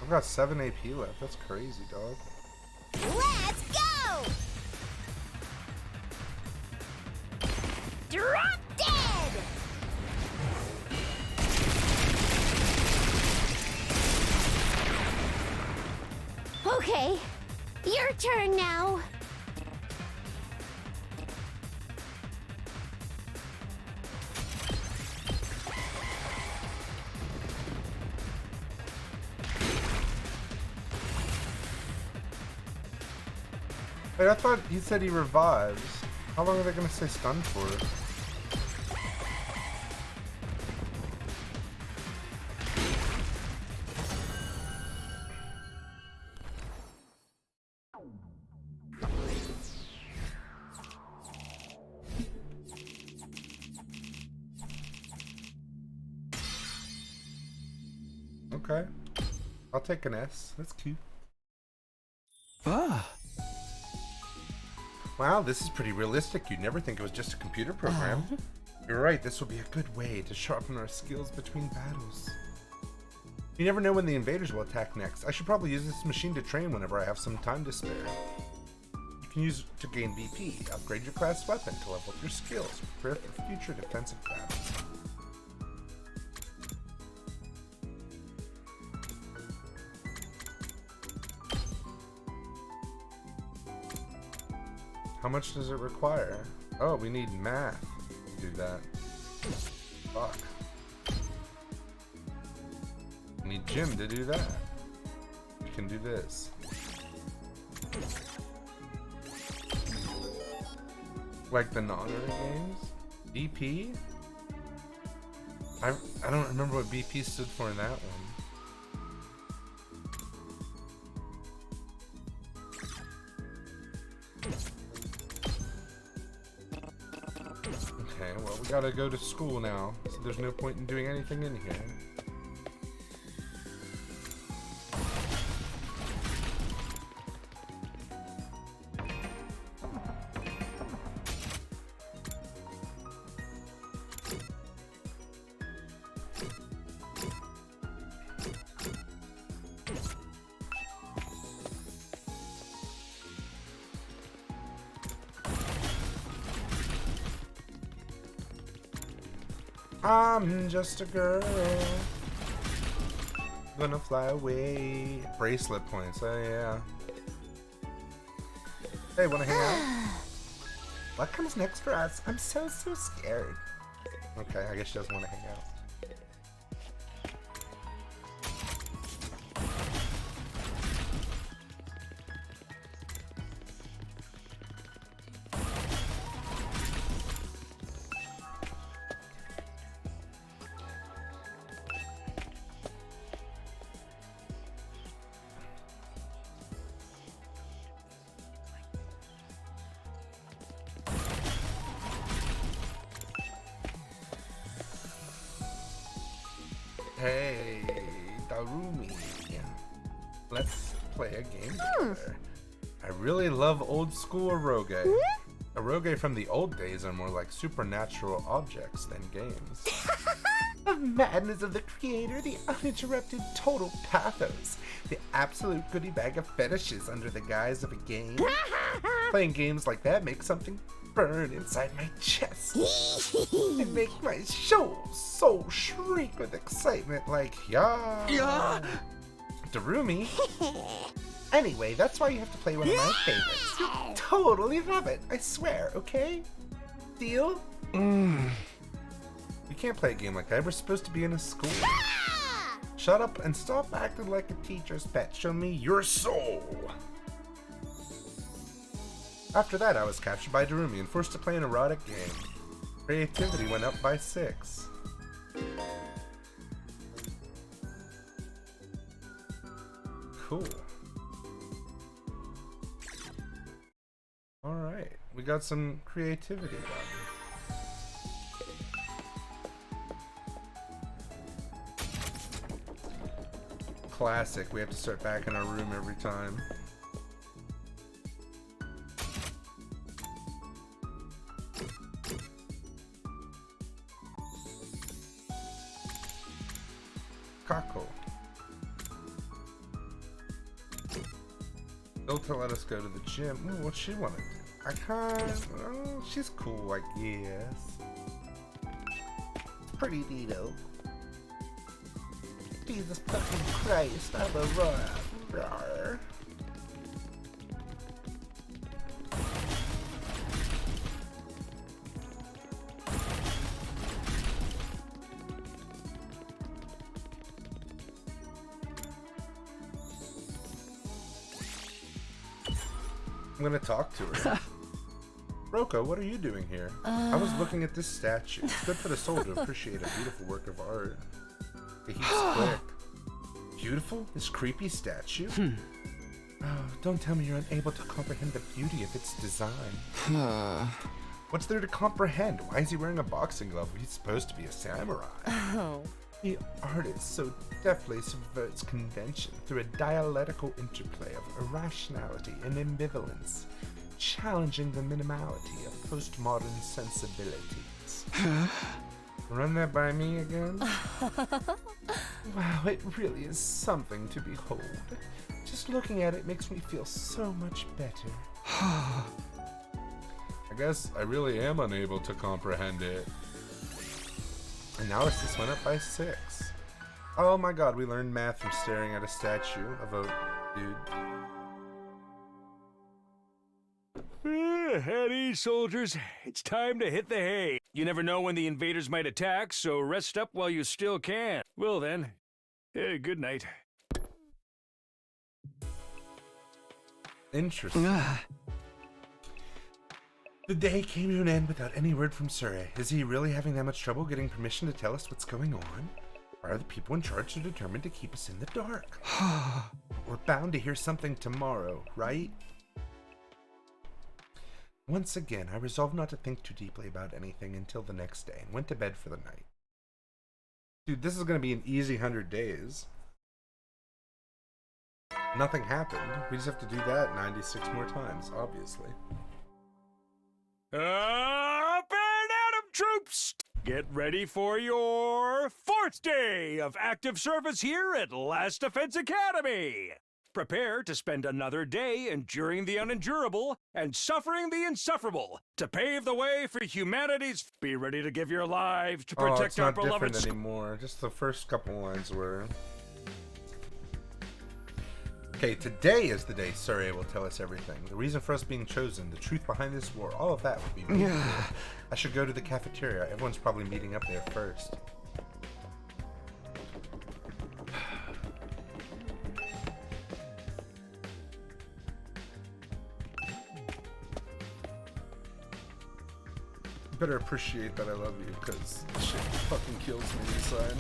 I've got 7 AP left. That's crazy, dog. Let's go! Drop dead! Okay, your turn now. Wait, I thought he said he revives. How long are they gonna stay stunned for? Okay. I'll take an S. That's cute. Ah. Wow, this is pretty realistic. You'd never think it was just a computer program. You're right, this will be a good way to sharpen our skills between battles. You never know when the invaders will attack next. I should probably use this machine to train whenever I have some time to spare. You can use it to gain BP, upgrade your class weapon to level up your skills, prepare for future defensive battles. How much does it require? Oh, we need math to do that. Fuck. We need gym to do that. We can do this. Like the non-art games? BP? I don't remember what BP stood for in that one. Okay, well, we gotta go to school now, so there's no point in doing anything in here. I'm just a girl, gonna fly away. Bracelet points, oh yeah. Hey, wanna hang out? What comes next for us? I'm so scared. Okay, I guess she doesn't wanna hang out. Hey, Darumi. Let's play a game together. I really love old school eroge. Eroge from the old days are more like supernatural objects than games. The madness of the creator, the uninterrupted total pathos, the absolute goodie bag of fetishes under the guise of a game. Playing games like that makes something burn inside my chest and make my soul shriek with excitement like, yeah. Darumi. Anyway, that's why you have to play one of my favorites. You'll totally love it, I swear, okay? Deal? We can't play a game like that. We're supposed to be in a school. Shut up and stop acting like a teacher's pet. Show me your soul. After that, I was captured by Darumi and forced to play an erotic game. Creativity went up by 6. Cool. Alright, we got some creativity done. classic. We have to start back in our room every time. Kako. Ilta let us go to the gym. Ooh, what she wanted? I can't. Oh, she's cool, I guess. Pretty neato. Jesus fucking Christ, I'm a roar. I'm gonna talk to her. Roko, what are you doing here? I was looking at this statue. It's good for the soul to appreciate a beautiful work of art. He's quick. Beautiful? This creepy statue? Oh, don't tell me you're unable to comprehend the beauty of its design. What's there to comprehend? Why is he wearing a boxing glove? He's supposed to be a samurai. Oh. The artist so deftly subverts convention through a dialectical interplay of irrationality and ambivalence, challenging the minimality of postmodern sensibilities. Run that by me again? Wow, it really is something to behold. Just looking at it makes me feel so much better. I guess I really am unable to comprehend it. Analysis went up by 6. Oh my god, we learned math from staring at a statue of a dude. At ease, soldiers. It's time to hit the hay. You never know when the invaders might attack, so rest up while you still can. Well then, good night. Interesting. The day came to an end without any word from Surrey. Is he really having that much trouble getting permission to tell us what's going on? Or are the people in charge so determined to keep us in the dark? We're bound to hear something tomorrow, right? Once again, I resolved not to think too deeply about anything until the next day and went to bed for the night. Dude, this is going to be an easy 100 days. Nothing happened. We just have to do that 96 more times, obviously. Up and at 'em, troops! Get ready for your 4th day of active service here at Last Defense Academy! Prepare to spend another day enduring the unendurable and suffering the insufferable to pave the way for humanity's... Be ready to give your lives to protect our beloved... It's not different anymore. Just the first couple lines were... Okay, today is the day Surrey will tell us everything. The reason for us being chosen, the truth behind this war, all of that will be made clear. I should go to the cafeteria. Everyone's probably meeting up there first. You better appreciate that I love you, because this shit fucking kills me inside.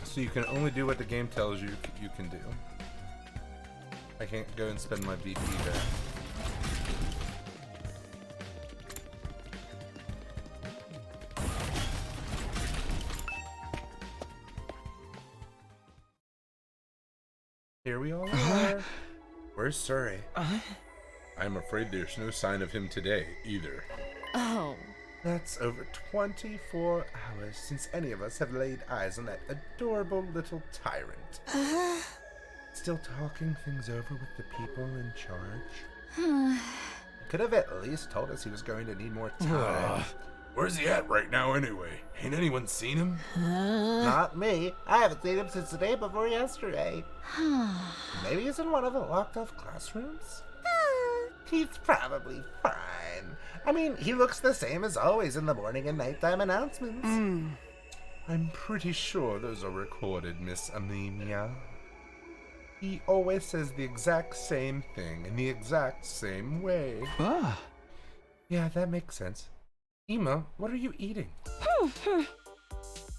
So you can only do what the game tells you you can do. I can't go and spend my BP there. Here we all are. Where's Surrey? I'm afraid there's no sign of him today, either. Oh. That's over 24 hours since any of us have laid eyes on that adorable little tyrant. Still talking things over with the people in charge? Could have at least told us he was going to need more time. Where's he at right now anyway? Ain't anyone seen him? Not me. I haven't seen him since the day before yesterday. Maybe he's in one of the locked-off classrooms? He's probably fine. I mean, he looks the same as always in the morning and nighttime announcements. I'm pretty sure those are recorded, Miss Amelia. He always says the exact same thing in the exact same way. Yeah, that makes sense. Ema, what are you eating?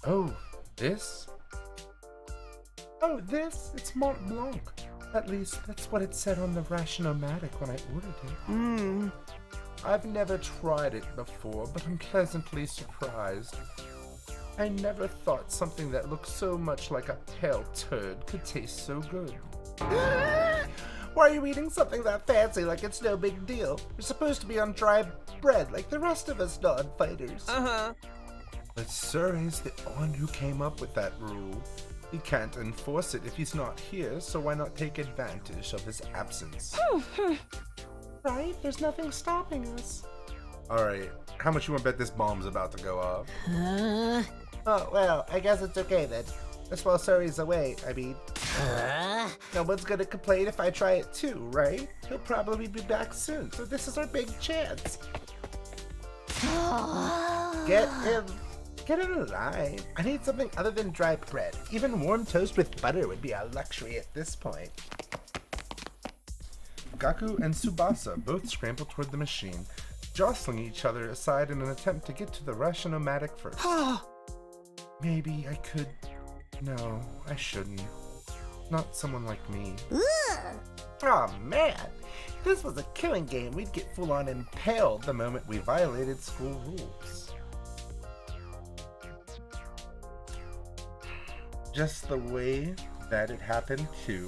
Oh, this? Oh, this? It's Mont Blanc. At least, that's what it said on the Ration-O-Matic when I ordered it. I've never tried it before, but I'm pleasantly surprised. I never thought something that looked so much like a pale turd could taste so good. Why are you eating something that fancy like it's no big deal? You're supposed to be on dry bread like the rest of us non-fighters. But Surrey's the one who came up with that rule. He can't enforce it if he's not here, so why not take advantage of his absence? Right? There's nothing stopping us. Alright, how much you want to bet this bomb's about to go off? Oh, well, I guess it's okay then. That's while Surrey's away, I mean. No one's gonna complain if I try it too, right? He'll probably be back soon, so this is our big chance. Get him in line. I need something other than dry bread. Even warm toast with butter would be a luxury at this point. Gaku and Tsubasa both scramble toward the machine, jostling each other aside in an attempt to get to the Ration-O-Matic first. Maybe I could... No, I shouldn't. Not someone like me. Oh man, if this was a killing game, we'd get full-on impaled the moment we violated school rules. Just the way that it happened too.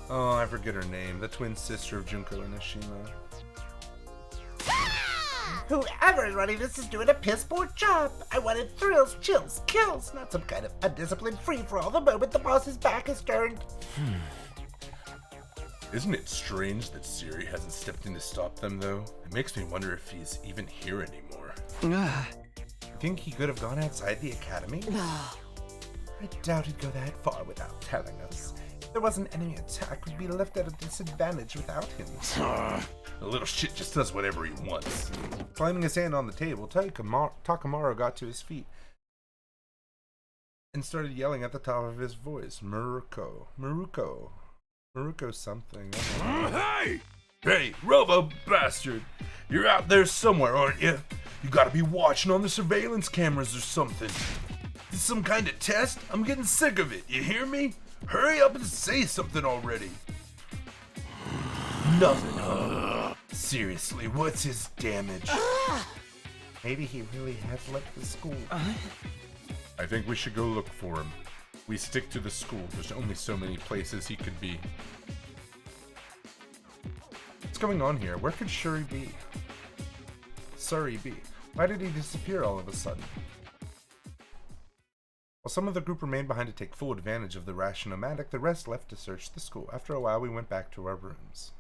Oh, I forget her name. The twin sister of Junko and Ashima. Whoever is running this is doing a piss poor job. I wanted thrills, chills, kills, not some kind of undisciplined free-for-all the moment the boss's back is turned. Isn't it strange that Siri hasn't stepped in to stop them, though? It makes me wonder if he's even here anymore. Think he could have gone outside the academy? I doubt he'd go that far without telling us. If there was an enemy attack, we'd be left at a disadvantage without him. The little shit just does whatever he wants. Slamming his hand on the table, Takamaru got to his feet and started yelling at the top of his voice, Maruko something. Hey, Robo bastard! You're out there somewhere, aren't you? You gotta be watching on the surveillance cameras or something. This some kind of test? I'm getting sick of it, you hear me? Hurry up and say something already. Nothing, huh? Seriously, what's his damage? Maybe he really has left the school. I think we should go look for him. We stick to the school. There's only so many places he could be. What's going on here? Where could Surrey be? Why did he disappear all of a sudden? While some of the group remained behind to take full advantage of the Ration-O-Matic, the rest left to search the school. After a while, we went back to our rooms.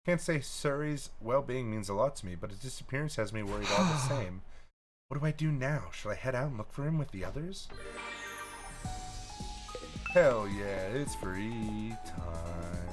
Can't say Surrey's well-being means a lot to me, but his disappearance has me worried all the same. What do I do now? Should I head out and look for him with the others? Hell yeah, it's free time.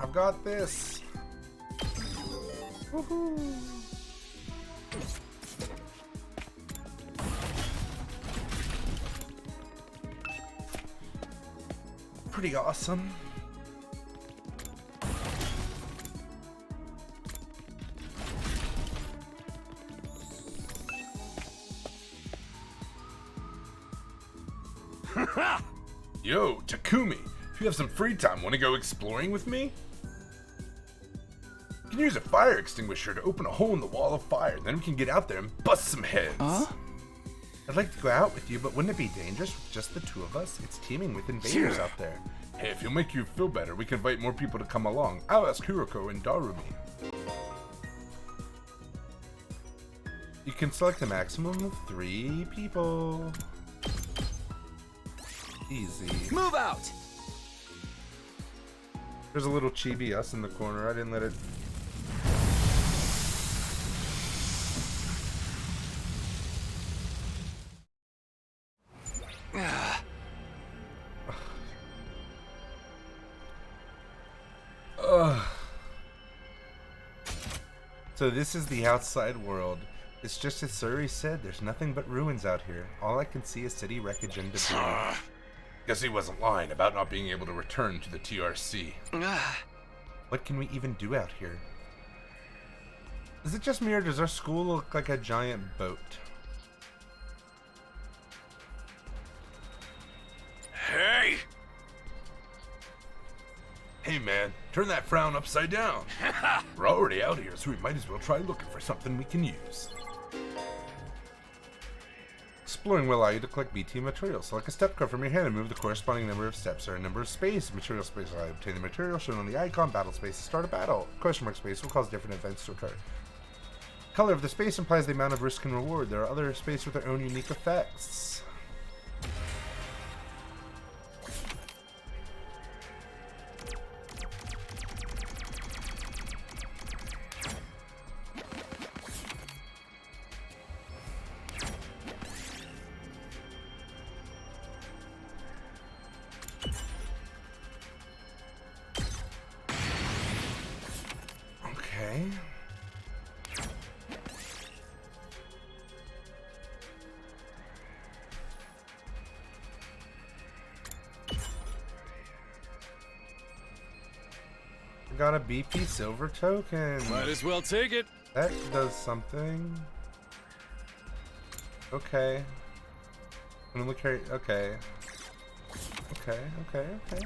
I've got this. Woohoo! Pretty awesome. Yo, Takumi, if you have some free time, want to go exploring with me? You can use a fire extinguisher to open a hole in the wall of fire, then we can get out there and bust some heads. I'd like to go out with you, but wouldn't it be dangerous with just the two of us? It's teeming with invaders out there. Hey, if it'll make you feel better, we can invite more people to come along. I'll ask Hiroko and Darumi. You can select a maximum of 3 people. Easy. Move out! There's a little chibi us in the corner. I didn't let it... So this is the outside world. It's just as Suri said, there's nothing but ruins out here. All I can see is city wreckage and debris. Guess he wasn't lying about not being able to return to the TRC. What can we even do out here? Is it just me or does our school look like a giant boat? Hey! Hey man, turn that frown upside down. We're already out here, so we might as well try looking for something we can use. Exploring will allow you to collect BT materials. Select a step card from your hand and move the corresponding number of steps or a number of space. Material space will allow you to obtain the material shown on the icon. Battle space to start a battle. Question mark space will cause different events to occur. Color of the space implies the amount of risk and reward. There are other space with their own unique effects. Okay. Got a BP silver token. Might as well take it. That does something. Okay. I'm gonna carry. Okay. Okay. Okay. Okay.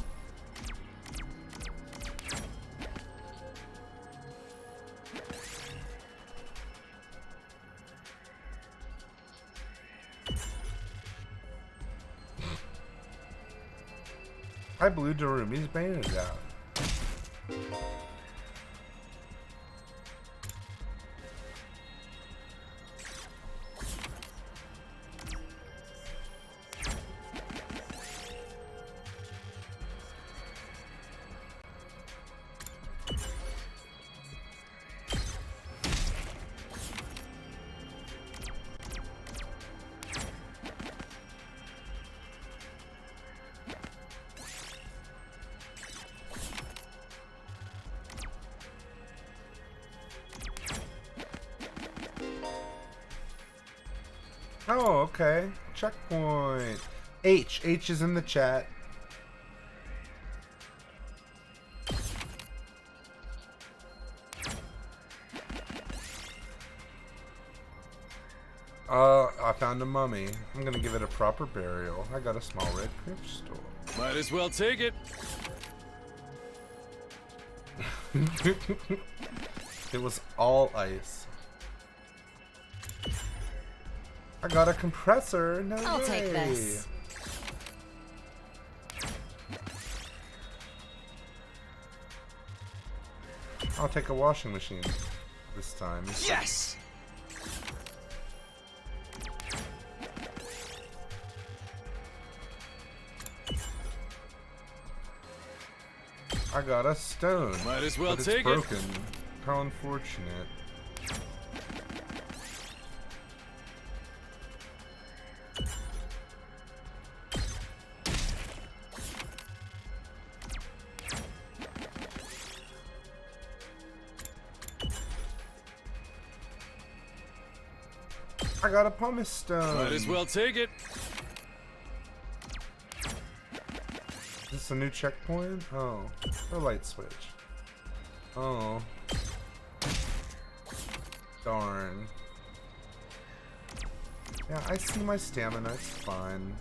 I blew Darumi's banners out. Oh, okay. Checkpoint. H is in the chat. I found a mummy. I'm gonna give it a proper burial. I got a small red crystal. Might as well take it. It was all ice. I got a compressor. No I'll way. take this. I'll take a washing machine this time. Yes! I got a stone. Might as well but take it's broken. How unfortunate. I got a pumice stone. Might as well take it. Is this a new checkpoint? Oh, a light switch. Oh. Darn. Yeah, I see my stamina, it's fine.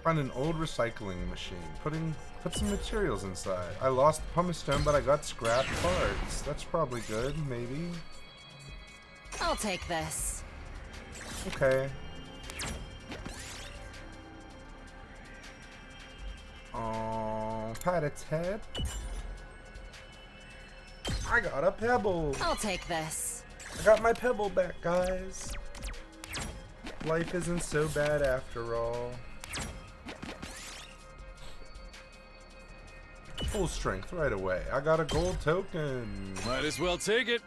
Find an old recycling machine. Put some materials inside. I lost the pumice stone, but I got scrap parts. That's probably good, maybe. I'll take this. Okay. Oh, pat its head. I got a pebble. I'll take this. I got my pebble back, guys. Life isn't so bad after all. full strength right away. I got a gold token. Might as well take it.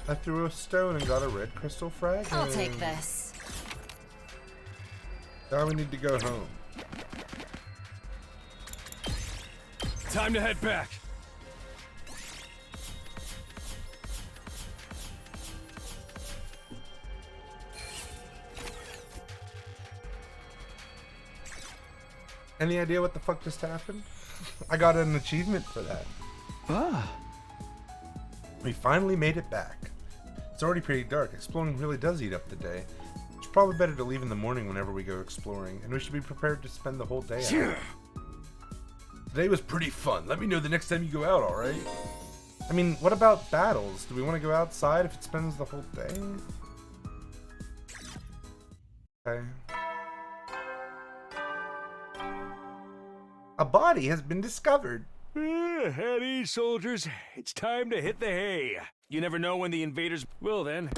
I threw a stone and got a red crystal fragment. I'll take this. Now we need to go home. Time to head back. Any idea what the fuck just happened? I got an achievement for that. Ah. We finally made it back. It's already pretty dark. Exploring really does eat up the day. It's probably better to leave in the morning whenever we go exploring, and we should be prepared to spend the whole day out. Today was pretty fun. Let me know the next time you go out, alright? I mean, what about battles? Do we want to go outside if it spends the whole day? Okay. A body has been discovered. At ease, soldiers. It's time to hit the hay. You never know when the invaders will then.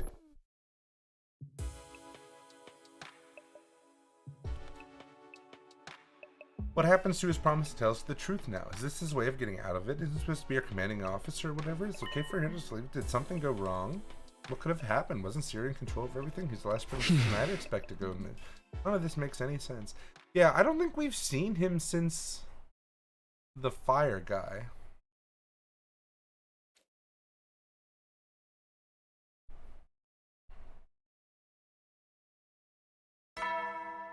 What happens to his promise to tell us the truth now? Is this his way of getting out of it? Isn't supposed to be our commanding officer or whatever? It's okay for him to sleep. Did something go wrong? What could have happened? Wasn't Siri in control of everything? He's the last person I'd expect to go in there. None of this makes any sense. Yeah, I don't think we've seen him since the fire guy.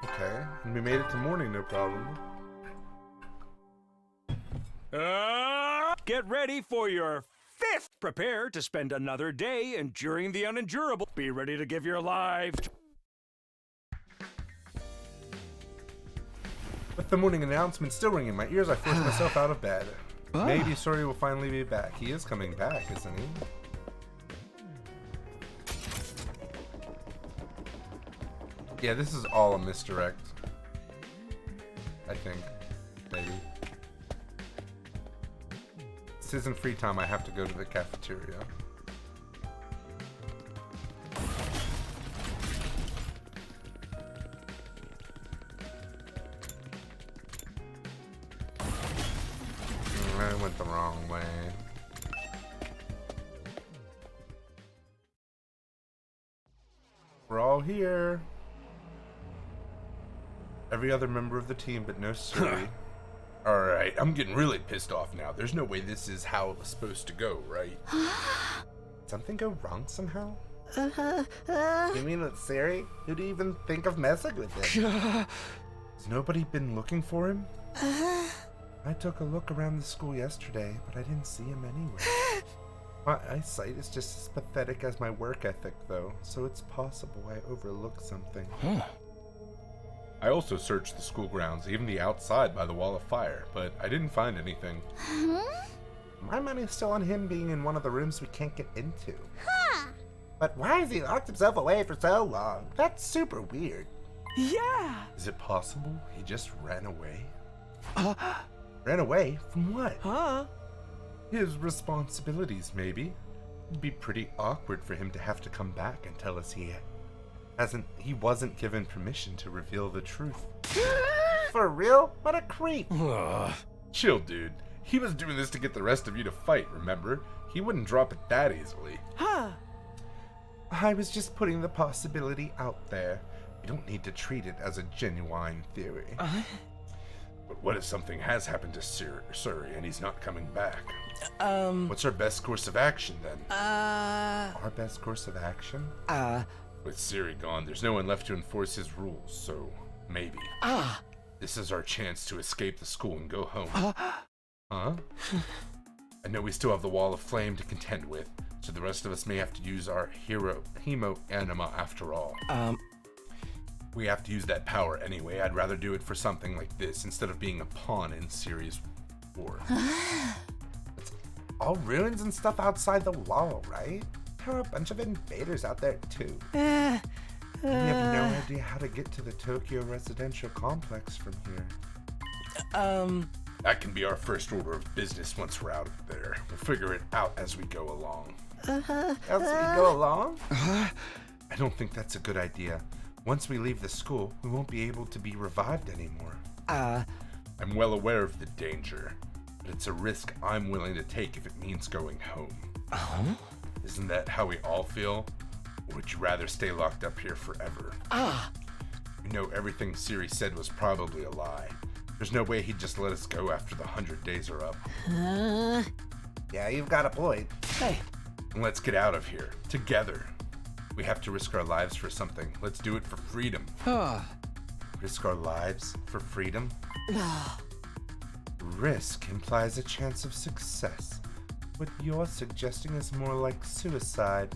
Okay, and we made it to morning, no problem. Get ready for your 5th. Prepare to spend another day enduring the unendurable. Be ready to give your life. With the morning announcement still ringing in my ears, I forced myself out of bed. Maybe Sori will finally be back. He is coming back, isn't he? Yeah, this is all a misdirect. I think. Maybe. This isn't free time. I have to go to the cafeteria. I went the wrong way. We're all here. Every other member of the team, but no Suri. Alright, I'm getting really pissed off now. There's no way this is how it was supposed to go, right? Something go wrong somehow? You mean with Siri? Who'd even think of messing with him? Has nobody been looking for him? I took a look around the school yesterday, but I didn't see him anywhere. My eyesight is just as pathetic as my work ethic, though, so it's possible I overlooked something. I also searched the school grounds, even the outside by the wall of fire, but I didn't find anything. My money's still on him being in one of the rooms we can't get into. But why has he locked himself away for so long? That's super weird. Yeah! Is it possible he just ran away? Ran away? From what? His responsibilities, maybe. It'd be pretty awkward for him to have to come back and tell us he wasn't given permission to reveal the truth. For real? What a creep! Chill, dude. He was doing this to get the rest of you to fight, remember? He wouldn't drop it that easily. I was just putting the possibility out there. We don't need to treat it as a genuine theory. But what if something has happened to Suri and he's not coming back? What's our best course of action then? Our best course of action? With Siri gone, there's no one left to enforce his rules, so maybe. This is our chance to escape the school and go home. I know we still have the Wall of Flame to contend with, so the rest of us may have to use our hemo anima after all. We have to use that power anyway. I'd rather do it for something like this instead of being a pawn in Siri's war. It's all ruins and stuff outside the wall, right? There are a bunch of invaders out there too. We have no idea how to get to the Tokyo residential complex from here. That can be our first order of business once we're out of there. We'll figure it out as we go along. As we go along? I don't think that's a good idea. Once we leave the school, we won't be able to be revived anymore. I'm well aware of the danger, but it's a risk I'm willing to take if it means going home. Isn't that how we all feel? Or would you rather stay locked up here forever? You know everything Siri said was probably a lie. There's no way he'd just let us go after the 100 days are up. Yeah, you've got a point. Hey. And let's get out of here. Together. We have to risk our lives for something. Let's do it for freedom. Risk our lives for freedom? Risk implies a chance of success. What you're suggesting is more like suicide.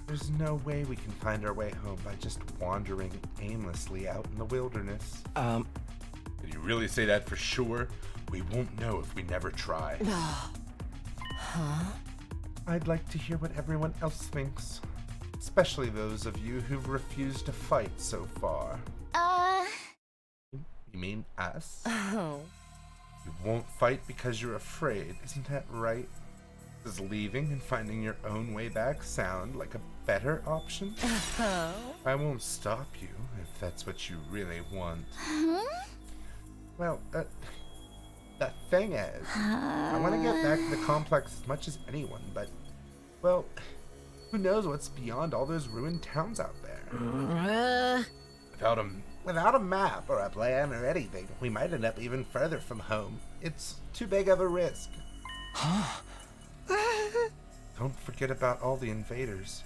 There's no way we can find our way home by just wandering aimlessly out in the wilderness. Did you really say that for sure? We won't know if we never try. I'd like to hear what everyone else thinks. Especially those of you who've refused to fight so far. You mean us? You won't fight because you're afraid, isn't that right? Does leaving and finding your own way back sound like a better option? I won't stop you if that's what you really want. Well, the thing is, I want to get back to the complex as much as anyone, but, well, who knows what's beyond all those ruined towns out there? Without a map or a plan or anything, we might end up even further from home. It's too big of a risk. Don't forget about all the invaders.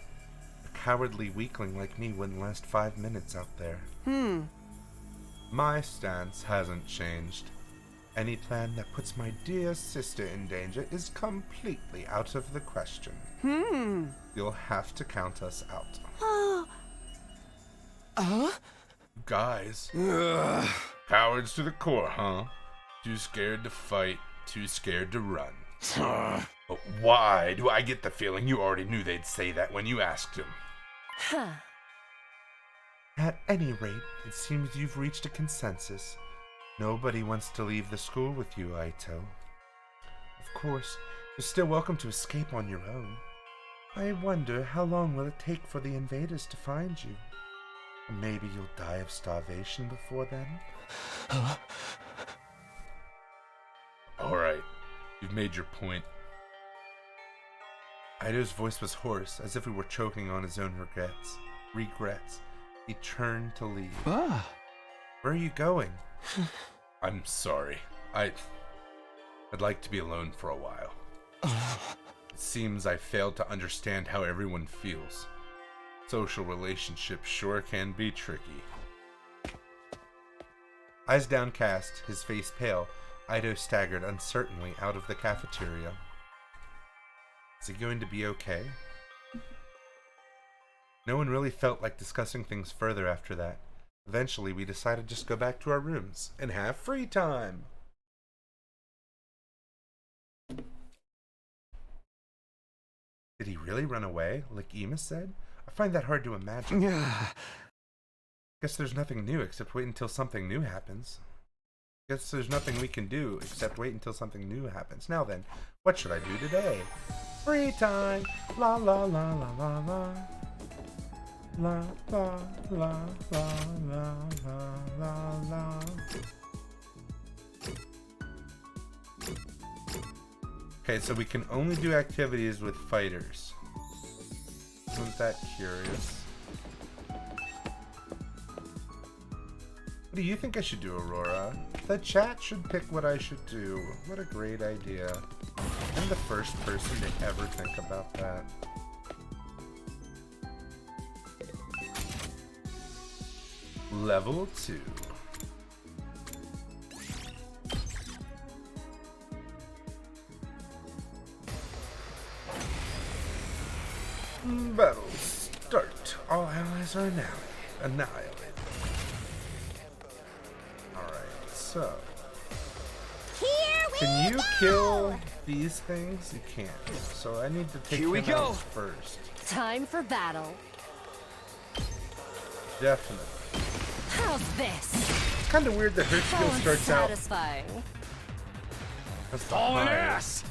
A cowardly weakling like me wouldn't last 5 minutes out there. My stance hasn't changed. Any plan that puts my dear sister in danger is completely out of the question. You'll have to count us out. Guys. Cowards to the core, huh? Too scared to fight, too scared to run. But why do I get the feeling you already knew they'd say that when you asked him? At any rate, it seems you've reached a consensus. Nobody wants to leave the school with you, Aito. Of course, you're still welcome to escape on your own. I wonder how long will it take for the invaders to find you? Or maybe you'll die of starvation before then? Alright, you've made your point. Aito's voice was hoarse, as if he were choking on his own regrets. He turned to leave. Where are you going? I'm sorry. I'd like to be alone for a while. It seems I failed to understand how everyone feels. Social relationships sure can be tricky. Eyes downcast, his face pale, Aito staggered uncertainly out of the cafeteria. Is he going to be okay? No one really felt like discussing things further after that. Eventually, we decided to just go back to our rooms and have free time. Did he really run away, like Ema said? I find that hard to imagine. Guess there's nothing new except wait until something new happens. Guess there's nothing we can do except wait until something new happens. Now then, what should I do today? Free time! La la la la la la. La la la la la la la la. Okay, so we can only do activities with fighters. Isn't that curious? What do you think I should do, Aurora? The chat should pick what I should do. What a great idea. I'm the first person to ever think about that. Level 2. Battle start. All allies are now annihilated. Alright, so. Can you kill these things? You can't. So I need to take him out first. Time for battle. Definitely. How's this? kind of weird that her skill How starts out satisfying. as the All an high. ass!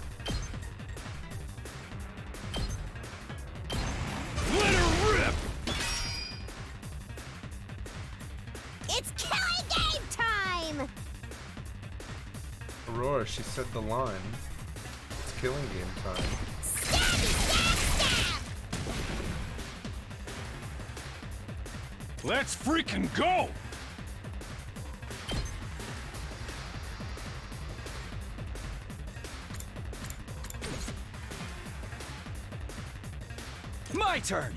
Let her rip! It's killing game time! Aurora, she said the line. It's killing game time. Let's freaking go! My turn!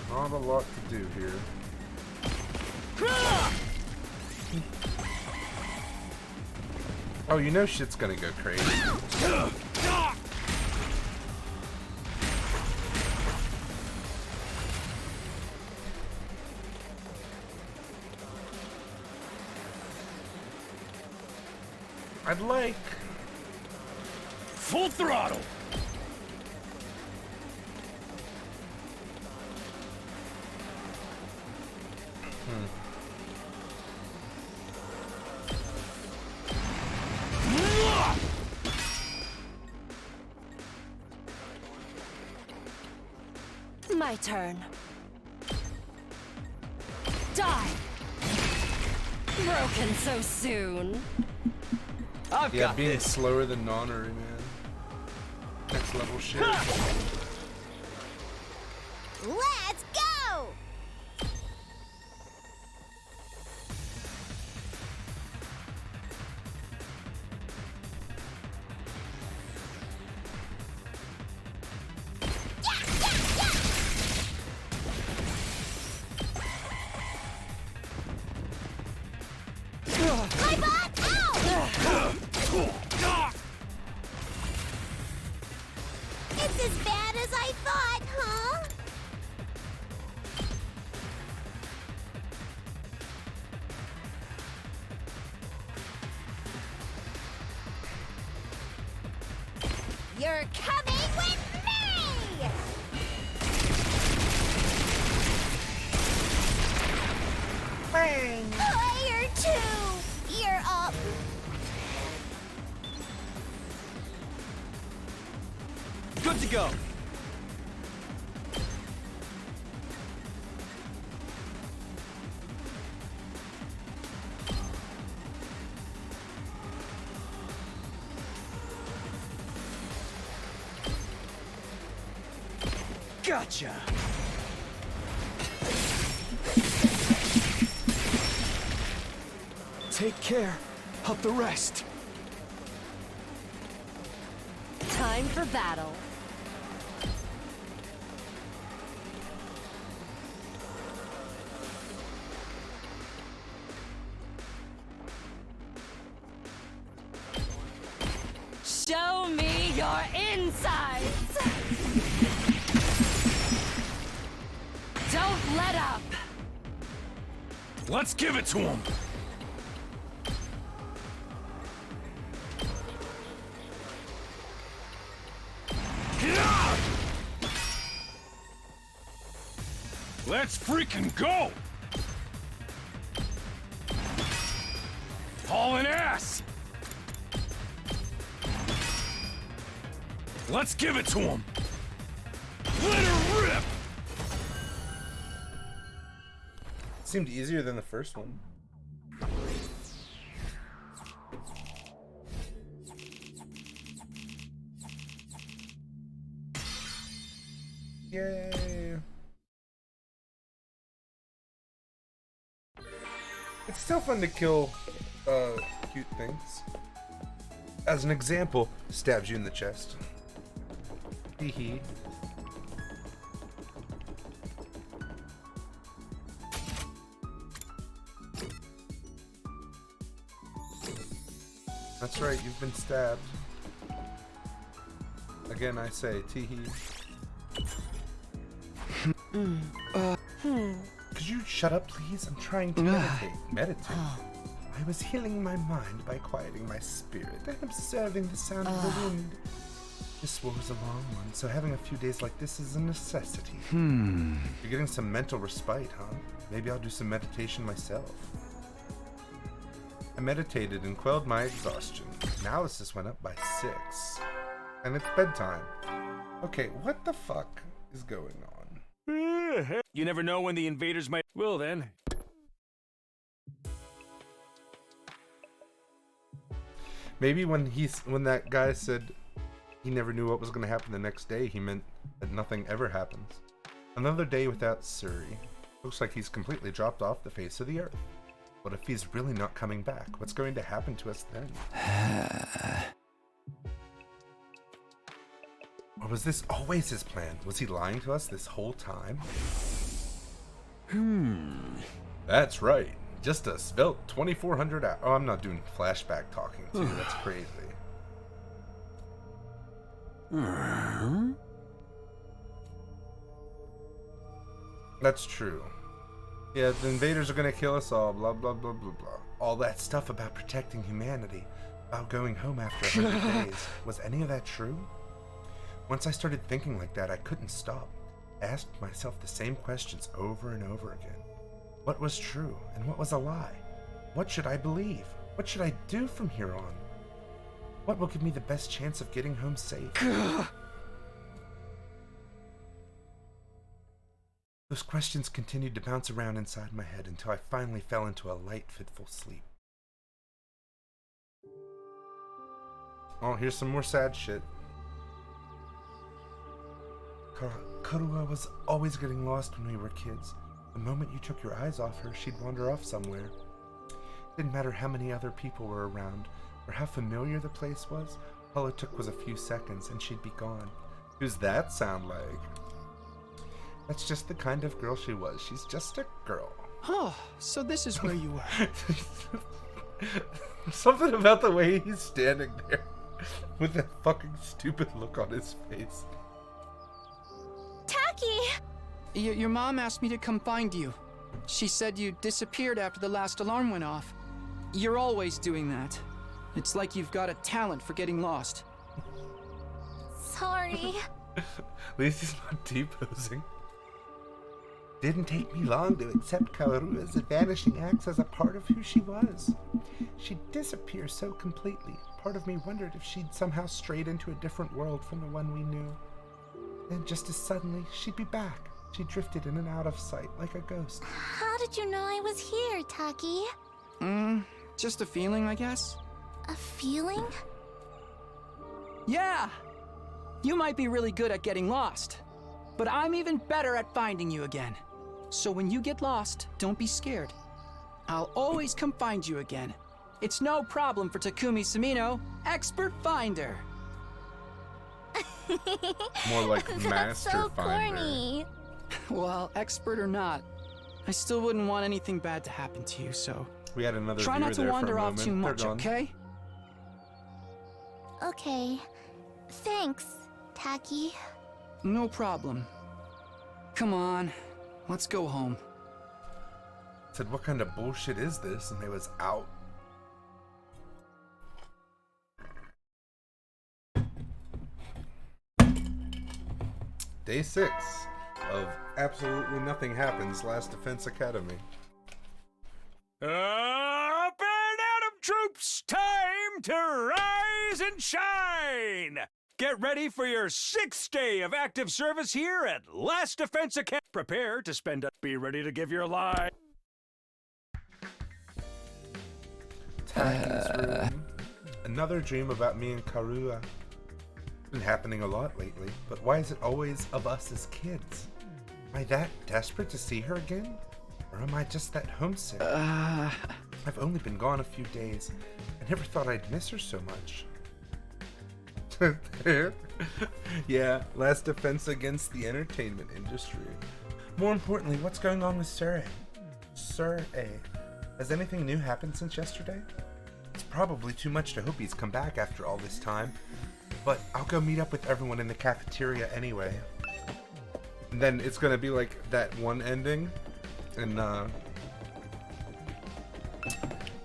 Not a lot to do here. Oh, you know shit's gonna go crazy. I'd like full throttle. My turn. Die! Broken so soon. I've yeah, got being this. slower than non-Uri, man. Next level shit. Let's go! My butt! Ow! It's as bad as I thought, huh? You're coming with me! Player 2, you're up. Good to go. Gotcha. Take care of the rest. Time for battle. Show me your insides! Don't let up! Let's give it to him! Let's freaking go! Hauling ass! Let's give it to him! Let her rip! Seemed easier than the first one. Yay! It's still fun to kill cute things. As an example, stabs you in the chest. Hee hee. That's right, you've been stabbed. Again, I say, tee hee. Could you shut up, please? I'm trying to meditate. Meditate? I was healing my mind by quieting my spirit and observing the sound of the wind. This war was a long one, so having a few days like this is a necessity. You're getting some mental respite, huh? Maybe I'll do some meditation myself. I meditated and quelled my exhaustion. Analysis went up by 6. And it's bedtime. Okay, what the fuck is going on? You never know when the invaders might... Well then. Maybe when that guy said he never knew what was going to happen the next day, he meant that nothing ever happens. Another day without Suri. Looks like he's completely dropped off the face of the earth. What if he's really not coming back? What's going to happen to us then? Or was this always his plan? Was he lying to us this whole time? That's right. Just a svelte 2400 hours. Oh, I'm not doing flashback talking too. That's crazy. That's true. Yeah, the invaders are gonna kill us all, blah blah blah blah blah. All that stuff about protecting humanity, about going home after 100 days. Was any of that true? Once I started thinking like that, I couldn't stop. I asked myself the same questions over and over again. What was true and what was a lie? What should I believe? What should I do from here on? What will give me the best chance of getting home safe? Those questions continued to bounce around inside my head until I finally fell into a light, fitful sleep. Oh, here's some more sad shit. Karua was always getting lost when we were kids. The moment you took your eyes off her, she'd wander off somewhere. Didn't matter how many other people were around, or how familiar the place was. All it took was a few seconds, and she'd be gone. Who's that sound like? That's just the kind of girl she was. She's just a girl. Oh, so this is where you were. Something about the way he's standing there with that fucking stupid look on his face. Taki! Your mom asked me to come find you. She said you disappeared after the last alarm went off. You're always doing that. It's like you've got a talent for getting lost. Sorry. At least he's not deposing. Didn't take me long to accept Kaorua's vanishing acts as a part of who she was. She'd disappear so completely. Part of me wondered if she'd somehow strayed into a different world from the one we knew. Then just as suddenly, she'd be back. She drifted in and out of sight like a ghost. How did you know I was here, Taki? Just a feeling, I guess. A feeling? Yeah! You might be really good at getting lost, but I'm even better at finding you again. So when you get lost, don't be scared. I'll always come find you again. It's no problem for Takumi Sumino, expert finder. More like That's master so finder. corny. Well, expert or not, I still wouldn't want anything bad to happen to you, so We had another try viewer not to there wander for a off moment. too much, They're gone. okay? Okay. Thanks, Taki. No problem. Come on, let's go home. Said, what kind of bullshit is this? And they was out. Day 6 of Absolutely Nothing Happens Last Defense Academy. Up and Atom troops, time to rise and shine! Get ready for your 6th day of active service here at Last Defense Academy. Prepare to spend a... Be ready to give your life. Taki's room. Another dream about me and Karua. Been happening a lot lately, but why is it always of us as kids? Am I that desperate to see her again? Or am I just that homesick? I've only been gone a few days. I never thought I'd miss her so much. Yeah, last defense against the entertainment industry. More importantly, what's going on with Sir A? Sir A. Has anything new happened since yesterday? It's probably too much to hope he's come back after all this time. But I'll go meet up with everyone in the cafeteria anyway. And then it's gonna be like that one ending. And,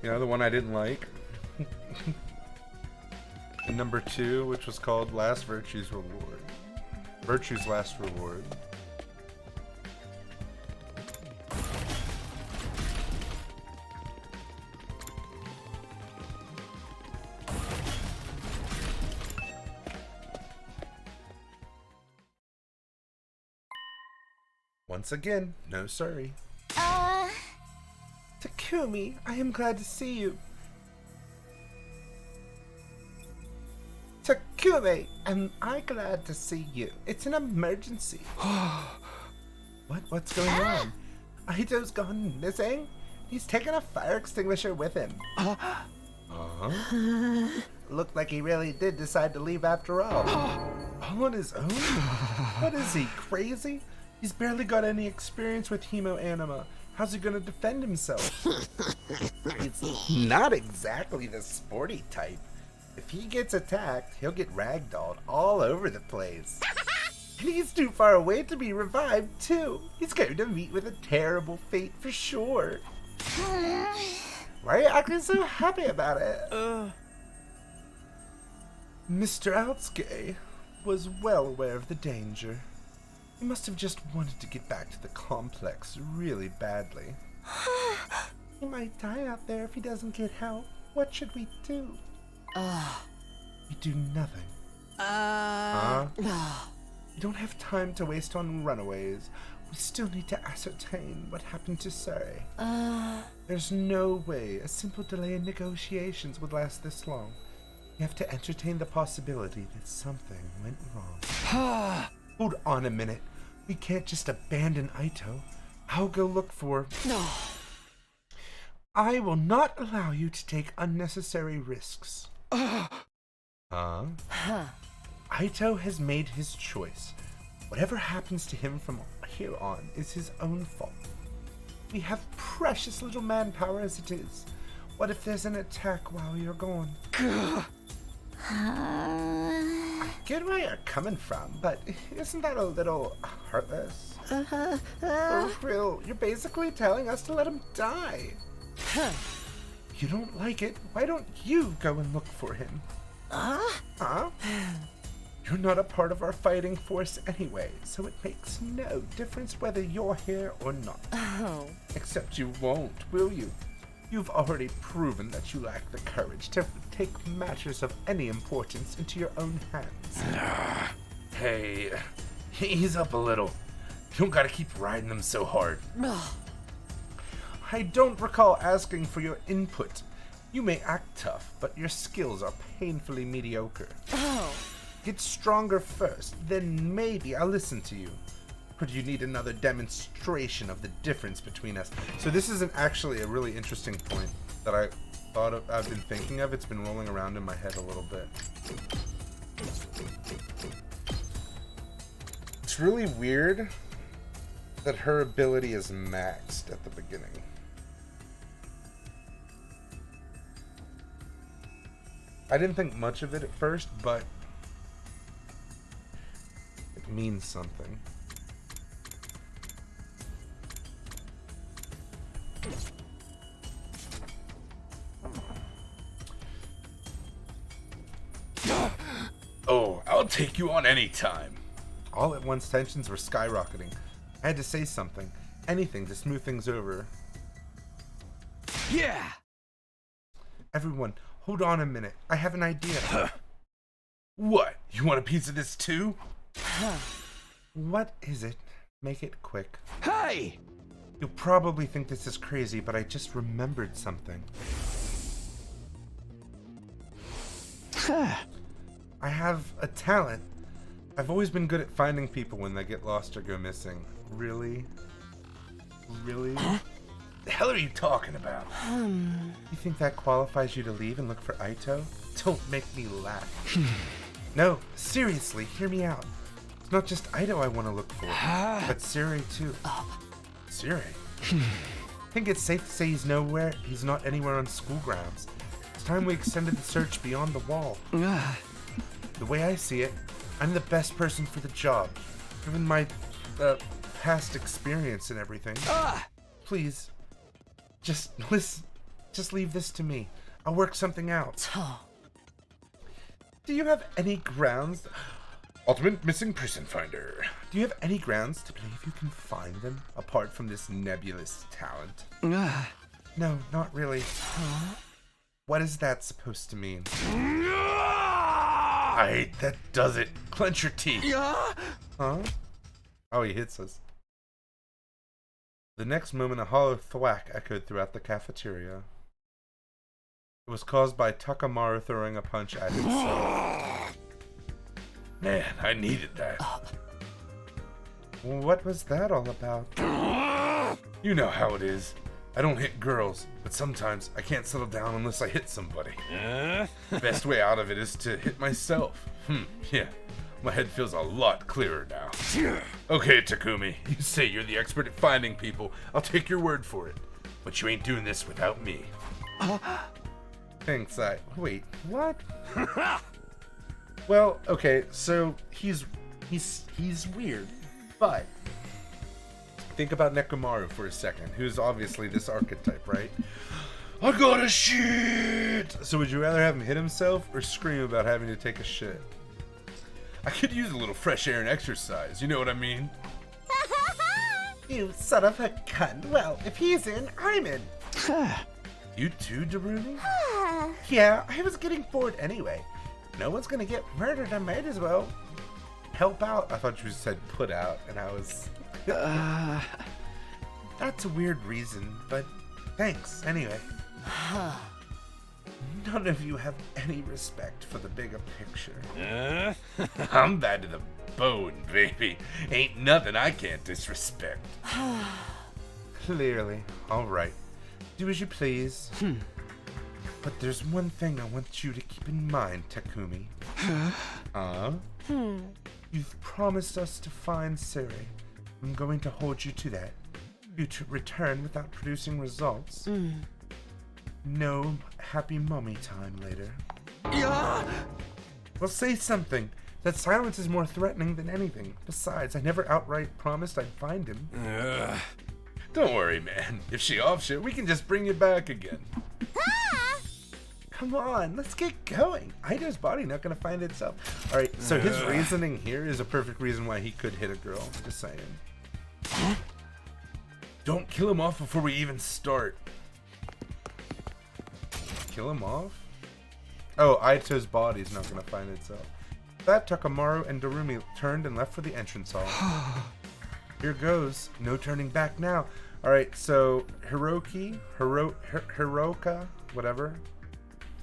you know, the one I didn't like. And number 2, which was called Last Virtue's Reward. Virtue's Last Reward. Once again, no sorry. Takumi, I am glad to see you. Takumi, am I glad to see you? It's an emergency. What's going on? Aito's gone missing? He's taken a fire extinguisher with him. Looked like he really did decide to leave after all. All on his own? What is he, crazy? He's barely got any experience with Hemo Anima. How's he gonna defend himself? He's not exactly the sporty type. If he gets attacked, he'll get ragdolled all over the place. And he's too far away to be revived, too. He's going to meet with a terrible fate for sure. Why are you acting so happy about it? Mr. Outske was well aware of the danger. He must have just wanted to get back to the complex really badly. He might die out there if he doesn't get help. What should we do? We do nothing. We don't have time to waste on runaways. We still need to ascertain what happened to Suri. There's no way a simple delay in negotiations would last this long. We have to entertain the possibility that something went wrong. Hold on a minute. We can't just abandon Aito. I'll go look for... No. I will not allow you to take unnecessary risks. Aito has made his choice. Whatever happens to him from here on is his own fault. We have precious little manpower as it is. What if there's an attack while you're gone? I get where you're coming from, but isn't that a little heartless? For real, you're basically telling us to let him die. You don't like it, why don't you go and look for him? You're not a part of our fighting force anyway, so it makes no difference whether you're here or not. Except you won't, will you? You've already proven that you lack the courage to take matters of any importance into your own hands. Hey, ease up a little. You don't gotta keep riding them so hard. I don't recall asking for your input. You may act tough, but your skills are painfully mediocre. Get stronger first, then maybe I'll listen to you. Or do you need another demonstration of the difference between us? So this is actually a really interesting point that I've been thinking of. It's been rolling around in my head a little bit. It's really weird that her ability is maxed at the beginning. I didn't think much of it at first, but it means something. Oh, I'll take you on any time. All at once tensions were skyrocketing. I had to say something, anything to smooth things over. Yeah! Everyone, hold on a minute. I have an idea. What? You want a piece of this too? What is it? Make it quick. Hey! You'll probably think this is crazy, but I just remembered something. I have a talent. I've always been good at finding people when they get lost or go missing. Really? Really? The hell are you talking about? You think that qualifies you to leave and look for Aito? Don't make me laugh. No, seriously, hear me out. It's not just Aito I want to look for, but Suri too. Suri? I think it's safe to say he's not anywhere on school grounds. It's time we extended the search beyond the wall. The way I see it, I'm the best person for the job, given my past experience and everything. Please, just listen. Just leave this to me. I'll work something out. Do you have any grounds? Ultimate missing person finder. Do you have any grounds to believe you can find them apart from this nebulous talent? No, not really. What is that supposed to mean? That does it. Clench your teeth. Huh? Oh, he hits us. The next moment, a hollow thwack echoed throughout the cafeteria. It was caused by Takamaru throwing a punch at himself. Man, I needed that. What was that all about? You know how it is. I don't hit girls, but sometimes I can't settle down unless I hit somebody. The best way out of it is to hit myself. Yeah. My head feels a lot clearer now. Okay, Takumi, you say you're the expert at finding people. I'll take your word for it. But you ain't doing this without me. Thanks, wait, what? Well, okay, so he's weird, but think about Nekomaru for a second, who's obviously this archetype, right? I got a shit! So would you rather have him hit himself or scream about having to take a shit? I could use a little fresh air and exercise, you know what I mean? You son of a gun. Well, if he's in, I'm in. You too, Darumi? Yeah, I was getting bored anyway. No one's gonna get murdered, I might as well help out. I thought you said put out, and I was... That's a weird reason, but thanks, anyway. None of you have any respect for the bigger picture. I'm bad to the bone, baby. Ain't nothing I can't disrespect. Clearly. Alright. Do as you please. But there's one thing I want you to keep in mind, Takumi. You've promised us to find Siri. I'm going to hold you to that. You to return without producing results. No happy mummy time later. Well, say something. That silence is more threatening than anything. Besides, I never outright promised I'd find him. Don't worry, man. If she offs you, we can just bring you back again. Come on, let's get going. Ida's body not gonna find itself. Alright, so his reasoning here is a perfect reason why he could hit a girl. Just saying. Don't kill him off before we even start. Kill him off? Oh, Aito's body's not gonna find itself. That Takamaru and Darumi turned and left for the entrance hall. Here goes. No turning back now. Alright, so Hiroka, whatever.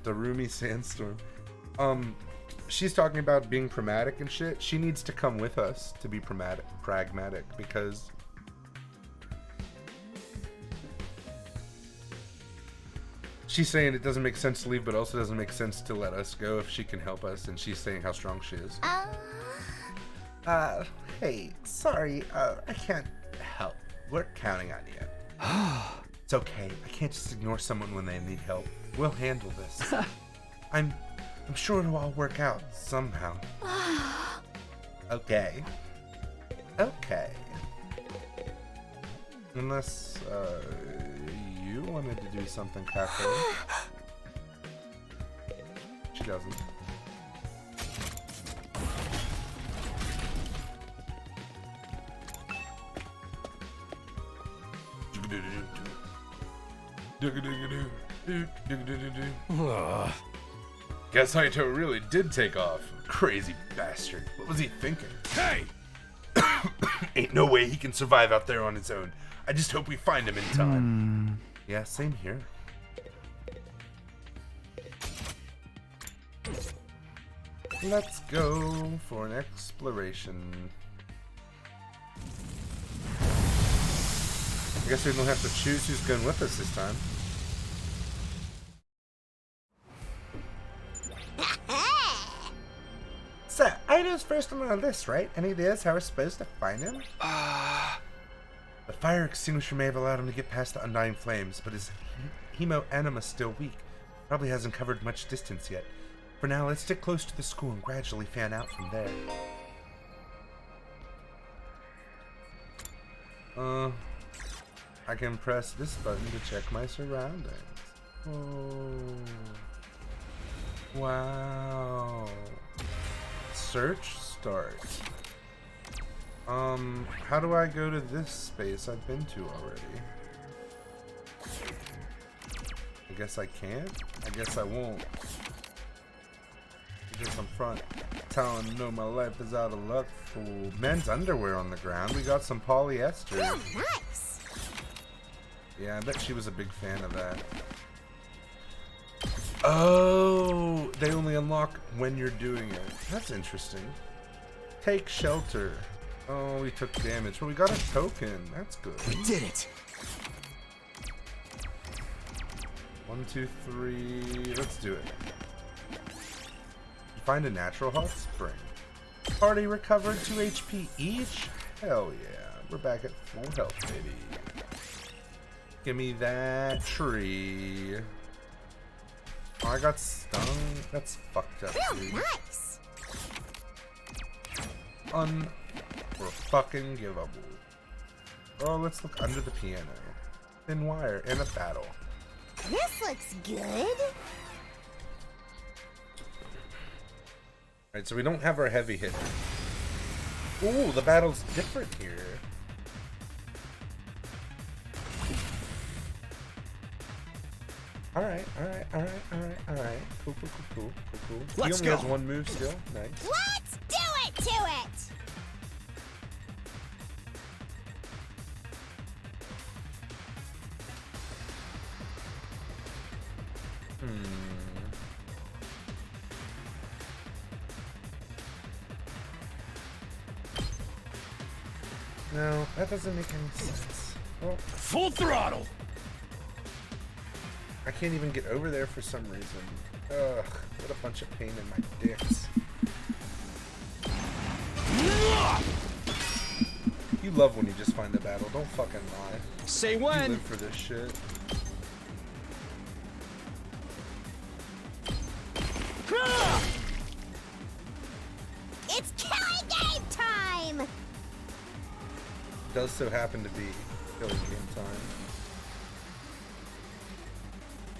Darumi Sandstorm. She's talking about being pragmatic and shit. She needs to come with us to be pragmatic because she's saying it doesn't make sense to leave, but also doesn't make sense to let us go if she can help us, and she's saying how strong she is. Hey, sorry, I can't help. We're counting on you. It's okay. I can't just ignore someone when they need help. We'll handle this. I'm sure it'll all work out somehow. Okay. Okay. Unless, you wanted to do something, Kako. She doesn't. Guess Haito really did take off. Crazy bastard. What was he thinking? Hey! Ain't no way he can survive out there on his own. I just hope we find him in time. Yeah, same here. Let's go for an exploration. I guess we don't have to choose who's going with us this time. So, Ida's first on our list, right? Any ideas how we're supposed to find him? The fire extinguisher may have allowed him to get past the undying flames, but his hemo anima's still weak. Probably hasn't covered much distance yet. For now, let's stick close to the school and gradually fan out from there. I can press this button to check my surroundings. Oh. Wow. Search start. How do I go to this space I've been to already? I guess I can't? I guess I won't. I guess I'm front telling no, my life is out of luck, fool. Men's underwear on the ground. We got some polyester. Oh, nice. Yeah, I bet she was a big fan of that. Oh, they only unlock when you're doing it. That's interesting. Take shelter. Oh, we took damage. Well, we got a token. That's good. We did it. 1, 2, 3. Let's do it. Find a natural hot spring. Party recovered 2 HP each? Hell yeah. We're back at full health, baby. Give me that tree. Oh, I got stung? That's fucked up, dude. Nice. Fucking givable. Oh, let's look under the piano. Thin wire and a battle. This looks good. Alright, so we don't have our heavy hitter. Ooh, the battle's different here. Alright. Cool. Let's he only has go. 1 move still. Nice. Let's do it to it. No, that doesn't make any sense. Well, full throttle. I can't even get over there for some reason. Ugh, what a bunch of pain in my dicks. You love when you just find the battle. Don't fucking lie. Say You when. live for this shit. It's killing game time. Does so happen to be killing game time.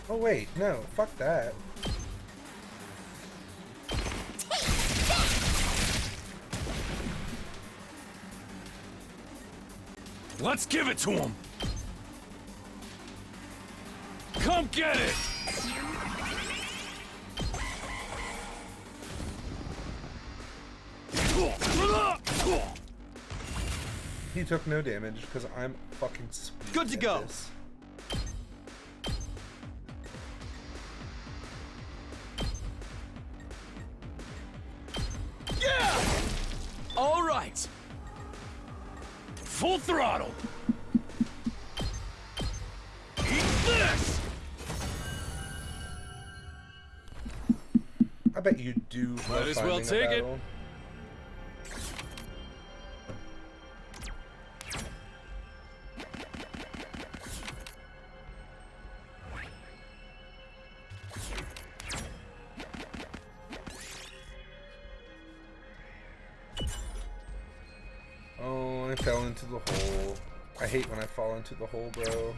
Oh wait, no, fuck that. Let's give it to him. Come get it. He took no damage because I'm fucking sweet. Good to go. This. Yeah. All right. Full throttle. Eat this. I bet you do. Might as well take it. Oh, I fell into the hole. I hate when I fall into the hole, bro.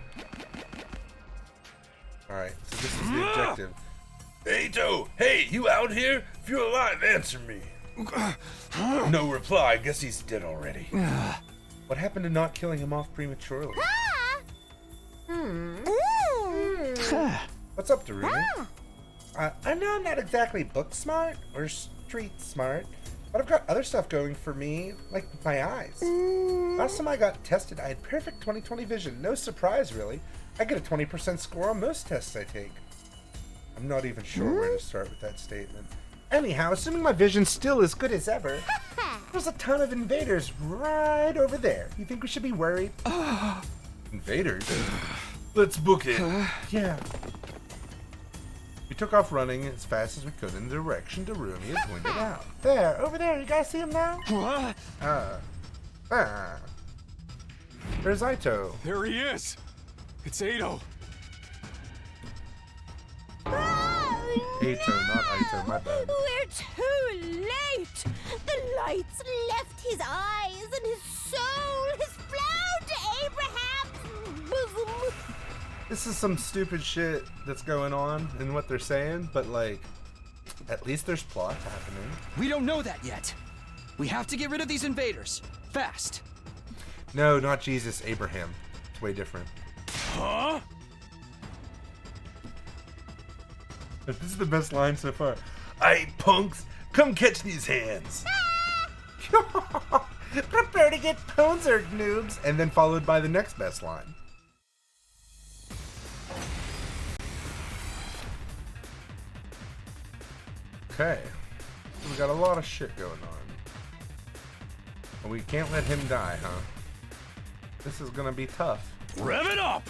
Alright, so this is the objective. Hey, Joe! Hey, you out here? If you're alive, answer me. No reply. Guess he's dead already. What happened to not killing him off prematurely? What's up, Daruni? I know I'm not exactly book smart or street smart, but I've got other stuff going for me, like my eyes. Last time I got tested, I had perfect 20/20 vision. No surprise, really. I get a 20% score on most tests I take. I'm not even sure where to start with that statement. Anyhow, assuming my vision's still as good as ever, there's a ton of invaders right over there. You think we should be worried? Invaders? Let's book it. Yeah. We took off running as fast as we could in the direction Darumi had pointed out. There, over there. You guys see him now? There's Aito. There he is. It's Ado. Aito, not Aito, my bad. We're too late. The lights left his eyes and his soul has flown to Abraham's bosom. This is some stupid shit that's going on in what they're saying, but like, At least there's plot happening. We don't know that yet. We have to get rid of these invaders. Fast. No, not Jesus, Abraham. It's way different. Huh? This is the best line so far. Aight, punks, come catch these hands. Prepare to get ponzered, noobs. And then followed by the next best line. Okay. We got a lot of shit going on. And we can't let him die, huh? This is gonna be tough. Rev it up!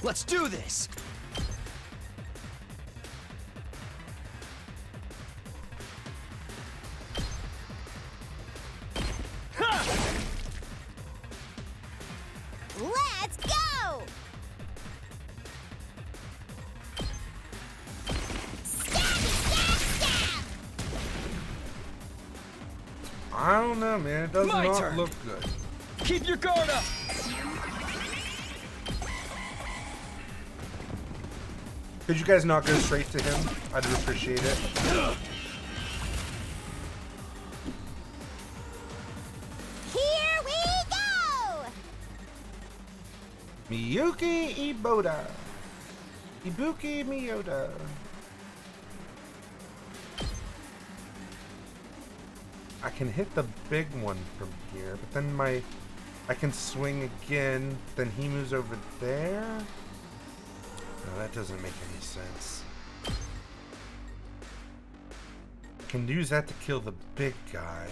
Let's do this! Let's go! I don't know, man. It does My not turn. look good. Keep your guard up! Could you guys not go straight to him? I'd appreciate it. Here we go! Miyuki Iboda. Ibuki Miyoda. I can hit the big one from here, but then I can swing again, then he moves over there? No, that doesn't make any sense. I can use that to kill the big guy.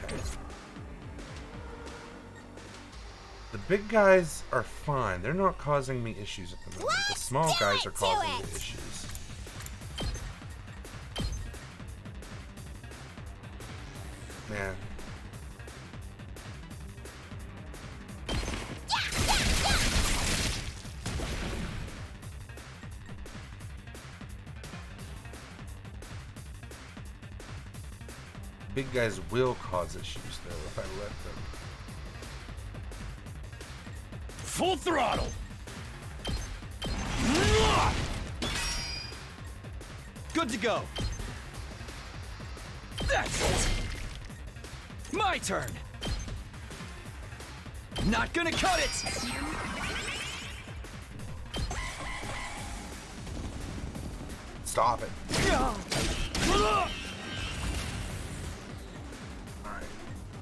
Okay. The big guys are fine. They're not causing me issues at the moment. The small guys are causing me issues. Man. Big guys will cause issues though if I let them. Full throttle! Good to go. That's it. My turn. Not gonna cut it. Stop it. Alright.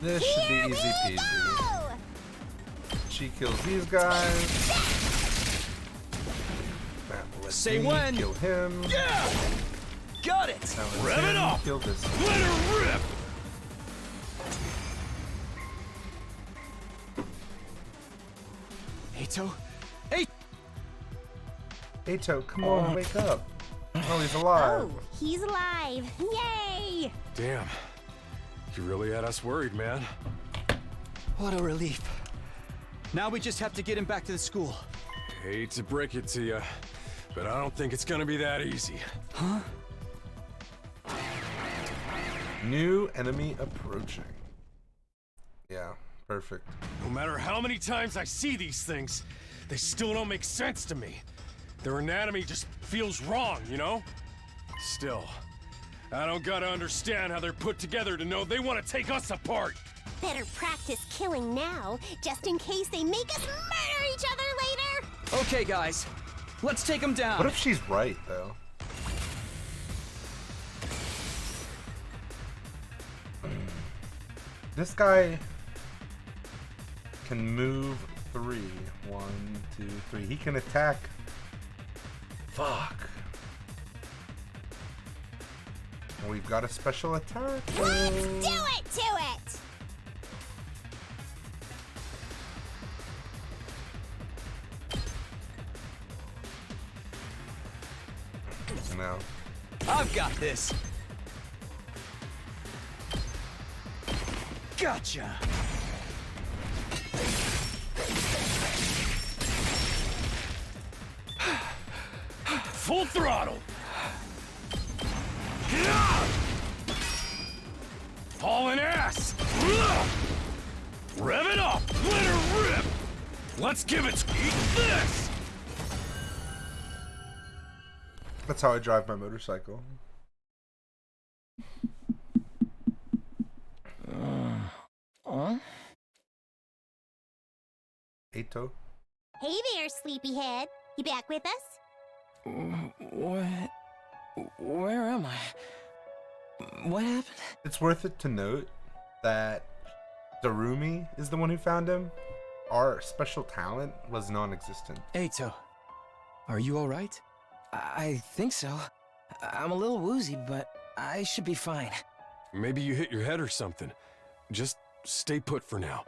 This should be easy peasy. She kills these guys. That will let Say me when. kill him. Yeah! Got it! That lets Rev it him up! Kill this. Let her rip! Ato? Hey! Ato, come on, wake up. Oh, he's alive. Oh, he's alive. Yay! Damn. You really had us worried, man. What a relief. Now we just have to get him back to the school. Hate to break it to you, but I don't think it's gonna be that easy. Huh? New enemy approaching. Yeah, perfect. No matter how many times I see these things, they still don't make sense to me. Their anatomy just feels wrong, you know? Still, I don't gotta understand how they're put together to know they want to take us apart. Better practice killing now, just in case they make us murder each other later! Okay, guys. Let's take him down. What if she's right, though? This guy can move 3. 1, 2, 3. He can attack. Fuck. We've got a special attack. Let's do it to it! No. I've got this. Gotcha. Full throttle! Hauling ass! Rev it up! Let her rip! Let's give it eat this! That's how I drive my motorcycle. Eito? Hey there, sleepyhead. You back with us? What? Where am I? What happened? It's worth it to note that Darumi is the one who found him. Our special talent was non-existent. Eito, are you alright? I think so. I'm a little woozy, but I should be fine. Maybe you hit your head or something. Just stay put for now.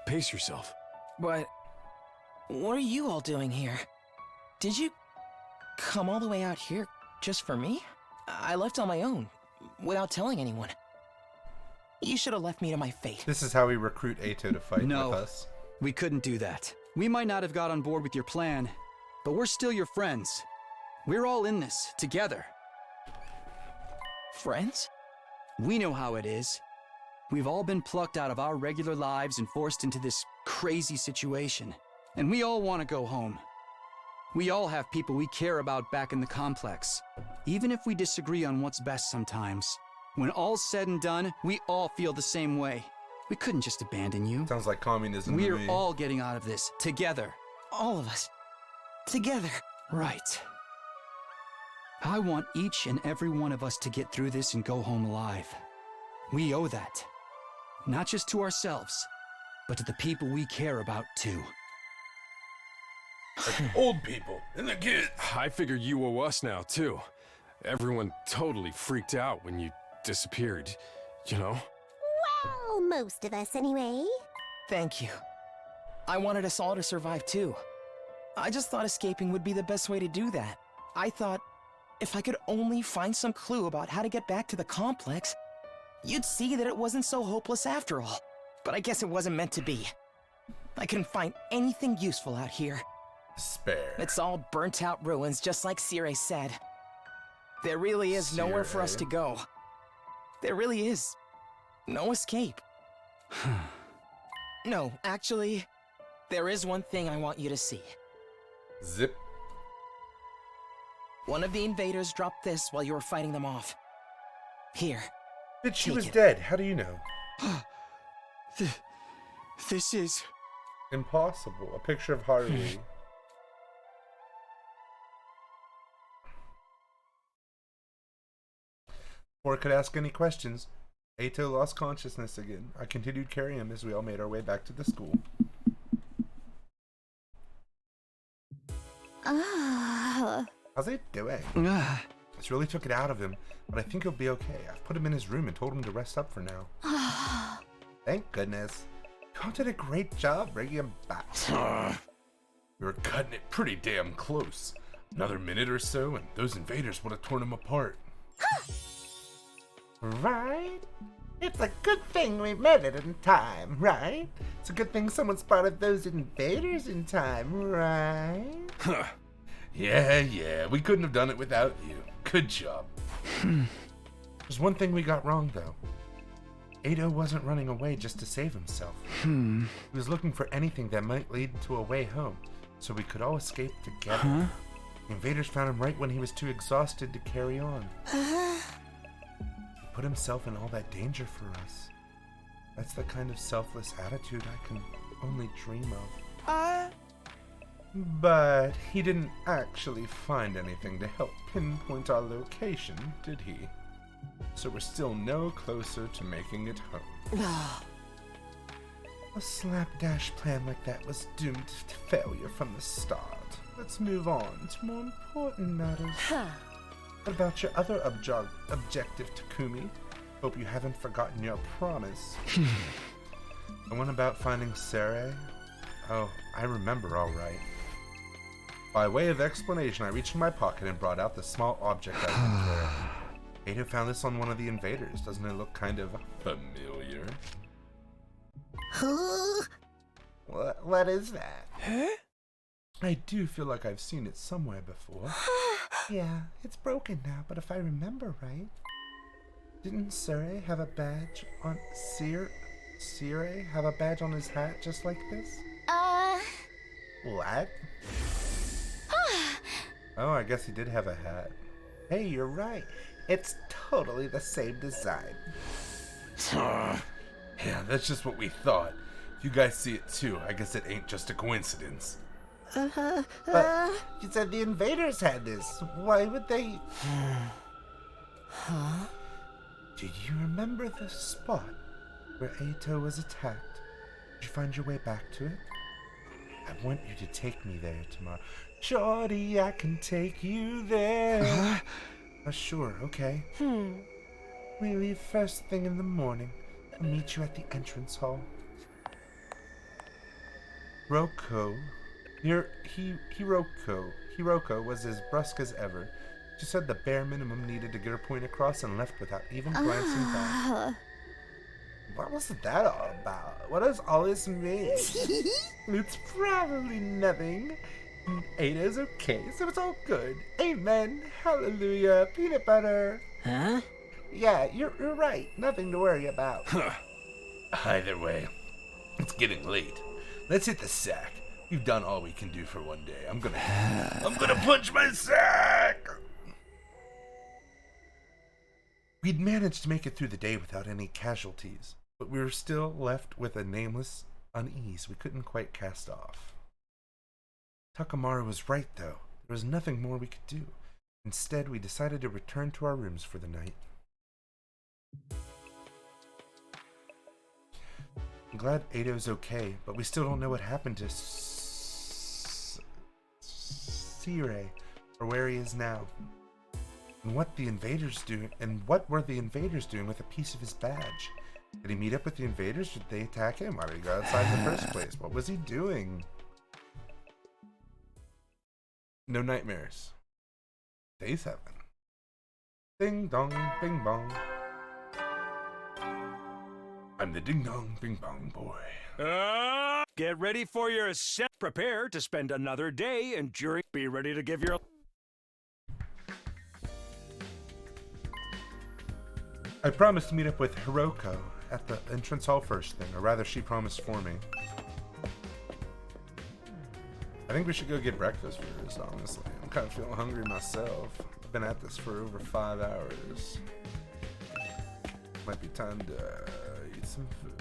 Pace yourself. But what are you all doing here? Did you come all the way out here just for me? I left on my own, without telling anyone. You should have left me to my fate. This is how we recruit Eito to fight with us. We couldn't do that. We might not have got on board with your plan, but we're still your friends. We're all in this, together. Friends? We know how it is. We've all been plucked out of our regular lives and forced into this crazy situation. And we all want to go home. We all have people we care about back in the complex. Even if we disagree on what's best sometimes. When all's said and done, we all feel the same way. We couldn't just abandon you. Sounds like communism to We're me. all getting out of this, together. All of us. Together. Right. I want each and every one of us to get through this and go home alive. We owe that. Not just to ourselves, but to the people we care about too. Like old people and the kids. I figure you owe us now, too. Everyone totally freaked out when you disappeared, you know? Well, most of us anyway. Thank you. I wanted us all to survive too. I just thought escaping would be the best way to do that. I thought if I could only find some clue about how to get back to the complex, you'd see that it wasn't so hopeless after all. But I guess it wasn't meant to be. I couldn't find anything useful out here. Despair. It's all burnt out ruins, just like Sire said. There really is nowhere for us to go. There really is no escape. No, actually, there is one thing I want you to see. Zip. One of the invaders dropped this while you were fighting them off. Here. Bitch, she take was it. dead. How do you know? This is... Impossible. A picture of Harley. Before I could ask any questions, Eito lost consciousness again. I continued carrying him as we all made our way back to the school. How's he doing? This really took it out of him, but I think he'll be okay. I've put him in his room and told him to rest up for now. Thank goodness. You did a great job bringing him back. We were cutting it pretty damn close. Another minute or so, and those invaders would have torn him apart. Right? It's a good thing we made it in time, right? It's a good thing someone spotted those invaders in time, right? Huh. Yeah, we couldn't have done it without you. Good job. There's one thing we got wrong, though. Eito wasn't running away just to save himself. He was looking for anything that might lead to a way home, so we could all escape together. The invaders found him right when he was too exhausted to carry on. He put himself in all that danger for us. That's the kind of selfless attitude I can only dream of. But he didn't actually find anything to help pinpoint our location, did he? So we're still no closer to making it home. A slapdash plan like that was doomed to failure from the start. Let's move on to more important matters. What about your other objective, Takumi? Hope you haven't forgotten your promise. The one about finding Sere? Oh, I remember all right. By way of explanation, I reached in my pocket and brought out the small object I've been carrying. Eito found this on one of the invaders. Doesn't it look kind of familiar? What is that? I do feel like I've seen it somewhere before. Yeah, it's broken now, but if I remember right, didn't Sire have a badge on Sire have a badge on his hat just like this? What? Oh, I guess he did have a hat. Hey, you're right. It's totally the same design. Yeah, that's just what we thought. If you guys see it too, I guess it ain't just a coincidence. But you said the invaders had this. Why would they? Huh? Do you remember the spot where Ato was attacked? Did you find your way back to it? I want you to take me there tomorrow. Shorty, I can take you there. Sure, okay. We leave first thing in the morning. I'll meet you at the entrance hall. Hiroko was as brusque as ever. She said the bare minimum needed to get her point across and left without even glancing back. What was that all about? What does all this mean? It's probably nothing. Ada's okay, so it's all good. Amen. Hallelujah. Peanut butter. Huh? Yeah, you're right. Nothing to worry about. Either way, it's getting late. Let's hit the sack. We've done all we can do for one day. I'm gonna punch my sack! We'd managed to make it through the day without any casualties, but we were still left with a nameless unease we couldn't quite cast off. Takamaru was right, though. There was nothing more we could do. Instead, we decided to return to our rooms for the night. I'm glad Ado's okay, but we still don't know what happened to Sire, or where he is now. And what were the invaders doing with a piece of his badge? Did he meet up with the invaders? Did they attack him? Why did he go outside in the first place? What was he doing? No nightmares. Day 7. Ding dong, bing bong. I'm the ding dong, bing bong boy. Get ready for your set. Prepare to spend another day enduring. Be ready to give your. I promised to meet up with Hiroko at the entrance hall first thing, or rather she promised for me. I think we should go get breakfast first, honestly. I'm kind of feeling hungry myself. I've been at this for over 5 hours. Might be time to eat some food.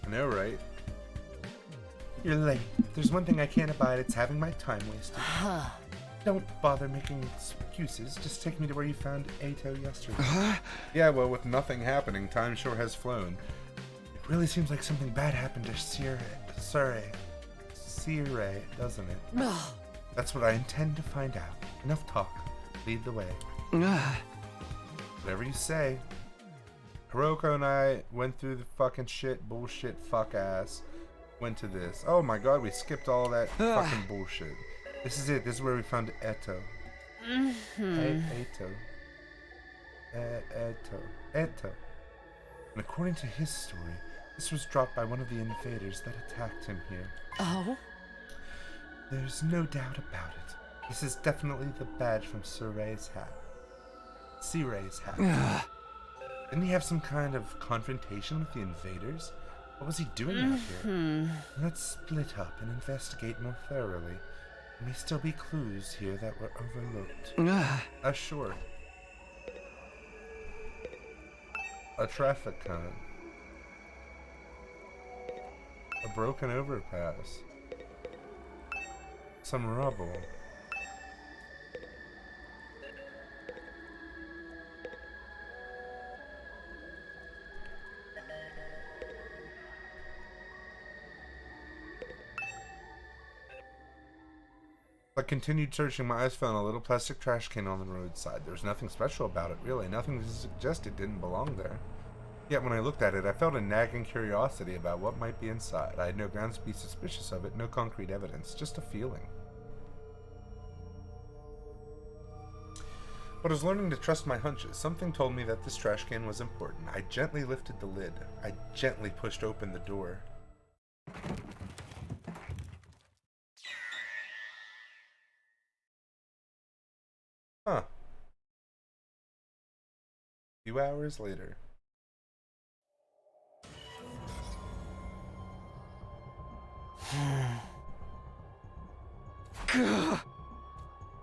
I know, right? You're late. There's one thing I can't abide, it's having my time wasted. Don't bother making excuses. Just take me to where you found Ato yesterday. Yeah, well, with nothing happening, time sure has flown. It really seems like something bad happened to Sire, doesn't it? That's what I intend to find out. Enough talk. Lead the way. Whatever you say. Hiroko and I went through the fucking shit, bullshit, fuck ass. Went to this. Oh my god, we skipped all that fucking bullshit. This is it. This is where we found Eto. Eto. And according to his story, this was dropped by one of the invaders that attacked him here. Oh? There's no doubt about it. This is definitely the badge from Sire's hat. Didn't he have some kind of confrontation with the invaders? What was he doing out here? Let's split up and investigate more thoroughly. There may still be clues here that were overlooked. Sure. A traffic cone. A broken overpass. Some rubble. I continued searching. My eyes found a little plastic trash can on the roadside. There was nothing special about it, really. Nothing to suggest it didn't belong there. Yet when I looked at it, I felt a nagging curiosity about what might be inside. I had no grounds to be suspicious of it, no concrete evidence, just a feeling. But I was learning to trust my hunches. Something told me that this trash can was important. I gently lifted the lid. I gently pushed open the door. Huh. A few hours later.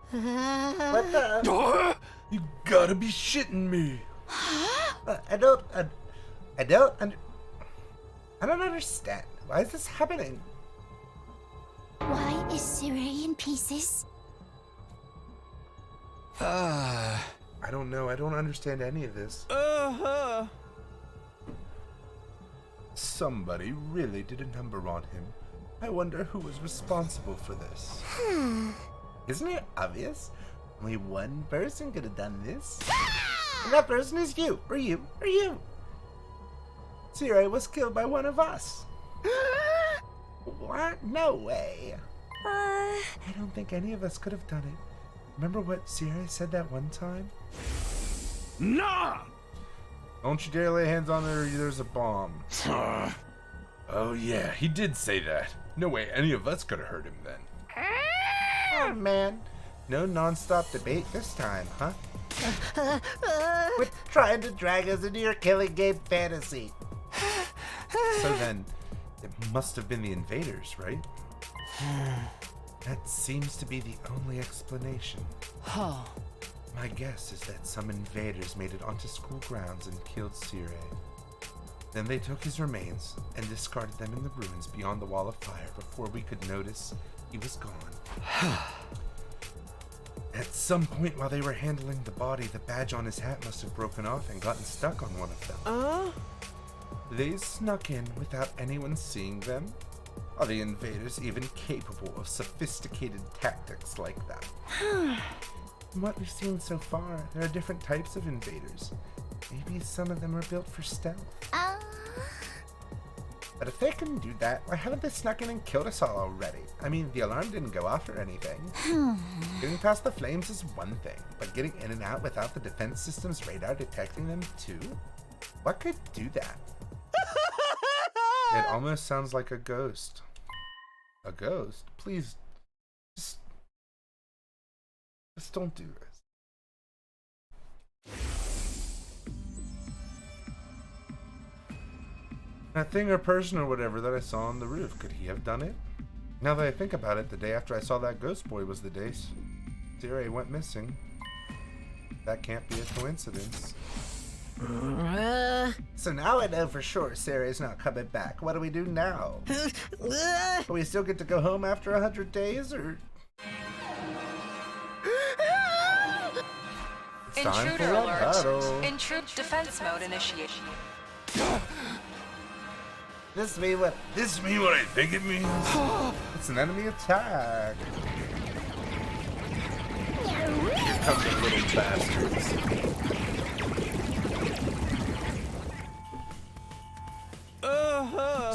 What the? You gotta be shitting me. I don't understand. Why is this happening? Why is Sirei in pieces? I don't know. I don't understand any of this. Somebody really did a number on him. I wonder who was responsible for this. Isn't it obvious? Only one person could have done this. And that person is you, or you, or you. Sirei was killed by one of us. What? No way. I don't think any of us could have done it. Remember what Sirei said that one time? Nah! Don't you dare lay hands on her or there's a bomb. Oh yeah, he did say that. No way any of us could have hurt him then. Oh man. No non-stop debate this time, huh? Quit trying to drag us into your killing game fantasy. So then, it must have been the invaders, right? That seems to be the only explanation. My guess is that some invaders made it onto school grounds and killed Sirei. Then they took his remains and discarded them in the ruins beyond the wall of fire before we could notice he was gone. At some point while they were handling the body, the badge on his hat must have broken off and gotten stuck on one of them. They snuck in without anyone seeing them? Are the invaders even capable of sophisticated tactics like that? From what we've seen so far, there are different types of invaders. Maybe some of them are built for stealth. But if they can do that, why haven't they snuck in and killed us all already? I mean, the alarm didn't go off or anything. Getting past the flames is one thing, but getting in and out without the defense system's radar detecting them too? What could do that? It almost sounds like a ghost. A ghost? Please, just don't do this. That thing or person or whatever that I saw on the roof, could he have done it? Now that I think about it, the day after I saw that ghost boy was the day Sirei went missing. That can't be a coincidence. So now I know for sure Sirei's not coming back. What do we do now? Do we still get to go home after 100 days, or...? It's time Intruder for a alert. battle. Intrude defense mode initiation. This mean what I think it means? It's an enemy attack. Here come the little bastards.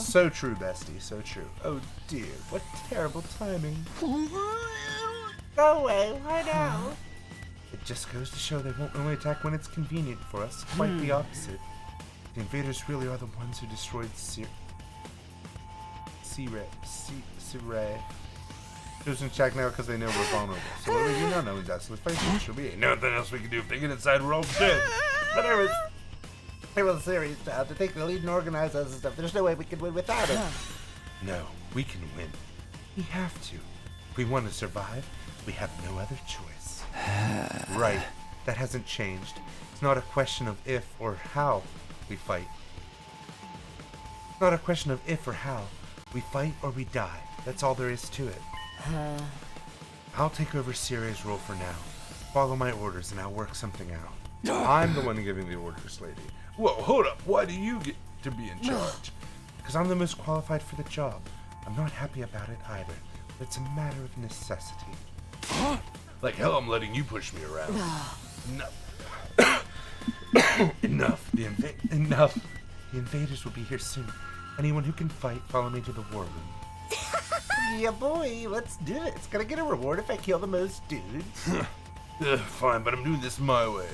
So true, bestie, so true. Oh dear, what terrible timing. Go away, why now? It just goes to show they won't only attack when it's convenient for us. Quite the opposite. The invaders really are the ones who destroyed Sirei. Choosing check now because they know we're vulnerable. So what do we do now, knowing that? So let's face it, should be. Ain't nothing else we can do. If they get inside, we're all dead. But it was Siri's job to take the lead and organize us and stuff. There's no way we can win without it. No, we can win. We have to. If we want to survive, we have no other choice. Right. That hasn't changed. It's not a question of if or how we fight. It's not a question of if or how. We fight or we die. That's all there is to it. I'll take over Sirei's role for now. Follow my orders and I'll work something out. I'm the one giving the orders, lady. Whoa, hold up. Why do you get to be in charge? Because I'm the most qualified for the job. I'm not happy about it either, but it's a matter of necessity. Like hell I'm letting you push me around. Enough. Enough. The invaders will be here soon. Anyone who can fight, follow me to the war room. Yeah, boy, let's do it. It's gonna get a reward if I kill the most dudes. Ugh, fine, but I'm doing this my way.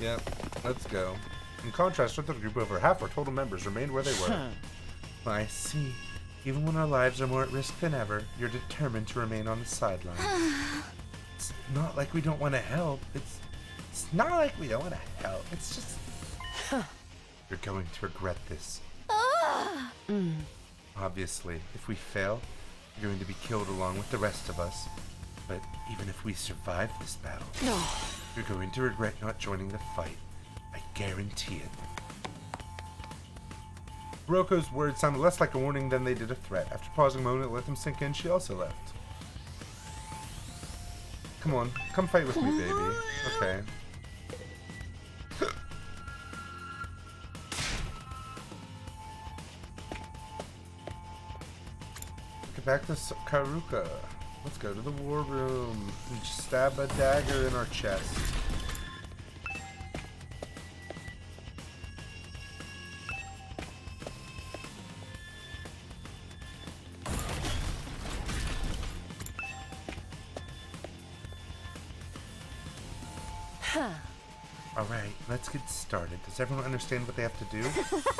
Yep, let's go. In contrast, with the group, over half our total members remained where they were. I see. Even when our lives are more at risk than ever, you're determined to remain on the sidelines. It's not like we don't want to help. It's not like we don't want to help. It's just... You're going to regret this. Obviously, if we fail, you're going to be killed along with the rest of us. But even if we survive this battle, you're going to regret not joining the fight. I guarantee it. Roko's words sounded less like a warning than they did a threat. After pausing a moment to let them sink in, she also left. Come on, come fight with me, baby. Okay. Get back to Karuka. Let's go to the war room and stab a dagger in our chest. Alright, let's get started. Does everyone understand what they have to do?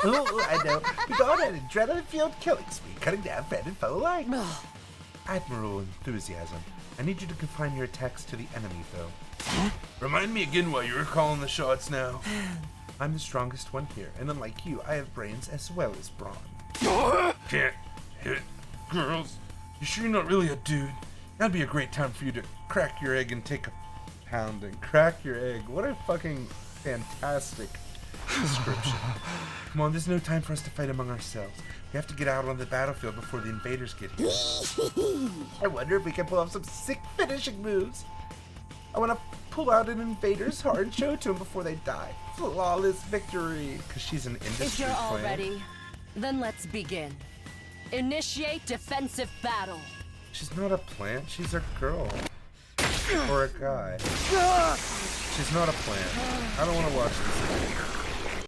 Oh, I know. We go on an adrenaline-filled killing spree, cutting down friend and foe alike. Admirable enthusiasm. I need you to confine your attacks to the enemy, though. Remind me again why you were calling the shots now. I'm the strongest one here, and unlike you, I have brains as well as brawn. Can't hit girls. You sure you're not really a dude? That'd be a great time for you to crack your egg and take a pounding. Crack your egg. What a fucking fantastic description. Come on, there's no time for us to fight among ourselves. We have to get out on the battlefield before the invaders get here. I wonder if we can pull off some sick finishing moves. I want to pull out an invader's heart and show it to them before they die. Flawless victory. Because she's an industry If you're all plant. ready, then let's begin. Initiate defensive battle. She's not a plant, she's a girl. Or a guy. She's not a plant. I don't want to watch this.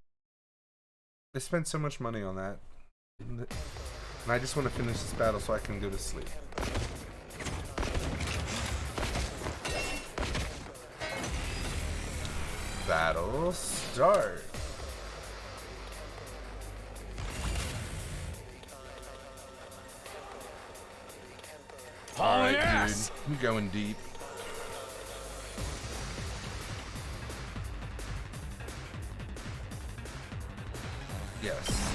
They spent so much money on that. And I just want to finish this battle so I can go to sleep. Battle start. Alright, yes! dude. We going deep. Yes.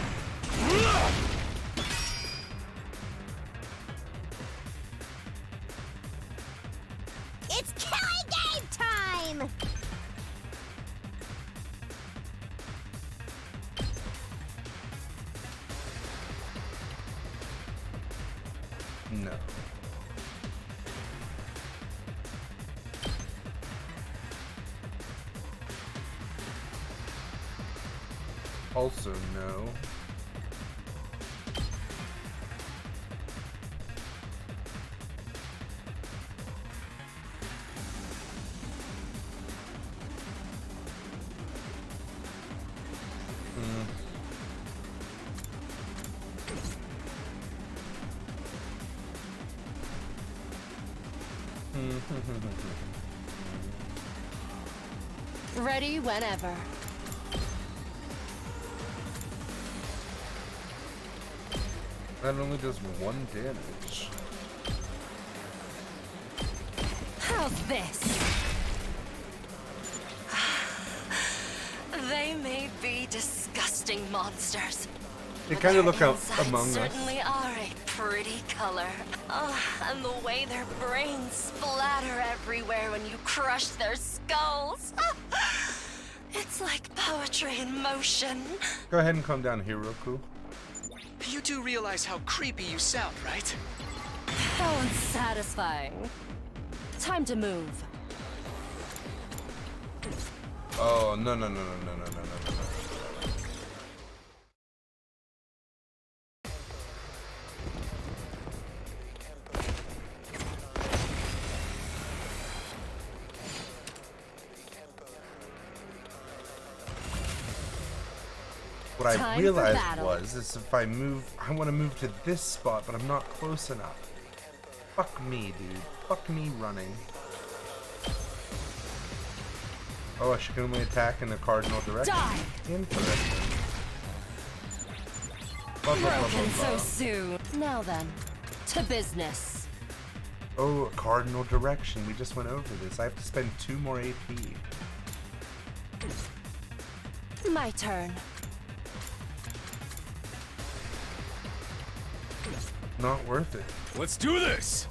It's killing game time! No. Also no. Ready whenever. That only does 1 damage. How's this? They may be disgusting monsters. They but kind of their look out insides among us. certainly are a pretty color. And the way their brains splatter everywhere when you crush their skulls. It's like poetry in motion. Go ahead and calm down, Hiroku. You do realize how creepy you sound, right? How unsatisfying. Time to move. Oh, no, no, no, no, no, no, no, no, no. What I realized was, is if I move, I want to move to this spot, but I'm not close enough. Fuck me, dude. Fuck me running. Oh, she can only attack in the cardinal direction. Die! Interesting. Blah, blah, blah, blah, Broken so blah. soon. Now then, to business. Oh, cardinal direction. We just went over this. I have to spend 2 more AP. My turn. Not worth it. Let's do this!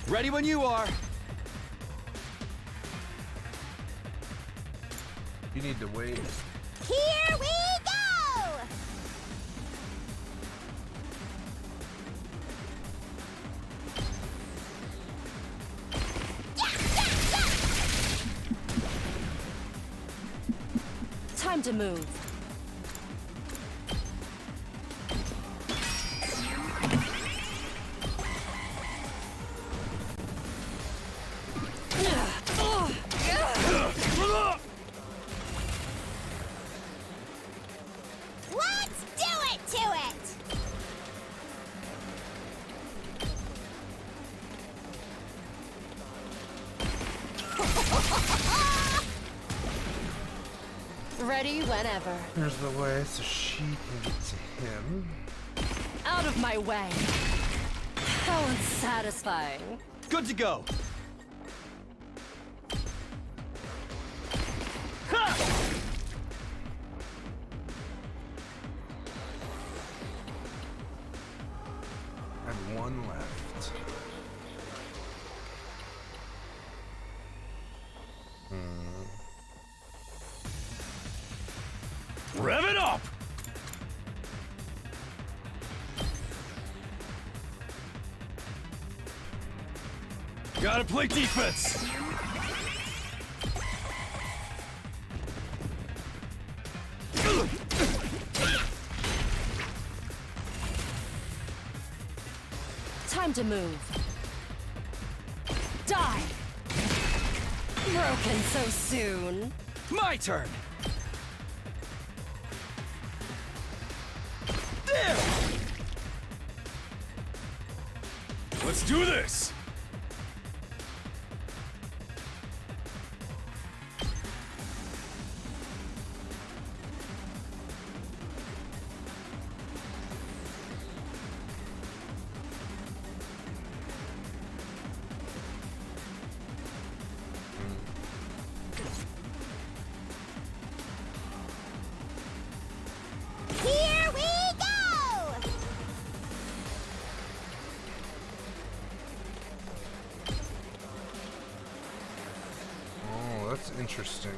Ready when you are. You need to wait. Here we go! Time to move. Let's do it to it! Ready whenever. Here's the way so she can get to him. Out of my way. How unsatisfying. Good to go. And 1 left. Rev it up! Gotta play defense! Time to move. Die! Broken so soon. My turn. Let's do this! Here we go! Oh, that's interesting.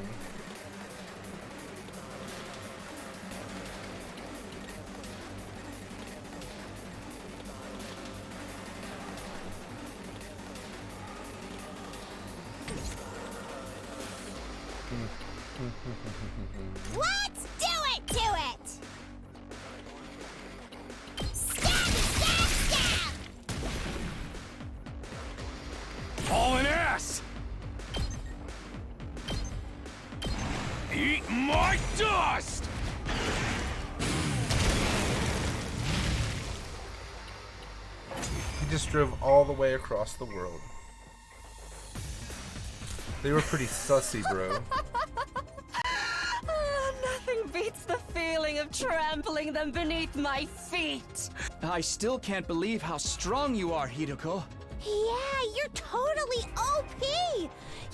Let's do it to it! Stab, stab, stab! Hauling ass! Eat my dust! He just drove all the way across the world. They were pretty sussy, bro. Nothing beats the feeling of trampling them beneath my feet. I still can't believe how strong you are, Hideko. Yeah, you're totally OP!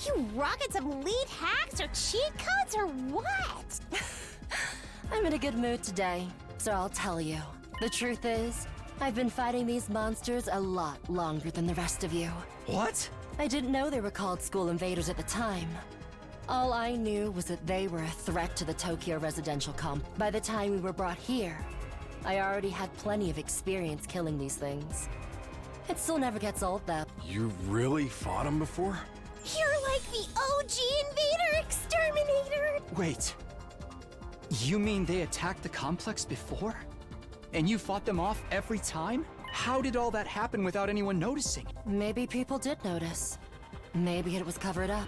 You rocking some lead hacks or cheat codes or what? I'm in a good mood today, so I'll tell you. The truth is, I've been fighting these monsters a lot longer than the rest of you. What? I didn't know they were called school invaders at the time. All I knew was that they were a threat to the Tokyo residential comp. By the time we were brought here, I already had plenty of experience killing these things. It still never gets old, though. You really fought him before? You're like the OG invader exterminator! Wait. You mean they attacked the complex before? And you fought them off every time? How did all that happen without anyone noticing? Maybe people did notice. Maybe it was covered up.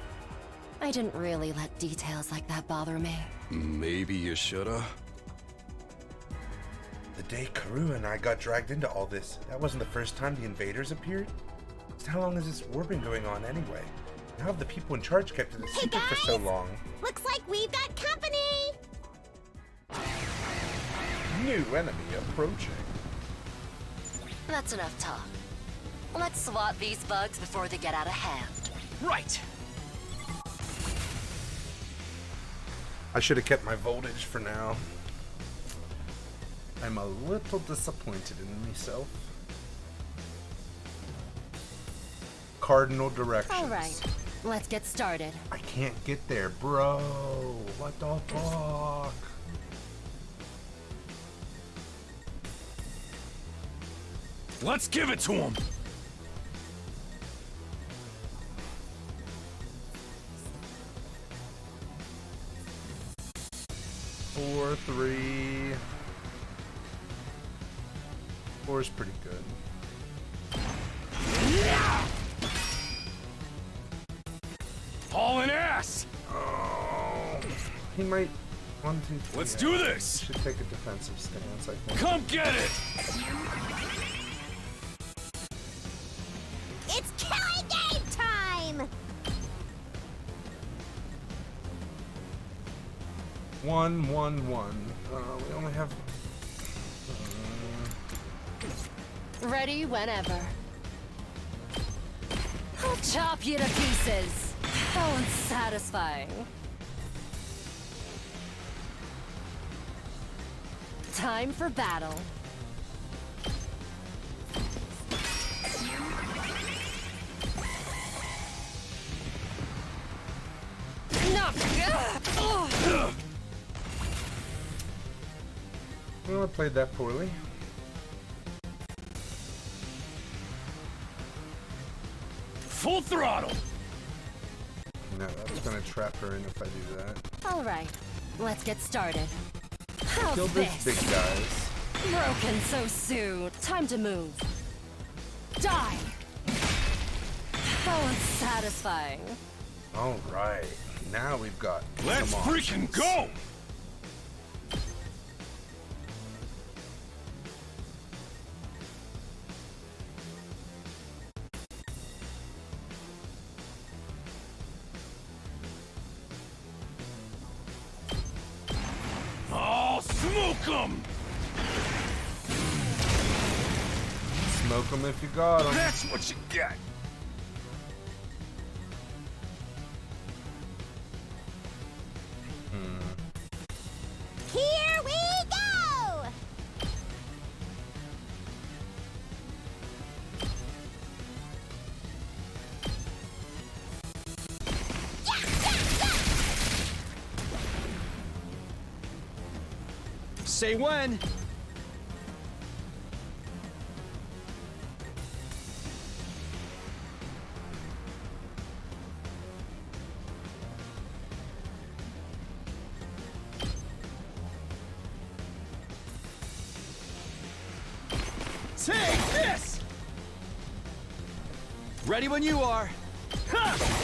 I didn't really let details like that bother me. Maybe you shoulda. The day Karua and I got dragged into all this, that wasn't the first time the invaders appeared. So how long has this war been going on anyway? How have the people in charge kept it a secret for so long? Looks like we've got company! New enemy approaching. That's enough talk. Let's swat these bugs before they get out of hand. Right! I should have kept my voltage for now. I'm a little disappointed in myself. Cardinal directions. Alright, let's get started. I can't get there, bro. What the fuck? Let's give it to him! Four, 3. 4 is pretty good. Hauling ass! Oh, he might. 1, 2, 3. Let's do this! Should take a defensive stance, I think. Come get it! It's killing game time! 1, 1, 1. We only have. Ready whenever. I'll chop you to pieces. How unsatisfying. Time for battle. No. Well, I played that poorly. Full throttle! No, that's gonna trap her in if I do that. Alright, let's get started. How's Kill this? these big guys. Broken so soon. Time to move. Die! How unsatisfying. Alright, now we've got. Let's some freaking options. go! Oh, smoke 'em! Smoke them if you got them. That's what you get! Here we go! Say when. Take this! Ready when you are. Ha!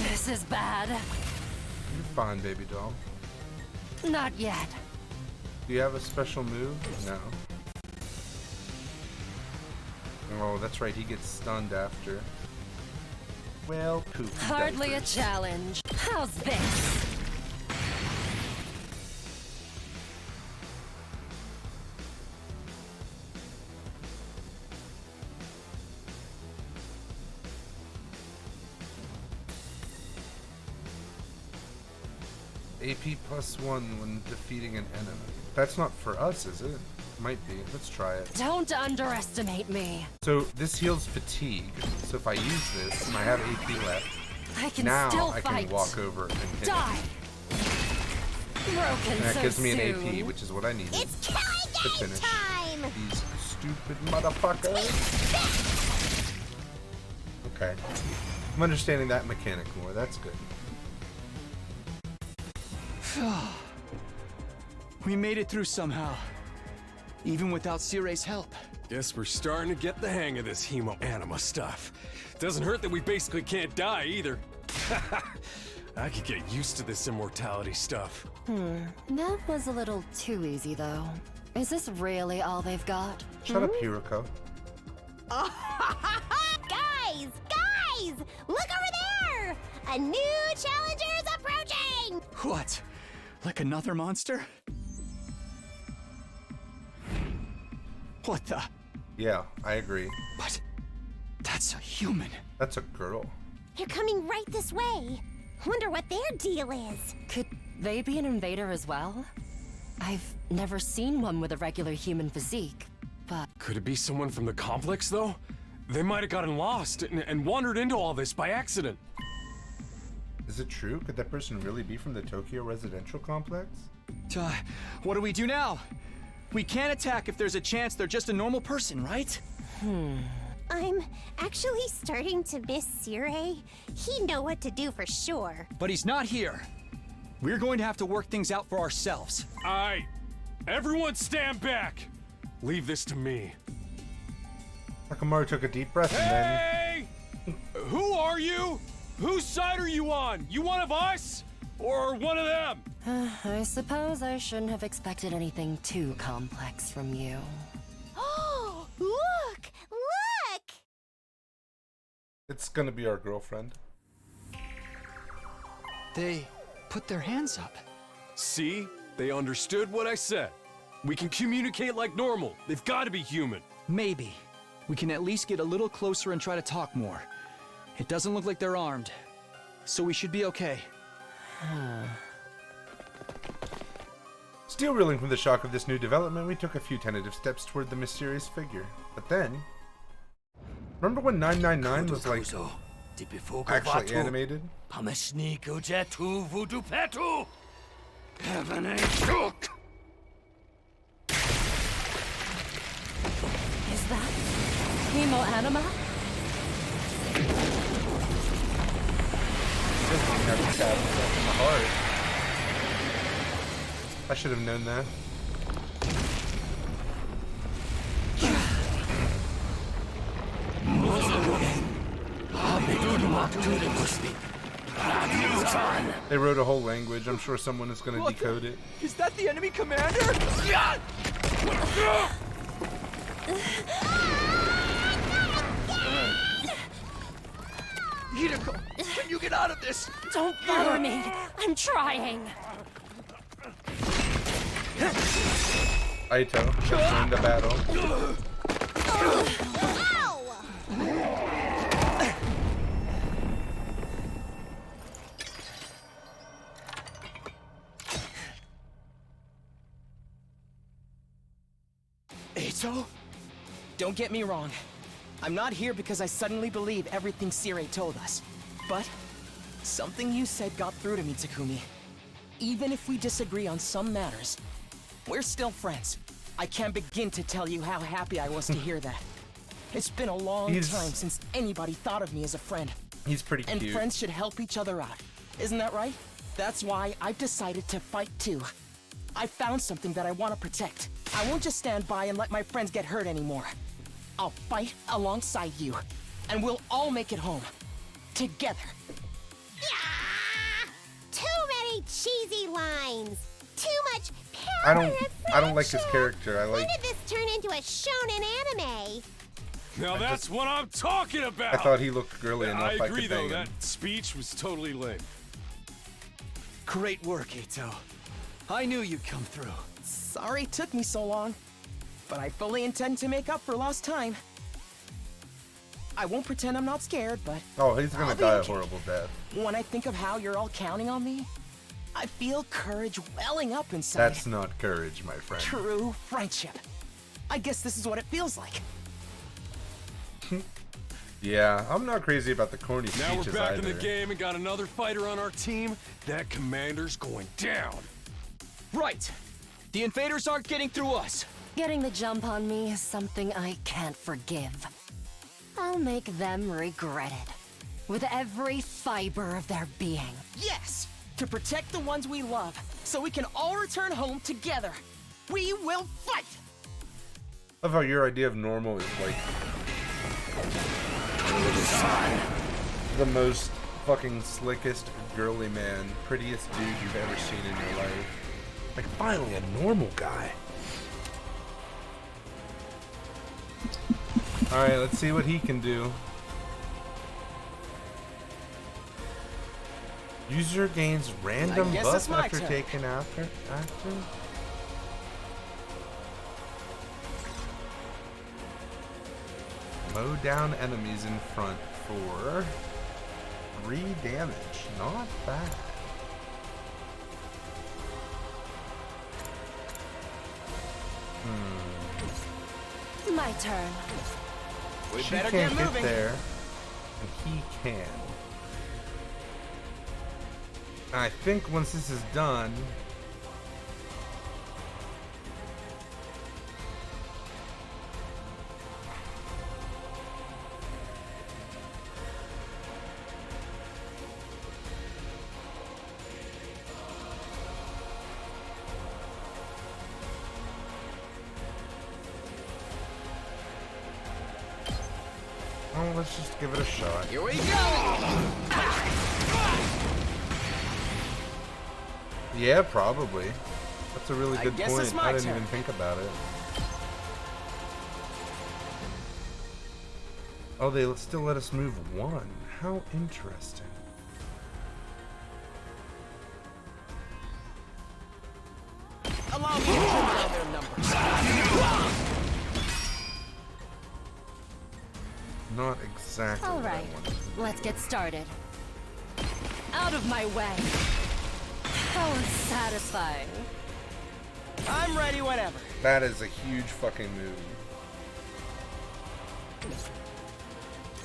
This is bad. You're fine, baby doll. Not yet. Do you have a special move? No. Oh, that's right. He gets stunned after. Well, poop. Hardly a challenge. How's this? AP +1 when defeating an enemy. That's not for us, is it? Might be. Let's try it. Don't underestimate me. So this heals fatigue. So if I use this and I have AP left, I can now still I fight. can walk over and hit Die. it. Broken And that so gives me an soon. AP, which is what I needed It's killing to game finish time! these stupid motherfuckers. Okay. I'm understanding that mechanic more. That's good. We made it through somehow. Even without Cire's help. Guess we're starting to get the hang of this hemo anima stuff. Doesn't hurt that we basically can't die either. I could get used to this immortality stuff. That was a little too easy, though. Is this really all they've got? Shut up, Hiroko. Guys! Guys! Look over there! A new challenger is approaching! What? Like another monster? What the? Yeah, I agree. But that's a human. That's a girl. They're coming right this way. Wonder what their deal is. Could they be an invader as well? I've never seen one with a regular human physique, but... Could it be someone from the complex, though? They might have gotten lost and wandered into all this by accident. Is it true? Could that person really be from the Tokyo residential complex? What do we do now? We can't attack if there's a chance they're just a normal person, right? I'm actually starting to miss Sirei. He'd know what to do for sure. But he's not here. We're going to have to work things out for ourselves. Aye. Everyone stand back! Leave this to me. Takamaru took a deep breath and Hey! Who are you? Whose side are you on? You one of us? Or one of them? I suppose I shouldn't have expected anything too complex from you. Oh, look! Look! It's gonna be our girlfriend. They put their hands up. See? They understood what I said. We can communicate like normal. They've got to be human. Maybe. We can at least get a little closer and try to talk more. It doesn't look like they're armed, so we should be okay. Still reeling from the shock of this new development, we took a few tentative steps toward the mysterious figure. But then... Remember when 999 was like... actually animated? Is that Hemo Anima? I should have known that. They wrote a whole language. I'm sure someone is going to decode it. Is that the enemy commander? Hiroko, can you get out of this? Don't bother me. I'm trying. Aito, join the battle. Aito? Don't get me wrong. I'm not here because I suddenly believe everything Sirei told us. But something you said got through to me, Takumi. Even if we disagree on some matters, we're still friends. I can't begin to tell you how happy I was to hear that. It's been a long time since anybody thought of me as a friend. He's pretty cute. And friends should help each other out. Isn't that right? That's why I've decided to fight too. I found something that I want to protect. I won't just stand by and let my friends get hurt anymore. I'll fight alongside you, and we'll all make it home. Together. Yeah! Too many cheesy lines. Too much power and I don't like his character. I like... When did this turn into a shonen anime? Now that's what I'm talking about! I thought he looked girly enough. I agree, could though. bang him. That speech was totally lame. Great work, Aito. I knew you'd come through. Sorry it took me so long, but I fully intend to make up for lost time. I won't pretend I'm not scared, but... Oh, he's gonna die a horrible death. When I think of how you're all counting on me, I feel courage welling up inside. That's not courage, my friend. True friendship. I guess this is what it feels like. Yeah, I'm not crazy about the corny speeches Now we're back either. in the game and got another fighter on our team. That commander's going down. Right. The invaders aren't getting through us. Getting the jump on me is something I can't forgive. I'll make them regret it. With every fiber of their being. Yes! To protect the ones we love, so we can all return home together. We will fight! I love how your idea of normal is like... the most fucking slickest girly man, prettiest dude you've ever seen in your life. Like, finally, a normal guy. Alright, let's see what he can do. User gains random I guess buff it's my after turn. taking after. Mow down enemies in front for 3 damage. Not bad. My turn. She can't get there, and he can. I think once this is done, oh, let's just give it a shot. Here we go! Yeah, probably. That's a really I good guess it's point. my I didn't turn. even think about it. Oh, they still let us move 1. How interesting. Allow me to trim down their numbers. Not exactly All what I right, wanted. let's get started. Out of my way. How satisfying. I'm ready whenever. That is a huge fucking move.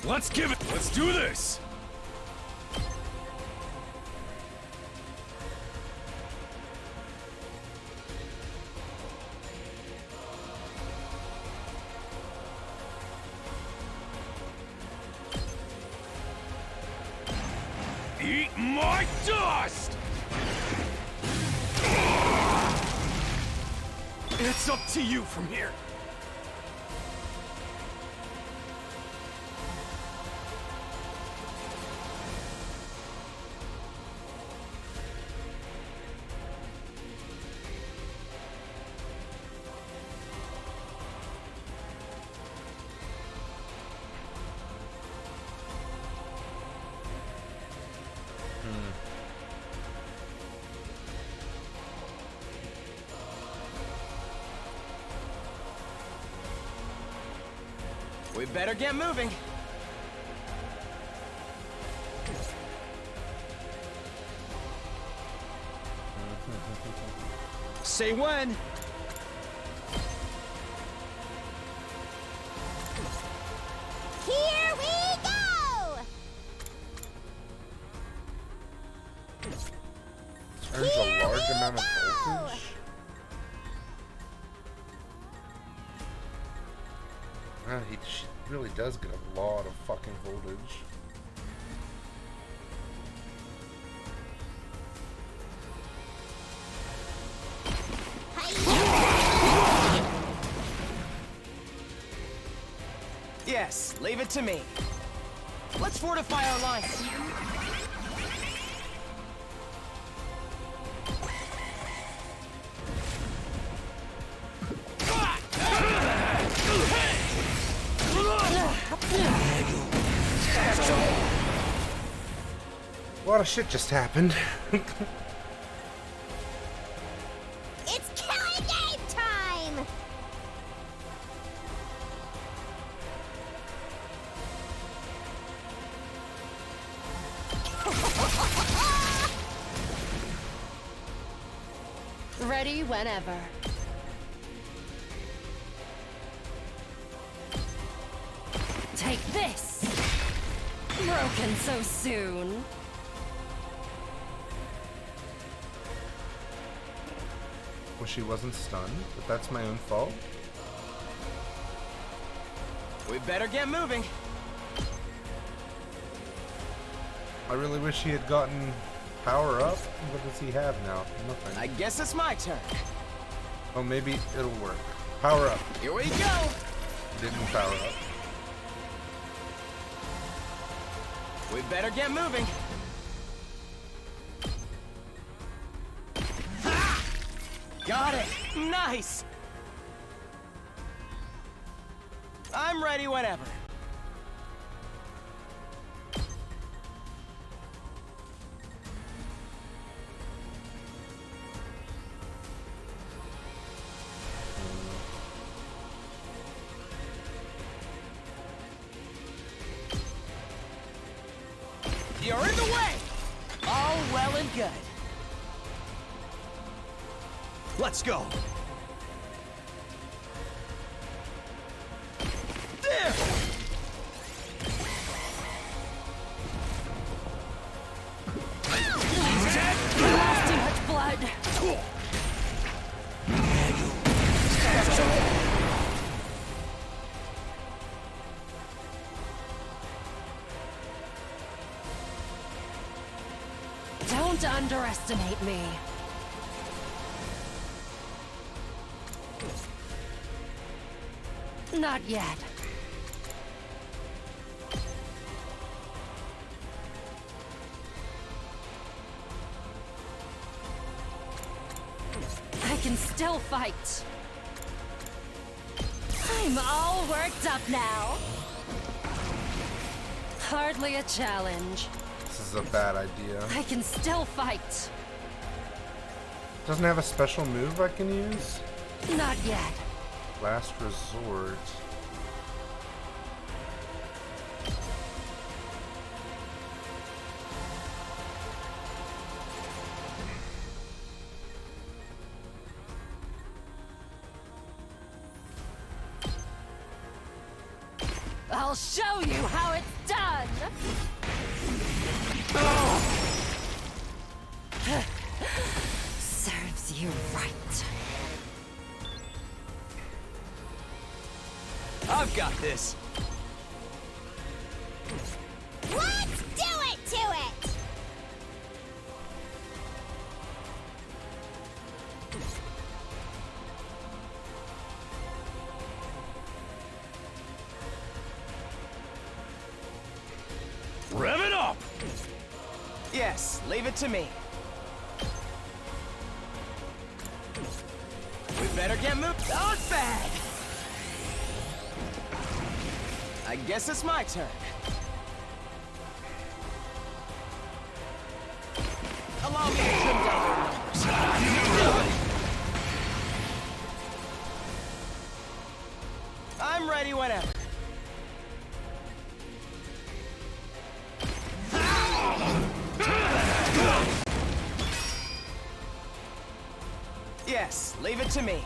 Let's give it. Let's do this. Eat my dust! It's up to you from here. We better get moving. Say when. Here we go! Earns a large amount of voltage. Man, she really does get a lot of fucking voltage. Yes, leave it to me. Let's fortify our lines. A lot of shit just happened. It's killing game time! Ready whenever. Take this! Broken so soon. Well, she wasn't stunned, but that's my own fault. We better get moving. I really wish he had gotten power up. What does he have now? Nothing. I guess it's my turn. Oh, maybe it'll work. Power up. Here we go! Didn't power up. We better get moving. Got it! Nice! I'm ready whenever. You're in the way! All well and good. Let's go. There! Lost too much blood. Don't underestimate me. Not yet. I can still fight. I'm all worked up now. Hardly a challenge. This is a bad idea. I can still fight. Doesn't have a special move I can use? Not yet. Last resort. I'll show you how it's done! Serves you right. I've got this. Let's do it to it! Rev it up! Yes, leave it to me. We better get moved. Out bad! I guess it's my turn. Allow me to trim down their numbers. I'm ready whenever. Yes, leave it to me.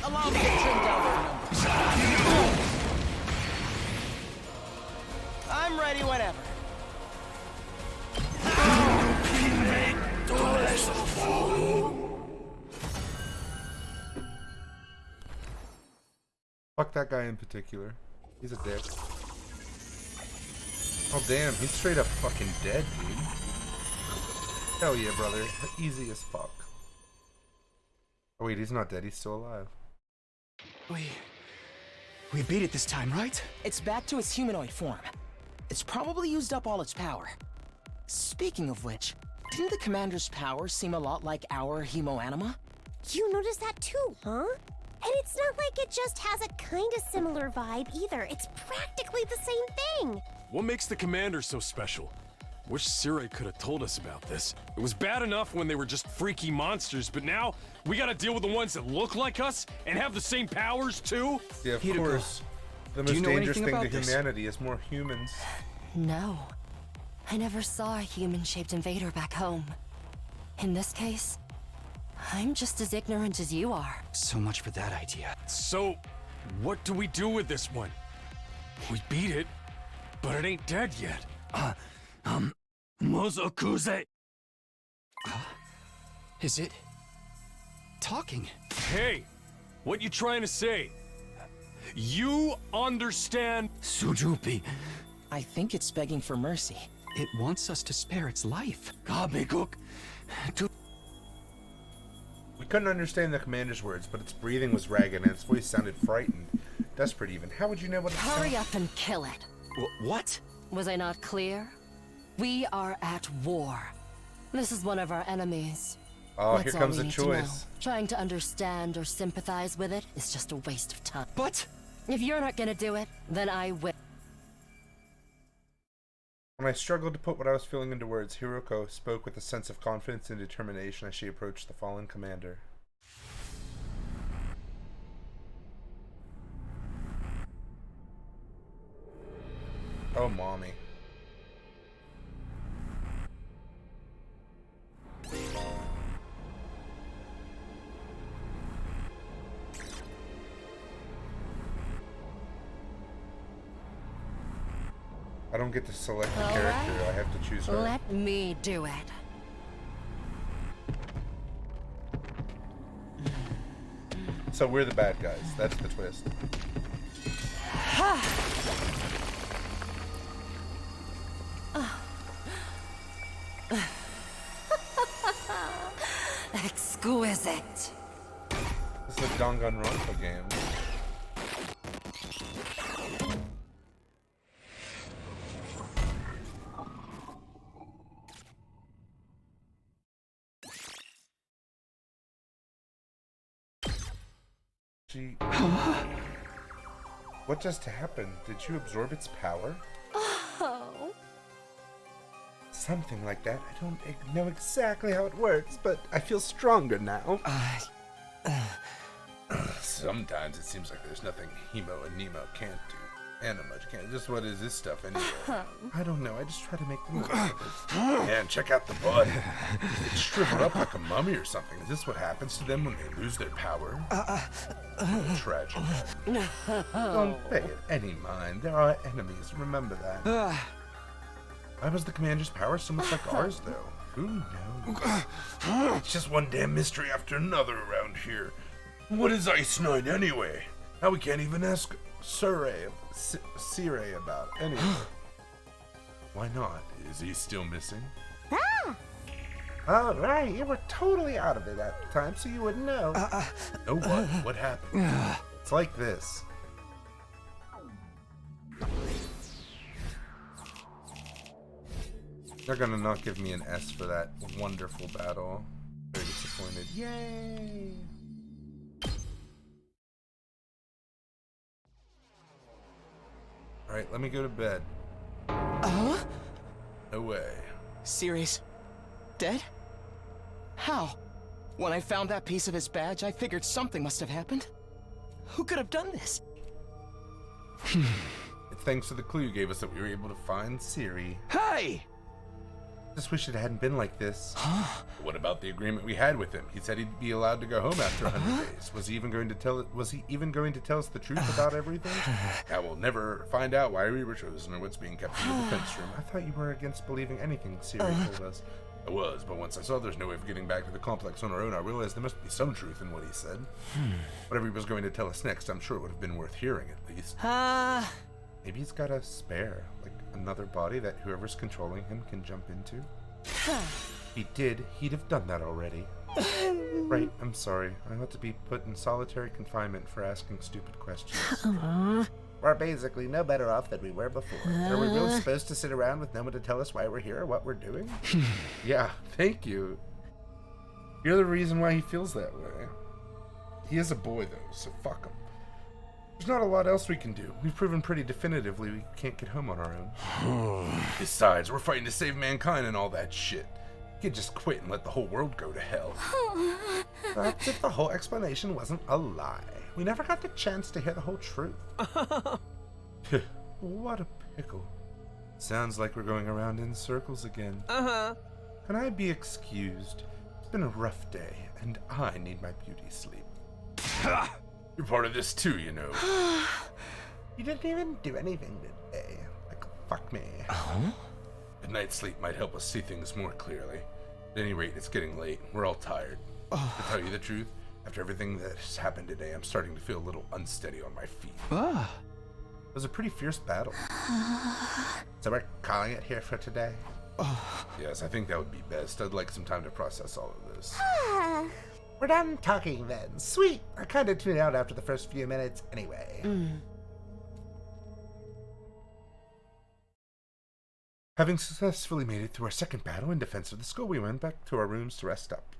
Allow me to trim down their numbers. I'm ready whenever. Fuck that guy in particular. He's a dick. Oh damn, he's straight up fucking dead, dude. Hell yeah, brother. Easy as fuck. Oh wait, he's not dead, he's still alive. We beat it this time, right? It's back to its humanoid form. It's probably used up all its power. Speaking of which, didn't the commander's powers seem a lot like our hemoanima? You noticed that too, huh? And it's not like it just has a kind of similar vibe either. It's practically the same thing. What makes the commander so special? Wish Sirai could have told us about this. It was bad enough when they were just freaky monsters, but now we gotta deal with the ones that look like us and have the same powers too? Yeah, of course. The most dangerous thing to humanity is more humans. No. I never saw a human-shaped invader back home. In this case, I'm just as ignorant as you are. So much for that idea. So, what do we do with this one? We beat it, but it ain't dead yet. Mozokuze. Is it talking? Hey, what you trying to say? You understand? Sujupi. I think it's begging for mercy. It wants us to spare its life. Kabekuk. We couldn't understand the commander's words, but its breathing was ragged and its voice sounded frightened. Desperate even. How would you know what it Hurry up and kill it. What? Was I not clear? We are at war. This is one of our enemies. Oh, That's here all comes we a need to know. choice. Trying to understand or sympathize with it is just a waste of time. But if you're not gonna do it, then I will. When I struggled to put what I was feeling into words, Hiroko spoke with a sense of confidence and determination as she approached the fallen commander. Oh, mommy. I don't get to select the character, I have to choose her. Let me do it. So we're the bad guys, that's the twist. Exquisite. This is a Danganronpa game. What just happened? Did you absorb its power? Oh. Something like that. I don't know exactly how it works, but I feel stronger now. Sometimes it seems like there's nothing Hemo and Nemo can't do. Anima can't. Just what is this stuff anyway? I don't know. I just try to make them look like this. Man, check out the body. It's shriveled up like a mummy or something. Is this what happens to them when they lose their power? Tragic. Don't pay it any mind. There are enemies. Remember that. Why was the commander's power so much like ours, though? Who knows? It's just one damn mystery after another around here. What is Ice Knight anyway? Now we can't even ask Sire about it. Anyway. Why not? Is he still missing? Oh, right. You were totally out of it at the time, so you wouldn't know. Know what? What happened? It's like this. They're gonna not give me an S for that wonderful battle. Very disappointed. Yay! Alright, let me go to bed. No way. Ceres, dead? How? When I found that piece of his badge, I figured something must have happened. Who could have done this? It's thanks to the clue you gave us that we were able to find Siri. Hey! Just wish it hadn't been like this. What about the agreement we had with him? He said he'd be allowed to go home after 100 days. Was he even going to tell us the truth about everything? Now we'll never find out why we were chosen or what's being kept in the defense room. I thought you were against believing anything Siri told us. I was, but once I saw there's no way of getting back to the complex on our own, I realized there must be some truth in what he said. Whatever he was going to tell us next, I'm sure it would have been worth hearing at least. Maybe he's got a spare, like another body that whoever's controlling him can jump into. He did, he'd have done that already. Right, I'm sorry. I ought to be put in solitary confinement for asking stupid questions. We're basically no better off than we were before. Are we really supposed to sit around with no one to tell us why we're here or what we're doing? Yeah, thank you. You're the reason why he feels that way. He is a boy, though, so fuck him. There's not a lot else we can do. We've proven pretty definitively we can't get home on our own. Besides, we're fighting to save mankind and all that shit. You could just quit and let the whole world go to hell. That's if the whole explanation wasn't a lie. We never got the chance to hear the whole truth. What a pickle. Sounds like we're going around in circles again. Can I be excused? It's been a rough day, and I need my beauty sleep. You're part of this too, you know. You didn't even do anything today. Like, fuck me. A night's sleep might help us see things more clearly. At any rate, it's getting late. We're all tired. To tell you the truth, after everything that's happened today, I'm starting to feel a little unsteady on my feet. It was a pretty fierce battle. So we're calling it here for today? Yes, I think that would be best. I'd like some time to process all of this. We're done talking then. Sweet. I kind of tuned out after the first few minutes anyway. Having successfully made it through our second battle in defense of the school, we went back to our rooms to rest up.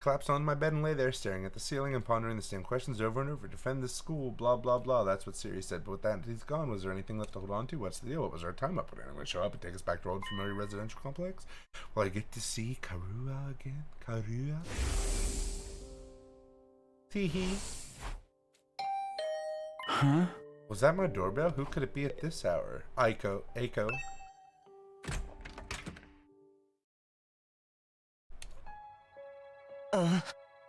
Collapse on my bed and lay there, staring at the ceiling and pondering the same questions over and over. Defend this school, blah, blah, blah. That's what Siri said. But with that, he's gone. Was there anything left to hold on to? What's the deal? What was our time up? Would anyone show up and take us back to our old familiar residential complex? Will I get to see Karua again? Karua? Tee-hee. Huh? Was that my doorbell? Who could it be at this hour? Aiko.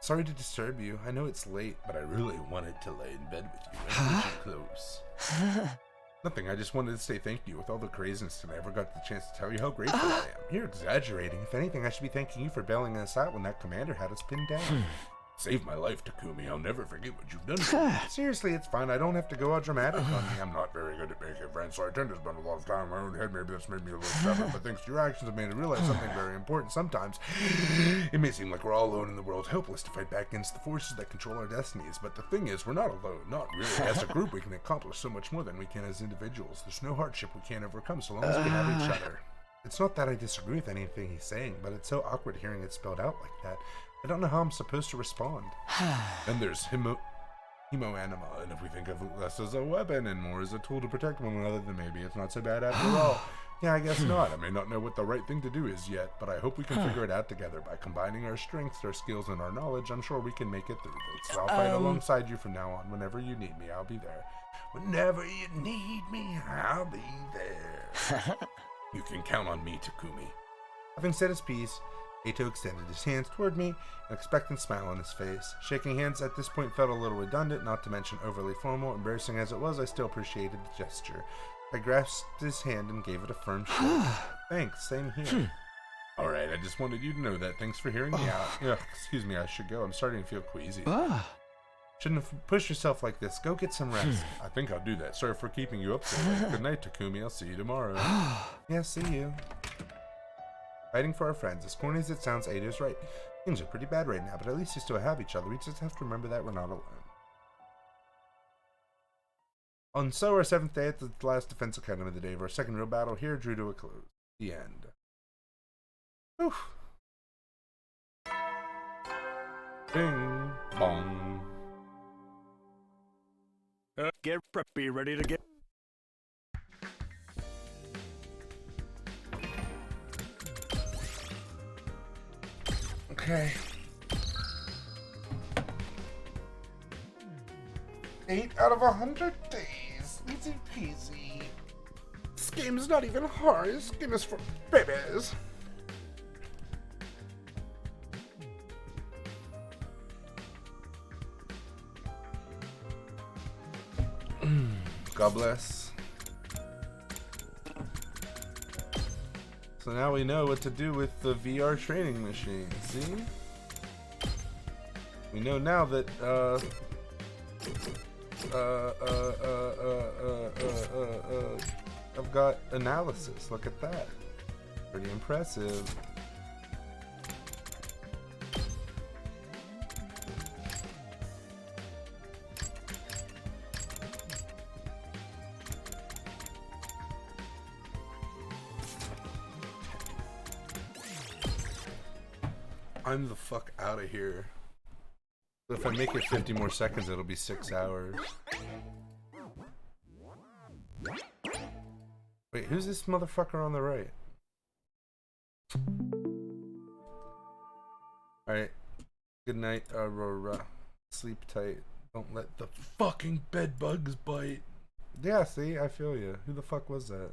Sorry to disturb you. I know it's late, but I really wanted to lay in bed with you and get you close. Nothing, I just wanted to say thank you. With all the craziness today, I never got the chance to tell you how grateful I am. You're exaggerating. If anything, I should be thanking you for bailing us out when that commander had us pinned down. Saved my life, Takumi. I'll never forget what you've done for me. Seriously, it's fine. I don't have to go all dramatic on me. I'm not very good at making friends, so I tend to spend a lot of time in my own head. Maybe that's made me a little stubborn, but thanks to your actions, I've made me realize something very important. Sometimes, it may seem like we're all alone in the world, helpless to fight back against the forces that control our destinies. But the thing is, we're not alone. Not really. As a group, we can accomplish so much more than we can as individuals. There's no hardship we can't overcome so long as we have each other. It's not that I disagree with anything he's saying, but it's so awkward hearing it spelled out like that. I don't know how I'm supposed to respond. Then there's Himo Anima, and if we think of less as a weapon and more as a tool to protect one another, then maybe it's not so bad after all. Yeah, I guess not. I may not know what the right thing to do is yet, but I hope we can figure it out together. By combining our strengths, our skills, and our knowledge, I'm sure we can make it through this. I'll fight alongside you from now on. Whenever you need me, I'll be there. Whenever you need me, I'll be there. You can count on me, Takumi. Having said his piece, Eito extended his hands toward me, an expectant smile on his face. Shaking hands at this point felt a little redundant, not to mention overly formal. Embarrassing as it was, I still appreciated the gesture. I grasped his hand and gave it a firm shake. Thanks, same here. Alright, I just wanted you to know that. Thanks for hearing me out. Ugh, excuse me, I should go. I'm starting to feel queasy. Shouldn't have pushed yourself like this. Go get some rest. I think I'll do that. Sorry for keeping you up so late. Good night, Takumi. I'll see you tomorrow. Yeah, see you. Fighting for our friends. As corny as it sounds, Ada's right. Things are pretty bad right now, but at least we still have each other. We just have to remember that we're not alone. On our 7th day at the last defense academy of the day of our second real battle here drew to a close. The end. Oof. Bing bong. Get preppy, ready to get. Okay. 8 out of 100 days. Easy peasy. This game is not even hard. This game is for babies. God bless. So now we know what to do with the VR training machine, see? We know now that, I've got analysis. Look at that. Pretty impressive. I'm the fuck out of here. If I make it 50 more seconds, it'll be 6 hours. Wait, who's this motherfucker on the right? Alright. Good night, Aurora. Sleep tight. Don't let the fucking bed bugs bite. Yeah, see? I feel you. Who the fuck was that?